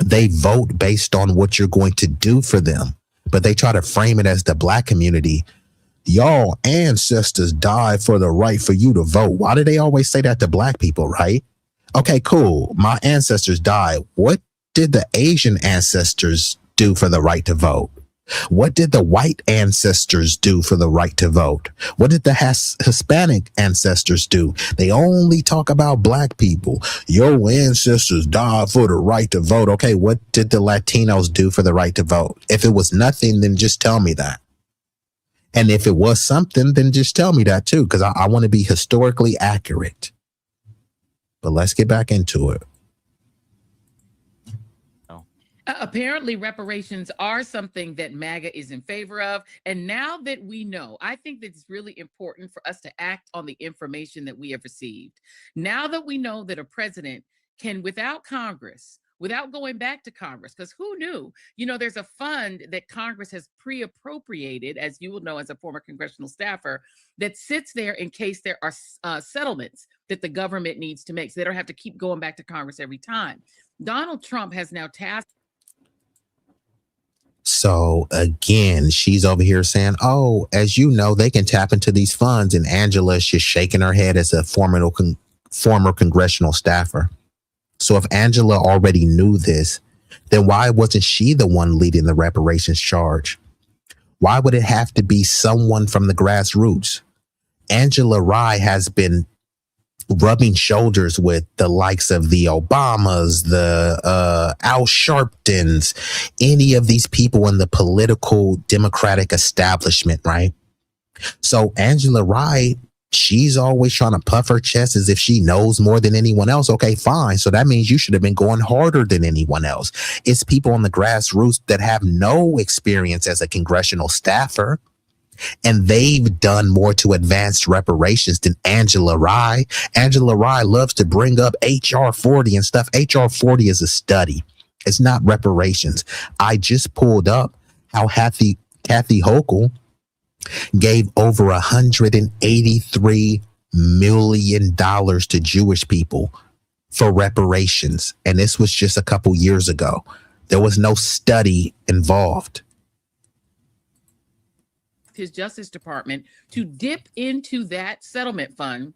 they vote based on what you're going to do for them. But they try to frame it as the Black community. Y'all ancestors died for the right for you to vote. Why do they always say that to Black people, right? Okay, cool. My ancestors died. What did the Asian ancestors do for the right to vote? What did the white ancestors do for the right to vote? What did the Hispanic ancestors do? They only talk about black people. Your ancestors died for the right to vote. Okay, what did the Latinos do for the right to vote? If it was nothing, then just tell me that. And if it was something, then just tell me that too, because I want to be historically accurate. But let's get back into it. Apparently, reparations are something that MAGA is in favor of. And now that we know, I think that it's really important for us to act on the information that we have received. Now that we know that a president can, without Congress, without going back to Congress, because who knew? You know, there's a fund that Congress has pre-appropriated, as you will know as a former congressional staffer, that sits there in case there are settlements that the government needs to make, so they don't have to keep going back to Congress every time. Donald Trump has now tasked. So again, she's over here saying, oh, as you know, they can tap into these funds. And Angela's just shaking her head as a former congressional staffer. So if Angela already knew this, then why wasn't she the one leading the reparations charge? Why would it have to be someone from the grassroots? Angela Rye has been rubbing shoulders with the likes of the Obamas, the Al Sharptons, any of these people in the political Democratic establishment, right? So Angela Rye, she's always trying to puff her chest as if she knows more than anyone else. Okay, fine. So that means you should have been going harder than anyone else. It's people on the grassroots that have no experience as a congressional staffer. And they've done more to advance reparations than Angela Rye. Angela Rye loves to bring up HR 40 and stuff. HR 40 is a study. It's not reparations. I just pulled up how Kathy Hochul gave over $183 million to Jewish people for reparations. And this was just a couple years ago. There was no study involved. His Justice Department to dip into that settlement fund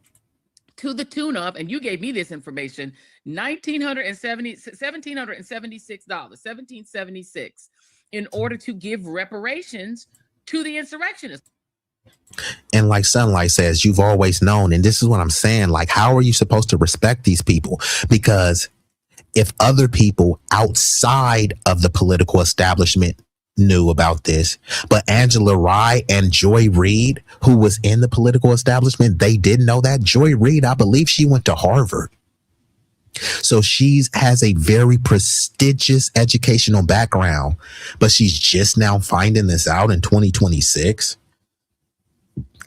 to the tune of, and you gave me this information, $1,776 in order to give reparations to the insurrectionists. And like Sunlight says, you've always known, and this is what I'm saying, like, how are you supposed to respect these people? Because if other people outside of the political establishment knew about this, but Angela Rye and Joy Reid, who was in the political establishment, they didn't know that. Joy Reid, I believe she went to Harvard. So she has a very prestigious educational background, but she's just now finding this out in 2026.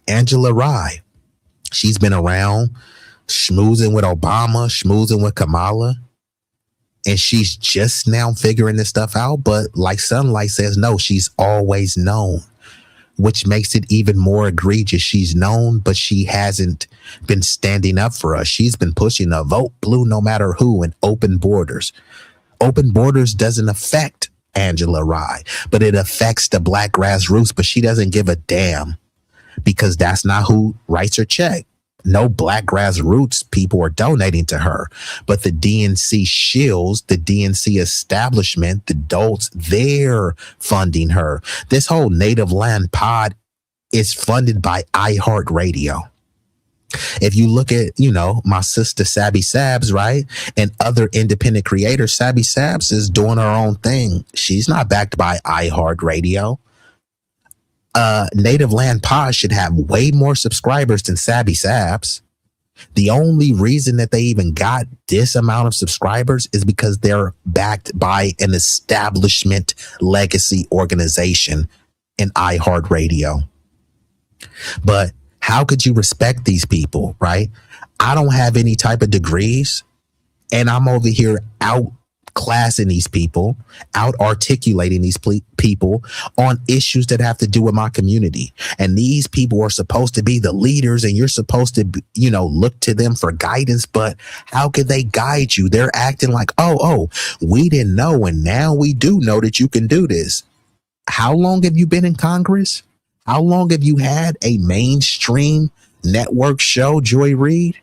Angela Rye, she's been around schmoozing with Obama, schmoozing with Kamala. And she's just now figuring this stuff out. But like Sunlight says, no, she's always known, which makes it even more egregious. She's known, but she hasn't been standing up for us. She's been pushing a vote blue no matter who and open borders. Open borders doesn't affect Angela Rye, but it affects the black grassroots. But she doesn't give a damn because that's not who writes her check. No black grassroots people are donating to her, but the DNC shills, the DNC establishment, the adults, they're funding her. This whole Native Land Pod is funded by iHeartRadio. If you look at, you know, my sister Sabby Sabs, right, and other independent creators, Sabby Sabs is doing her own thing. She's not backed by iHeartRadio. Native Land Pod should have way more subscribers than Sabby Sabs. The only reason that they even got this amount of subscribers is because they're backed by an establishment legacy organization in iHeartRadio. But how could you respect these people, right? I don't have any type of degrees, and I'm over here outclassing these people, out articulating these people on issues that have to do with my community. And these people are supposed to be the leaders, and you're supposed to, you know, look to them for guidance. But how could they guide you? They're acting like, oh, we didn't know, and now we do know that you can do this. How long have you been in Congress? How long have you had a mainstream network show, Joy Reid?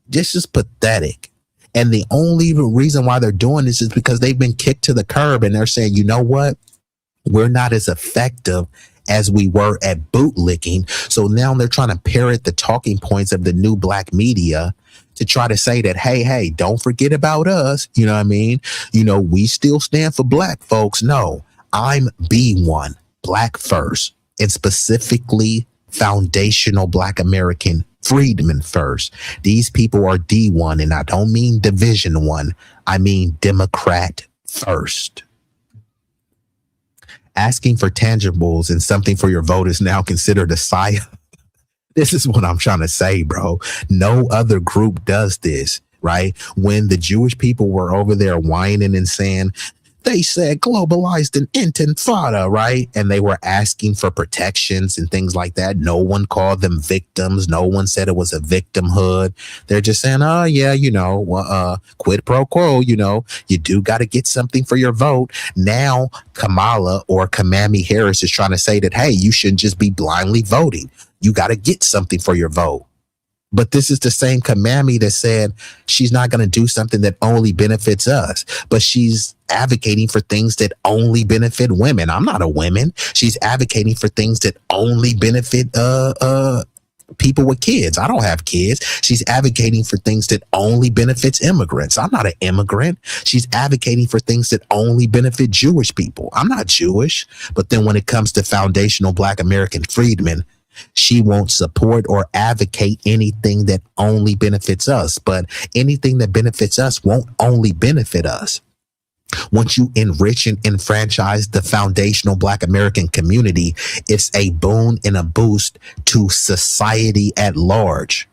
This is pathetic. And the only reason why they're doing this is because they've been kicked to the curb, and they're saying, you know what? We're not as effective as we were at bootlicking. So now they're trying to parrot the talking points of the new black media to try to say that, hey, don't forget about us. You know what I mean? You know, we still stand for black folks. No, I'm B1, black first, and specifically foundational black American freedmen first. These people are D1, and I don't mean division one. I mean Democrat first. Asking for tangibles and something for your vote is now considered a psyop. This is what I'm trying to say, bro. No other group does this, right? When the Jewish people were over there whining and saying, they said globalized an intifada, right? And they were asking for protections and things like that. No one called them victims. No one said it was a victimhood. They're just saying, oh, yeah, you know, quid pro quo, you know, you do got to get something for your vote. Now, Kamala or Kamami Harris is trying to say that, hey, you shouldn't just be blindly voting. You got to get something for your vote. But this is the same Kamami that said she's not going to do something that only benefits us, but she's advocating for things that only benefit women. I'm not a woman. She's advocating for things that only benefit people with kids. I don't have kids. She's advocating for things that only benefits immigrants. I'm not an immigrant. She's advocating for things that only benefit Jewish people. I'm not Jewish. But then when it comes to foundational black American freedmen, she won't support or advocate anything that only benefits us, but anything that benefits us won't only benefit us. Once you enrich and enfranchise the foundational black American community, it's a boon and a boost to society at large.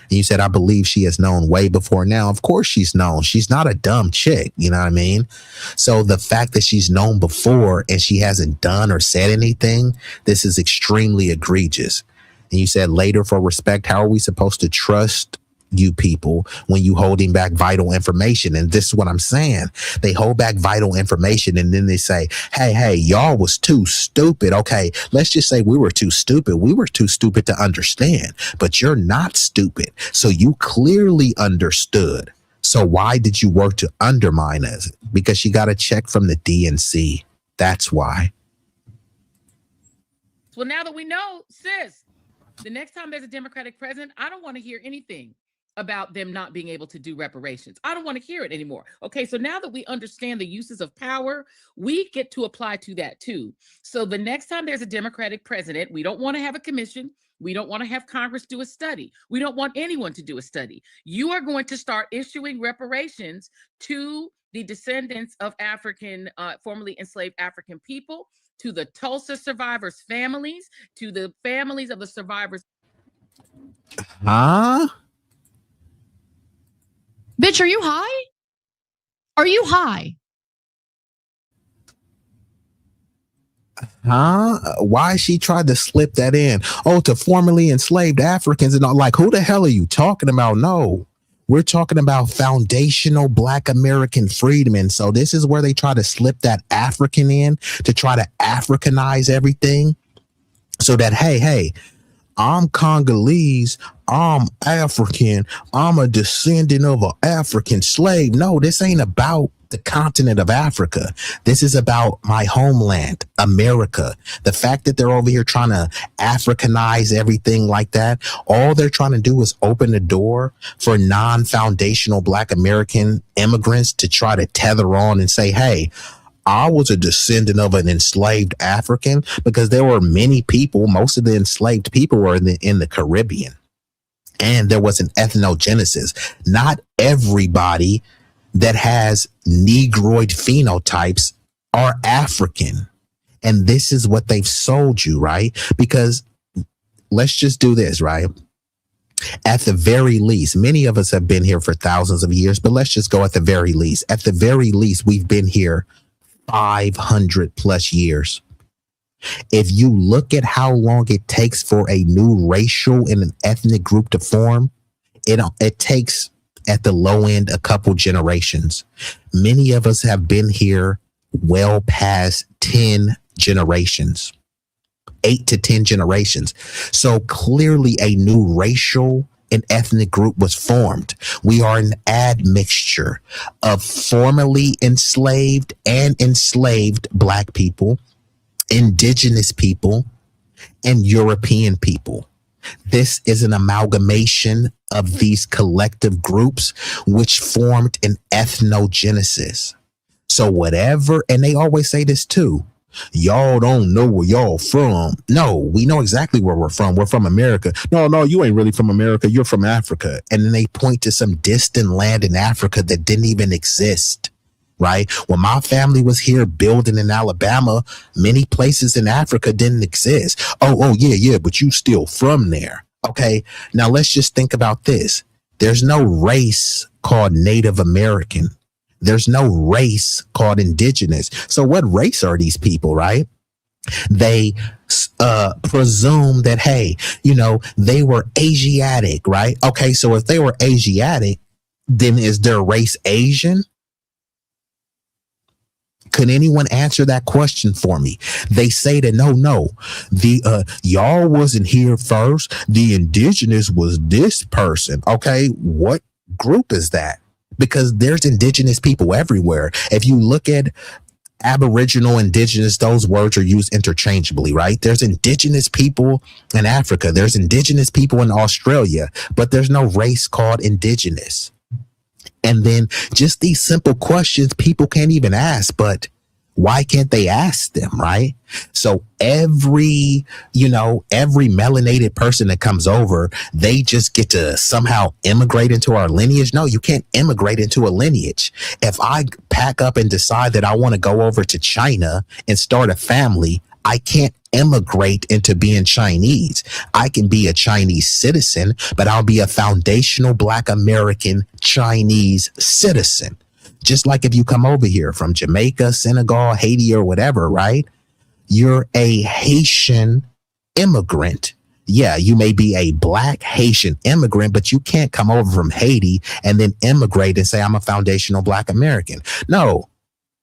And you said, I believe she is known way before now. Of course she's known. She's not a dumb chick. You know what I mean? So the fact that she's known before and she hasn't done or said anything, this is extremely egregious. And you said later for respect, how are we supposed to trust you people when you holding back vital information? And this is what I'm saying. They hold back vital information and then they say, hey, y'all was too stupid. Okay, let's just say we were too stupid. We were too stupid to understand, but you're not stupid. So you clearly understood. So why did you work to undermine us? Because she got a check from the DNC. That's why. Well, now that we know, sis, the next time there's a Democratic president, I don't want to hear anything about them not being able to do reparations. I don't want to hear it anymore. Okay, so now that we understand the uses of power, we get to apply to that too. So the next time there's a Democratic president, we don't want to have a commission. We don't want to have Congress do a study. We don't want anyone to do a study. You are going to start issuing reparations to the descendants of African, formerly enslaved African people, to the Tulsa survivors' families, to the families of the survivors. Huh? Bitch, are you high? Are you high? Huh? Why she tried to slip that in? Oh, to formerly enslaved Africans and all. Like, who the hell are you talking about? No, we're talking about foundational black American freedmen. So this is where they try to slip that African in to try to Africanize everything so that, hey, I'm Congolese, I'm African, I'm a descendant of an African slave. No, this ain't about the continent of Africa. This is about my homeland, America. The fact that they're over here trying to Africanize everything like that, all they're trying to do is open the door for non-foundational black American immigrants to try to tether on and say, hey, I was a descendant of an enslaved African, because there were many people, most of the enslaved people were in the Caribbean. And there was an ethnogenesis. Not everybody that has Negroid phenotypes are African. And this is what they've sold you, right? Because let's just do this, right? At the very least, many of us have been here for thousands of years, but let's just go at the very least. At the very least, we've been here 500 plus years. If you look at how long it takes for a new racial and an ethnic group to form, it takes at the low end a couple generations. Many of us have been here well past 10 generations, 8 to 10 generations. So clearly a new racial an ethnic group was formed. We are an admixture of formerly enslaved and enslaved Black people, indigenous people, and European people. This is an amalgamation of these collective groups which formed an ethnogenesis. So whatever, and they always say this too, y'all don't know where y'all from. No, we know exactly where we're from. We're from America. No, you ain't really from America. You're from Africa. And then they point to some distant land in Africa that didn't even exist, right? When my family was here building in Alabama, many places in Africa didn't exist. Oh, yeah, but you still from there. Okay, now let's just think about this. There's no race called Native American. There's no race called indigenous. So what race are these people, right? They presume that, hey, they were Asiatic, right? Okay, so if they were Asiatic, then is their race Asian? Could anyone answer that question for me? They say that no, the y'all wasn't here first. The indigenous was this person. Okay, what group is that? Because there's indigenous people everywhere. If you look at Aboriginal, indigenous, those words are used interchangeably, right? There's indigenous people in Africa. There's indigenous people in Australia, but there's no race called indigenous. And then just these simple questions people can't even ask, but why can't they ask them, right? So every melanated person that comes over, they just get to somehow immigrate into our lineage. No, you can't immigrate into a lineage. If I pack up and decide that I want to go over to China and start a family, I can't immigrate into being Chinese. I can be a Chinese citizen, but I'll be a foundational Black American Chinese citizen. Just like if you come over here from Jamaica, Senegal, Haiti, or whatever, right? You're a Haitian immigrant. Yeah, you may be a Black Haitian immigrant, but you can't come over from Haiti and then immigrate and say, I'm a foundational Black American. No,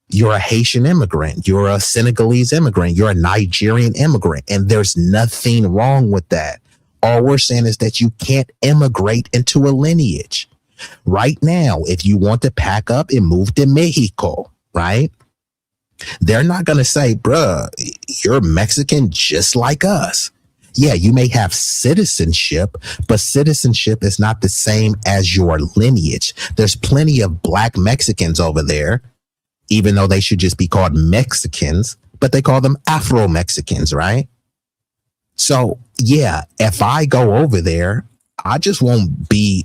you're a Haitian immigrant. You're a Senegalese immigrant. You're a Nigerian immigrant. And there's nothing wrong with that. All we're saying is that you can't immigrate into a lineage. Right now, if you want to pack up and move to Mexico, right? They're not going to say, bruh, you're Mexican just like us. Yeah, you may have citizenship, but citizenship is not the same as your lineage. There's plenty of Black Mexicans over there, even though they should just be called Mexicans, but they call them Afro-Mexicans, right? So, yeah, if I go over there, I just won't be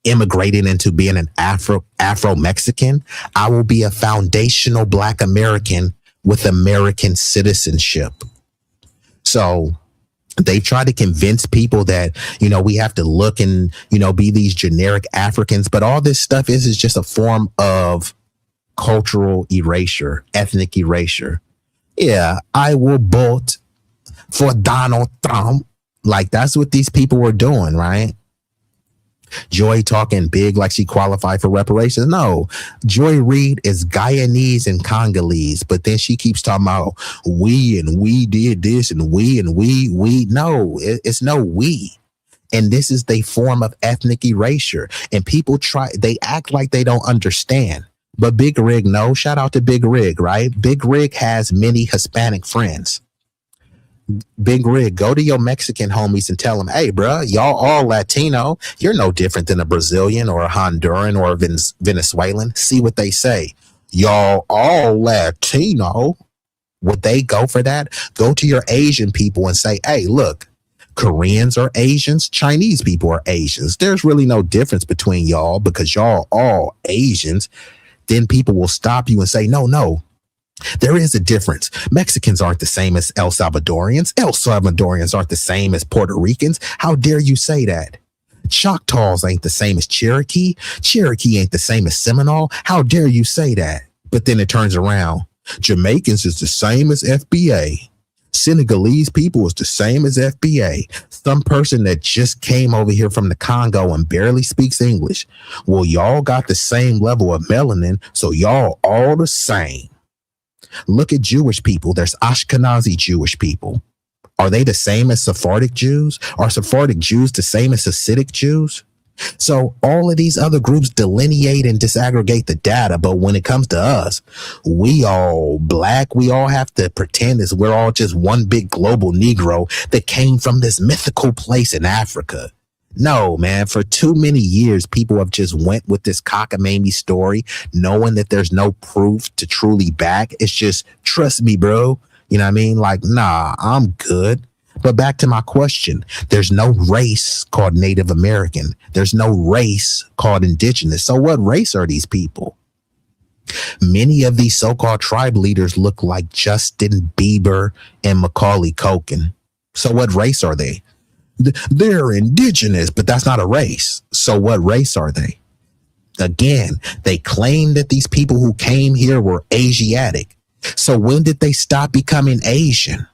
immigrating into being an Afro-Mexican. I will be a foundational Black American with American citizenship. So they try to convince people that, we have to look and, be these generic Africans. But all this stuff is just a form of cultural erasure, ethnic erasure. Yeah, I will vote for Donald Trump. Like, that's what these people were doing, right? Joy talking big like she qualified for reparations. No, Joy Reid is Guyanese and Congolese, but then she keeps talking about we did this and we. No, it's no we. And this is the form of ethnic erasure. And people they act like they don't understand. But Big Rig, no, shout out to Big Rig, right? Big Rig has many Hispanic friends. Big Rig, go to your Mexican homies and tell them, hey, bro, y'all all Latino. You're no different than a Brazilian or a Honduran or a Venezuelan. See what they say. Y'all all Latino. Would they go for that? Go to your Asian people and say, hey, look, Koreans are Asians. Chinese people are Asians. There's really no difference between y'all because y'all all Asians. Then people will stop you and say, no. There is a difference. Mexicans aren't the same as El Salvadorians. El Salvadorians aren't the same as Puerto Ricans. How dare you say that? Choctaws ain't the same as Cherokee. Cherokee ain't the same as Seminole. How dare you say that? But then it turns around. Jamaicans is the same as FBA. Senegalese people is the same as FBA. Some person that just came over here from the Congo and barely speaks English. Well, y'all got the same level of melanin, so y'all all the same. Look at Jewish people. There's Ashkenazi Jewish people. Are they the same as Sephardic Jews? Are Sephardic Jews the same as Hasidic Jews? So all of these other groups delineate and disaggregate the data, but when it comes to us, we all black, we all have to pretend as we're all just one big global Negro that came from this mythical place in Africa. No, man, for too many years, people have just went with this cockamamie story, knowing that there's no proof to truly back. It's just, trust me, bro. You know what I mean? Like, nah, I'm good. But back to my question, there's no race called Native American. There's no race called indigenous. So what race are these people? Many of these so-called tribe leaders look like Justin Bieber and Macaulay Culkin. So what race are they? They're indigenous, but that's not a race. So what race are they? Again, they claim that these people who came here were Asiatic. So when did they stop becoming Asian?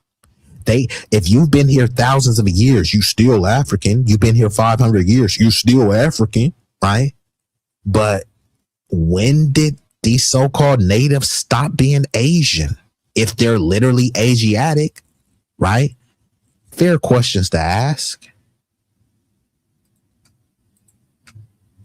If you've been here thousands of years, you still African. You've been here 500 years, you still African, right? But when did these so-called natives stop being Asian? If they're literally Asiatic, right? Fair questions to ask.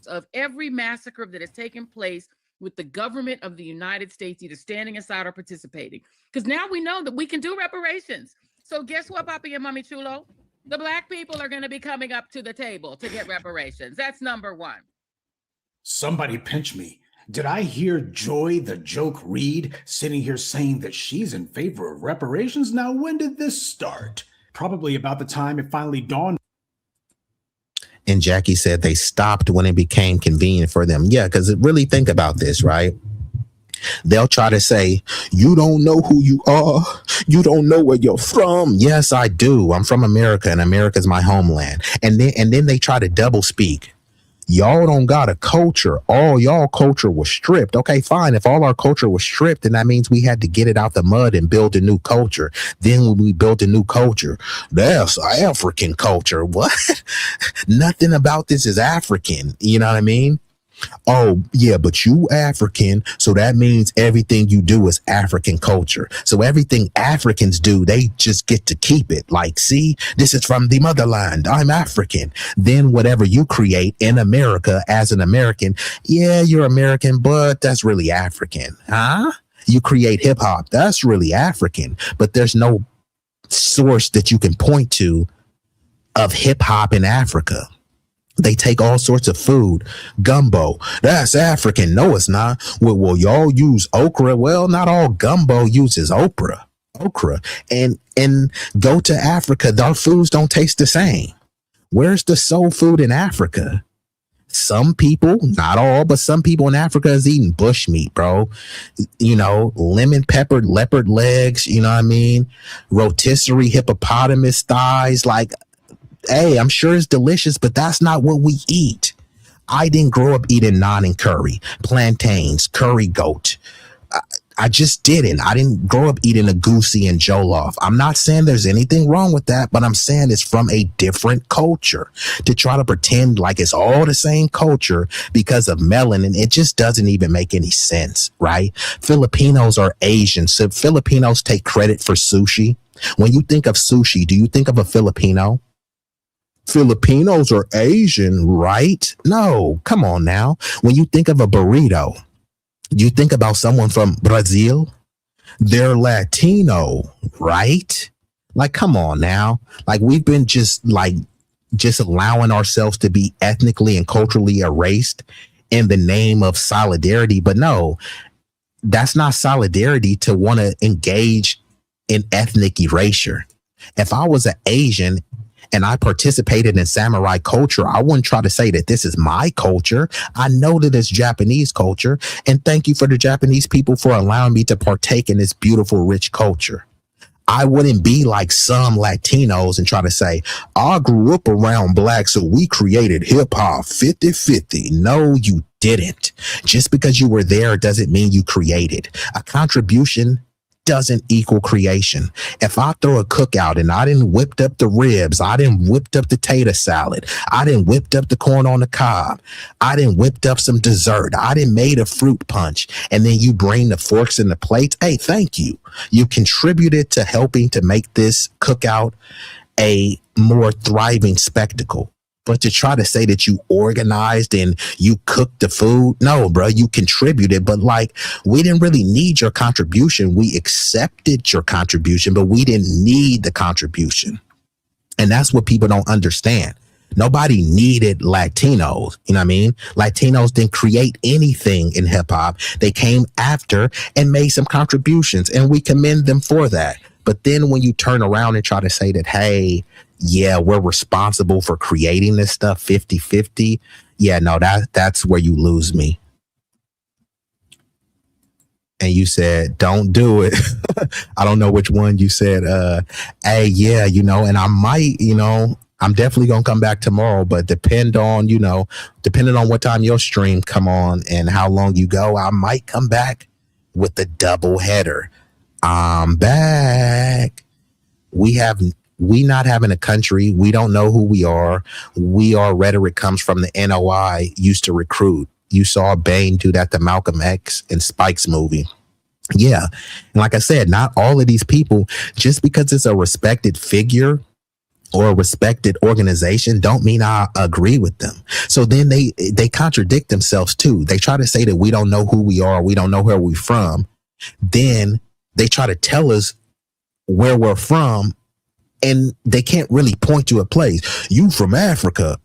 Of every massacre that has taken place with the government of the United States either standing aside or participating. Because now we know that we can do reparations. So guess what, Papi and Mommy Chulo? The black people are going to be coming up to the table to get reparations. That's number one. Somebody pinch me. Did I hear Joy the Joke Reed sitting here saying that she's in favor of reparations? Now, when did this start? Probably about the time it finally dawned. And Jackie said they stopped when it became convenient for them. Yeah, because really think about this, right? They'll try to say, you don't know who you are. You don't know where you're from. Yes, I do. I'm from America, and America's my homeland. And then they try to double speak. Y'all don't got a culture. All y'all culture was stripped. Okay, fine. If all our culture was stripped, then that means we had to get it out the mud and build a new culture. Then when we built a new culture, that's African culture. What? Nothing about this is African. You know what I mean? Oh, yeah, but you African, so that means everything you do is African culture. So everything Africans do, they just get to keep it. Like, see, this is from the motherland. I'm African. Then whatever you create in America as an American, yeah, you're American, but that's really African. Huh? You create hip hop, that's really African, but there's no source that you can point to of hip hop in Africa. They take all sorts of food, gumbo. That's African. No, it's not. Well, y'all use okra. Well, not all gumbo uses okra. And go to Africa. Our foods don't taste the same. Where's the soul food in Africa? Some people, not all, but some people in Africa is eating bushmeat, bro. You know, lemon peppered leopard legs. You know what I mean? Rotisserie hippopotamus thighs. Like, hey, I'm sure it's delicious, but that's not what we eat. I didn't grow up eating naan and curry, plantains, curry goat. I just didn't. I didn't grow up eating a goosey and jollof. I'm not saying there's anything wrong with that, but I'm saying it's from a different culture. To try to pretend like it's all the same culture because of melanin, it just doesn't even make any sense, right? Filipinos are Asian, so Filipinos take credit for sushi. When you think of sushi, do you think of a Filipino? Filipinos are Asian, right? No, come on now. When you think of a burrito, you think about someone from Brazil. They're Latino, right? Like, come on now. Like, we've been just allowing ourselves to be ethnically and culturally erased in the name of solidarity. But no, that's not solidarity to want to engage in ethnic erasure. If I was an Asian and I participated in samurai culture, I wouldn't try to say that this is my culture. I know that it's Japanese culture, and thank you for the Japanese people for allowing me to partake in this beautiful, rich culture. I wouldn't be like some Latinos and try to say, I grew up around black, so we created hip hop 50-50. No, you didn't. Just because you were there doesn't mean you created. A contribution doesn't equal creation. If I throw a cookout and I didn't whipped up the ribs, I didn't whipped up the tater salad, I didn't whipped up the corn on the cob, I didn't whipped up some dessert, I didn't made a fruit punch, and then you bring the forks and the plates, hey, thank you. You contributed to helping to make this cookout a more thriving spectacle. But to try to say that you organized and you cooked the food, no, bro, you contributed. But like, we didn't really need your contribution. We accepted your contribution, but we didn't need the contribution. And that's what people don't understand. Nobody needed Latinos. You know what I mean? Latinos didn't create anything in hip hop. They came after and made some contributions, and we commend them for that. But then when you turn around and try to say that, hey, yeah, we're responsible for creating this stuff 50-50. Yeah, no, that's where you lose me. And you said, don't do it. I don't know which one you said. Hey, yeah, you know, and I might, you know, I'm definitely going to come back tomorrow, but depending on what time your stream come on and how long you go, I might come back with the double header. I'm back. We not having a country. We don't know who we are. Our rhetoric comes from the NOI used to recruit. You saw Bane do that to Malcolm X in Spike's movie. Yeah. And like I said, not all of these people, just because it's a respected figure or a respected organization, don't mean I agree with them. So then they contradict themselves too. They try to say that we don't know who we are. We don't know where we're from. Then they try to tell us where we're from, and they can't really point to a place. You from Africa.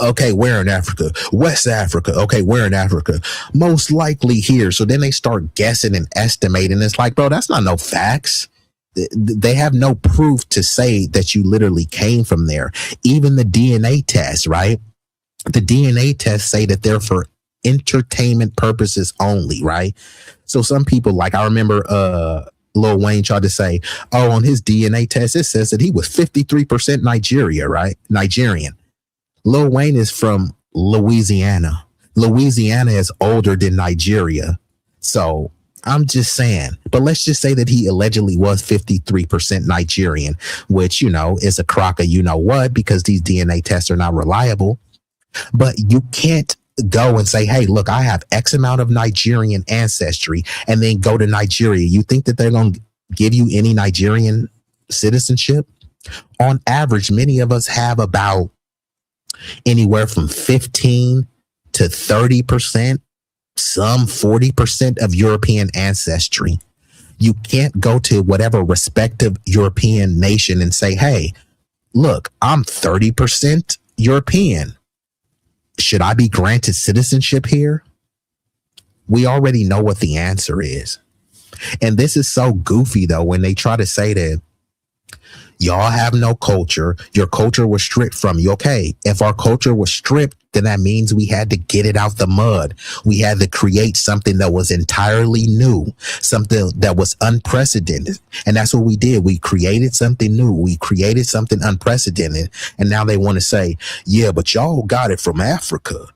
Okay, where in Africa? West Africa. Okay, where in Africa? Most likely here. So then they start guessing and estimating. It's like, bro, that's not no facts. They have no proof to say that you literally came from there. Even the DNA tests, right? The DNA tests say that they're for entertainment purposes only, right? So some people, like I remember Lil Wayne tried to say, oh, on his DNA test, it says that he was 53% Nigerian. Lil Wayne is from Louisiana. Louisiana is older than Nigeria. So I'm just saying, but let's just say that he allegedly was 53% Nigerian, which, you know, is a crock of you know what, because these DNA tests are not reliable. But you can't go and say, hey, look, I have X amount of Nigerian ancestry, and then go to Nigeria. You think that they're going to give you any Nigerian citizenship? On average, many of us have about anywhere from 15 to 30%, some 40% of European ancestry. You can't go to whatever respective European nation and say, hey, look, I'm 30% European. Should I be granted citizenship here? We already know what the answer is. And this is so goofy, though, when they try to say that y'all have no culture. Your culture was stripped from you. Okay, if our culture was stripped, then that means we had to get it out the mud. We had to create something that was entirely new, something that was unprecedented. And that's what we did. We created something new. We created something unprecedented. And now they want to say, yeah, but y'all got it from Africa.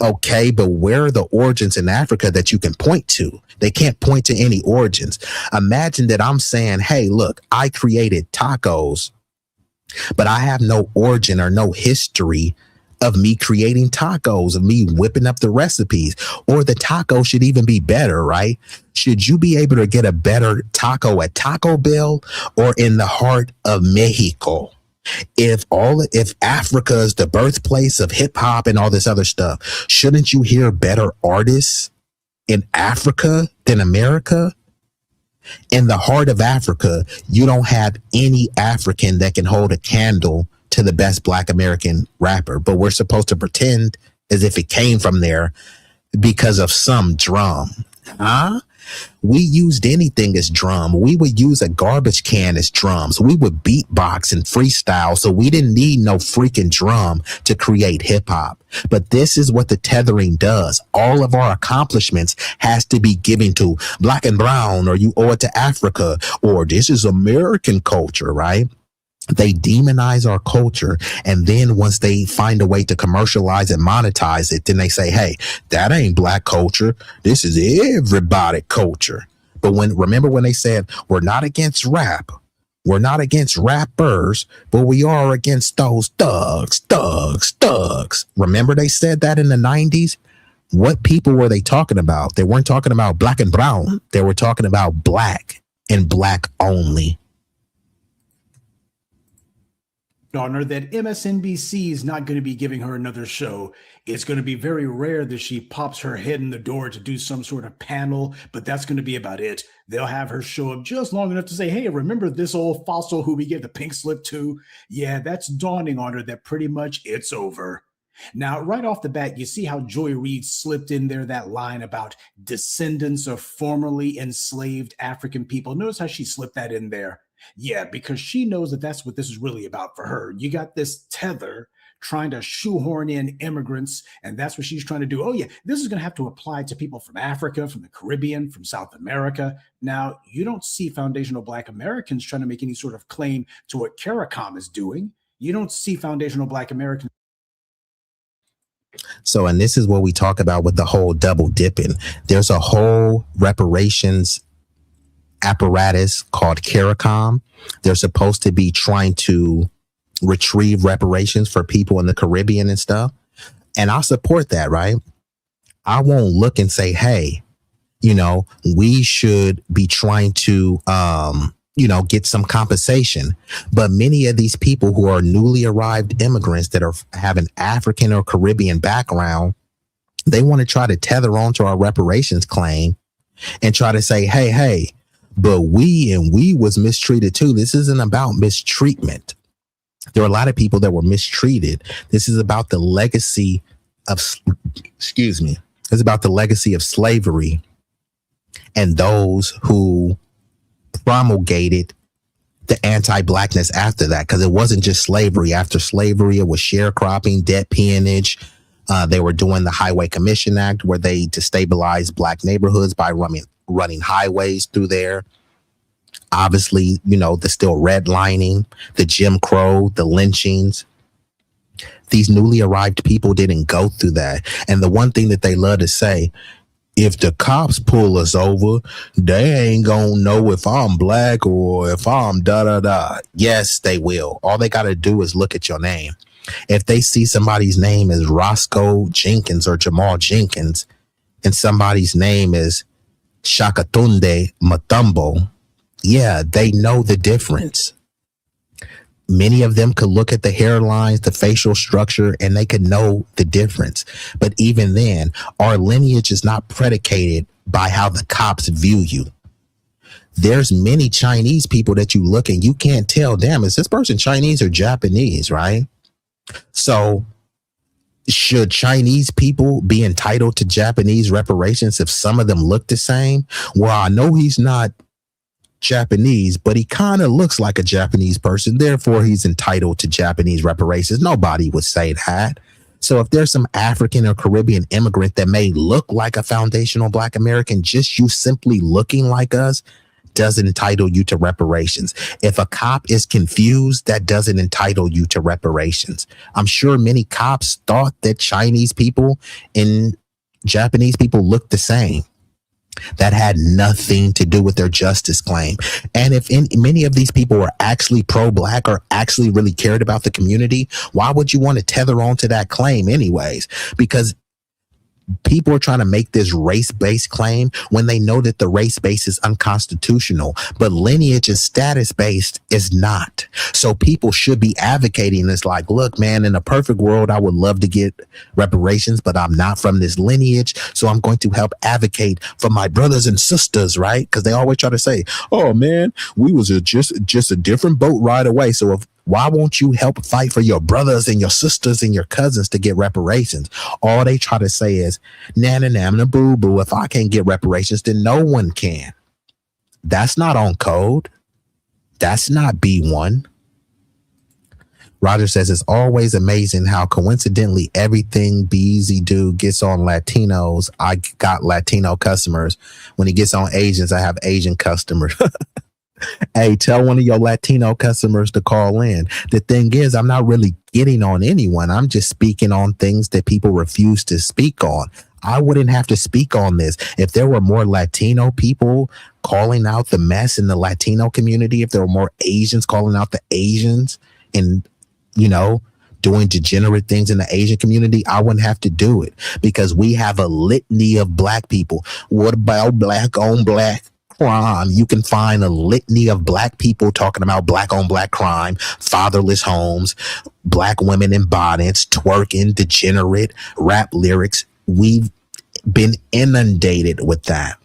Okay, but where are the origins in Africa that you can point to? They can't point to any origins. Imagine that I'm saying, hey, look, I created tacos, but I have no origin or no history of me creating tacos, of me whipping up the recipes, or the taco should even be better, right? Should you be able to get a better taco at Taco Bell or in the heart of Mexico? If Africa is the birthplace of hip hop and all this other stuff, shouldn't you hear better artists in Africa than America? In the heart of Africa, you don't have any African that can hold a candle to the best Black American rapper, but we're supposed to pretend as if it came from there because of some drum. Huh? We used anything as drum. We would use a garbage can as drums. We would beatbox and freestyle. So we didn't need no freaking drum to create hip hop. But this is what the tethering does. All of our accomplishments has to be given to Black and brown, or you owe it to Africa, or this is American culture, right? They demonize our culture, and then once they find a way to commercialize and monetize it, then they say, hey, that ain't Black culture. This is everybody culture. But remember when they said, we're not against rap, we're not against rappers, but we are against those thugs. Remember they said that in the 90s? What people were they talking about? They weren't talking about black and brown. They were talking about black and black only. On her that MSNBC is not going to be giving her another show. It's going to be very rare that she pops her head in the door to do some sort of panel, but that's going to be about it. They'll have her show up just long enough to say, hey, remember this old fossil who we gave the pink slip to? Yeah, that's dawning on her that pretty much it's over. Now, right off the bat, you see how Joy Reid slipped in there that line about descendants of formerly enslaved African people. Notice how she slipped that in there. Yeah, because she knows that that's what this is really about for her. You got this tether trying to shoehorn in immigrants, and that's what she's trying to do. Oh, yeah, this is going to have to apply to people from Africa, from the Caribbean, from South America. Now, you don't see foundational Black Americans trying to make any sort of claim to what CARICOM is doing. You don't see foundational Black Americans. So, and this is what we talk about with the whole double dipping. There's a whole reparations apparatus called CARICOM. They're supposed to be trying to retrieve reparations for people in the Caribbean and stuff. And I support that, right? I won't look and say, hey, we should be trying to, get some compensation. But many of these people who are newly arrived immigrants that have an African or Caribbean background, they want to try to tether onto our reparations claim and try to say, hey, but we was mistreated too. This isn't about mistreatment. There are a lot of people that were mistreated. This is about the legacy of, it's about the legacy of slavery and those who promulgated the anti-blackness after that, because it wasn't just slavery. After slavery, it was sharecropping, debt peonage. They were doing the Highway Commission Act, where they destabilized Black neighborhoods by running highways through there. Obviously, the still redlining, the Jim Crow, the lynchings. These newly arrived people didn't go through that. And the one thing that they love to say, if the cops pull us over, they ain't gonna know if I'm Black or if I'm da-da-da. Yes, they will. All they got to do is look at your name. If they see somebody's name is Roscoe Jenkins or Jamal Jenkins, and somebody's name is Shakatunde Matumbo, yeah, they know the difference. Many of them could look at the hairlines, the facial structure, and they could know the difference. But even then, our lineage is not predicated by how the cops view you. There's many Chinese people that you look and you can't tell, damn, is this person Chinese or Japanese, right? So should Chinese people be entitled to Japanese reparations if some of them look the same? Well, I know he's not Japanese, but he kind of looks like a Japanese person, therefore he's entitled to Japanese reparations. Nobody would say that. So if there's some African or Caribbean immigrant that may look like a foundational Black American, just you simply looking like us doesn't entitle you to reparations. If a cop is confused, that doesn't entitle you to reparations. I'm sure many cops thought that Chinese people and Japanese people looked the same. That had nothing to do with their justice claim. And if many of these people were actually pro-Black or actually really cared about the community, why would you want to tether on to that claim anyways? Because people are trying to make this race-based claim when they know that the race base is unconstitutional, but lineage and status-based is not. So people should be advocating this like, look, man, in a perfect world, I would love to get reparations, but I'm not from this lineage. So I'm going to help advocate for my brothers and sisters, right? Because they always try to say, oh, man, we was just a different boat ride away. So why won't you help fight for your brothers and your sisters and your cousins to get reparations? All they try to say is, na boo boo. If I can't get reparations, then no one can. That's not on code. That's not B1. Roger says, it's always amazing how coincidentally everything B-Eazy Do gets on Latinos. I got Latino customers. When he gets on Asians, I have Asian customers. Hey, tell one of your Latino customers to call in. The thing is, I'm not really getting on anyone. I'm just speaking on things that people refuse to speak on. I wouldn't have to speak on this. If there were more Latino people calling out the mess in the Latino community, if there were more Asians calling out the Asians and, doing degenerate things in the Asian community, I wouldn't have to do it because we have a litany of black people. What about black on black crime? You can find a litany of black people talking about black on black crime, fatherless homes, black women in bonnets, twerking, degenerate, rap lyrics. We've been inundated with that.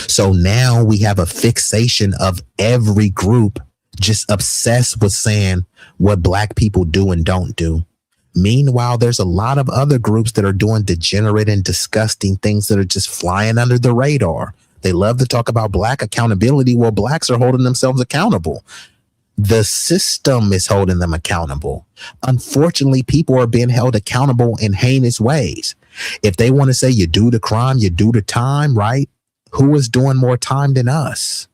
So now we have a fixation of every group just obsessed with saying what black people do and don't do. Meanwhile, there's a lot of other groups that are doing degenerate and disgusting things that are just flying under the radar. They love to talk about black accountability. Well, blacks are holding themselves accountable. The system is holding them accountable. Unfortunately, people are being held accountable in heinous ways. If they want to say you do the crime, you do the time, right? Who is doing more time than us?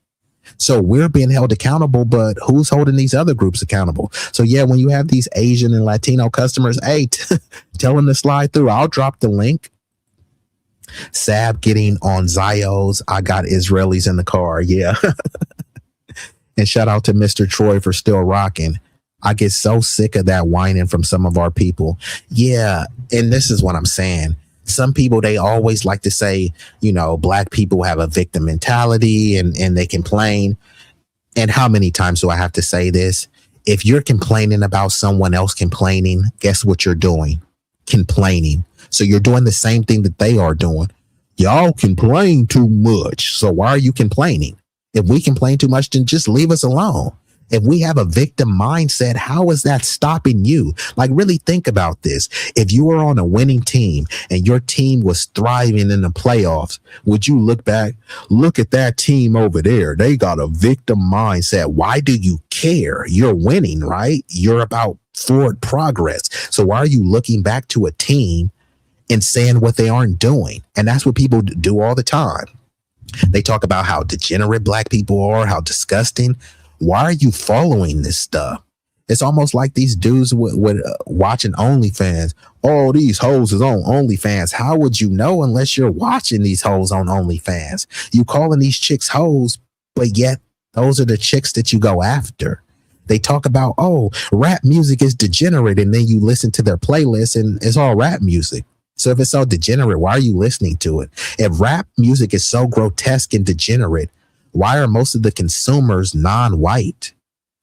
So we're being held accountable, but who's holding these other groups accountable? So yeah, when you have these Asian and Latino customers, hey, tell them to slide through. I'll drop the link. Sab getting on Zios. I got Israelis in the car. Yeah. And shout out to Mr. Troy for still rocking. I get so sick of that whining from some of our people. Yeah. And this is what I'm saying. Some people, they always like to say, black people have a victim mentality and they complain. And how many times do I have to say this? If you're complaining about someone else complaining, guess what you're doing? Complaining. So you're doing the same thing that they are doing. Y'all complain too much. So why are you complaining? If we complain too much, then just leave us alone. If we have a victim mindset, how is that stopping you? Like, really think about this. If you were on a winning team and your team was thriving in the playoffs, would you look back, look at that team over there? They got a victim mindset. Why do you care? You're winning, right? You're about forward progress. So why are you looking back to a team and saying what they aren't doing? And that's what people do all the time. They talk about how degenerate black people are, how disgusting. Why are you following this stuff? It's almost like these dudes with watching OnlyFans. Oh, these hoes is on OnlyFans. How would you know unless you're watching these hoes on OnlyFans? You calling these chicks hoes, but yet those are the chicks that you go after. They talk about, oh, rap music is degenerate, and then you listen to their playlist and it's all rap music. So if it's so degenerate, why are you listening to it? If rap music is so grotesque and degenerate, why are most of the consumers non-white?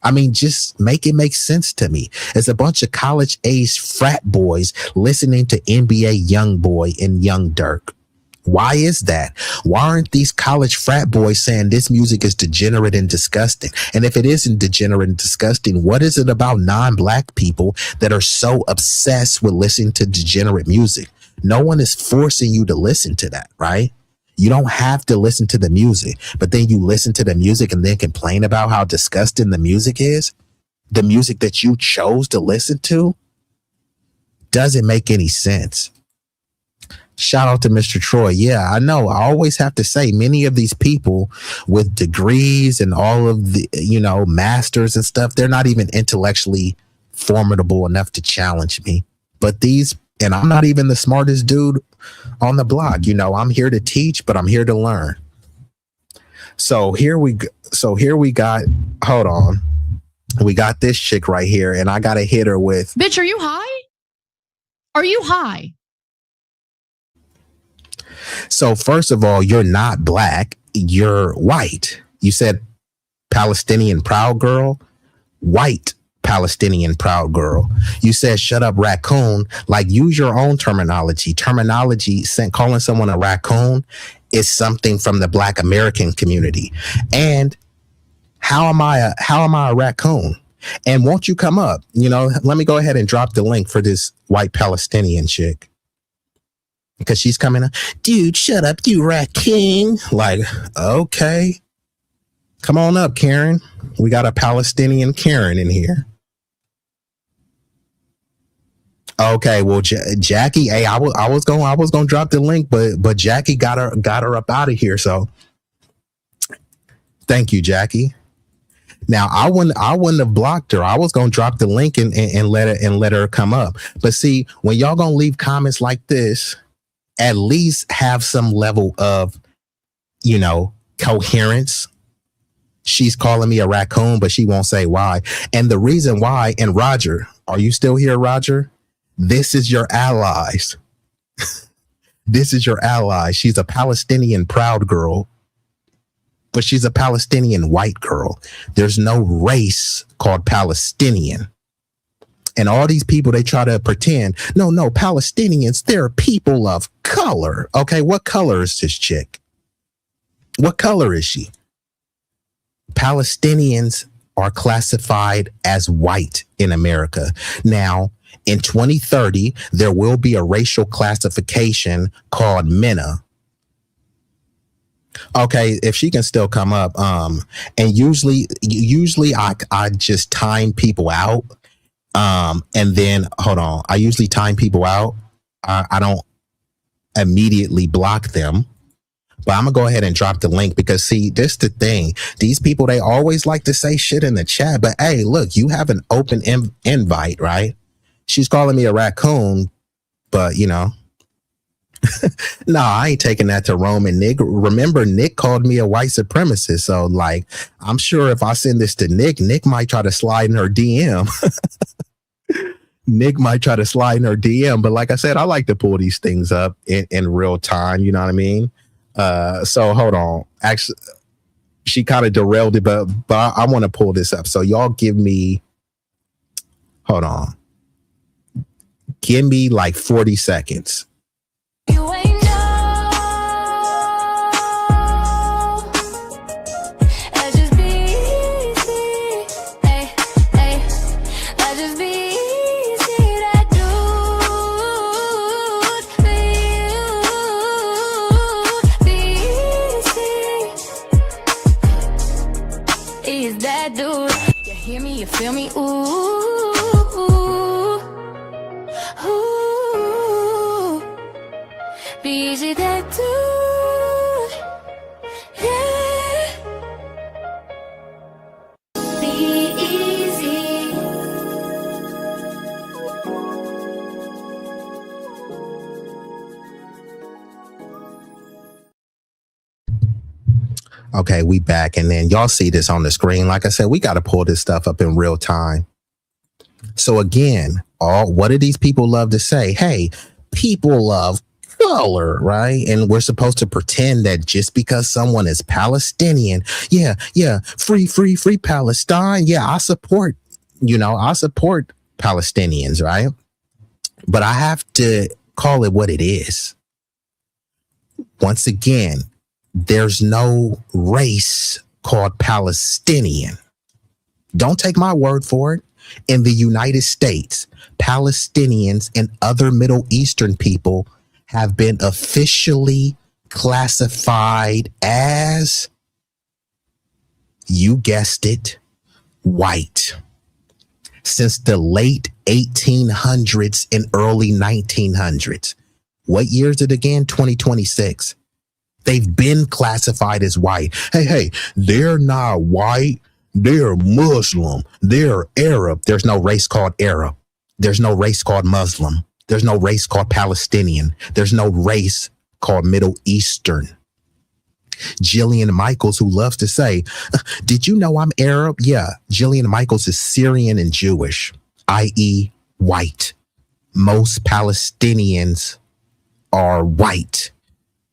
I mean, just make it make sense to me. It's a bunch of college-aged frat boys listening to NBA Youngboy and Young Dirk. Why is that? Why aren't these college frat boys saying this music is degenerate and disgusting? And if it isn't degenerate and disgusting, what is it about non-black people that are so obsessed with listening to degenerate music? No one is forcing you to listen to that, right? You don't have to listen to the music, but then you listen to the music and then complain about how disgusting the music is. The music that you chose to listen to doesn't make any sense. Shout out to Mr. Troy. Yeah, I know. I always have to say many of these people with degrees and all of the, masters and stuff, they're not even intellectually formidable enough to challenge me. But and I'm not even the smartest dude on the block. I'm here to teach, but I'm here to learn. So here we got, hold on. We got this chick right here, and I got to hit her with, bitch, are you high? Are you high? So first of all, you're not black, you're white. You said Palestinian proud girl, white Palestinian proud girl. You said shut up raccoon. Like, use your own terminology. Calling someone a raccoon is something from the Black American community. And how am I a raccoon? And won't you come up? Let me go ahead and drop the link for this white Palestinian chick, because she's coming up. Dude, shut up, you raccoon. Like, okay. Come on up, Karen. We got a Palestinian Karen in here. Okay, well, Jackie, hey, I was gonna drop the link, but Jackie got her up out of here. So, thank you, Jackie. Now, I wouldn't have blocked her. I was gonna drop the link and let her come up. But see, when y'all gonna leave comments like this, at least have some level of, coherence. She's calling me a raccoon, but she won't say why. And the reason why, and Roger, are you still here, Roger? This is your allies. This is your ally. She's a Palestinian proud girl, but she's a Palestinian white girl. There's no race called Palestinian. And all these people, they try to pretend, no, Palestinians, they're people of color. Okay, what color is this chick? What color is she? Palestinians are classified as white in America. Now, in 2030, there will be a racial classification called MENA. Okay, if she can still come up, and usually I just time people out, and then hold on, I usually time people out. I don't immediately block them. But I'm going to go ahead and drop the link because, see, this is the thing. These people, they always like to say shit in the chat. But, hey, look, you have an open invite, right? She's calling me a raccoon, but, no, I ain't taking that to Rome. And Nick, remember, Nick called me a white supremacist. So, like, I'm sure if I send this to Nick might try to slide in her DM. Nick might try to slide in her DM. But like I said, I like to pull these things up in real time. You know what I mean? So hold on. Actually, she kind of derailed it, but I want to pull this up. So y'all give me, hold on. Give me like 40 seconds. You ain't know. Let's just be easy. Hey, hey. Let's just be easy. That dude. Be easy. Is that dude? You hear me? You feel me? Ooh. B-Eazy Dat Dude, yeah. B-Eazy. Okay, we back, and then y'all see this on the screen. Like I said, we got to pull this stuff up in real time. So again, what do these people love to say? Hey, people love color, right? And we're supposed to pretend that just because someone is Palestinian, yeah, free Palestine. Yeah, I support Palestinians, right? But I have to call it what it is. Once again, there's no race called Palestinian. Don't take my word for it. In the United States, Palestinians and other Middle Eastern people have been officially classified as, you guessed it, white. Since the late 1800s and early 1900s. What year is it again? 2026. They've been classified as white. Hey, they're not white. They're Muslim. They're Arab. There's no race called Arab. There's no race called Muslim. There's no race called Palestinian. There's no race called Middle Eastern. Jillian Michaels, who loves to say, did you know I'm Arab? Yeah, Jillian Michaels is Syrian and Jewish, i.e. white. Most Palestinians are white.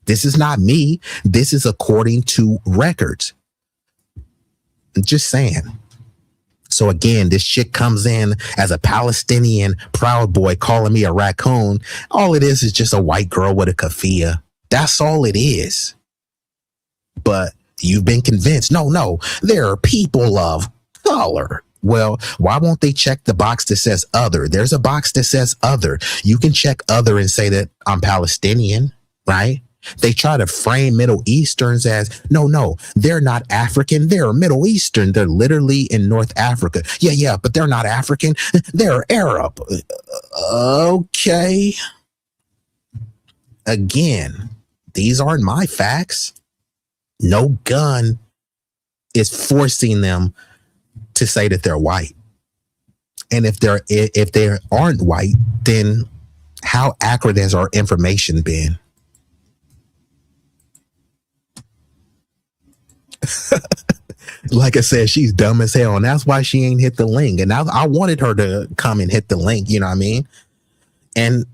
This is not me. This is according to records. I'm just saying. So again, this chick comes in as a Palestinian proud boy calling me a raccoon. All it is just a white girl with a keffiyeh. That's all it is. But you've been convinced. No, there are people of color. Well, why won't they check the box that says other? There's a box that says other. You can check other and say that I'm Palestinian, right? They try to frame Middle Easterns as, no, they're not African. They're Middle Eastern. They're literally in North Africa. Yeah, but they're not African. They're Arab. Okay. Again, these aren't my facts. No gun is forcing them to say that they're white. And if they aren't white, then how accurate has our information been? Like I said, she's dumb as hell, and that's why she ain't hit the link. And I wanted her to come and hit the link, you know what I mean? And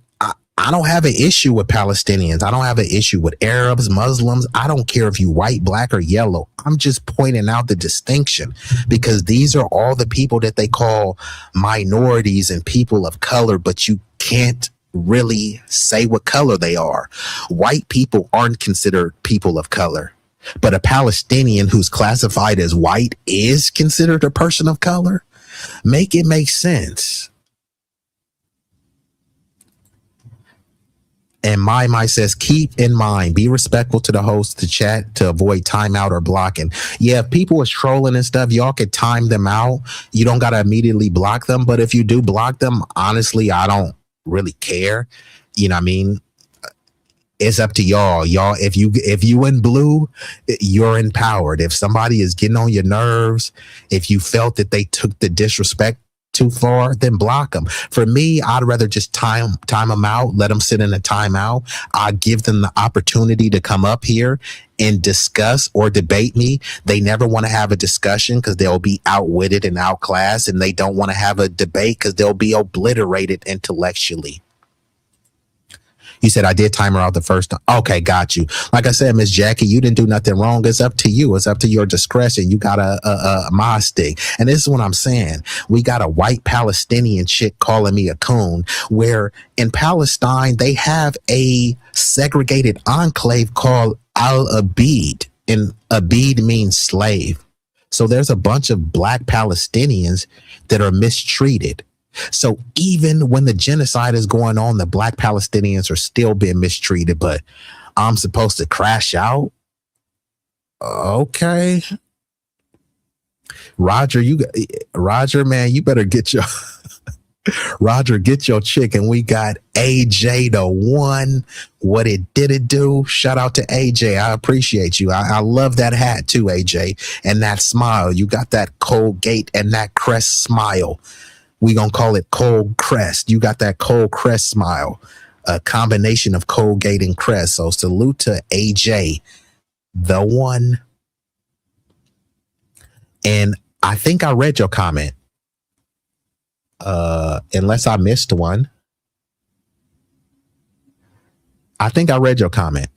I don't have an issue with Palestinians. I don't have an issue with Arabs, Muslims. I don't care if you white, black, or yellow. I'm just pointing out the distinction, because these are all the people that they call minorities and people of color, but you can't really say what color they are. White people aren't considered people of color, but a Palestinian who's classified as white is considered a person of color. Make it make sense. And my says, keep in mind, be respectful to the host to chat to avoid timeout or blocking. Yeah, if people is trolling and stuff, y'all could time them out. You don't got to immediately block them. But if you do block them, honestly, I don't really care. You know what I mean? It's up to y'all. Y'all, if you in blue, you're empowered. If somebody is getting on your nerves, if you felt that they took the disrespect too far, then block them. For me, I'd rather just time them out, let them sit in a timeout. I give them the opportunity to come up here and discuss or debate me. They never want to have a discussion because they'll be outwitted and outclassed, and they don't want to have a debate because they'll be obliterated intellectually. You said I did time her out the first time. Okay, got you. Like I said, Miss Jackie, you didn't do nothing wrong. It's up to you. It's up to your discretion. You got a mod stick. And this is what I'm saying. We got a white Palestinian chick calling me a coon, where in Palestine, they have a segregated enclave called Al-Abid. And Abid means slave. So there's a bunch of black Palestinians that are mistreated. So even when the genocide is going on, the black Palestinians are still being mistreated, but I'm supposed to crash out? Okay. Roger, man, you better get your Roger, get your chick. And we got AJ the one. What it do? Shout out to AJ. I appreciate you. I love that hat too, AJ. And that smile. You got that Colgate and that Crest smile. We gonna call it Cold Crest. You got that Cold Crest smile, a combination of Colgate and Crest. So salute to AJ, the one. And I think I read your comment, unless I missed one. I think I read your comment.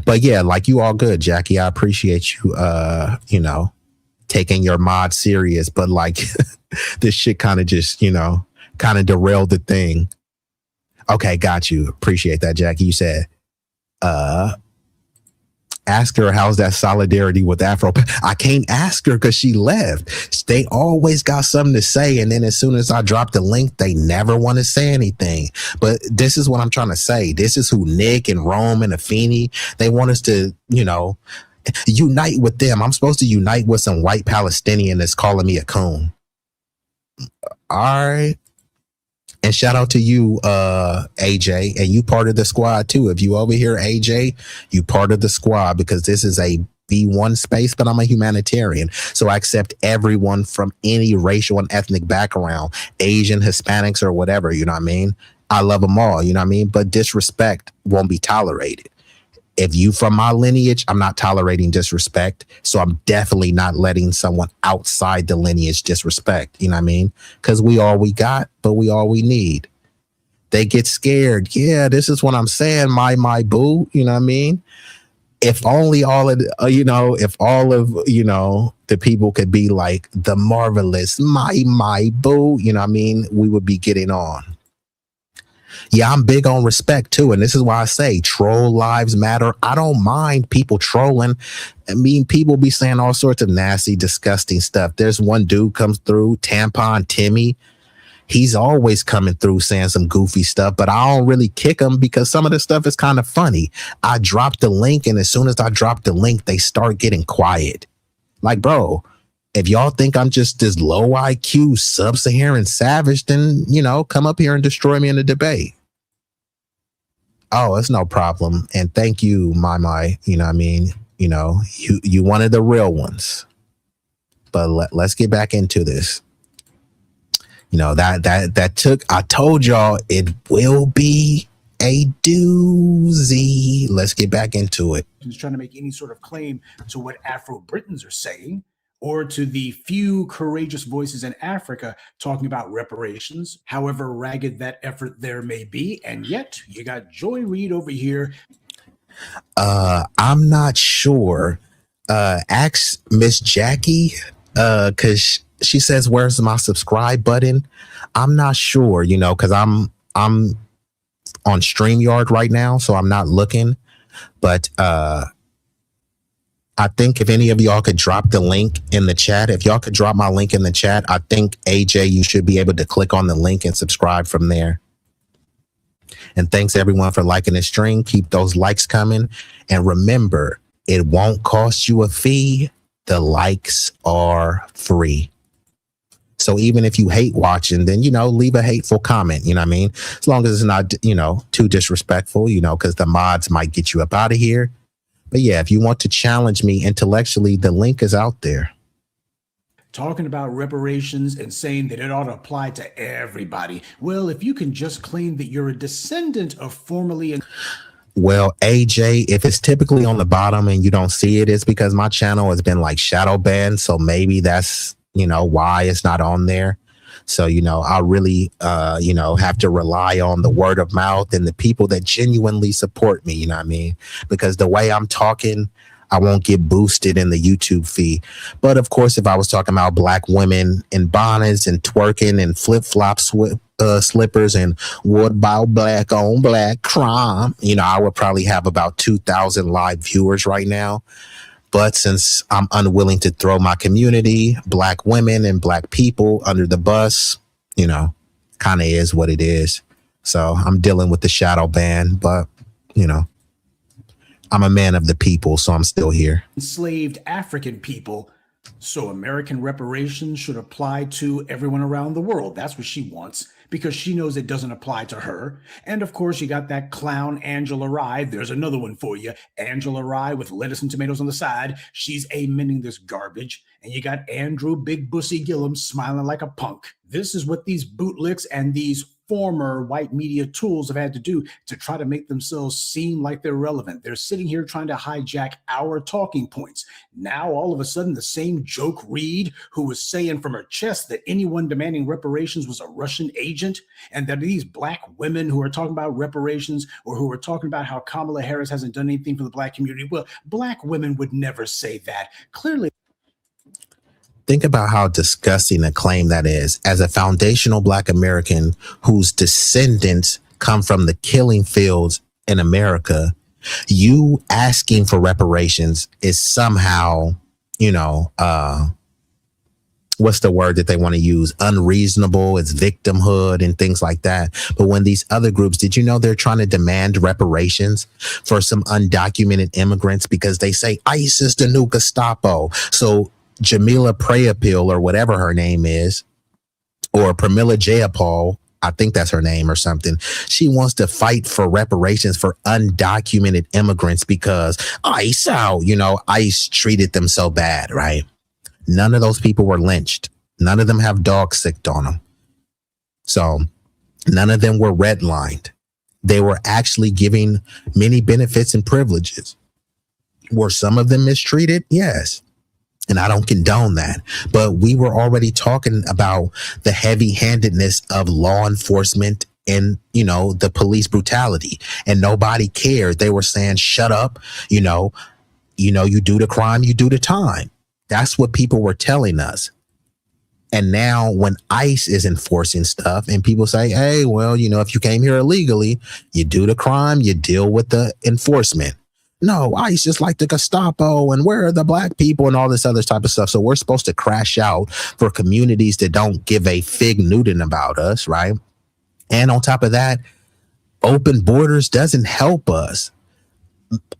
But yeah, like, you all good, Jackie. I appreciate you, taking your mod serious, but like this shit kind of just, kind of derailed the thing. Okay, got you. Appreciate that, Jackie. You said, ask her how's that solidarity with Afro. I can't ask her because she left. They always got something to say, and then as soon as I drop the link, they never want to say anything. But this is what I'm trying to say. This is who Nick and Rome and Afeni, they want us to, unite with them. I'm supposed to unite with some white Palestinian that's calling me a coon. All right. And shout out to you, AJ, and you part of the squad too. If you over here, AJ, you part of the squad, because this is a B1 space, but I'm a humanitarian. So I accept everyone from any racial and ethnic background, Asian, Hispanics, or whatever, you know what I mean? I love them all, you know what I mean? But disrespect won't be tolerated. If you from my lineage, I'm not tolerating disrespect. So I'm definitely not letting someone outside the lineage disrespect. You know what I mean? Because we all we got, but we all we need. They get scared. Yeah, this is what I'm saying. My boo. You know what I mean? If only all of the people could be like the marvelous, my boo. You know what I mean? We would be getting on. Yeah, I'm big on respect too. And this is why I say troll lives matter. I don't mind people trolling. I mean, people be saying all sorts of nasty, disgusting stuff. There's one dude comes through, Tampon Timmy. He's always coming through saying some goofy stuff, but I don't really kick him because some of the stuff is kind of funny. I drop the link, and as soon as I drop the link, they start getting quiet. Like, bro, if y'all think I'm just this low IQ sub-Saharan savage, then, come up here and destroy me in a debate. Oh, it's no problem. And thank you, my, you know what I mean? You one of the real ones. But let's get back into this. That took, I told y'all it will be a doozy. Let's get back into it. Trying to make any sort of claim to what Afro-Britons are saying, or to the few courageous voices in Africa talking about reparations, however ragged that effort there may be. And yet you got Joy Reid over here. I'm not sure. Ask Miss Jackie, because she says, where's my subscribe button? I'm not sure, you know, because I'm on StreamYard right now, so I'm not looking. But I think if any of y'all could drop the link in the chat, if y'all could drop my link in the chat, I think, AJ, you should be able to click on the link and subscribe from there. And thanks everyone for liking the stream. Keep those likes coming. And remember, it won't cost you a fee. The likes are free. So even if you hate watching, then, you know, leave a hateful comment, you know what I mean? As long as it's not, you know, too disrespectful, you know, because the mods might get you up out of here. But yeah, if you want to challenge me intellectually, the link is out there. Talking about reparations and saying that it ought to apply to everybody. Well, if you can just claim that you're a descendant of formerly... Well, AJ, if it's typically on the bottom and you don't see it, it's because my channel has been like shadow banned. So maybe that's, you know, why it's not on there. So, you know, I really, you know, have to rely on the word of mouth and the people that genuinely support me. You know what I mean? Because the way I'm talking, I won't get boosted in the YouTube feed. But of course, if I was talking about black women in bonnets and twerking and flip-flop slippers and what about black on black crime, you know, I would probably have about 2,000 live viewers right now. But since I'm unwilling to throw my community, black women and black people under the bus, you know, kind of is what it is. So I'm dealing with the shadow ban, but, you know, I'm a man of the people, so I'm still here. Enslaved African people. So American reparations should apply to everyone around the world. That's what she wants, because she knows it doesn't apply to her. And of course, you got that clown Angela Rye. There's another one for you. Angela Rye with lettuce and tomatoes on the side. She's amending this garbage. And you got Andrew Big Bussy Gillum smiling like a punk. This is what these bootlicks and these former white media tools have had to do to try to make themselves seem like they're relevant. They're sitting here trying to hijack our talking points. Now, all of a sudden, the same Joke Reid, who was saying from her chest that anyone demanding reparations was a Russian agent, and that these black women who are talking about reparations or who are talking about how Kamala Harris hasn't done anything for the black community, well, black women would never say that. Clearly, think about how disgusting a claim that is. As a foundational black American whose descendants come from the killing fields in America, you asking for reparations is somehow, you know, what's the word that they want to use? Unreasonable. It's victimhood and things like that. But when these other groups, did you know they're trying to demand reparations for some undocumented immigrants because they say ICE is the new Gestapo? So Jamila Prayapil, or whatever her name is, or Pramila Jayapal, I think that's her name or something. She wants to fight for reparations for undocumented immigrants because ICE out, you know, ICE treated them so bad, right? None of those people were lynched. None of them have dogs sicked on them. So none of them were redlined. They were actually giving many benefits and privileges. Were some of them mistreated? Yes. And I don't condone that. But we were already talking about the heavy-handedness of law enforcement and, you know, the police brutality. And nobody cared. They were saying, shut up. You know, you do the crime, you do the time. That's what people were telling us. And now when ICE is enforcing stuff and people say, hey, well, you know, if you came here illegally, you do the crime, you deal with the enforcement. No, ICE is like the Gestapo and where are the black people and all this other type of stuff. So we're supposed to crash out for communities that don't give a fig Newton about us, right? And on top of that, open borders doesn't help us.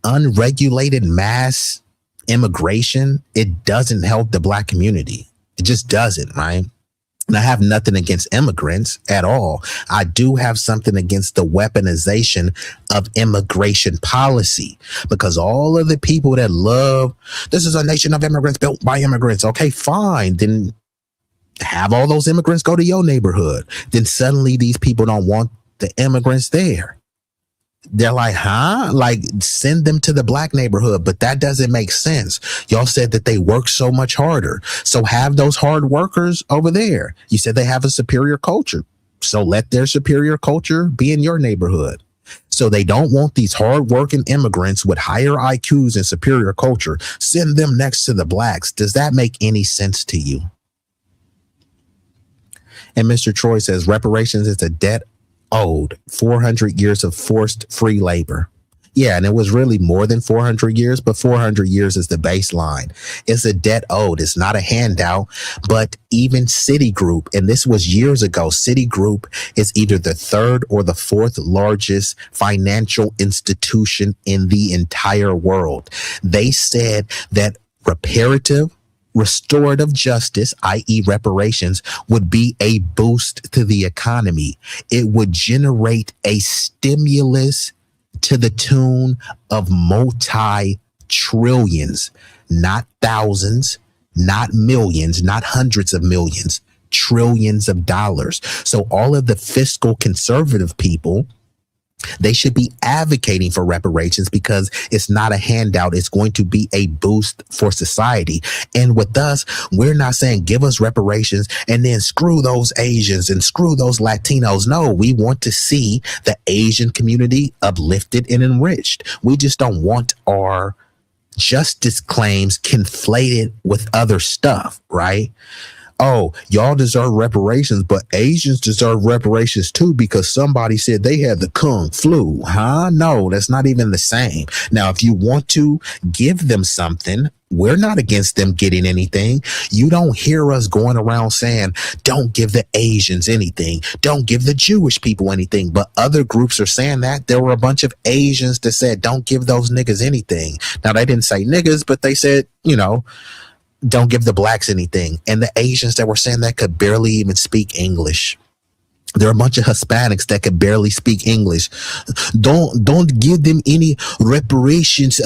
Unregulated mass immigration, it doesn't help the black community. It just doesn't, right? And I have nothing against immigrants at all. I do have something against the weaponization of immigration policy, because all of the people that love, this is a nation of immigrants built by immigrants. Okay, fine. Then have all those immigrants go to your neighborhood. Then suddenly these people don't want the immigrants there. They're like, huh? Like, send them to the black neighborhood, but that doesn't make sense. Y'all said that they work so much harder. So have those hard workers over there. You said they have a superior culture. So let their superior culture be in your neighborhood. So they don't want these hardworking immigrants with higher IQs and superior culture. Send them next to the blacks. Does that make any sense to you? And Mr. Troy says reparations is a debt owed, 400 years of forced free labor. Yeah, and it was really more than 400 years, but 400 years is the baseline. It's a debt owed. It's not a handout, but even Citigroup, and this was years ago, Citigroup is either the third or the fourth largest financial institution in the entire world. They said that restorative justice, i.e. reparations, would be a boost to the economy. It would generate a stimulus to the tune of multi-trillions, not thousands, not millions, not hundreds of millions, trillions of dollars. So all of the fiscal conservative people, they should be advocating for reparations because it's not a handout. It's going to be a boost for society. And with us, we're not saying give us reparations and then screw those Asians and screw those Latinos. No, we want to see the Asian community uplifted and enriched. We just don't want our justice claims conflated with other stuff, right? Oh, y'all deserve reparations, but Asians deserve reparations too because somebody said they had the Kung flu. Huh? No, that's not even the same. Now, if you want to give them something, we're not against them getting anything. You don't hear us going around saying, don't give the Asians anything. Don't give the Jewish people anything. But other groups are saying that. There were a bunch of Asians that said, don't give those niggas anything. Now, they didn't say niggas, but they said, don't give the blacks anything. And the Asians that were saying that could barely even speak English. There are a bunch of Hispanics that could barely speak English. Don't give them any reparations.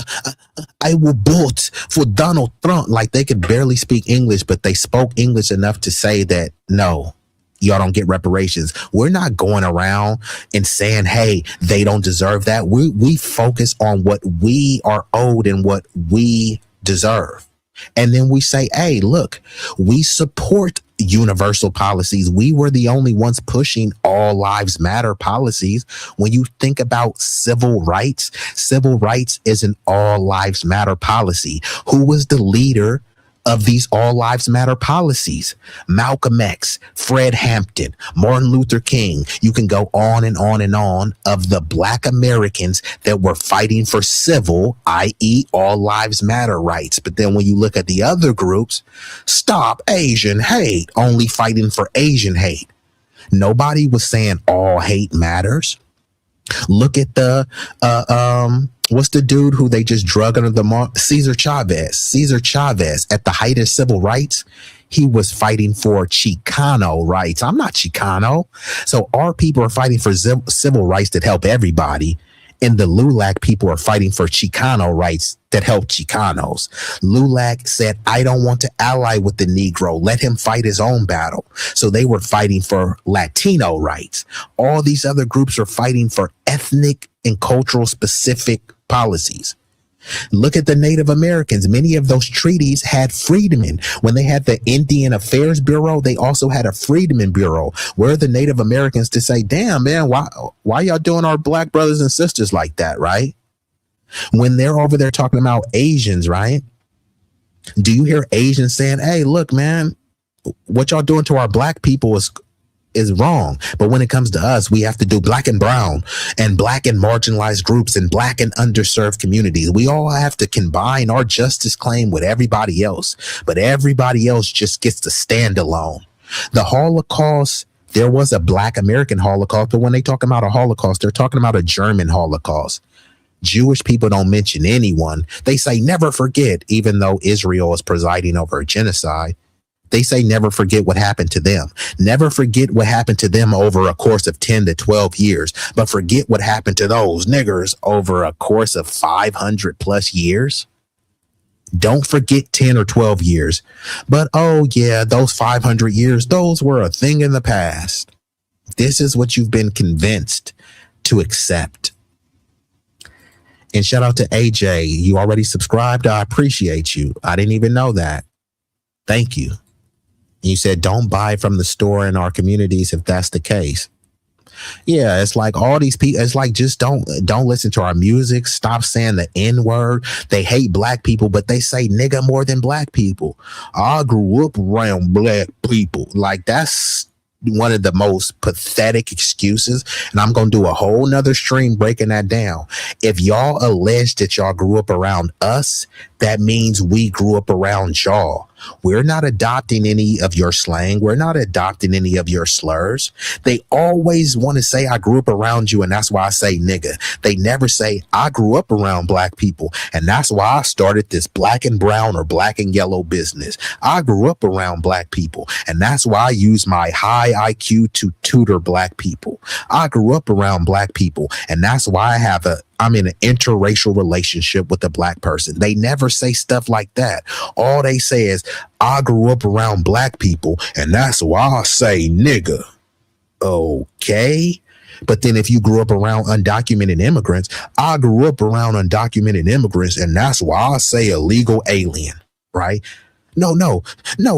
I will vote for Donald Trump. Like they could barely speak English, but they spoke English enough to say that, no, y'all don't get reparations. We're not going around and saying, hey, they don't deserve that. We focus on what we are owed and what we deserve. And then we say, hey, look, we support universal policies. We were the only ones pushing all lives matter policies. When you think about civil rights is an all lives matter policy. Who was the leader of these all lives matter policies? Malcolm X, Fred Hampton, Martin Luther King. You can go on and on and on of the black Americans that were fighting for civil, i.e. all lives matter rights. But then when you look at the other groups, stop Asian hate, only fighting for Asian hate. Nobody was saying all hate matters. Look at the what's the dude who they just drug under the mark? Cesar Chavez at the height of civil rights, he was fighting for Chicano rights. I'm not Chicano. So our people are fighting for civil rights that help everybody. And the LULAC people are fighting for Chicano rights that help Chicanos. LULAC said, I don't want to ally with the Negro. Let him fight his own battle. So they were fighting for Latino rights. All these other groups are fighting for ethnic and cultural specific policies. Look at the Native Americans. Many of those treaties had freedmen. When they had the Indian Affairs Bureau, they also had a Freedmen Bureau. Where are the Native Americans to say, damn, man, why y'all doing our black brothers and sisters like that, right? When they're over there talking about Asians, right? Do you hear Asians saying, hey, look, man, what y'all doing to our black people is wrong. But when it comes to us, we have to do black and brown and black and marginalized groups and black and underserved communities. We all have to combine our justice claim with everybody else, but everybody else just gets to stand alone. The Holocaust, there was a black American Holocaust, but when they talk about a Holocaust, they're talking about a German Holocaust. Jewish people don't mention anyone. They say never forget, even though Israel is presiding over a genocide. They say never forget what happened to them. Never forget what happened to them over a course of 10 to 12 years, but forget what happened to those niggers over a course of 500 plus years. Don't forget 10 or 12 years. But oh yeah, those 500 years, those were a thing in the past. This is what you've been convinced to accept. And shout out to AJ. You already subscribed. I appreciate you. I didn't even know that. Thank you. You said don't buy from the store in our communities if that's the case. Yeah, it's like all these people, it's like just don't listen to our music. Stop saying the N-word. They hate black people, but they say nigga more than black people. I grew up around black people. Like, that's one of the most pathetic excuses. And I'm going to do a whole nother stream breaking that down. If y'all allege that y'all grew up around us, that means we grew up around y'all. We're not adopting any of your slang. We're not adopting any of your slurs. They always want to say, I grew up around you, and that's why I say nigga. They never say, I grew up around black people, and that's why I started this black and brown or black and yellow business. I grew up around black people, and that's why I use my high IQ to tutor black people. I grew up around black people, and that's why I'm in an interracial relationship with a black person. They never say stuff like that. All they say is, I grew up around black people, and that's why I say nigga. Okay. But then if you grew up around undocumented immigrants, I grew up around undocumented immigrants, and that's why I say illegal alien, right? No,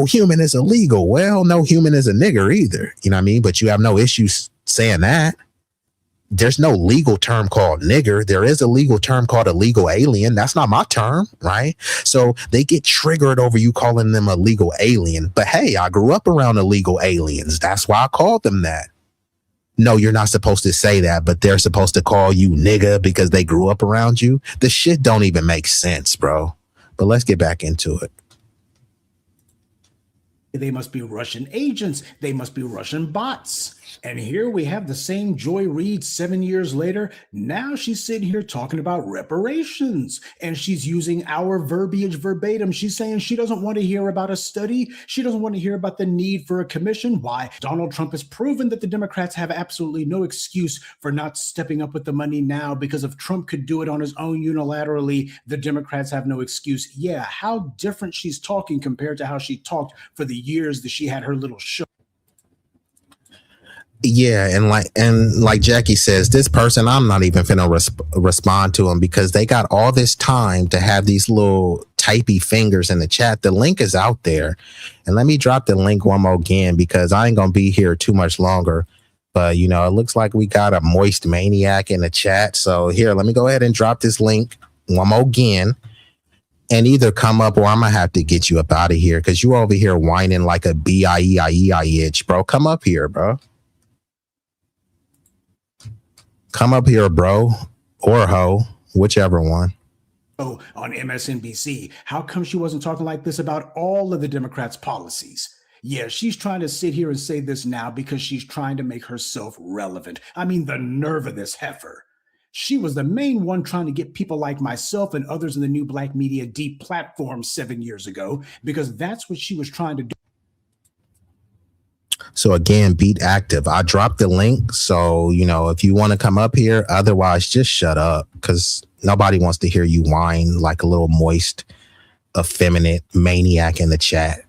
human is illegal. Well, no human is a nigger either. You know what I mean? But you have no issues saying that. There's no legal term called nigger. There is a legal term called illegal alien. That's not my term, right? So they get triggered over you calling them illegal alien. But hey, I grew up around illegal aliens. That's why I called them that. No, you're not supposed to say that, but they're supposed to call you nigga because they grew up around you. The shit don't even make sense, bro. But let's get back into it. They must be Russian agents. They must be Russian bots. And here we have the same Joy Reid 7 years later. Now she's sitting here talking about reparations, and she's using our verbiage verbatim. She's saying she doesn't want to hear about a study. She doesn't want to hear about the need for a commission. Why? Donald Trump has proven that the Democrats have absolutely no excuse for not stepping up with the money now, because if Trump could do it on his own unilaterally, the Democrats have no excuse. Yeah, how different she's talking compared to how she talked for the years that she had her little show. Yeah, and like Jackie says, this person, I'm not even finna respond to them because they got all this time to have these little typey fingers in the chat. The link is out there, and let me drop the link one more again because I ain't gonna be here too much longer. But you know, it looks like we got a moist maniac in the chat. So here, let me go ahead and drop this link one more again, and either come up or I'm gonna have to get you up out of here because you over here whining like a B-I-E-I-E-I itch, bro. Come up here, bro. Come up here, bro, or ho, whichever one. On MSNBC, how come she wasn't talking like this about all of the Democrats' policies? Yeah, she's trying to sit here and say this now because she's trying to make herself relevant. I mean, the nerve of this heifer. She was the main one trying to get people like myself and others in the new black media deplatformed 7 years ago, because that's what she was trying to do. So again, Beat Active. I dropped the link. So, you know, if you want to come up here, otherwise just shut up because nobody wants to hear you whine like a little moist, effeminate maniac in the chat.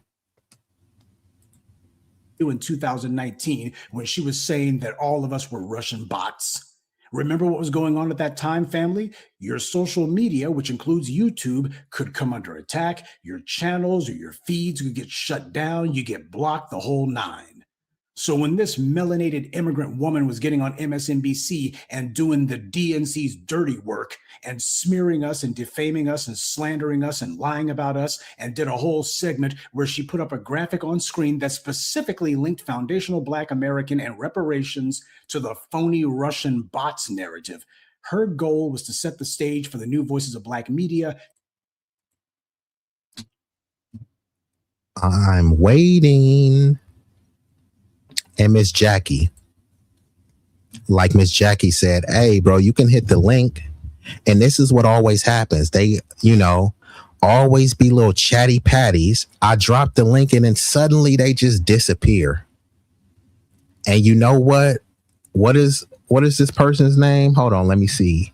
In 2019, when she was saying that all of us were Russian bots. Remember what was going on at that time, family? Your social media, which includes YouTube, could come under attack. Your channels or your feeds could get shut down. You get blocked, the whole nine. So when this melanated immigrant woman was getting on MSNBC and doing the DNC's dirty work and smearing us and defaming us and slandering us and lying about us, and did a whole segment where she put up a graphic on screen that specifically linked foundational Black American and reparations to the phony Russian bots narrative, her goal was to set the stage for the new voices of Black media. I'm waiting. And Miss Jackie, like Miss Jackie said, hey, bro, you can hit the link. And this is what always happens. They, you know, always be little chatty patties. I drop the link and then suddenly they just disappear. And you know what? What is this person's name? Hold on, let me see.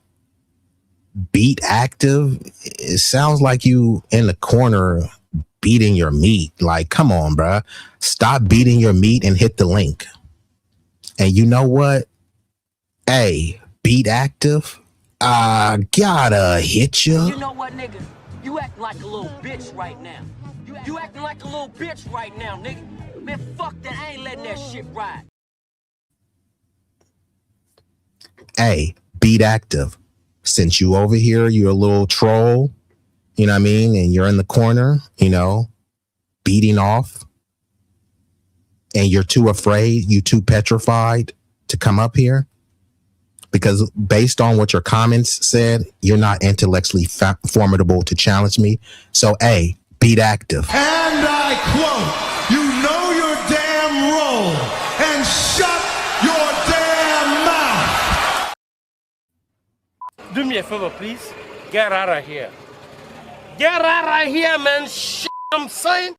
Beat Active. It sounds like you in the corner beating your meat. Like, come on, bruh. Stop beating your meat and hit the link. And you know what? Hey, Beat Active, I gotta hit you. You know what, nigga? You acting like a little bitch right now. You acting like a little bitch right now, nigga. Man, fuck that. I ain't letting that shit ride. Hey, Beat Active. Since you over here, you're a little troll, you know what I mean? And you're in the corner, you know, beating off. And you're too afraid, you too petrified to come up here. Because based on what your comments said, you're not intellectually formidable to challenge me. So, A, Beat Active. And I quote, you know your damn role and shut your damn mouth. Do me a favor, please. Get out of here. Get out of here, man. Shit, I'm saying.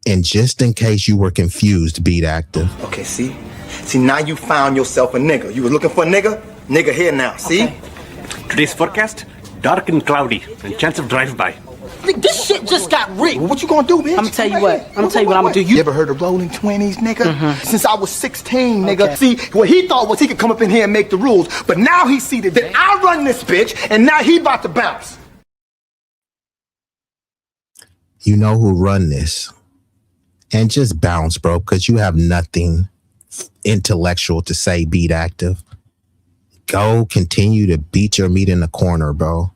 And just in case you were confused, Beat Active. Okay, see? See, now you found yourself a nigga. You were looking for a nigga? Nigga here now, see? Okay. Today's forecast, dark and cloudy, and chance of drive-by. This shit just got rigged. Well, what you gonna do, bitch? I'm gonna tell you what. I'm gonna tell you what I'm gonna do. You ever heard of rolling 20s, nigga? Since I was 16, nigga. See, what he thought was he could come up in here and make the rules, but now he see that I run this bitch, and now he about to bounce. You know who run this. And just bounce, bro, because you have nothing intellectual to say, Beat Active. Go continue to beat your meat in the corner, bro.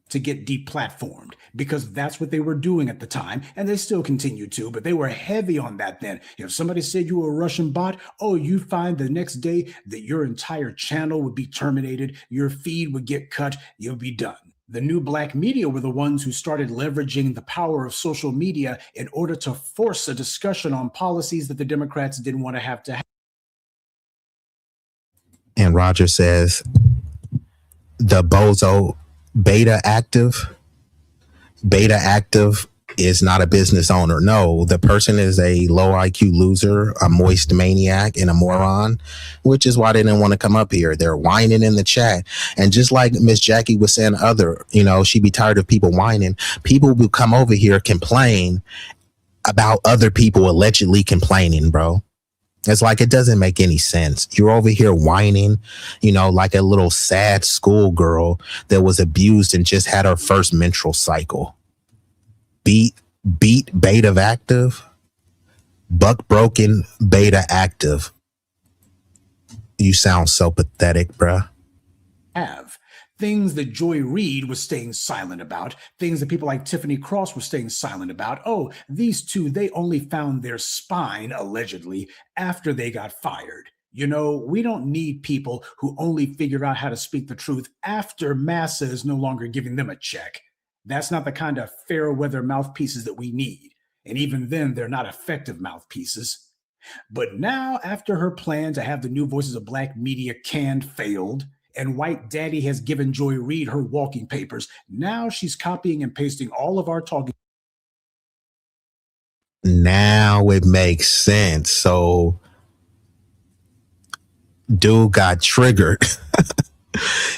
To get deplatformed, because that's what they were doing at the time, and they still continue to, but they were heavy on that then. If somebody said you were a Russian bot, oh, you'd find the next day that your entire channel would be terminated, your feed would get cut, you'll be done. The new black media were the ones who started leveraging the power of social media in order to force a discussion on policies that the Democrats didn't want to have. And Roger says, the bozo Beta Active is not a business owner. No, the person is a low IQ loser, a moist maniac, and a moron, which is why they didn't want to come up here. They're whining in the chat. And just like Miss Jackie was saying she'd be tired of people whining. People will come over here, complain about other people allegedly complaining, bro. It's like, it doesn't make any sense. You're over here whining, like a little sad schoolgirl that was abused and just had her first menstrual cycle. Beat Beta Active, Buck Broken Beta Active. You sound so pathetic, bruh. Things that Joy Reid was staying silent about, things that people like Tiffany Cross were staying silent about. Oh, these two, they only found their spine, allegedly, after they got fired. We don't need people who only figure out how to speak the truth after massa is no longer giving them a check. That's not the kind of fair weather mouthpieces that we need. And even then, they're not effective mouthpieces. But now, after her plan to have the new Voices of Black media canned failed, and White Daddy has given Joy Reid her walking papers, now she's copying and pasting all of our talking. Now it makes sense. So, dude got triggered.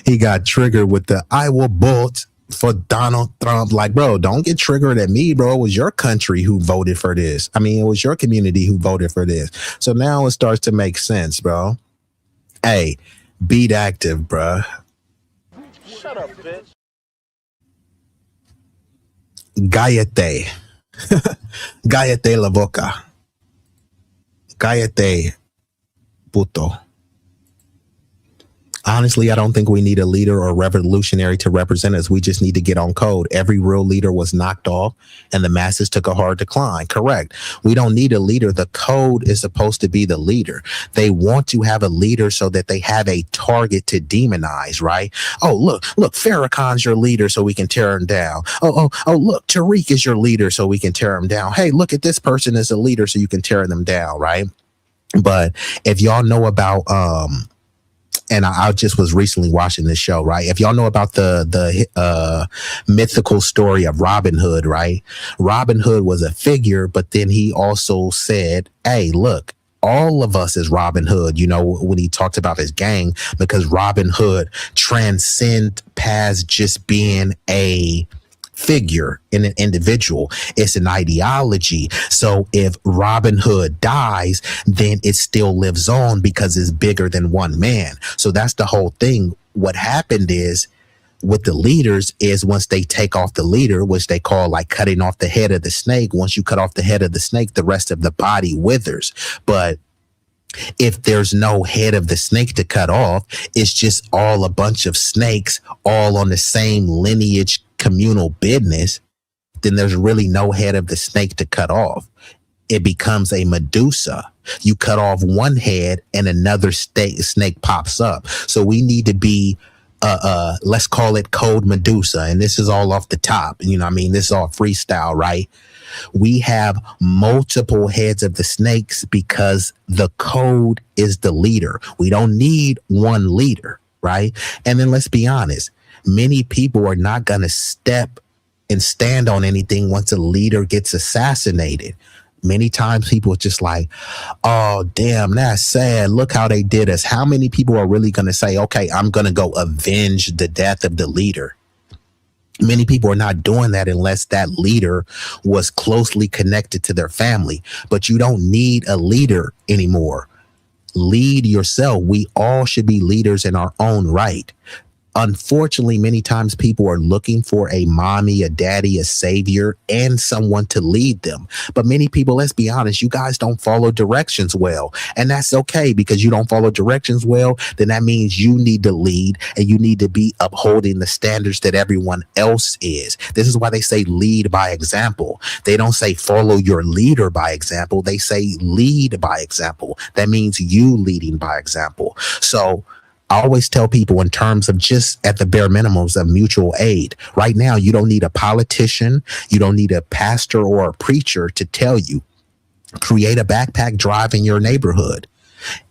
He got triggered with the "I will vote for Donald Trump." Like, bro, don't get triggered at me, bro. It was your country who voted for this. I mean, it was your community who voted for this. So now it starts to make sense, bro. Hey, Beat Active, bruh. Shut up, bitch. Cállate. Cállate la boca. Cállate, puto. Honestly, I don't think we need a leader or revolutionary to represent us. We just need to get on code. Every real leader was knocked off and the masses took a hard decline. Correct. We don't need a leader. The code is supposed to be the leader. They want to have a leader so that they have a target to demonize, right? Oh, look, Farrakhan's your leader so we can tear him down. Oh, look, Tariq is your leader so we can tear him down. Hey, look at this person as a leader so you can tear them down, right? But if y'all know about, and I just was recently watching this show, right? If y'all know about the mythical story of Robin Hood, right? Robin Hood was a figure, but then he also said, hey, look, all of us is Robin Hood, when he talked about his gang, because Robin Hood transcend past just being a figure in an individual. It's an ideology. So if Robin Hood dies, then it still lives on because it's bigger than one man. So that's the whole thing. What happened is with the leaders is once they take off the leader, which they call like cutting off the head of the snake. Once you cut off the head of the snake, the rest of the body withers. But if there's no head of the snake to cut off, it's just all a bunch of snakes all on the same lineage communal business, then there's really no head of the snake to cut off. It becomes a Medusa. You cut off one head and another snake pops up. So we need to be let's call it Code Medusa. And this is all off the top. You know what I mean? This is all freestyle, right? We have multiple heads of the snakes because the code is the leader. We don't need one leader, right? And then let's be honest. Many people are not going to step and stand on anything once a leader gets assassinated. Many times people are just like, oh, damn, that's sad. Look how they did us. How many people are really going to say, okay, I'm going to go avenge the death of the leader? Many people are not doing that unless that leader was closely connected to their family. But you don't need a leader anymore. Lead yourself. We all should be leaders in our own right. Unfortunately, many times people are looking for a mommy, a daddy, a savior, and someone to lead them. But many people, let's be honest, you guys don't follow directions well. And that's okay, because you don't follow directions well, then that means you need to lead and you need to be upholding the standards that everyone else is. This is why they say lead by example. They don't say follow your leader by example. They say lead by example. That means you leading by example. So I always tell people in terms of just at the bare minimums of mutual aid. Right now, you don't need a politician. You don't need a pastor or a preacher to tell you. Create a backpack drive in your neighborhood.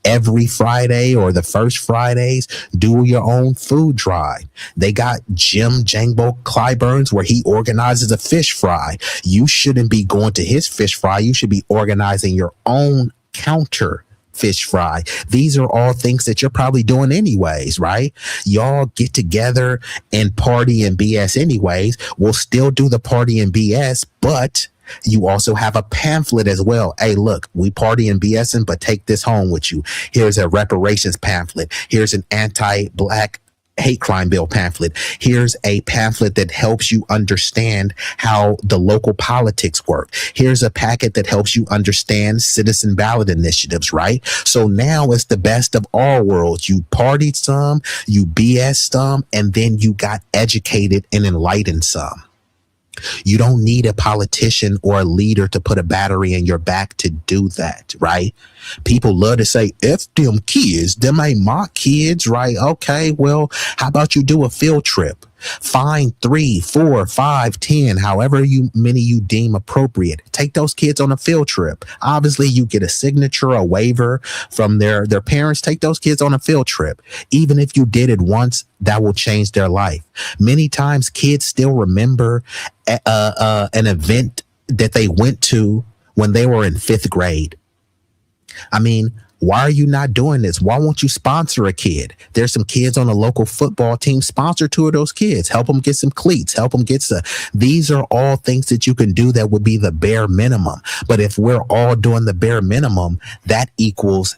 Every Friday or the first Fridays, do your own food drive. They got Jim Jangbo Clyburns where he organizes a fish fry. You shouldn't be going to his fish fry. You should be organizing your own counter fish fry. These are all things that you're probably doing anyways, right? Y'all get together and party and BS anyways. We'll still do the party and BS, but you also have a pamphlet as well. Hey, look, we party and BSing, but take this home with you. Here's a reparations pamphlet. Here's an anti-Black hate crime bill pamphlet. Here's a pamphlet that helps you understand how the local politics work. Here's a packet that helps you understand citizen ballot initiatives, right? So now it's the best of all worlds. You partied some, you BS some, and then you got educated and enlightened some. You don't need a politician or a leader to put a battery in your back to do that, right? People love to say, F them kids, them ain't my kids, right? Okay, well, how about you do a field trip? Find 3, 4, 5, 10, however many you deem appropriate. Take those kids on a field trip. Obviously, you get a signature, a waiver from their parents. Take those kids on a field trip. Even if you did it once, that will change their life. Many times, kids still remember an event that they went to when they were in 5th grade. I mean, why are you not doing this? Why won't you sponsor a kid? There's some kids on a local football team. Sponsor 2 of those kids. Help them get some cleats. Help them get some. These are all things that you can do that would be the bare minimum. But if we're all doing the bare minimum, that equals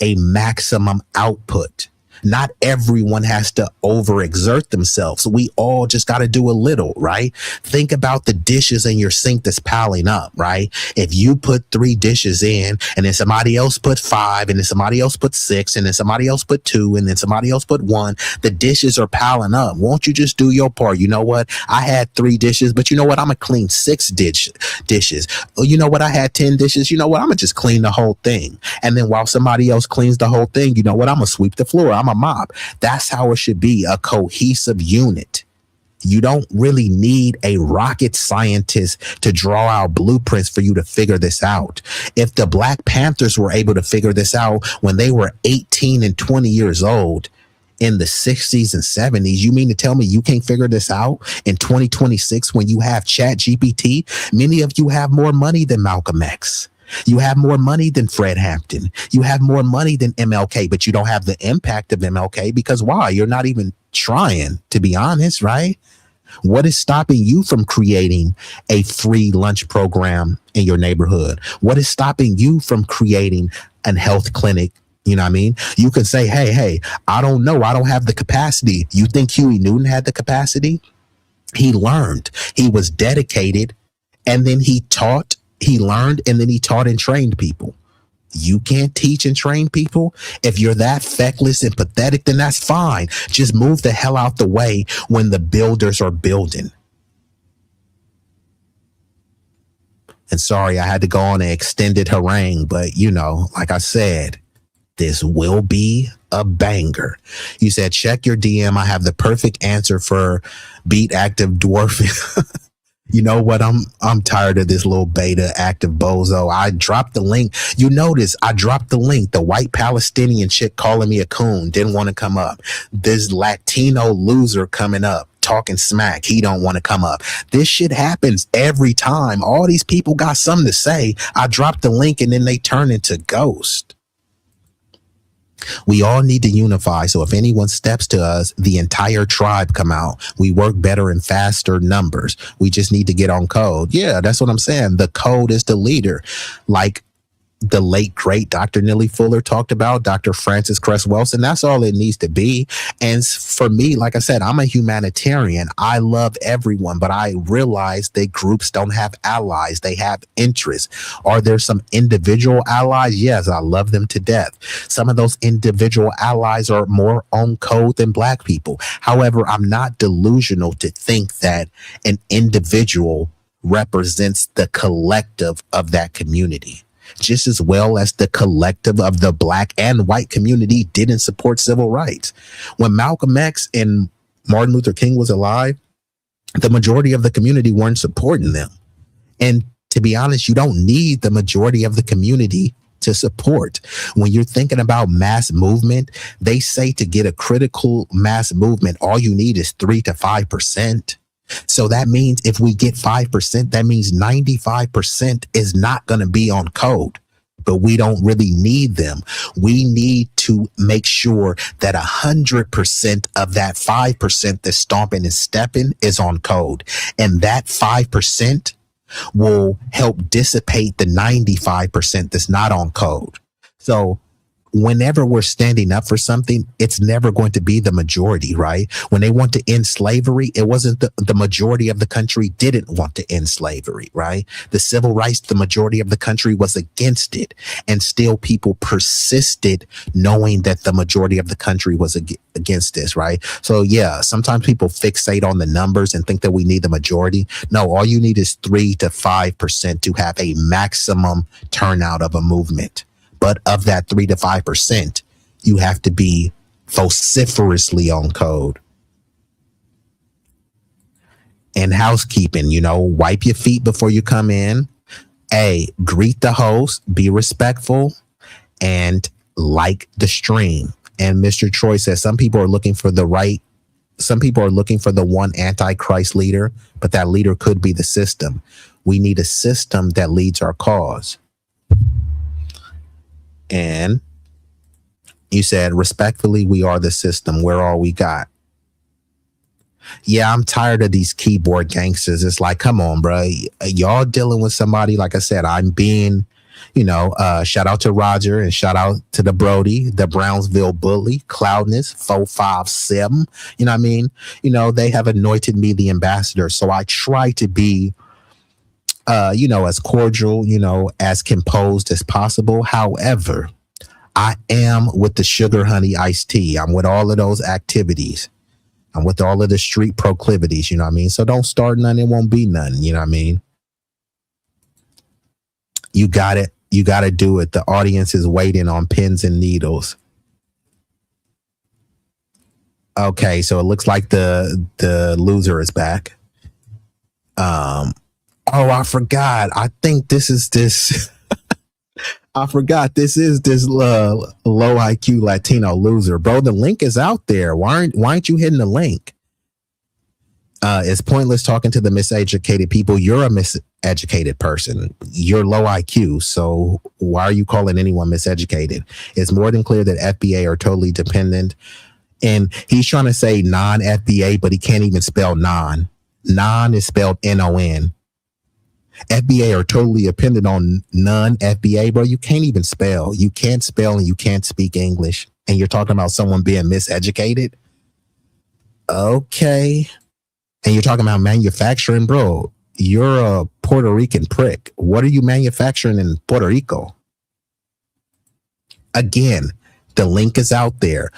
a maximum output. Not everyone has to overexert themselves. We all just got to do a little, right? Think about the dishes in your sink that's piling up, right? If you put 3 dishes in and then somebody else put 5 and then somebody else put 6 and then somebody else put 2 and then somebody else put 1, the dishes are piling up. Won't you just do your part? You know what? I had 3 dishes, but you know what? I'm going to clean 6 dishes. Oh, you know what? I had 10 dishes. You know what? I'm going to just clean the whole thing. And then while somebody else cleans the whole thing, you know what? I'm going to sweep the floor. I'm a mop. That's how it should be, a cohesive unit. You don't really need a rocket scientist to draw out blueprints for you to figure this out. If the Black Panthers were able to figure this out when they were 18 and 20 years old in the 60s and 70s, you mean to tell me you can't figure this out in 2026 when you have Chat GPT? Many of you have more money than Malcolm X. You have more money than Fred Hampton. You have more money than MLK, but you don't have the impact of MLK because why? You're not even trying, to be honest, right? What is stopping you from creating a free lunch program in your neighborhood? What is stopping you from creating a health clinic? You know what I mean? You could say, hey, I don't know. I don't have the capacity. You think Huey Newton had the capacity? He learned. He was dedicated. And then he taught, he learned, and then he taught and trained people. You can't teach and train people. If you're that feckless and pathetic, then that's fine. Just move the hell out the way when the builders are building. And sorry, I had to go on an extended harangue, but you know, like I said, this will be a banger. You said, check your DM. I have the perfect answer for beat active dwarfing. You know what? I'm tired of this little beta active bozo. I dropped the link. You notice I dropped the link. The white Palestinian chick calling me a coon didn't want to come up. This Latino loser coming up talking smack. He don't want to come up. This shit happens every time. All these people got something to say. I dropped the link and then they turn into ghost. We all need to unify. So if anyone steps to us, the entire tribe come out. We work better in faster numbers. We just need to get on code. Yeah, that's what I'm saying. The code is the leader. Like the late, great Dr. Nellie Fuller talked about, Dr. Francis Cress Welsing. That's all it needs to be. And for me, like I said, I'm a humanitarian. I love everyone, but I realize that groups don't have allies. They have interests. Are there some individual allies? Yes, I love them to death. Some of those individual allies are more on code than Black people. However, I'm not delusional to think that an individual represents the collective of that community, just as well as the collective of the Black and white community didn't support civil rights. When Malcolm X and Martin Luther King was alive, the majority of the community weren't supporting them. And to be honest, you don't need the majority of the community to support. When you're thinking about mass movement, they say to get a critical mass movement, all you need is 3 to 5%. So that means if we get 5%, that means 95% is not going to be on code, but we don't really need them. We need to make sure that 100% of that 5% that's stomping and stepping is on code. And that 5% will help dissipate the 95% that's not on code. So whenever we're standing up for something, it's never going to be the majority, right? When they want to end slavery, it wasn't the majority of the country didn't want to end slavery, right? The civil rights, the majority of the country was against it. And still people persisted knowing that the majority of the country was against this, right? So yeah, sometimes people fixate on the numbers and think that we need the majority. No, all you need is 3 to 5% to have a maximum turnout of a movement. But of that 3 to 5%, you have to be vociferously on code. And housekeeping, you know, wipe your feet before you come in. Greet the host, be respectful, and like the stream. And Mr. Troy says some people are looking for the one antichrist leader, but that leader could be the system. We need a system that leads our cause. And you said, respectfully, we are the system. We're all we got. Yeah, I'm tired of these keyboard gangsters. It's like, come on, bro. Y'all dealing with somebody, like I said, I'm being, shout out to Roger and shout out to the Brody, the Brownsville Bully, Cloudness, 457. You know what I mean? They have anointed me the ambassador. So I try to be as cordial, as composed as possible. However, I am with the sugar honey iced tea. I'm with all of those activities. I'm with all of the street proclivities, you know what I mean? So don't start none, it won't be none, you know what I mean? You got it. You got to do it. The audience is waiting on pins and needles. Okay, so it looks like the loser is back. Oh, I forgot. I think this is this. I forgot. This is this low IQ Latino loser, bro. The link is out there. Why aren't you hitting the link? It's pointless talking to the miseducated people. You're a miseducated person. You're low IQ. So why are you calling anyone miseducated? It's more than clear that FBA are totally dependent. And he's trying to say non-FBA, but he can't even spell non. Non is spelled N-O-N. FBA are totally dependent on non-FBA, bro. You can't even spell. You can't spell and you can't speak English. And you're talking about someone being miseducated? Okay. And you're talking about manufacturing, bro. You're a Puerto Rican prick. What are you manufacturing in Puerto Rico? Again, the link is out there.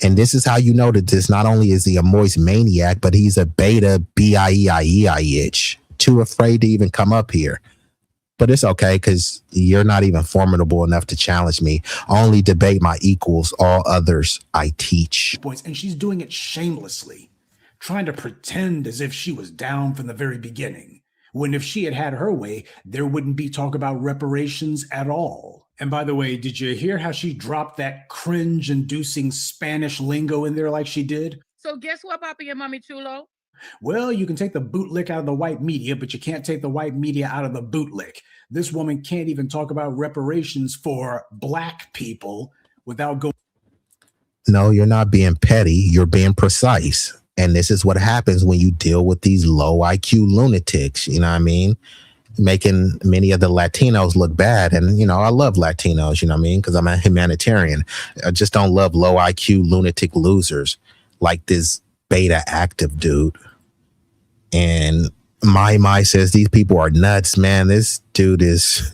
And this is how you know that this not only is he a moist maniac, but he's a beta B-I-E-I-E-I-H. Too afraid to even come up here. But it's okay because you're not even formidable enough to challenge me. Only debate my equals. All others I teach. And she's doing it shamelessly, trying to pretend as if she was down from the very beginning, when if she had had her way, there wouldn't be talk about reparations at all. And by the way, did you hear how she dropped that cringe-inducing Spanish lingo in there like she did? So guess what, Papi and Mommy Chulo? Well, you can take the bootlick out of the white media, but you can't take the white media out of the bootlick. This woman can't even talk about reparations for Black people without going. No, you're not being petty. You're being precise. And this is what happens when you deal with these low IQ lunatics. You know what I mean? Making many of the Latinos look bad. And, you know, I love Latinos, you know what I mean? Because I'm a humanitarian. I just don't love low IQ lunatic losers like this beta active dude. And my says these people are nuts, man. This dude is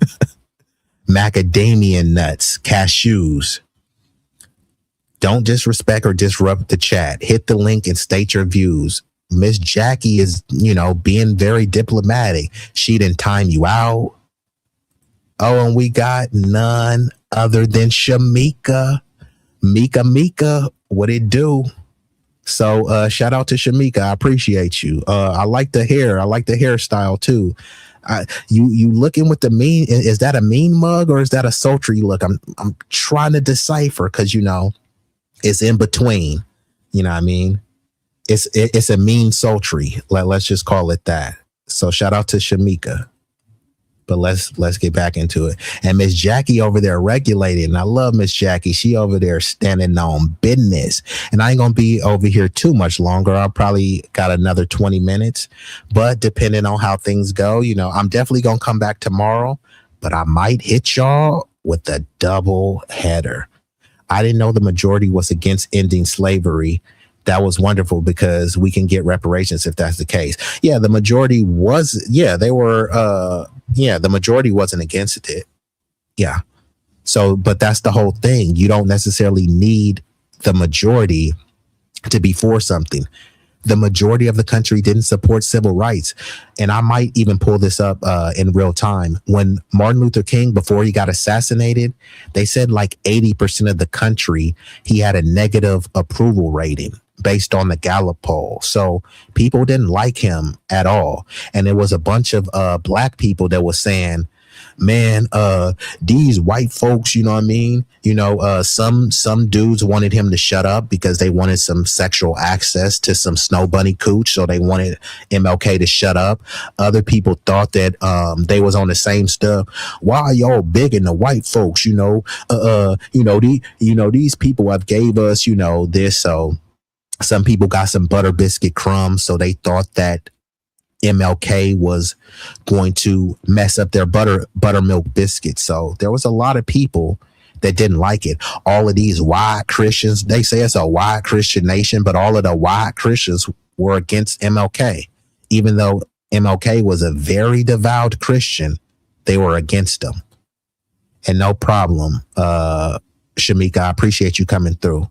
macadamia nuts, cashews. Don't disrespect or disrupt the chat. Hit the link and state your views. Miss Jackie is, you know, being very diplomatic. She didn't time you out. Oh, and we got none other than Shamika. Mika, what it do? So shout out to Shamika. I appreciate you. I like the hair. I like the hairstyle too. You looking with the mean, is that a mean mug or is that a sultry look? I'm trying to decipher because, you know, it's in between. You know what I mean? It's a mean sultry. Let's just call it that. So shout out to Shamika. But let's get back into it. And Miss Jackie over there regulating. And I love Miss Jackie. She over there standing on business. And I ain't gonna be over here too much longer. I'll probably got another 20 minutes. But depending on how things go, you know, I'm definitely gonna come back tomorrow. But I might hit y'all with a double header. I didn't know the majority was against ending slavery. That was wonderful because we can get reparations if that's the case. Yeah, the majority was, they were, the majority wasn't against it. Yeah. So, but that's the whole thing. You don't necessarily need the majority to be for something. The majority of the country didn't support civil rights. And I might even pull this up in real time. When Martin Luther King, before he got assassinated, they said like 80% of the country, he had a negative approval rating based on the Gallup poll. So people didn't like him at all. And there was a bunch of Black people that was saying, man, these white folks, you know what I mean? You know, some dudes wanted him to shut up because they wanted some sexual access to some snow bunny cooch. So they wanted MLK to shut up. Other people thought that they was on the same stuff. Why are y'all bigging the white folks? You know, these people have gave us, you know, this. So some people got some butter biscuit crumbs. So they thought that MLK was going to mess up their buttermilk biscuits. So there was a lot of people that didn't like it. All of these white Christians, they say it's a white Christian nation, but all of the white Christians were against MLK. Even though MLK was a very devout Christian, they were against him. And no problem, Shamika, I appreciate you coming through.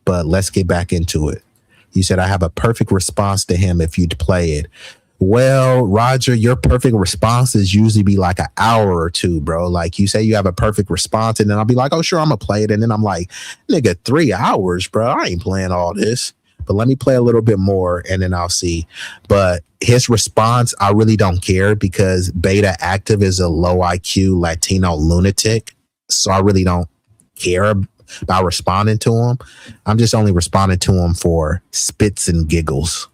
But let's get back into it. You said I have a perfect response to him if you'd play it. Well, Roger, your perfect responses usually be like an hour or two, bro. Like you say you have a perfect response and then I'll be like, oh, sure, I'm going to play it. And then I'm like, nigga, 3 hours, bro. I ain't playing all this. But let me play a little bit more and then I'll see. But his response, I really don't care because Beta Active is a low IQ Latino lunatic. So I really don't care about responding to him. I'm just only responding to him for spits and giggles.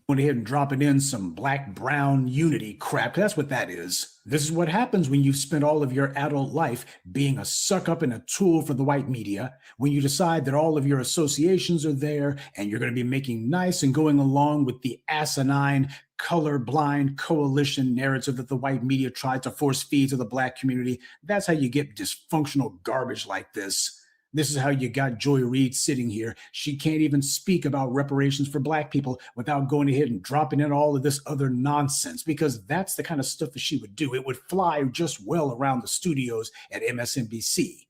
Going ahead and dropping in some black-brown unity crap. That's what that is. This is what happens when you've spent all of your adult life being a suck-up and a tool for the white media, when you decide that all of your associations are there and you're going to be making nice and going along with the asinine, colorblind coalition narrative that the white media tried to force feed to the black community. That's how you get dysfunctional garbage like this. This is how you got Joy Reid sitting here. She can't even speak about reparations for black people without going ahead and dropping in all of this other nonsense, because that's the kind of stuff that she would do. It would fly just well around the studios at MSNBC.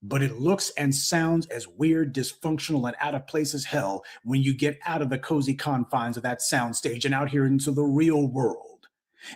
But it looks and sounds as weird, dysfunctional, and out of place as hell when you get out of the cozy confines of that soundstage and out here into the real world.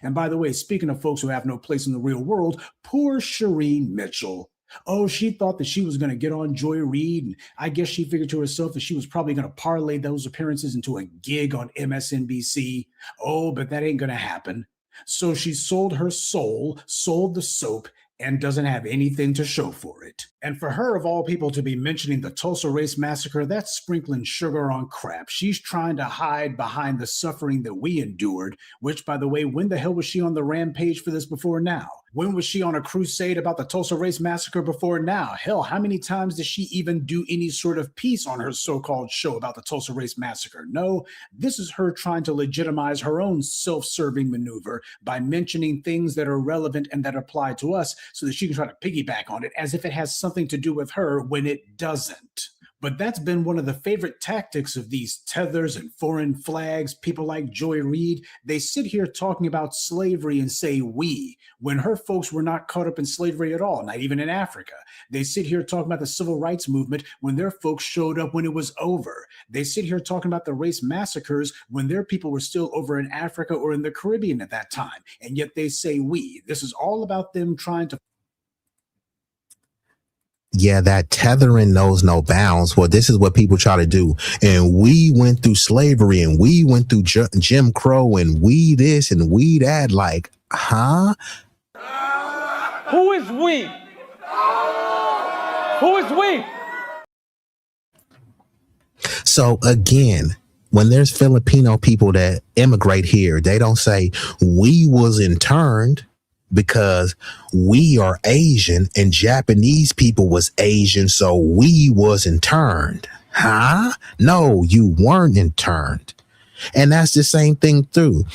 And by the way, speaking of folks who have no place in the real world, poor Shireen Mitchell. Oh, she thought that she was going to get on Joy Reid, and I guess she figured to herself that she was probably going to parlay those appearances into a gig on MSNBC. Oh, but that ain't going to happen. So she sold her soul, sold the soap, and doesn't have anything to show for it. And for her, of all people, to be mentioning the Tulsa Race Massacre, that's sprinkling sugar on crap. She's trying to hide behind the suffering that we endured, which, by the way, when the hell was she on the rampage for this before now? When was she on a crusade about the Tulsa Race Massacre before now? Hell, how many times did she even do any sort of piece on her so-called show about the Tulsa Race Massacre? No, this is her trying to legitimize her own self-serving maneuver by mentioning things that are relevant and that apply to us so that she can try to piggyback on it as if it has something to do with her when it doesn't. But that's been one of the favorite tactics of these tethers and foreign flags, people like Joy Reid. They sit here talking about slavery and say we, when her folks were not caught up in slavery at all, not even in Africa. They sit here talking about the civil rights movement when their folks showed up when it was over. They sit here talking about the race massacres when their people were still over in Africa or in the Caribbean at that time. And yet they say we. This is all about them trying to. Yeah, that tethering knows no bounds. Well, this is what people try to do. And we went through slavery and we went through Jim Crow and we this and we that. Like, huh? Who is we? Who is we? So again, when there's Filipino people that immigrate here, they don't say we was interned because we are Asian and Japanese people was Asian, so we was interned. Huh? No, you weren't interned. And that's the same thing too.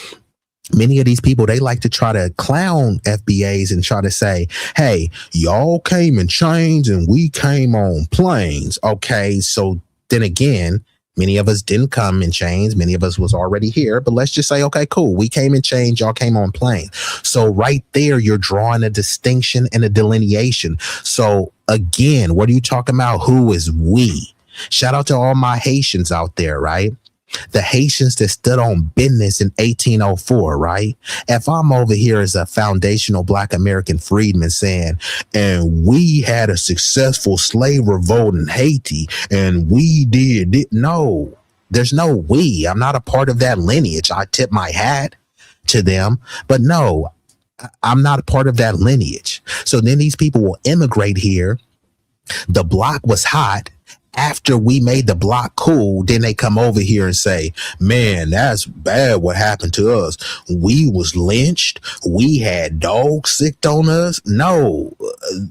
Many of these people, they like to try to clown FBAs and try to say, hey, y'all came in chains and we came on planes. Okay, so then again, many of us didn't come in chains. Many of us was already here. But let's just say, okay, cool. We came in chains. Y'all came on plane. So right there, you're drawing a distinction and a delineation. So again, what are you talking about? Who is we? Shout out to all my Haitians out there, right? The Haitians that stood on business in 1804, right? If I'm over here as a foundational Black American freedman saying, and we had a successful slave revolt in Haiti, and we did it. No, there's no we. I'm not a part of that lineage. I tip my hat to them, but no, I'm not a part of that lineage. So then these people will immigrate here. The block was hot. After we made the block cool, then they come over here and say, man, that's bad what happened to us. We was lynched. We had dogs sicked on us. No,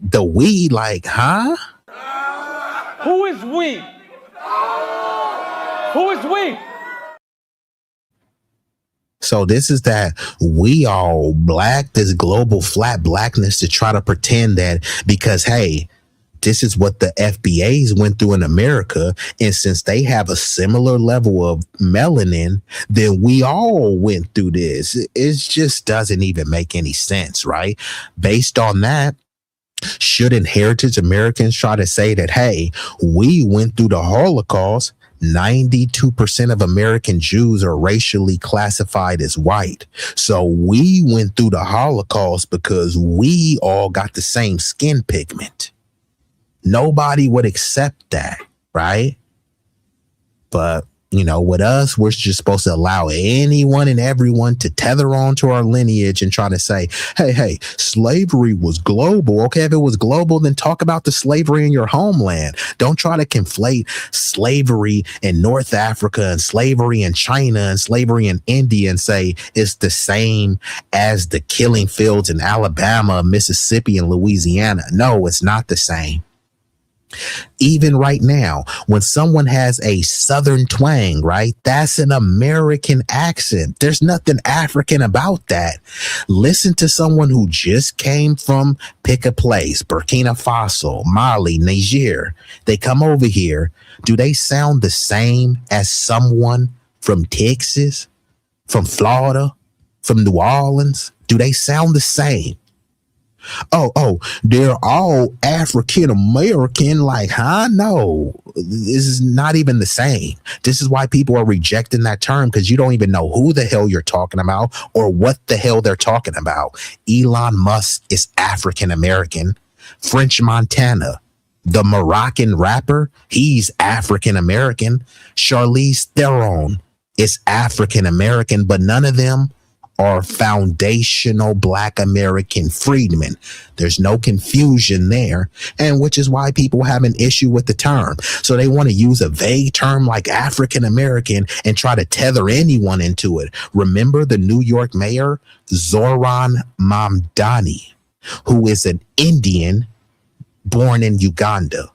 the we, like, huh? Who is we? Who is we? So this is that we all black, this global flat blackness to try to pretend that because, hey, this is what the FBAs went through in America. And since they have a similar level of melanin, then we all went through this. It just doesn't even make any sense, right? Based on that, shouldn't heritage Americans try to say that, hey, we went through the Holocaust? 92% of American Jews are racially classified as white. So we went through the Holocaust because we all got the same skin pigment. Nobody would accept that, right? But You know, with us, we're just supposed to allow anyone and everyone to tether on to our lineage and try to say, hey, slavery was global. Okay, if it was global, then talk about the slavery in your homeland. Don't try to conflate slavery in North Africa and slavery in China and slavery in India and say it's the same as the killing fields in Alabama, Mississippi, and Louisiana. No, it's not the same. Even right now, when someone has a Southern twang, right, that's an American accent. There's nothing African about that. Listen to someone who just came from pick a place, Burkina Faso, Mali, Niger. They come over here. Do they sound the same as someone from Texas, from Florida, from New Orleans? Do they sound the same? Oh, they're all African American. Like, huh? No, this is not even the same. This is why people are rejecting that term, because you don't even know who the hell you're talking about or what the hell they're talking about. Elon Musk is African American. French Montana, the Moroccan rapper, he's African American. Charlize Theron is African American, but none of them are foundational Black American freedmen. There's no confusion there, and which is why people have an issue with the term. So they want to use a vague term like African American and try to tether anyone into it. Remember the New York mayor, Zoran Mamdani, who is an Indian born in Uganda.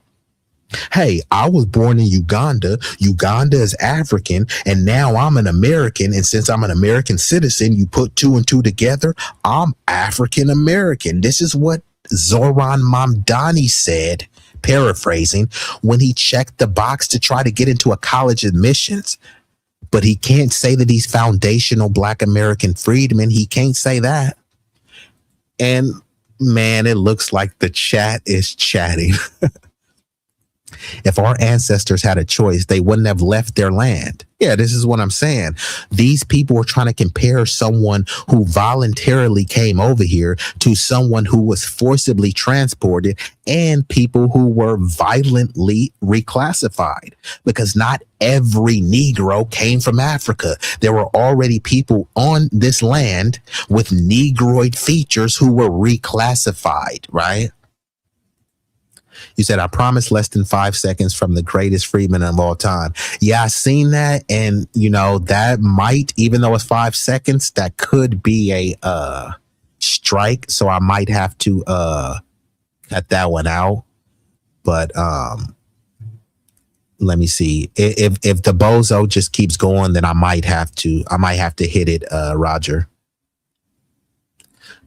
Hey, I was born in Uganda. Uganda is African, and now I'm an American. And since I'm an American citizen, you put two and two together, I'm African American. This is what Zoran Mamdani said, paraphrasing, when he checked the box to try to get into a college admissions. But he can't say that he's foundational Black American freedman. He can't say that. And man, it looks like the chat is chatting. If our ancestors had a choice, they wouldn't have left their land. Yeah, this is what I'm saying. These people are trying to compare someone who voluntarily came over here to someone who was forcibly transported and people who were violently reclassified, because not every Negro came from Africa. There were already people on this land with Negroid features who were reclassified, right? You said, I promise less than 5 seconds from the greatest freedman of all time. Yeah, I seen that. And, you know, that might, even though it's 5 seconds, that could be a strike. So I might have to cut that one out. But let me see. If the bozo just keeps going, then I might have to hit it, Roger.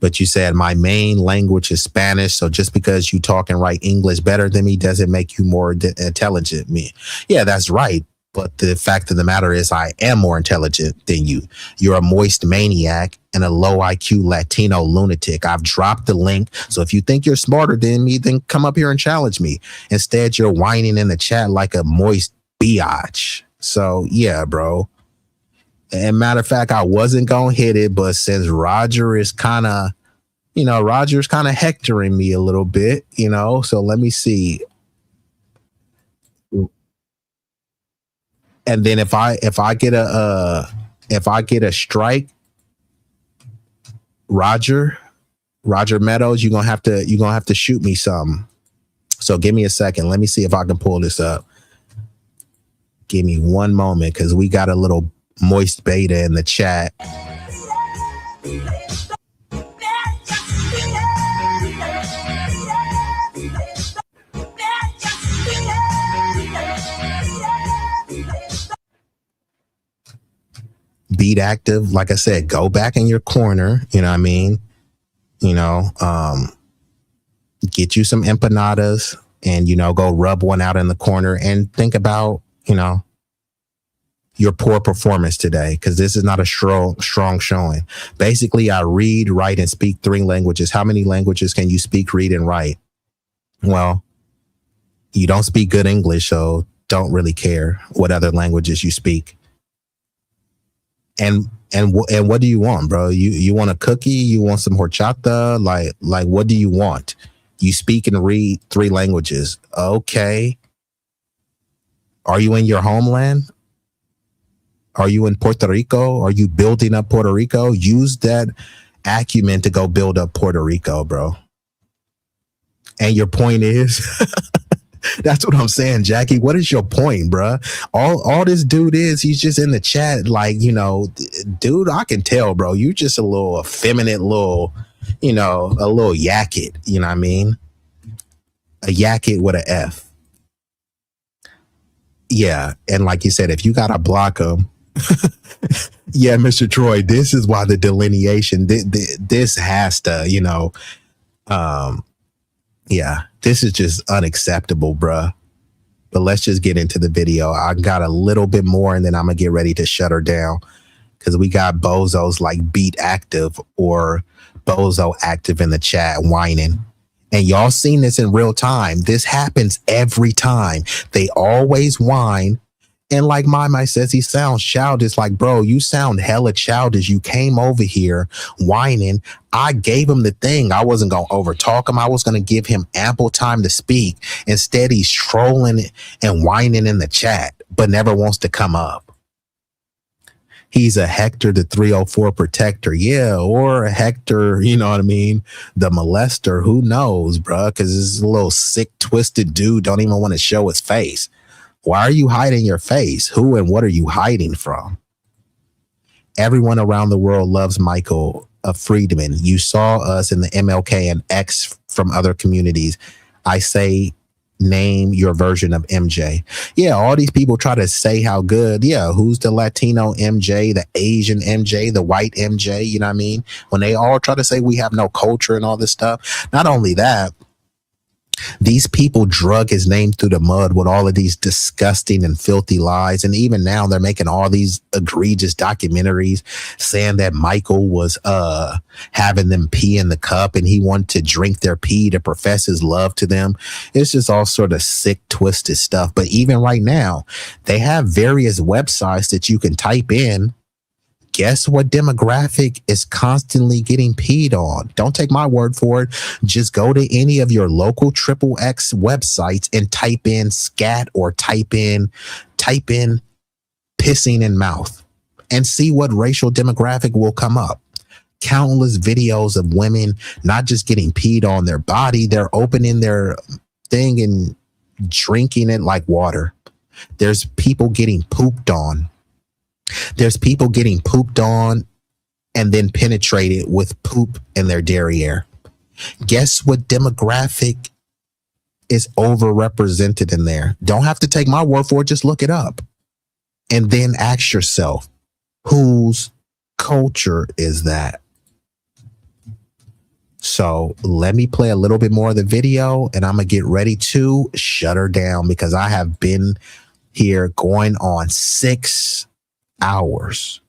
But you said my main language is Spanish, so just because you talk and write English better than me doesn't make you more intelligent than me. Yeah, that's right. But the fact of the matter is I am more intelligent than you. You're a moist maniac and a low IQ Latino lunatic. I've dropped the link. So if you think you're smarter than me, then come up here and challenge me. Instead, you're whining in the chat like a moist biatch. So yeah, bro. And matter of fact, I wasn't going to hit it, but since Roger is kind of, Roger's kind of hectoring me a little bit, so let me see. And then if I get a strike, Roger Meadows, you're going to have to shoot me some. So give me a second. Let me see if I can pull this up. Give me one moment, because we got a little moist beta in the chat. Beat active, like I said, go back in your corner, you know what I mean? Get you some empanadas and, go rub one out in the corner and think about, your poor performance today, because this is not a strong showing. Basically, I read, write, and speak 3 languages. How many languages can you speak, read, and write? Well, you don't speak good English, so don't really care what other languages you speak. And what do you want, bro? You want a cookie? You want some horchata? Like what do you want? You speak and read 3 languages. Okay. Are you in your homeland? Are you in Puerto Rico? Are you building up Puerto Rico? Use that acumen to go build up Puerto Rico, bro. And your point is, that's what I'm saying, Jackie. What is your point, bro? All this dude is, he's just in the chat, like, you know, dude, I can tell, bro. You just a little effeminate, little, you know, a little yakket. You know what I mean? A yakket with an F. Yeah, and like you said, if you gotta block them, yeah, Mr. Troy, this is why the delineation. This has to, you know, yeah, this is just unacceptable, bruh. But let's just get into the video. I got a little bit more, and then I'm gonna get ready to shut her down because we got bozos like Beat Active or Bozo Active in the chat whining. And y'all seen this in real time. This happens every time. They always whine. And like my says, he sounds childish. Like, bro, you sound hella childish. You came over here whining. I gave him the thing. I wasn't going to overtalk him. I was going to give him ample time to speak. Instead, he's trolling and whining in the chat, but never wants to come up. He's a Hector, the 304 protector. Yeah, or a Hector, you know what I mean? The molester. Who knows, bro? Because this is a little sick, twisted dude. Don't even want to show his face. Why are you hiding your face? Who and what are you hiding from? Everyone around the world loves Michael Friedman. You saw us in the MLK and X from other communities. I say, name your version of MJ. Yeah, all these people try to say how good. Yeah, who's the Latino MJ, the Asian MJ, the white MJ? You know what I mean? When they all try to say we have no culture and all this stuff. Not only that, these people drug his name through the mud with all of these disgusting and filthy lies. And even now they're making all these egregious documentaries saying that Michael was having them pee in the cup and he wanted to drink their pee to profess his love to them. It's just all sort of sick, twisted stuff. But even right now, they have various websites that you can type in. Guess what demographic is constantly getting peed on? Don't take my word for it. Just go to any of your local XXX websites and type in scat or type in pissing in mouth and see what racial demographic will come up. Countless videos of women not just getting peed on their body, they're opening their thing and drinking it like water. There's people getting pooped on. There's people getting pooped on and then penetrated with poop in their derriere. Guess what demographic is overrepresented in there? Don't have to take my word for it. Just look it up. And then ask yourself, whose culture is that? So let me play a little bit more of the video and I'm going to get ready to shut her down because I have been here going on 6 hours.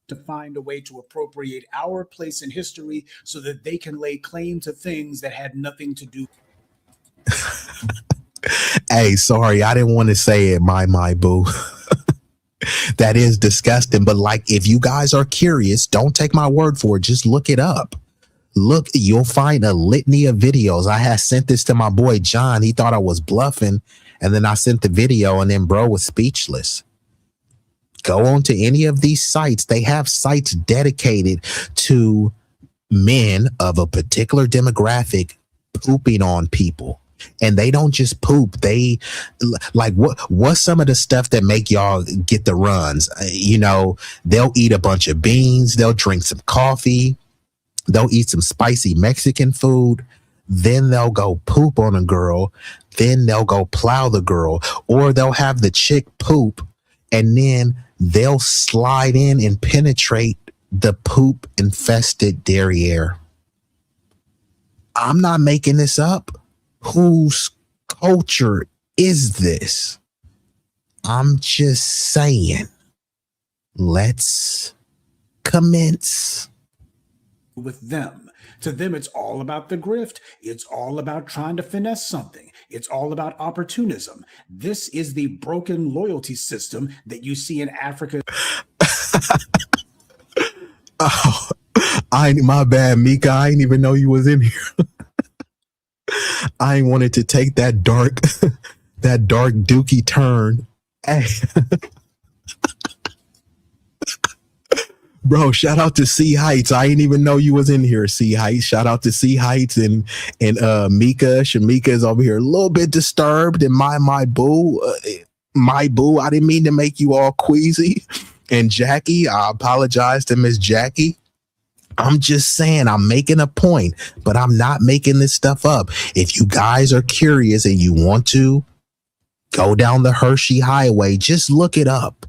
To find a way to appropriate our place in history so that they can lay claim to things that had nothing to do. Hey, sorry, I didn't want to say it, my boo. That is disgusting. But like, if you guys are curious, don't take my word for it. Just look it up. Look, you'll find a litany of videos. I had sent this to my boy John. He thought I was bluffing. And then I sent the video and then bro was speechless. Go on to any of these sites. They have sites dedicated to men of a particular demographic pooping on people. And they don't just poop. They like what's some of the stuff that make y'all get the runs? You know, they'll eat a bunch of beans. They'll drink some coffee. They'll eat some spicy Mexican food. Then they'll go poop on a girl. Then they'll go plow the girl. Or they'll have the chick poop and then they'll slide in and penetrate the poop infested derriere. I'm not making this up. Whose culture is this? I'm just saying. Let's commence. With them. To them, it's all about the grift. It's all about trying to finesse something. It's all about opportunism. This is the broken loyalty system that you see in Africa. Oh, my bad, Mika. I didn't even know you was in here. I wanted to take that dark dookie turn. Hey. Bro, shout out to C Heights. I didn't even know you was in here, C Heights. Shout out to C Heights and Mika. Shamika is over here a little bit disturbed. And my boo, I didn't mean to make you all queasy. And Jackie, I apologize to Miss Jackie. I'm just saying, I'm making a point, but I'm not making this stuff up. If you guys are curious and you want to go down the Hershey Highway, just look it up.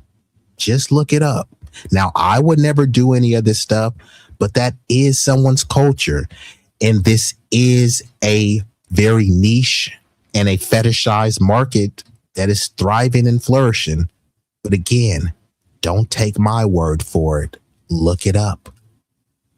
Just look it up. Now, I would never do any of this stuff, but that is someone's culture. And this is a very niche and a fetishized market that is thriving and flourishing. But again, don't take my word for it. Look it up.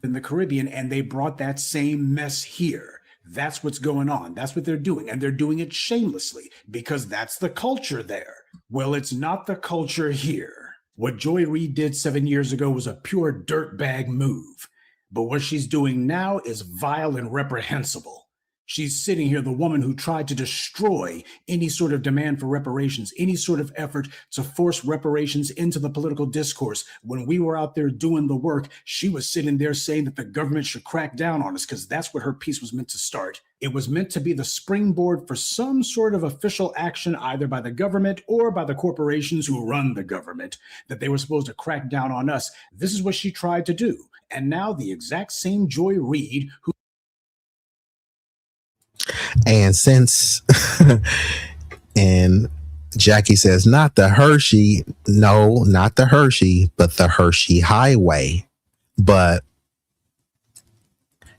In the Caribbean, and they brought that same mess here. That's what's going on. That's what they're doing. And they're doing it shamelessly because that's the culture there. Well, it's not the culture here. What Joy Reid did 7 years ago was a pure dirtbag move. But what she's doing now is vile and reprehensible. She's sitting here, the woman who tried to destroy any sort of demand for reparations, any sort of effort to force reparations into the political discourse. When we were out there doing the work, she was sitting there saying that the government should crack down on us because that's what her piece was meant to start. It was meant to be the springboard for some sort of official action, either by the government or by the corporations who run the government, that they were supposed to crack down on us. This is what she tried to do. And now the exact same Joy Reid, who and since and Jackie says, not the Hershey. No, not the Hershey, but the Hershey Highway. But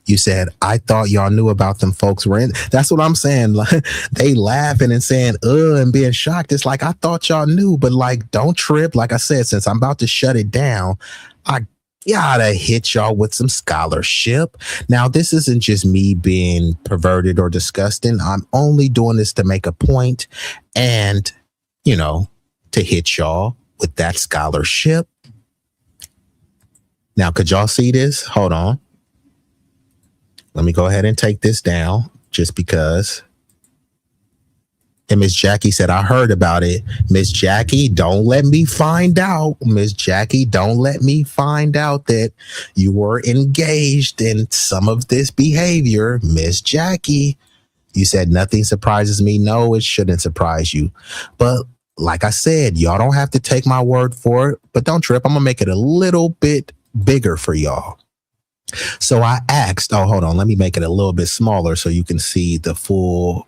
you said, I thought y'all knew about them folks were in. That's what I'm saying. Like, they laughing and saying, and being shocked. It's like, I thought y'all knew, but like, don't trip. Like I said, since I'm about to shut it down, I gotta hit y'all with some scholarship. Now, this isn't just me being perverted or disgusting. I'm only doing this to make a point and, you know, to hit y'all with that scholarship. Now, could y'all see this? Hold on. Let me go ahead and take this down just because. And Miss Jackie said, I heard about it. Miss Jackie, don't let me find out. Miss Jackie, don't let me find out that you were engaged in some of this behavior. Miss Jackie, you said nothing surprises me. No, it shouldn't surprise you. But like I said, y'all don't have to take my word for it, but don't trip. I'm going to make it a little bit bigger for y'all. So I asked, hold on. Let me make it a little bit smaller so you can see the full.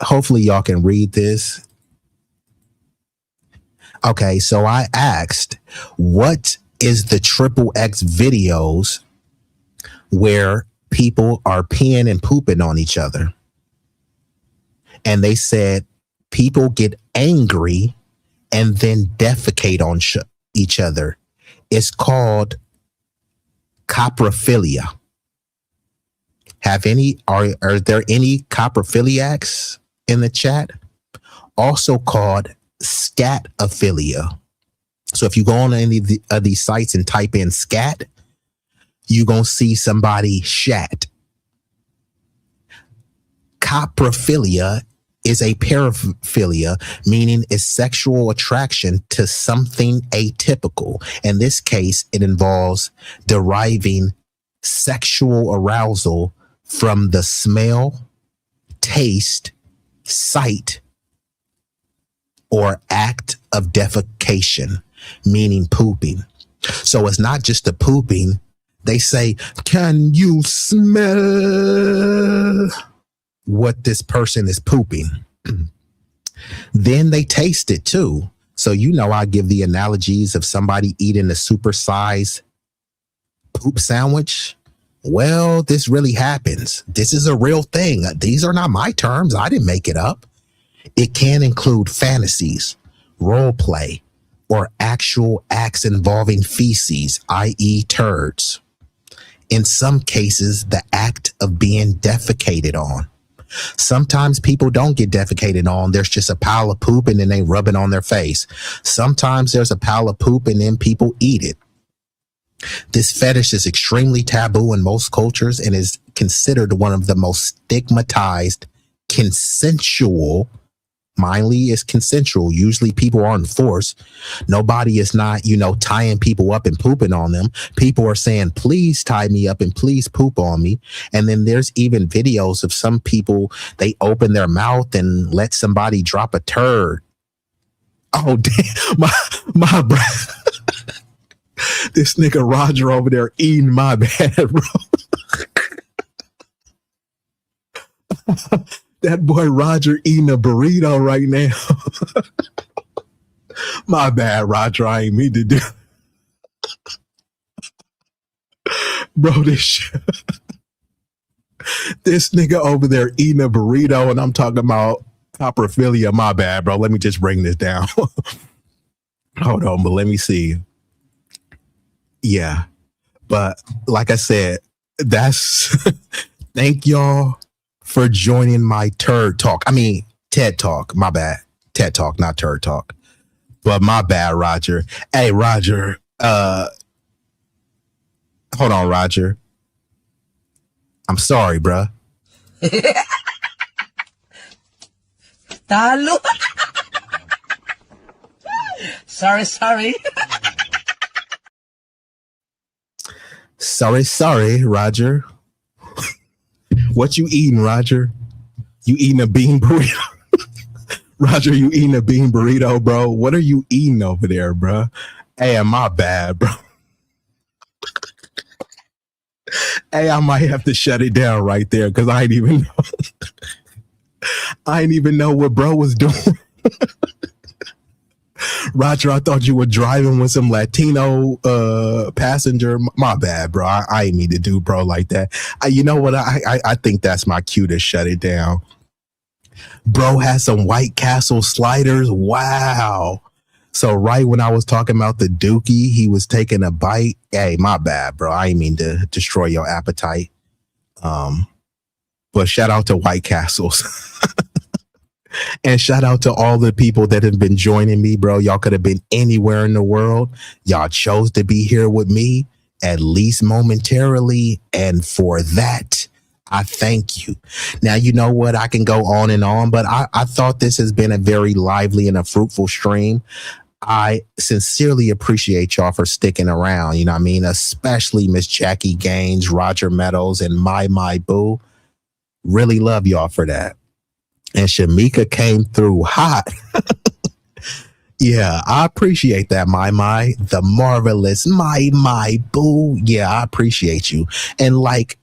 Hopefully y'all can read this. Okay, so I asked, what is the XXX videos where people are peeing and pooping on each other? And they said people get angry and then defecate on each other. It's called coprophilia. Are there any coprophiliacs in the chat? Also called scatophilia. So if you go on any of these sites and type in scat, you're going to see somebody shat. Coprophilia is a paraphilia, meaning it's sexual attraction to something atypical. In this case, it involves deriving sexual arousal from the smell, taste, sight, or act of defecation, meaning pooping. So it's not just the pooping. They say, can you smell what this person is pooping? Then they taste it too. So, you know, I give the analogies of somebody eating a supersized poop sandwich. Well, this really happens. This is a real thing. These are not my terms. I didn't make it up. It can include fantasies, role play, or actual acts involving feces, i.e. turds. In some cases, the act of being defecated on. Sometimes people don't get defecated on. There's just a pile of poop and then they rub it on their face. Sometimes there's a pile of poop and then people eat it. This fetish is extremely taboo in most cultures and is considered one of the most stigmatized, consensual Mindly is consensual. Usually people aren't forced. Nobody is not, tying people up and pooping on them. People are saying, please tie me up and please poop on me. And then there's even videos of some people, they open their mouth and let somebody drop a turd. Oh, damn. My bro. This nigga Roger over there eating my bad, bro. That boy Roger eating a burrito right now. My bad, Roger. I ain't mean to do. Bro, this nigga over there eating a burrito, and I'm talking about coprophilia. My bad, bro. Let me just bring this down. Hold on, but let me see. Yeah. But like I said, that's thank y'all for joining my TED Talk. My bad. TED Talk, not Turd Talk. But my bad, Roger. Hey, Roger. Hold on, Roger. I'm sorry, bruh. Sorry. Sorry, Roger. What you eating, Roger? You eating a bean burrito? Roger, you eating a bean burrito, bro? What are you eating over there, bro? Hey, my bad, bro. Hey, I might have to shut it down right there because I ain't even know what bro was doing. Roger, I thought you were driving with some Latino passenger. My bad, bro. I ain't mean to do bro like that. You know what? I think that's my cue to shut it down. Bro has some White Castle sliders. Wow. So right when I was talking about the dookie, he was taking a bite. Hey, my bad, bro. I ain't mean to destroy your appetite. But shout out to White Castles. And shout out to all the people that have been joining me, bro. Y'all could have been anywhere in the world. Y'all chose to be here with me, at least momentarily. And for that, I thank you. Now, you know what? I can go on and on, but I thought this has been a very lively and a fruitful stream. I sincerely appreciate y'all for sticking around. You know what I mean? Especially Miss Jackie Gaines, Roger Meadows, and My Boo. Really love y'all for that. And Shamika came through hot. Yeah, I appreciate that, my, the marvelous my boo. Yeah, I appreciate you. And like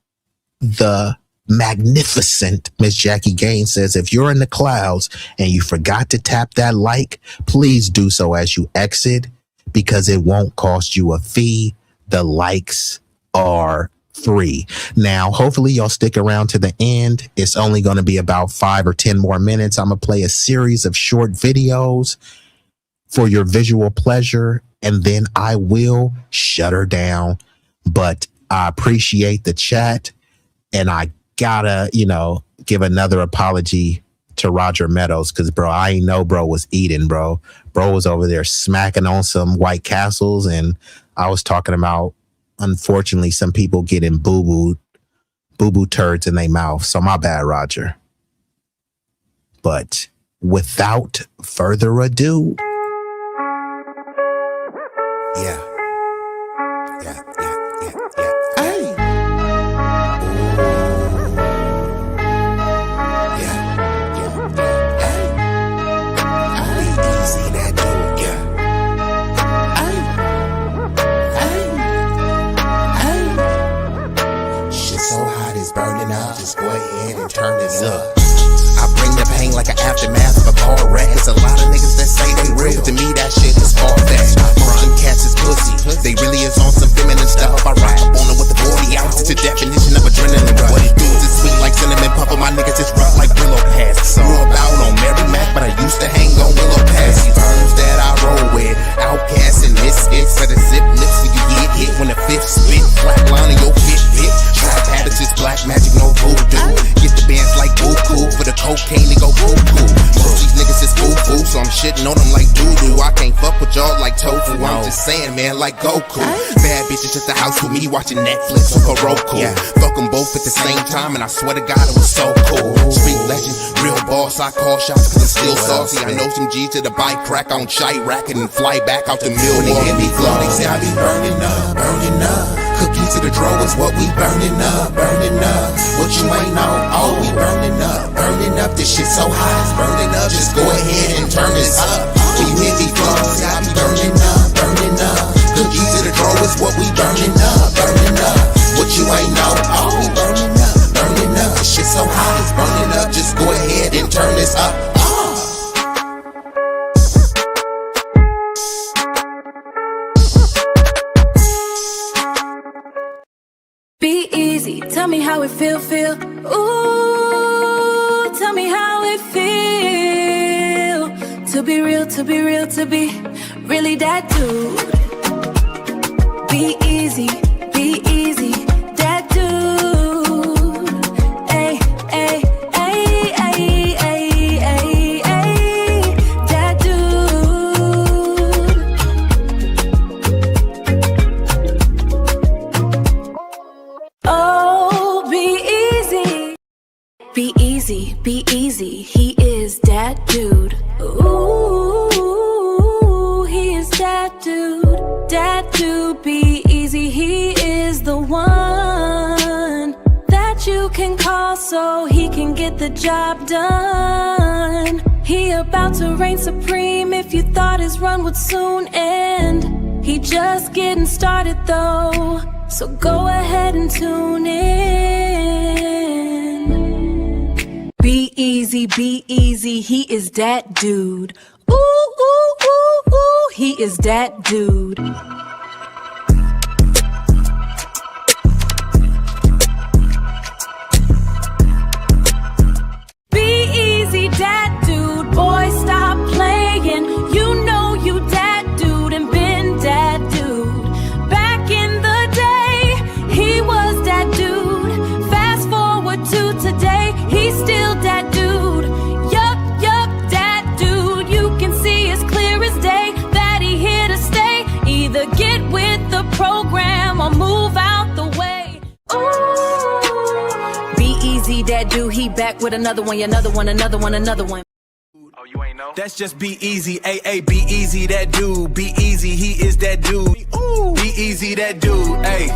the magnificent Miss Jackie Gaines says, if you're in the clouds and you forgot to tap that like, please do so as you exit, because it won't cost you a fee. The likes are free. Now, hopefully y'all stick around to the end. It's only going to be about 5 or 10 more minutes. I'm going to play a series of short videos for your visual pleasure, and then I will shut her down. But I appreciate the chat, and I gotta, give another apology to Roger Meadows, because, bro, I ain't know bro was eating, bro. Bro was over there smacking on some White Castles, and I was talking about, unfortunately, some people getting boo-boo turds in their mouth. So my bad, Roger. But without further ado, yeah. Hey. B-Eazy Dat Dude, yeah. So hot it's burning up, just go ahead and turn this up. I bring the pain like an aftermath of a car wreck. There's a lot of niggas that say they real. To me, that shit is far-fetched. Them cats is pussy. They really is on some feminine stuff. I ride up on them with the 40 ounces. It's a definition of adrenaline rush. What it do is it's sweet like cinnamon puffer. My niggas is rough like Willow Pass. Grew about on Mary Mac, but I used to hang on Willow Pass. These birds that I roll with, outcasts and misfits. For the zip lips so you get hit when the fifth spit. Flat line in your fit. Trap habits is black magic, no voodoo. Get the bands like Buku for the cocaine to go poo-poo. Most these niggas is foo-foo, so I'm shitting on them like doo-doo. I can't fuck with y'all like tofu. I'm just saying, man, like Goku. Bad bitches at the house with me watching Netflix or Roku. Fuck them both at the same time, and I swear to God it was so cool. Street legend, real boss, I call shots cause I'm still saucy. I know some G's to the bike crack on shite racket and fly back out to Millwall. When they hear me flow, they say I be burning up, burning up. Cookies to the drawer is what we burning up, burning up. What you ain't know, oh, we burning up, burning up. This shit so high, it's burning up. Just go ahead and turn this up. When you hear me flow, say I be burning up, burning up. Cookies to the drawer is what we burning up, burning up. What you ain't know, oh, we burning up, burning up. This shit so high, it's burning up. Just go ahead and turn this up. Be easy, tell me how it feel. Ooh, tell me how it feel. To be real, to be really that dude. Be easy, that dude. Ay, ay, ay, ay, ay, ay, ay, that dude. Oh, be easy, he is that dude. Ooh, he is that dude, be easy, he is the one that you can call so he can get the job done. He about to reign supreme if you thought his run would soon end. He just getting started though, so go ahead and tune in. Be easy, he is that dude. Ooh, ooh, ooh, ooh, he is that dude. B-Eazy Dat Dude, boy, stop playing. You know you dat dude and been dat dude. Back in the day, he was that dude. Fast forward to today, he's still that dude. Yup, that dude. You can see as clear as day that he here to stay. Either get with the program or move out the way. Ooh. B-Eazy Dat Dude, he back with another one. Oh, you ain't know? That's just B-Eazy, B-Eazy Dat Dude. B-Eazy, he is that dude. Ooh. B-Eazy Dat Dude, ayy.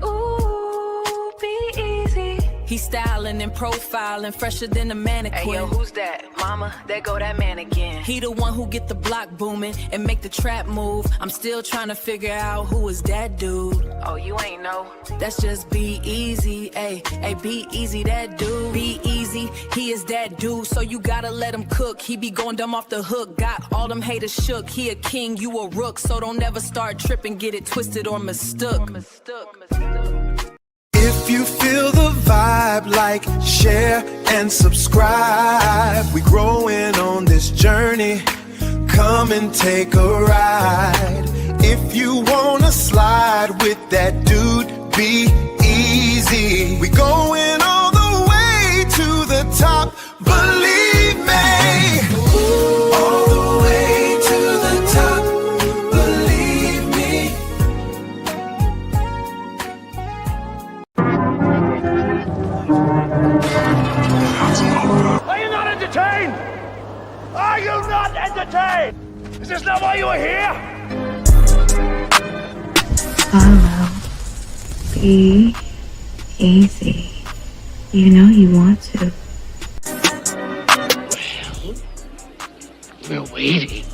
Ooh, B-Eazy. He styling and profiling, fresher than a mannequin. Hey yo, who's that? Mama, there go that man again. He the one who get the block booming and make the trap move. I'm still trying to figure out who is that dude. Oh, you ain't know? That's just B-Eazy, ayy, B-Eazy Dat Dude. B-Eazy, he is that dude, so you gotta let him cook. He be going dumb off the hook, got all them haters shook. He a king, you a rook, so don't ever start tripping, get it twisted or mistook. If you feel the vibe, like, share, and subscribe. We growing on this journey. Come and take a ride. If you wanna slide with that dude, be easy. We going all the way to the top, believe me. All the way to the top, believe me. Are you not entertained? Are you not entertained? Is this not why you are here? Follow. Be easy. You know you want to. We're waiting.